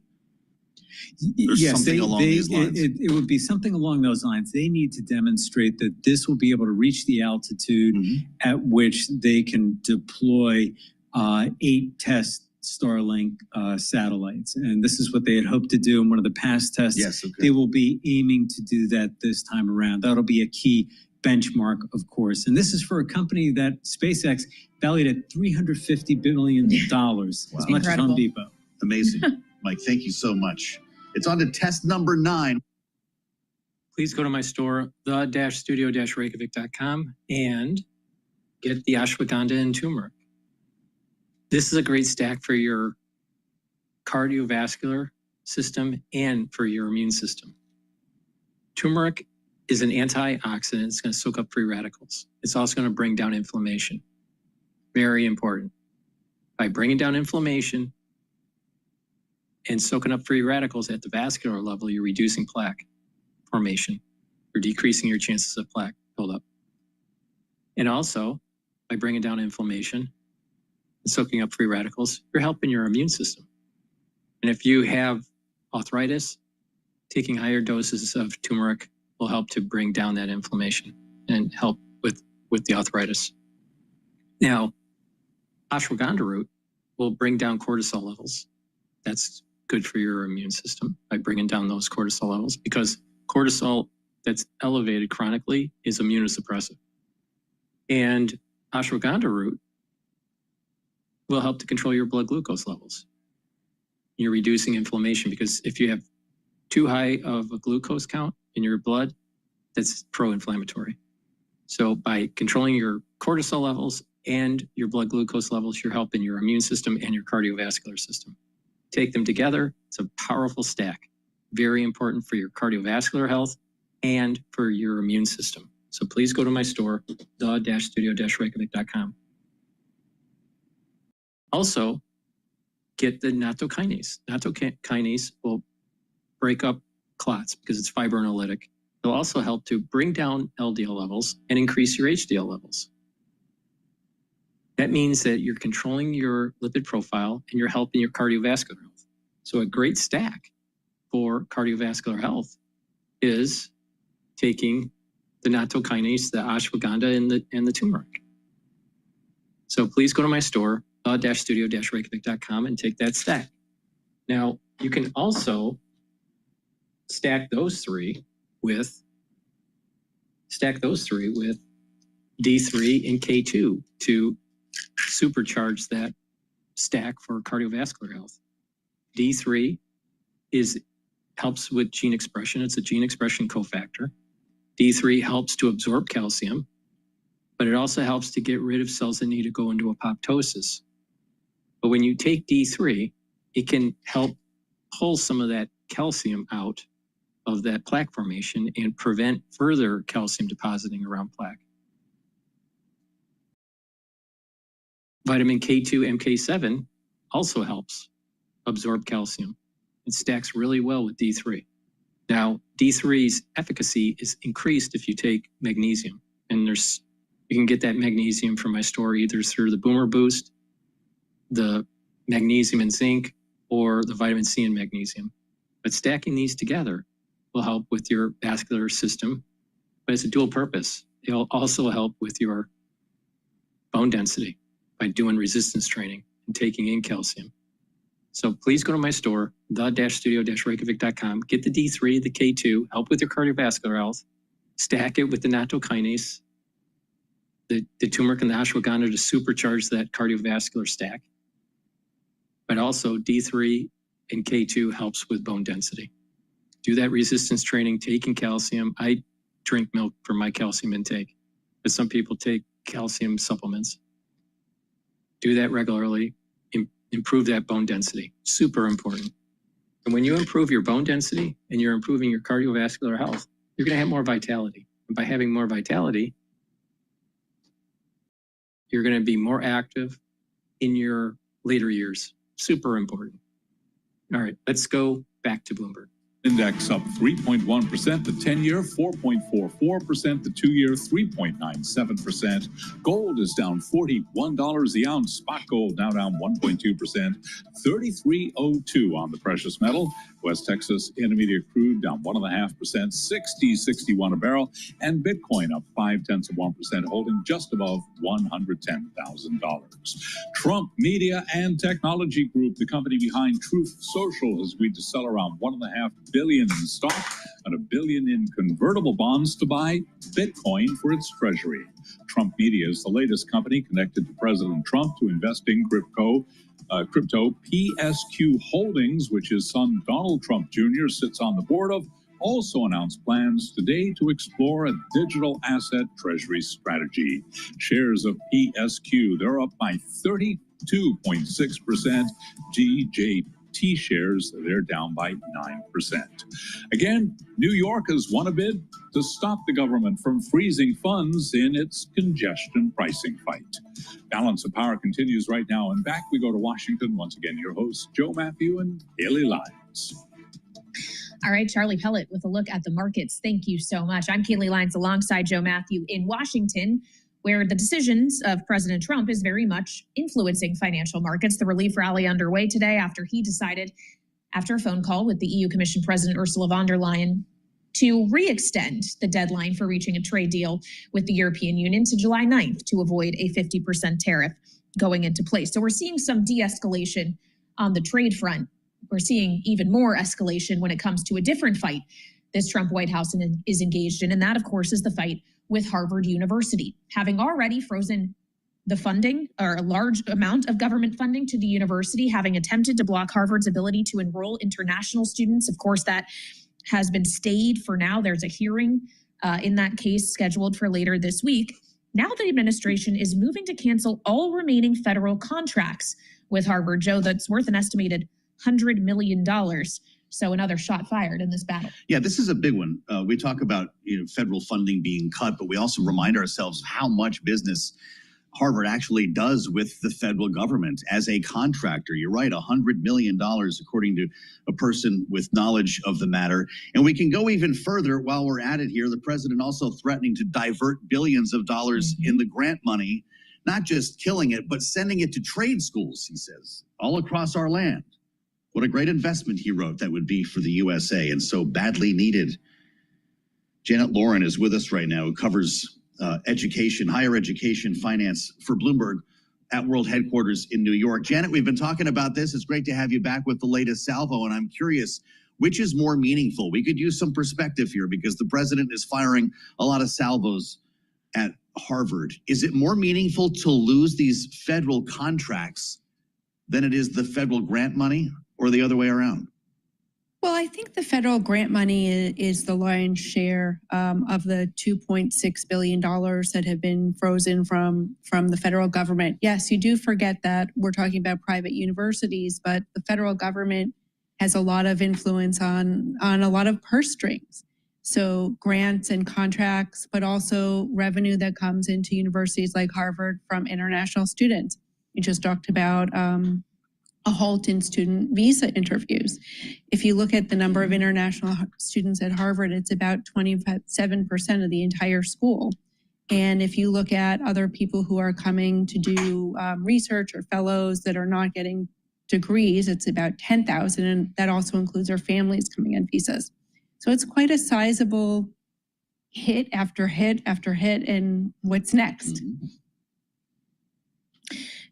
O: Something along these lines.
E: It would be something along those lines. They need to demonstrate that this will be able to reach the altitude at which they can deploy 8 test Starlink satellites. And this is what they had hoped to do in one of the past tests.
O: Yes, okay.
E: They will be aiming to do that this time around. That'll be a key benchmark, of course. And this is for a company that SpaceX valued at $350 billion, as much as Home Depot.
O: Amazing. Mike, thank you so much. It's on to test number 9.
G: Please go to my store, the-studio-reykjavik.com, and get the ashwagandha and turmeric. This is a great stack for your cardiovascular system and for your immune system. Turmeric is an antioxidant. It's going to soak up free radicals. It's also going to bring down inflammation. Very important. By bringing down inflammation and soaking up free radicals at the vascular level, you're reducing plaque formation. You're decreasing your chances of plaque buildup. And also, by bringing down inflammation and soaking up free radicals, you're helping your immune system. And if you have arthritis, taking higher doses of turmeric will help to bring down that inflammation and help with the arthritis. Now, ashwagandha root will bring down cortisol levels. That's good for your immune system by bringing down those cortisol levels, because cortisol that's elevated chronically is immunosuppressive. And ashwagandha root will help to control your blood glucose levels. You're reducing inflammation, because if you have too high of a glucose count in your blood, that's pro-inflammatory. So by controlling your cortisol levels and your blood glucose levels, you're helping your immune system and your cardiovascular system. Take them together, it's a powerful stack. Very important for your cardiovascular health and for your immune system. So please go to my store, the-studio-reykjavik.com. Also, get the nattokinase. Nattokinase will break up clots because it's fibrinolytic. It'll also help to bring down LDL levels and increase your HDL levels. That means that you're controlling your lipid profile and you're helping your cardiovascular health. So a great stack for cardiovascular health is taking the nattokinase, the ashwagandha, and the turmeric. So please go to my store, the-studio-reykjavik.com, and take that stack. Now, you can also stack those three with D3 and K2 to supercharge that stack for cardiovascular health. D3 helps with gene expression. It's a gene expression cofactor. D3 helps to absorb calcium, but it also helps to get rid of cells that need to go into apoptosis. But when you take D3, it can help pull some of that calcium out of that plaque formation and prevent further calcium depositing around plaque. Vitamin K2, MK7 also helps absorb calcium. It stacks really well with D3. Now, D3's efficacy is increased if you take magnesium. And you can get that magnesium from my store either through the Boomer Boost, the magnesium and zinc, or the vitamin C and magnesium. But stacking these together will help with your vascular system, but it's a dual purpose. They'll also help with your bone density by doing resistance training and taking in calcium. So please go to my store, the-studio-reykjavik.com, get the D3, the K2, help with your cardiovascular health, stack it with the nattokinase, the turmeric and the ashwagandha to supercharge that cardiovascular stack. But also D3 and K2 helps with bone density. Do that resistance training, taking calcium. I drink milk for my calcium intake, but some people take calcium supplements. Do that regularly, improve that bone density, super important. And when you improve your bone density and you're improving your cardiovascular health, you're gonna have more vitality. And by having more vitality, you're gonna be more active in your later years, super important. All right, let's go back to Bloomberg.
L: Index up 3.1%, the 10-year 4.44%, the 2-year 3.97%. Gold is down $41 the ounce. Spot gold now down 1.2%, 33.02 on the precious metal. West Texas Intermediate crude down 1.5%, 60.61 a barrel, and Bitcoin up 0.5%, holding just above $110,000. Trump Media and Technology Group, the company behind Truth Social, has agreed to sell around $1.5 billion in stock and $1 billion in convertible bonds to buy Bitcoin for its treasury. Trump Media is the latest company connected to President Trump to invest in crypto. PSQ Holdings, which his son Donald Trump Jr. sits on the board of, also announced plans today to explore a digital asset treasury strategy. Shares of PSQ, they're up by 32.6%. GJT shares, they're down by 9%. Again, New York has won a bid to stop the government from freezing funds in its congestion pricing fight. Balance of Power continues right now, and back we go to Washington. Once again, your hosts, Joe Matthew and Haley Lyons.
H: All right, Charlie Pellet with a look at the markets. Thank you so much. I'm Kaylee Lyons alongside Joe Matthew in Washington, where the decisions of President Trump is very much influencing financial markets. The relief rally underway today after he decided, after a phone call with the EU Commission President Ursula von der Leyen, to re-extend the deadline for reaching a trade deal with the European Union to July 9th to avoid a 50% tariff going into place. So we're seeing some de-escalation on the trade front. We're seeing even more escalation when it comes to a different fight this Trump White House is engaged in. And that, of course, is the fight with Harvard University, having already frozen the funding, or a large amount of government funding to the university, having attempted to block Harvard's ability to enroll international students. Of course, that has been stayed for now. There's a hearing in that case scheduled for later this week. Now the administration is moving to cancel all remaining federal contracts with Harvard, Joe, that's worth an estimated $100 million. So another shot fired in this battle.
O: Yeah, this is a big one. We talk about federal funding being cut, but we also remind ourselves how much business Harvard actually does with the federal government as a contractor. You're right, $100 million, according to a person with knowledge of the matter. And we can go even further while we're at it here. The president also threatening to divert billions of dollars in the grant money, not just killing it, but sending it to trade schools, he says, all across our land. What a great investment, he wrote, that would be for the USA, and so badly needed. Janet Lauren is with us right now, who covers education, higher education finance for Bloomberg at World Headquarters in New York. Janet, we've been talking about this. It's great to have you back with the latest salvo, and I'm curious, which is more meaningful? We could use some perspective here because the president is firing a lot of salvos at Harvard. Is it more meaningful to lose these federal contracts than it is the federal grant money, or the other way around?
M: Well, I think the federal grant money is the lion's share of the $2.6 billion that have been frozen from the federal government. Yes, you do forget that we're talking about private universities, but the federal government has a lot of influence on a lot of purse strings. So grants and contracts, but also revenue that comes into universities like Harvard from international students. You just talked about a halt in student visa interviews. If you look at the number of international students at Harvard, it's about 27% of the entire school. And if you look at other people who are coming to do research or fellows that are not getting degrees, it's about 10,000, and that also includes their families coming on visas. So it's quite a sizable hit after hit after hit, and what's next?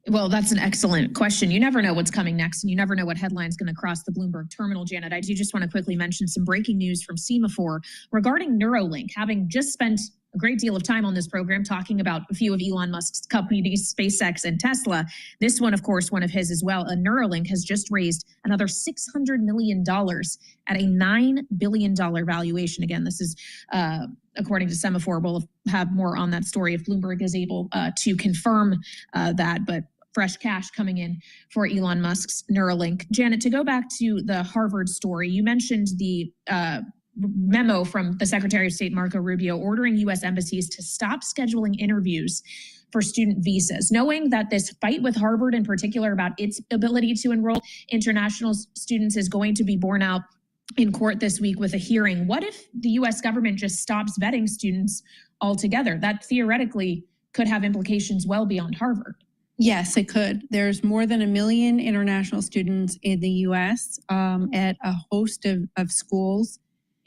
H: Well, that's an excellent question. You never know what's coming next, and you never know what headline's going to cross the Bloomberg terminal, Janet. I do just want to quickly mention some breaking news from Semaphore regarding Neuralink. Having just spent a great deal of time on this program talking about a few of Elon Musk's companies, SpaceX and Tesla, this one, of course, one of his as well. Neuralink has just raised another $600 million at a $9 billion valuation. Again, this is according to Semaphore. We'll have more on that story if Bloomberg is able to confirm that. But fresh cash coming in for Elon Musk's Neuralink. Janet, to go back to the Harvard story, you mentioned the memo from the Secretary of State, Marco Rubio, ordering U.S. embassies to stop scheduling interviews for student visas, knowing that this fight with Harvard in particular about its ability to enroll international students is going to be borne out in court this week with a hearing. What if the U.S. government just stops vetting students altogether? That theoretically could have implications well beyond Harvard.
M: Yes, it could. There's more than 1 million international students in the U.S. At a host of schools,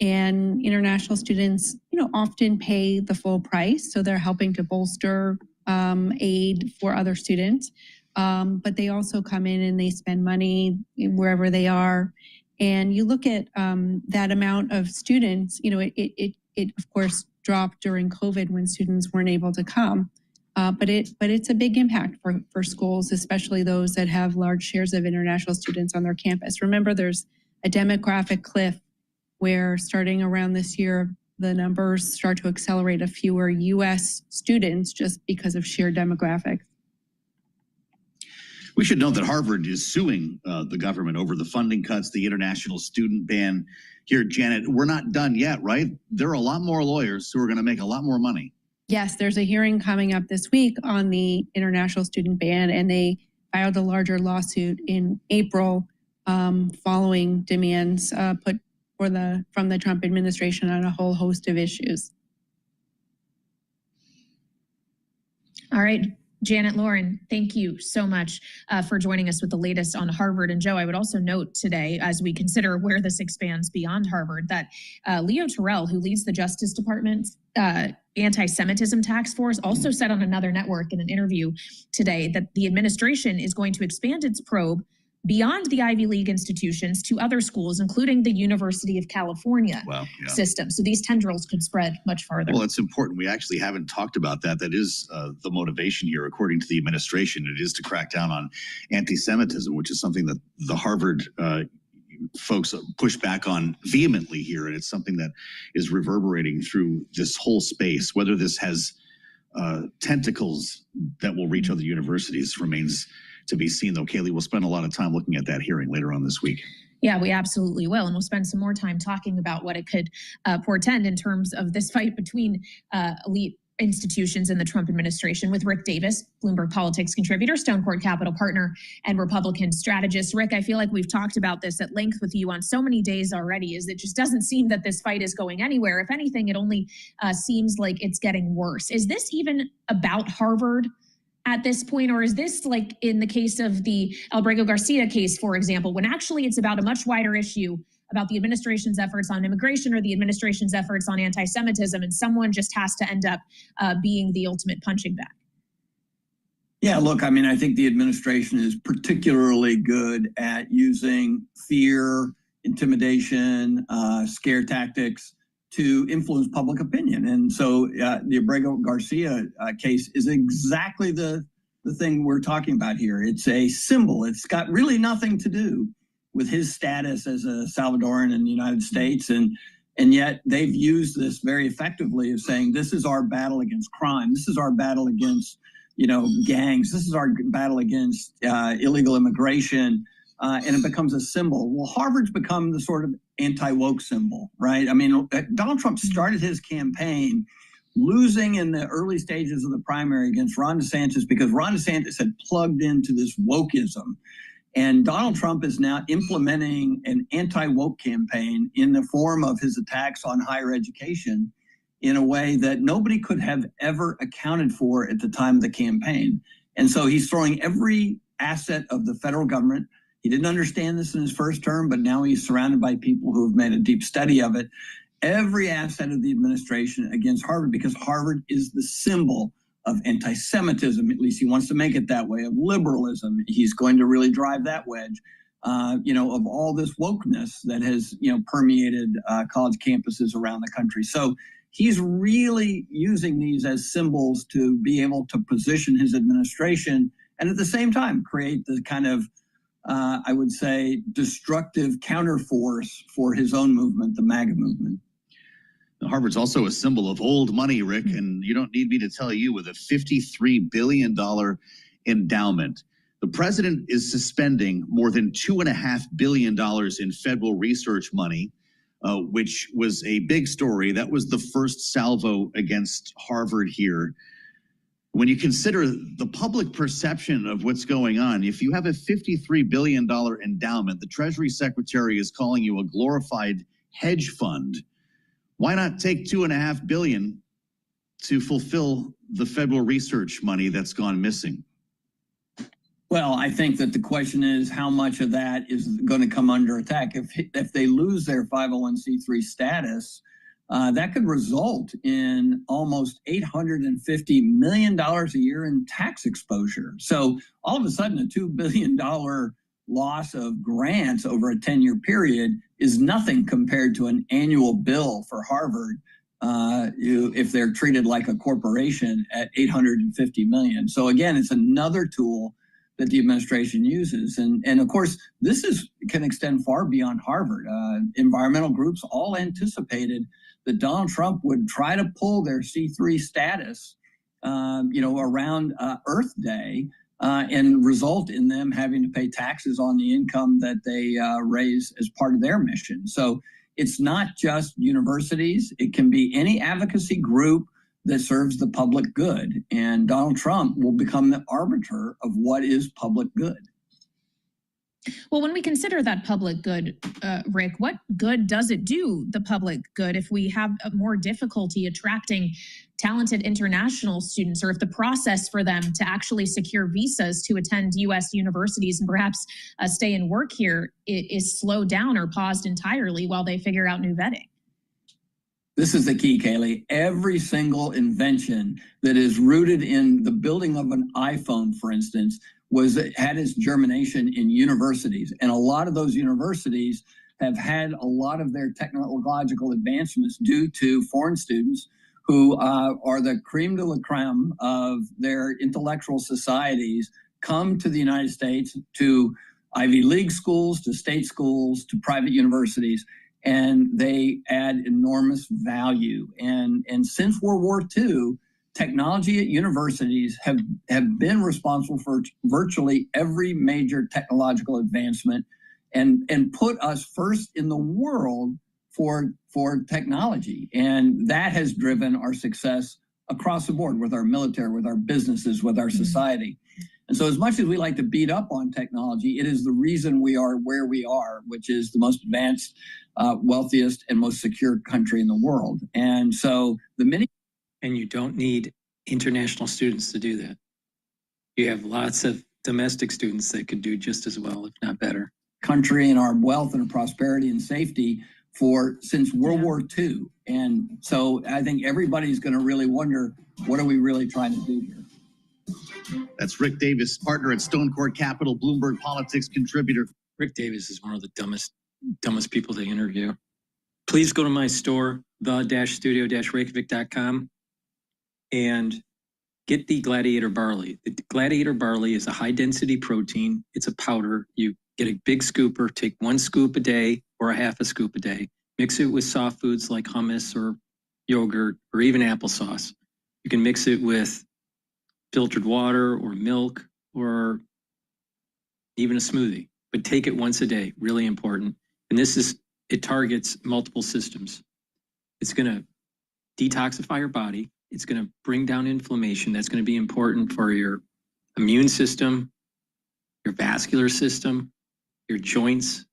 M: and international students, often pay the full price. So they're helping to bolster aid for other students, but they also come in and they spend money wherever they are. And you look at that amount of students. It of course dropped during COVID when students weren't able to come. But it's a big impact for schools, especially those that have large shares of international students on their campus. Remember, there's a demographic cliff where starting around this year, the numbers start to accelerate of fewer U.S. students just because of sheer demographics.
O: We should note that Harvard is suing the government over the funding cuts, the international student ban. Here, Janet, we're not done yet, right? There are a lot more lawyers who are going to make a lot more money.
M: Yes, there's a hearing coming up this week on the international student ban, and they filed a larger lawsuit in April following demands put from the Trump administration on a whole host of issues.
H: All right, Janet Lauren, thank you so much for joining us with the latest on Harvard. And Joe, I would also note today, as we consider where this expands beyond Harvard, that Leo Terrell, who leads the Justice Department's anti-Semitism task force, also said on another network in an interview today that the administration is going to expand its probe beyond the Ivy League institutions to other schools, including the University of California system. So these tendrils could spread much farther.
O: Well, it's important. We actually haven't talked about that. That is the motivation here, according to the administration. It is to crack down on anti-Semitism, which is something that the Harvard folks push back on vehemently here. And it's something that is reverberating through this whole space. Whether this has tentacles that will reach other universities remains to be seen, though. Kaylee, we'll spend a lot of time looking at that hearing later on this week.
H: Yeah, we absolutely will. And we'll spend some more time talking about what it could portend in terms of this fight between elite institutions in the Trump administration with Rick Davis, Bloomberg Politics contributor, Stone Court Capital partner, and Republican strategist. Rick, I feel like we've talked about this at length with you on so many days already, is it just doesn't seem that this fight is going anywhere. If anything, it only seems like it's getting worse. Is this even about Harvard at this point, or is this like in the case of the Albrego Garcia case, for example, when actually it's about a much wider issue about the administration's efforts on immigration or the administration's efforts on anti-Semitism, and someone just has to end up being the ultimate punching bag?
J: Yeah, look, I mean, I think the administration is particularly good at using fear, intimidation, scare tactics to influence public opinion. And so the Abrego Garcia case is exactly the thing we're talking about here. It's a symbol. It's got really nothing to do with his status as a Salvadoran in the United States. And yet they've used this very effectively of saying, this is our battle against crime. This is our battle against, gangs. This is our battle against illegal immigration. And it becomes a symbol. Well, Harvard's become the sort of anti-woke symbol, right? I mean, Donald Trump started his campaign losing in the early stages of the primary against Ron DeSantis because Ron DeSantis had plugged into this wokeism. And Donald Trump is now implementing an anti-woke campaign in the form of his attacks on higher education in a way that nobody could have ever accounted for at the time of the campaign. And so he's throwing every asset of the federal government. He didn't understand this in his first term, but now he's surrounded by people who have made a deep study of it. every asset of the administration against Harvard, because Harvard is the symbol of anti-Semitism. At least he wants to make it that way, of liberalism. He's going to really drive that wedge, of all this wokeness that has, permeated college campuses around the country. So he's really using these as symbols to be able to position his administration and at the same time create the kind of, I would say, destructive counterforce for his own movement, the MAGA movement.
O: Harvard's also a symbol of old money, Rick, and you don't need me to tell you, with a $53 billion endowment. The president is suspending more than $2.5 billion in federal research money, which was a big story. That was the first salvo against Harvard here. When you consider the public perception of what's going on, if you have a $53 billion endowment, the Treasury Secretary is calling you a glorified hedge fund. Why not take $2.5 billion to fulfill the federal research money that's gone missing?
J: Well, I think that the question is how much of that is going to come under attack. If they lose their 501c3 status, that could result in almost $850 million a year in tax exposure. So all of a sudden, a $2 billion loss of grants over a 10-year period is nothing compared to an annual bill for Harvard if they're treated like a corporation at $850 million. So again, it's another tool that the administration uses. And of course, can extend far beyond Harvard. Environmental groups all anticipated that Donald Trump would try to pull their C3 status, around Earth Day, and result in them having to pay taxes on the income that they raise as part of their mission. So it's not just universities. It can be any advocacy group that serves the public good. And Donald Trump will become the arbiter of what is public good.
H: Well, when we consider that public good, Rick, what good does it do the public good if we have more difficulty attracting talented international students, or if the process for them to actually secure visas to attend U.S. universities and perhaps stay and work here is slowed down or paused entirely while they figure out new vetting?
J: This is the key, Kaylee. Every single invention that is rooted in the building of an iPhone, for instance, had its germination in universities. And a lot of those universities have had a lot of their technological advancements due to foreign students who are the creme de la creme of their intellectual societies, come to the United States, to Ivy League schools, to state schools, to private universities, and they add enormous value. And since World War II, technology at universities have been responsible for virtually every major technological advancement and put us first in the world for technology. And that has driven our success across the board with our military, with our businesses, with our society. And so as much as we like to beat up on technology, it is the reason we are where we are, which is the most advanced, wealthiest, and most secure country in the world. And so
G: And you don't need international students to do that. You have lots of domestic students that could do just as well, if not better.
J: Country and our wealth and our prosperity and safety since World War II. And so I think everybody's going to really wonder, what are we really trying to do here?
O: That's Rick Davis, partner at Stone Court Capital, Bloomberg Politics contributor.
G: Rick Davis is one of the dumbest people to interview. Please go to my store, the-studio-reykjavik.com, and get the Gladiator Barley. The Gladiator Barley is a high-density protein. It's a powder. You get a big scooper, take 1 scoop a day or a half a scoop a day. Mix it with soft foods like hummus or yogurt or even applesauce. You can mix it with filtered water or milk or even a smoothie, but take it once a day, really important. And it targets multiple systems. It's going to detoxify your body. It's going to bring down inflammation. That's going to be important for your immune system, your vascular system, your joints.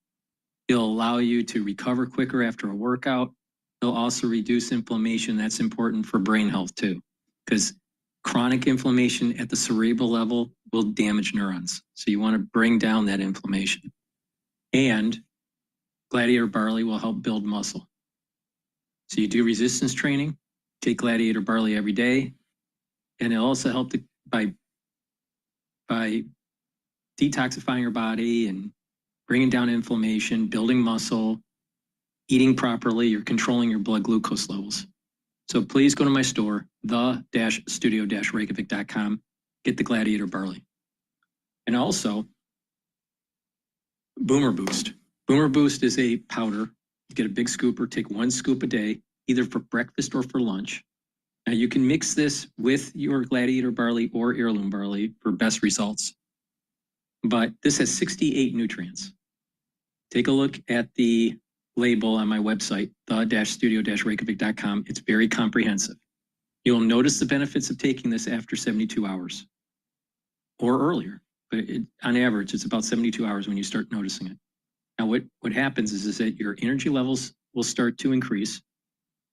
G: It'll allow you to recover quicker after a workout. It'll also reduce inflammation. That's important for brain health too, because chronic inflammation at the cerebral level will damage neurons. So you want to bring down that inflammation. And Gladiator Barley will help build muscle. So you do resistance training, take Gladiator Barley every day, and it'll also help by detoxifying your body and bringing down inflammation, building muscle, eating properly. You're controlling your blood glucose levels. So please go to my store, the-studio-reykjavik.com, get the Gladiator Barley. And also, Boomer Boost. Boomer Boost is a powder. You get a big scoop or take 1 scoop a day, either for breakfast or for lunch. Now you can mix this with your Gladiator Barley or Heirloom Barley for best results. But this has 68 nutrients. Take a look at the label on my website, the-studio-reykjavik.com. It's very comprehensive. You'll notice the benefits of taking this after 72 hours or earlier. But on average, it's about 72 hours when you start noticing it. Now, what happens is that your energy levels will start to increase,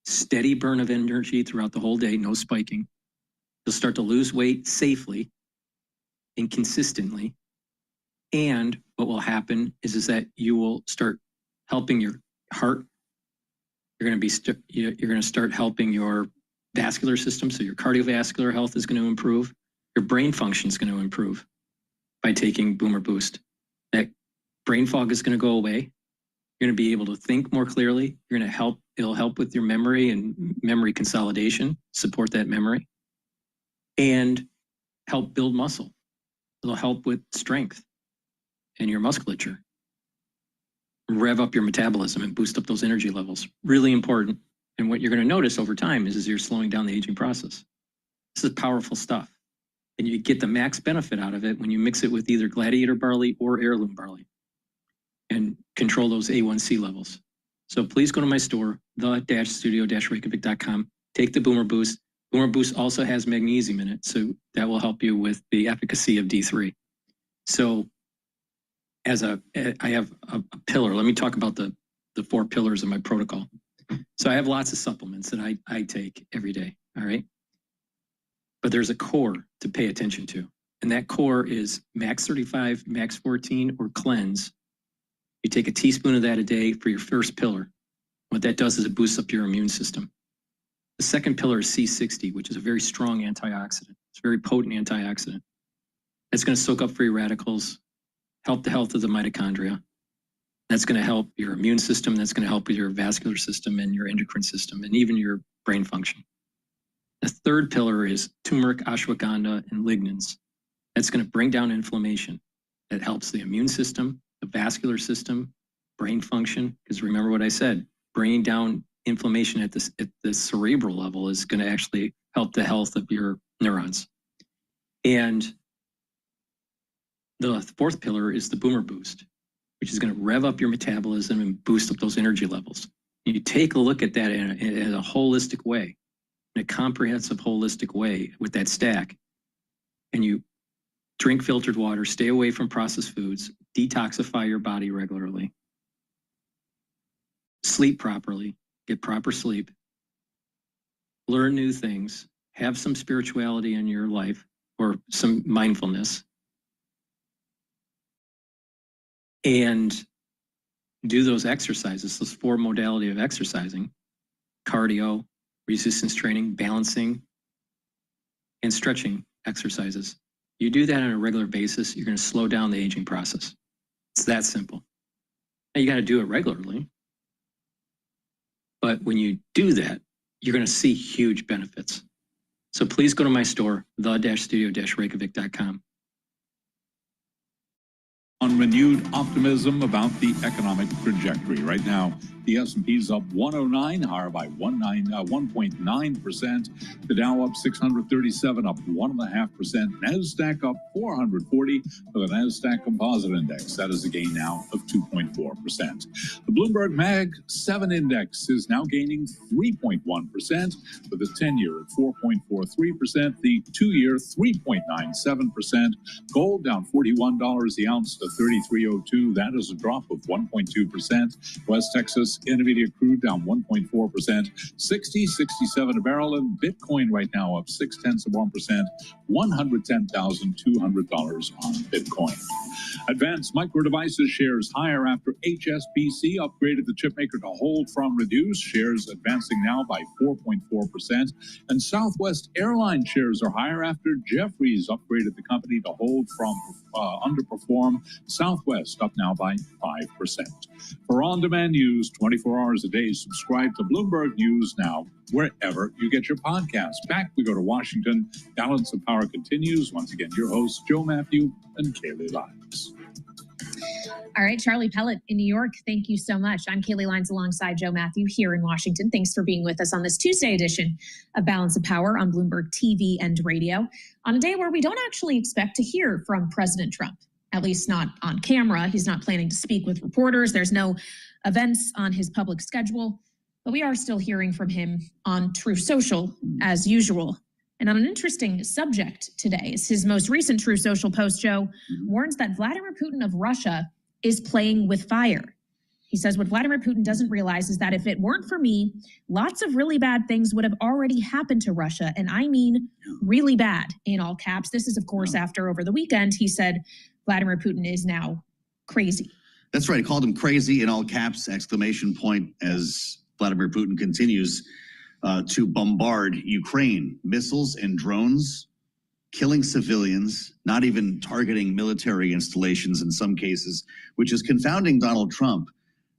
G: steady burn of energy throughout the whole day, no spiking. You'll start to lose weight safely and consistently. And what will happen is that you will start helping your heart. You're going to start helping your vascular system. So your cardiovascular health is going to improve. Your brain function is going to improve by taking Boomer Boost. That brain fog is going to go away. You're going to be able to think more clearly. You're going to help. It'll help with your memory and memory consolidation, support that memory, and help build muscle. It'll help with strength and your musculature. Rev up your metabolism and boost up those energy levels. Really important. And what you're going to notice over time is you're slowing down the aging process. This is powerful stuff. And you get the max benefit out of it when you mix it with either Gladiator Barley or Heirloom Barley and control those A1C levels. So please go to my store, the-studio-reykjavik.com. Take the Boomer Boost. Boomer Boost also has magnesium in it, so that will help you with the efficacy of D3. So I have a pillar. Let me talk about the 4 pillars of my protocol. So I have lots of supplements that I take every day, all right? But there's a core to pay attention to. And that core is Max 35, Max 14, or Cleanse. You take a teaspoon of that a day for your first pillar. What that does is it boosts up your immune system. The second pillar is C60, which is a very strong antioxidant. It's a very potent antioxidant. It's going to soak up free radicals, help the health of the mitochondria. That's going to help your immune system. That's going to help with your vascular system and your endocrine system and even your brain function. The third pillar is turmeric, ashwagandha, and lignans. That's going to bring down inflammation. That helps the immune system, the vascular system, brain function. Because remember what I said, bringing down inflammation at the cerebral level is going to actually help the health of your neurons. And the fourth pillar is the Boomer Boost, which is going to rev up your metabolism and boost up those energy levels. You take a look at that in a holistic way, in a comprehensive holistic way with that stack, and you drink filtered water, stay away from processed foods, detoxify your body regularly, sleep properly, get proper sleep, learn new things, have some spirituality in your life or some mindfulness, and do those exercises, those 4 modalities of exercising: cardio, resistance training, balancing, and stretching exercises. You do that on a regular basis, you're going to slow down the aging process. It's that simple. Now, you got to do it regularly. But when you do that, you're going to see huge benefits. So please go to my store, the-studio-reykjavik.com.
L: On renewed optimism about the economic trajectory. Right now, the S&P's up 109, higher by 1.9%. The Dow up 637, up 1.5%. NASDAQ up 440 for the NASDAQ Composite Index. That is a gain now of 2.4%. The Bloomberg Mag 7 Index is now gaining 3.1%, with the 10-year at 4.43%, the 2-year 3.97%. Gold down $41 the ounce to $33.02. That is a drop of 1.2%. West Texas prices. Intermediate crude down 1.4%, 60.67 a barrel, and Bitcoin right now up 0.6%, $110,200 on Bitcoin. Advanced Micro Devices shares higher after HSBC upgraded the chipmaker to hold from reduce. Shares advancing now by 4.4%. And Southwest Airlines shares are higher after Jefferies upgraded the company to hold from underperform. Southwest up now by 5%. For on-demand news 24 hours a day, subscribe to Bloomberg News Now, wherever you get your podcasts. Back we go to Washington. Balance of Power continues. Once again, your hosts, Joe Matthew and Kaylee Lyons.
H: All right, Charlie Pellet in New York, thank you so much. I'm Kaylee Lyons alongside Joe Matthew here in Washington. Thanks for being with us on this Tuesday edition of Balance of Power on Bloomberg TV and radio, on a day where we don't actually expect to hear from President Trump, at least not on camera. He's not planning to speak with reporters. There's no events on his public schedule, but we are still hearing from him on Truth Social as usual. And on an interesting subject today is his most recent Truth Social post, Joe, warns that Vladimir Putin of Russia is playing with fire. He says what Vladimir Putin doesn't realize is that if it weren't for me, lots of really bad things would have already happened to Russia. And I mean really bad, in all caps. This is, of course, after over the weekend, he said Vladimir Putin is now crazy.
O: That's right. He called him crazy in all caps, exclamation point, as Vladimir Putin continues to bombard Ukraine. Missiles and drones, killing civilians, not even targeting military installations in some cases, which is confounding Donald Trump.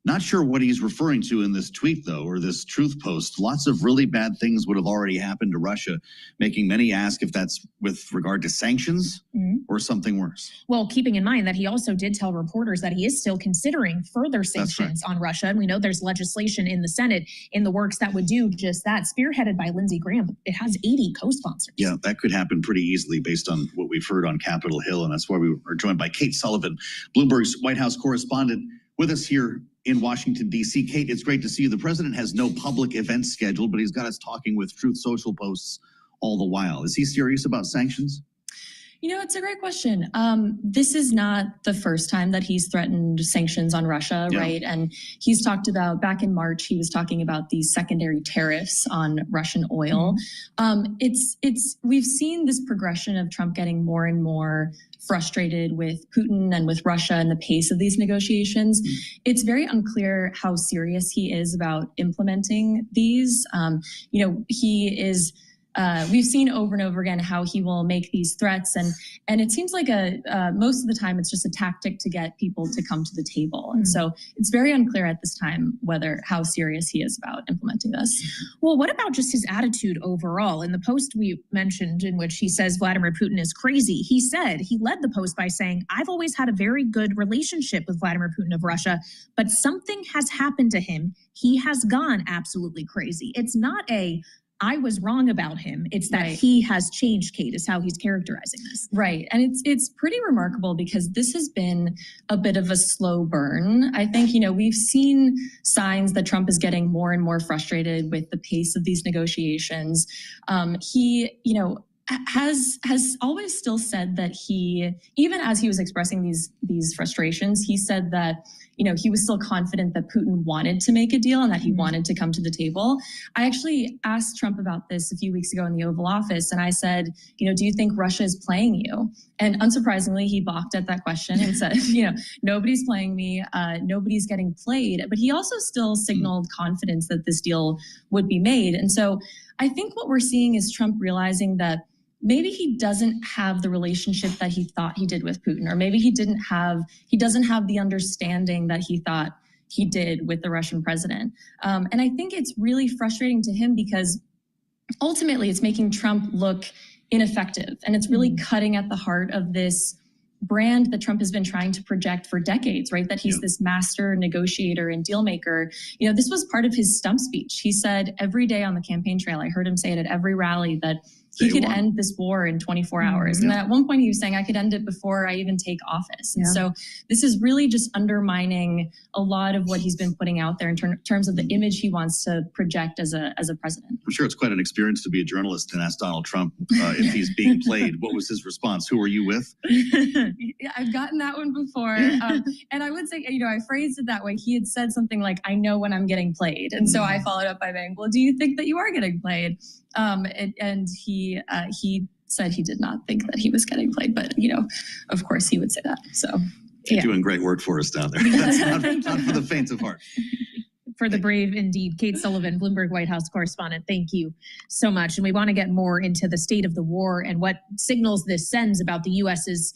O: Not sure what he's referring to in this tweet, though, or this truth post. Lots of really bad things would have already happened to Russia, making many ask if that's with regard to sanctions or something worse.
H: Well, keeping in mind that he also did tell reporters that he is still considering further sanctions on Russia. And we know there's legislation in the Senate in the works that would do just that, spearheaded by Lindsey Graham. It has 80 co-sponsors.
O: Yeah, that could happen pretty easily based on what we've heard on Capitol Hill. And that's why we are joined by Kate Sullivan, Bloomberg's White House correspondent, with us here in Washington, D.C. Kate, it's great to see you. The president has no public events scheduled, but he's got us talking with Truth Social posts all the while. Is he serious about sanctions?
P: You know, it's a great question. This is not the first time that he's threatened sanctions on Russia, right? And he's talked about, back in March, he was talking about these secondary tariffs on Russian oil. We've seen this progression of Trump getting more and more frustrated with Putin and with Russia and the pace of these negotiations. It's very unclear how serious he is about implementing these. He is we've seen over and over again how he will make these threats, and it seems like most of the time it's just a tactic to get people to come to the table. And so it's very unclear at this time how serious he is about implementing this.
H: Well, what about just his attitude overall? In the post we mentioned, in which he says Vladimir Putin is crazy, he led the post by saying, I've always had a very good relationship with Vladimir Putin of Russia, but something has happened to him. He has gone absolutely crazy. It's not I was wrong about him. It's that he has changed, Kate, is how he's characterizing this.
P: Right. And it's pretty remarkable because this has been a bit of a slow burn. I think, we've seen signs that Trump is getting more and more frustrated with the pace of these negotiations. He has always still said that even as he was expressing these frustrations, he said that he was still confident that Putin wanted to make a deal and that he wanted to come to the table. I actually asked Trump about this a few weeks ago in the Oval Office, and I said, do you think Russia is playing you? And unsurprisingly, he balked at that question and said, nobody's playing me, nobody's getting played. But he also still signaled confidence that this deal would be made. And so I think what we're seeing is Trump realizing that maybe he doesn't have the relationship that he thought he did with Putin, or maybe he doesn't have the understanding that he thought he did with the Russian president. And I think it's really frustrating to him because ultimately it's making Trump look ineffective. And it's really cutting at the heart of this brand that Trump has been trying to project for decades, right? That he's this master negotiator and deal maker. This was part of his stump speech. He said every day on the campaign trail, I heard him say it at every rally, that he could
O: one.
P: end this war in 24 hours. And at one point he was saying, I could end it before I even take office. And so this is really just undermining a lot of what he's been putting out there in terms of the image he wants to project as a president.
O: I'm sure it's quite an experience to be a journalist and ask Donald Trump if he's being played. What was his response? Who are you with?
P: Yeah, I've gotten that one before. And I would say, I phrased it that way. He had said something like, I know when I'm getting played. And so I followed up by saying, well, do you think that you are getting played? And he said he did not think that he was getting played, but of course he would say that. So
O: You're doing great work for us down there. That's not for the faint of heart.
H: For the brave, indeed. Kate Sullivan, Bloomberg White House correspondent, thank you so much. And we want to get more into the state of the war and what signals this sends about the U.S.'s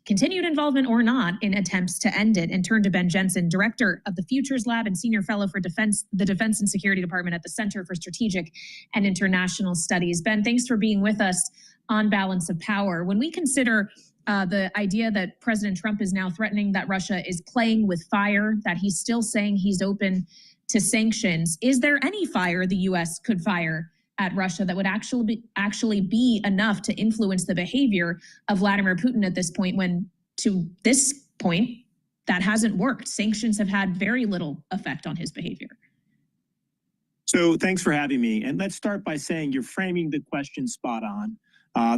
H: continued involvement or not in attempts to end it, and turn to Ben Jensen, director of the Futures Lab and senior fellow for the Defense and Security Department at the Center for Strategic and International Studies. Ben, thanks for being with us on Balance of Power. When we consider the idea that President Trump is now threatening that Russia is playing with fire, that he's still saying he's open to sanctions, is there any fire the U.S. could fire at Russia that would actually be enough to influence the behavior of Vladimir Putin at this point, when to this point that hasn't worked? Sanctions have had very little effect on his behavior.
D: So thanks for having me. And let's start by saying you're framing the question spot on.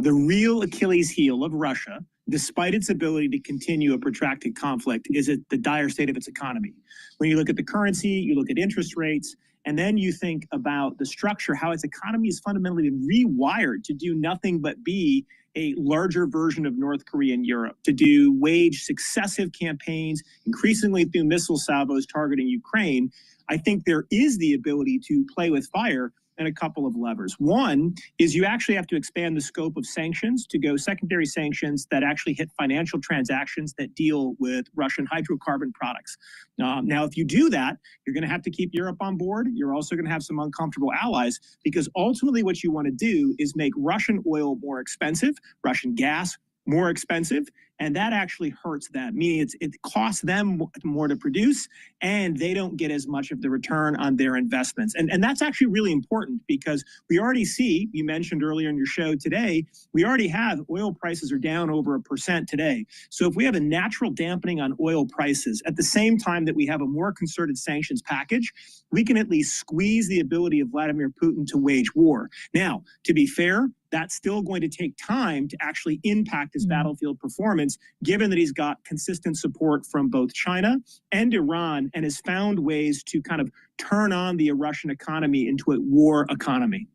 D: The real Achilles heel of Russia, despite its ability to continue a protracted conflict, is the dire state of its economy. When you look at the currency, you look at interest rates, and then you think about the structure, how its economy is fundamentally rewired to do nothing but be a larger version of North Korea and Europe, to wage successive campaigns, increasingly through missile salvos targeting Ukraine. I think there is the ability to play with fire and a couple of levers. One is you actually have to expand the scope of sanctions to go secondary sanctions that actually hit financial transactions that deal with Russian hydrocarbon products. Now, if you do that, you're going to have to keep Europe on board. You're also going to have some uncomfortable allies, because ultimately what you want to do is make Russian oil more expensive, Russian gas more expensive, and that actually hurts them, meaning it costs them more to produce, and they don't get as much of the return on their investments. And that's actually really important, because we already see, you mentioned earlier in your show today, we already have oil prices are down over 1% today. So if we have a natural dampening on oil prices at the same time that we have a more concerted sanctions package, we can at least squeeze the ability of Vladimir Putin to wage war. Now, to be fair, that's still going to take time to actually impact his battlefield performance, given that he's got consistent support from both China and Iran, and has found ways to kind of turn on the Russian economy into a war economy.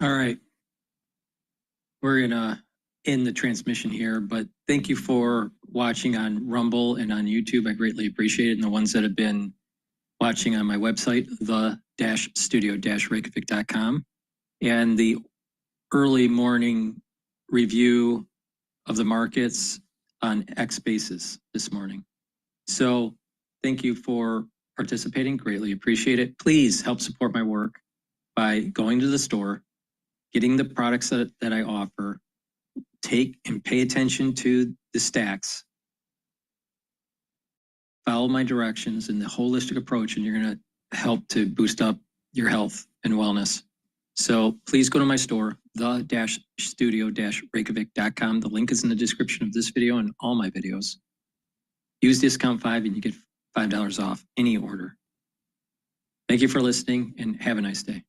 G: All right. We're going to end the transmission here, but thank you for watching on Rumble and on YouTube. I greatly appreciate it. And the ones that have been watching on my website, the-studio-reykjavik.com, and the early morning review of the markets on X Basis this morning. So thank you for participating. Greatly appreciate it. Please help support my work by going to the store, getting the products that I offer, take and pay attention to the stacks, follow my directions and the holistic approach, and you're going to help to boost up your health and wellness. So please go to my store, the-studio-reykjavik.com. The link is in the description of this video and all my videos. Use discount 5 and you get $5 off any order. Thank you for listening and have a nice day.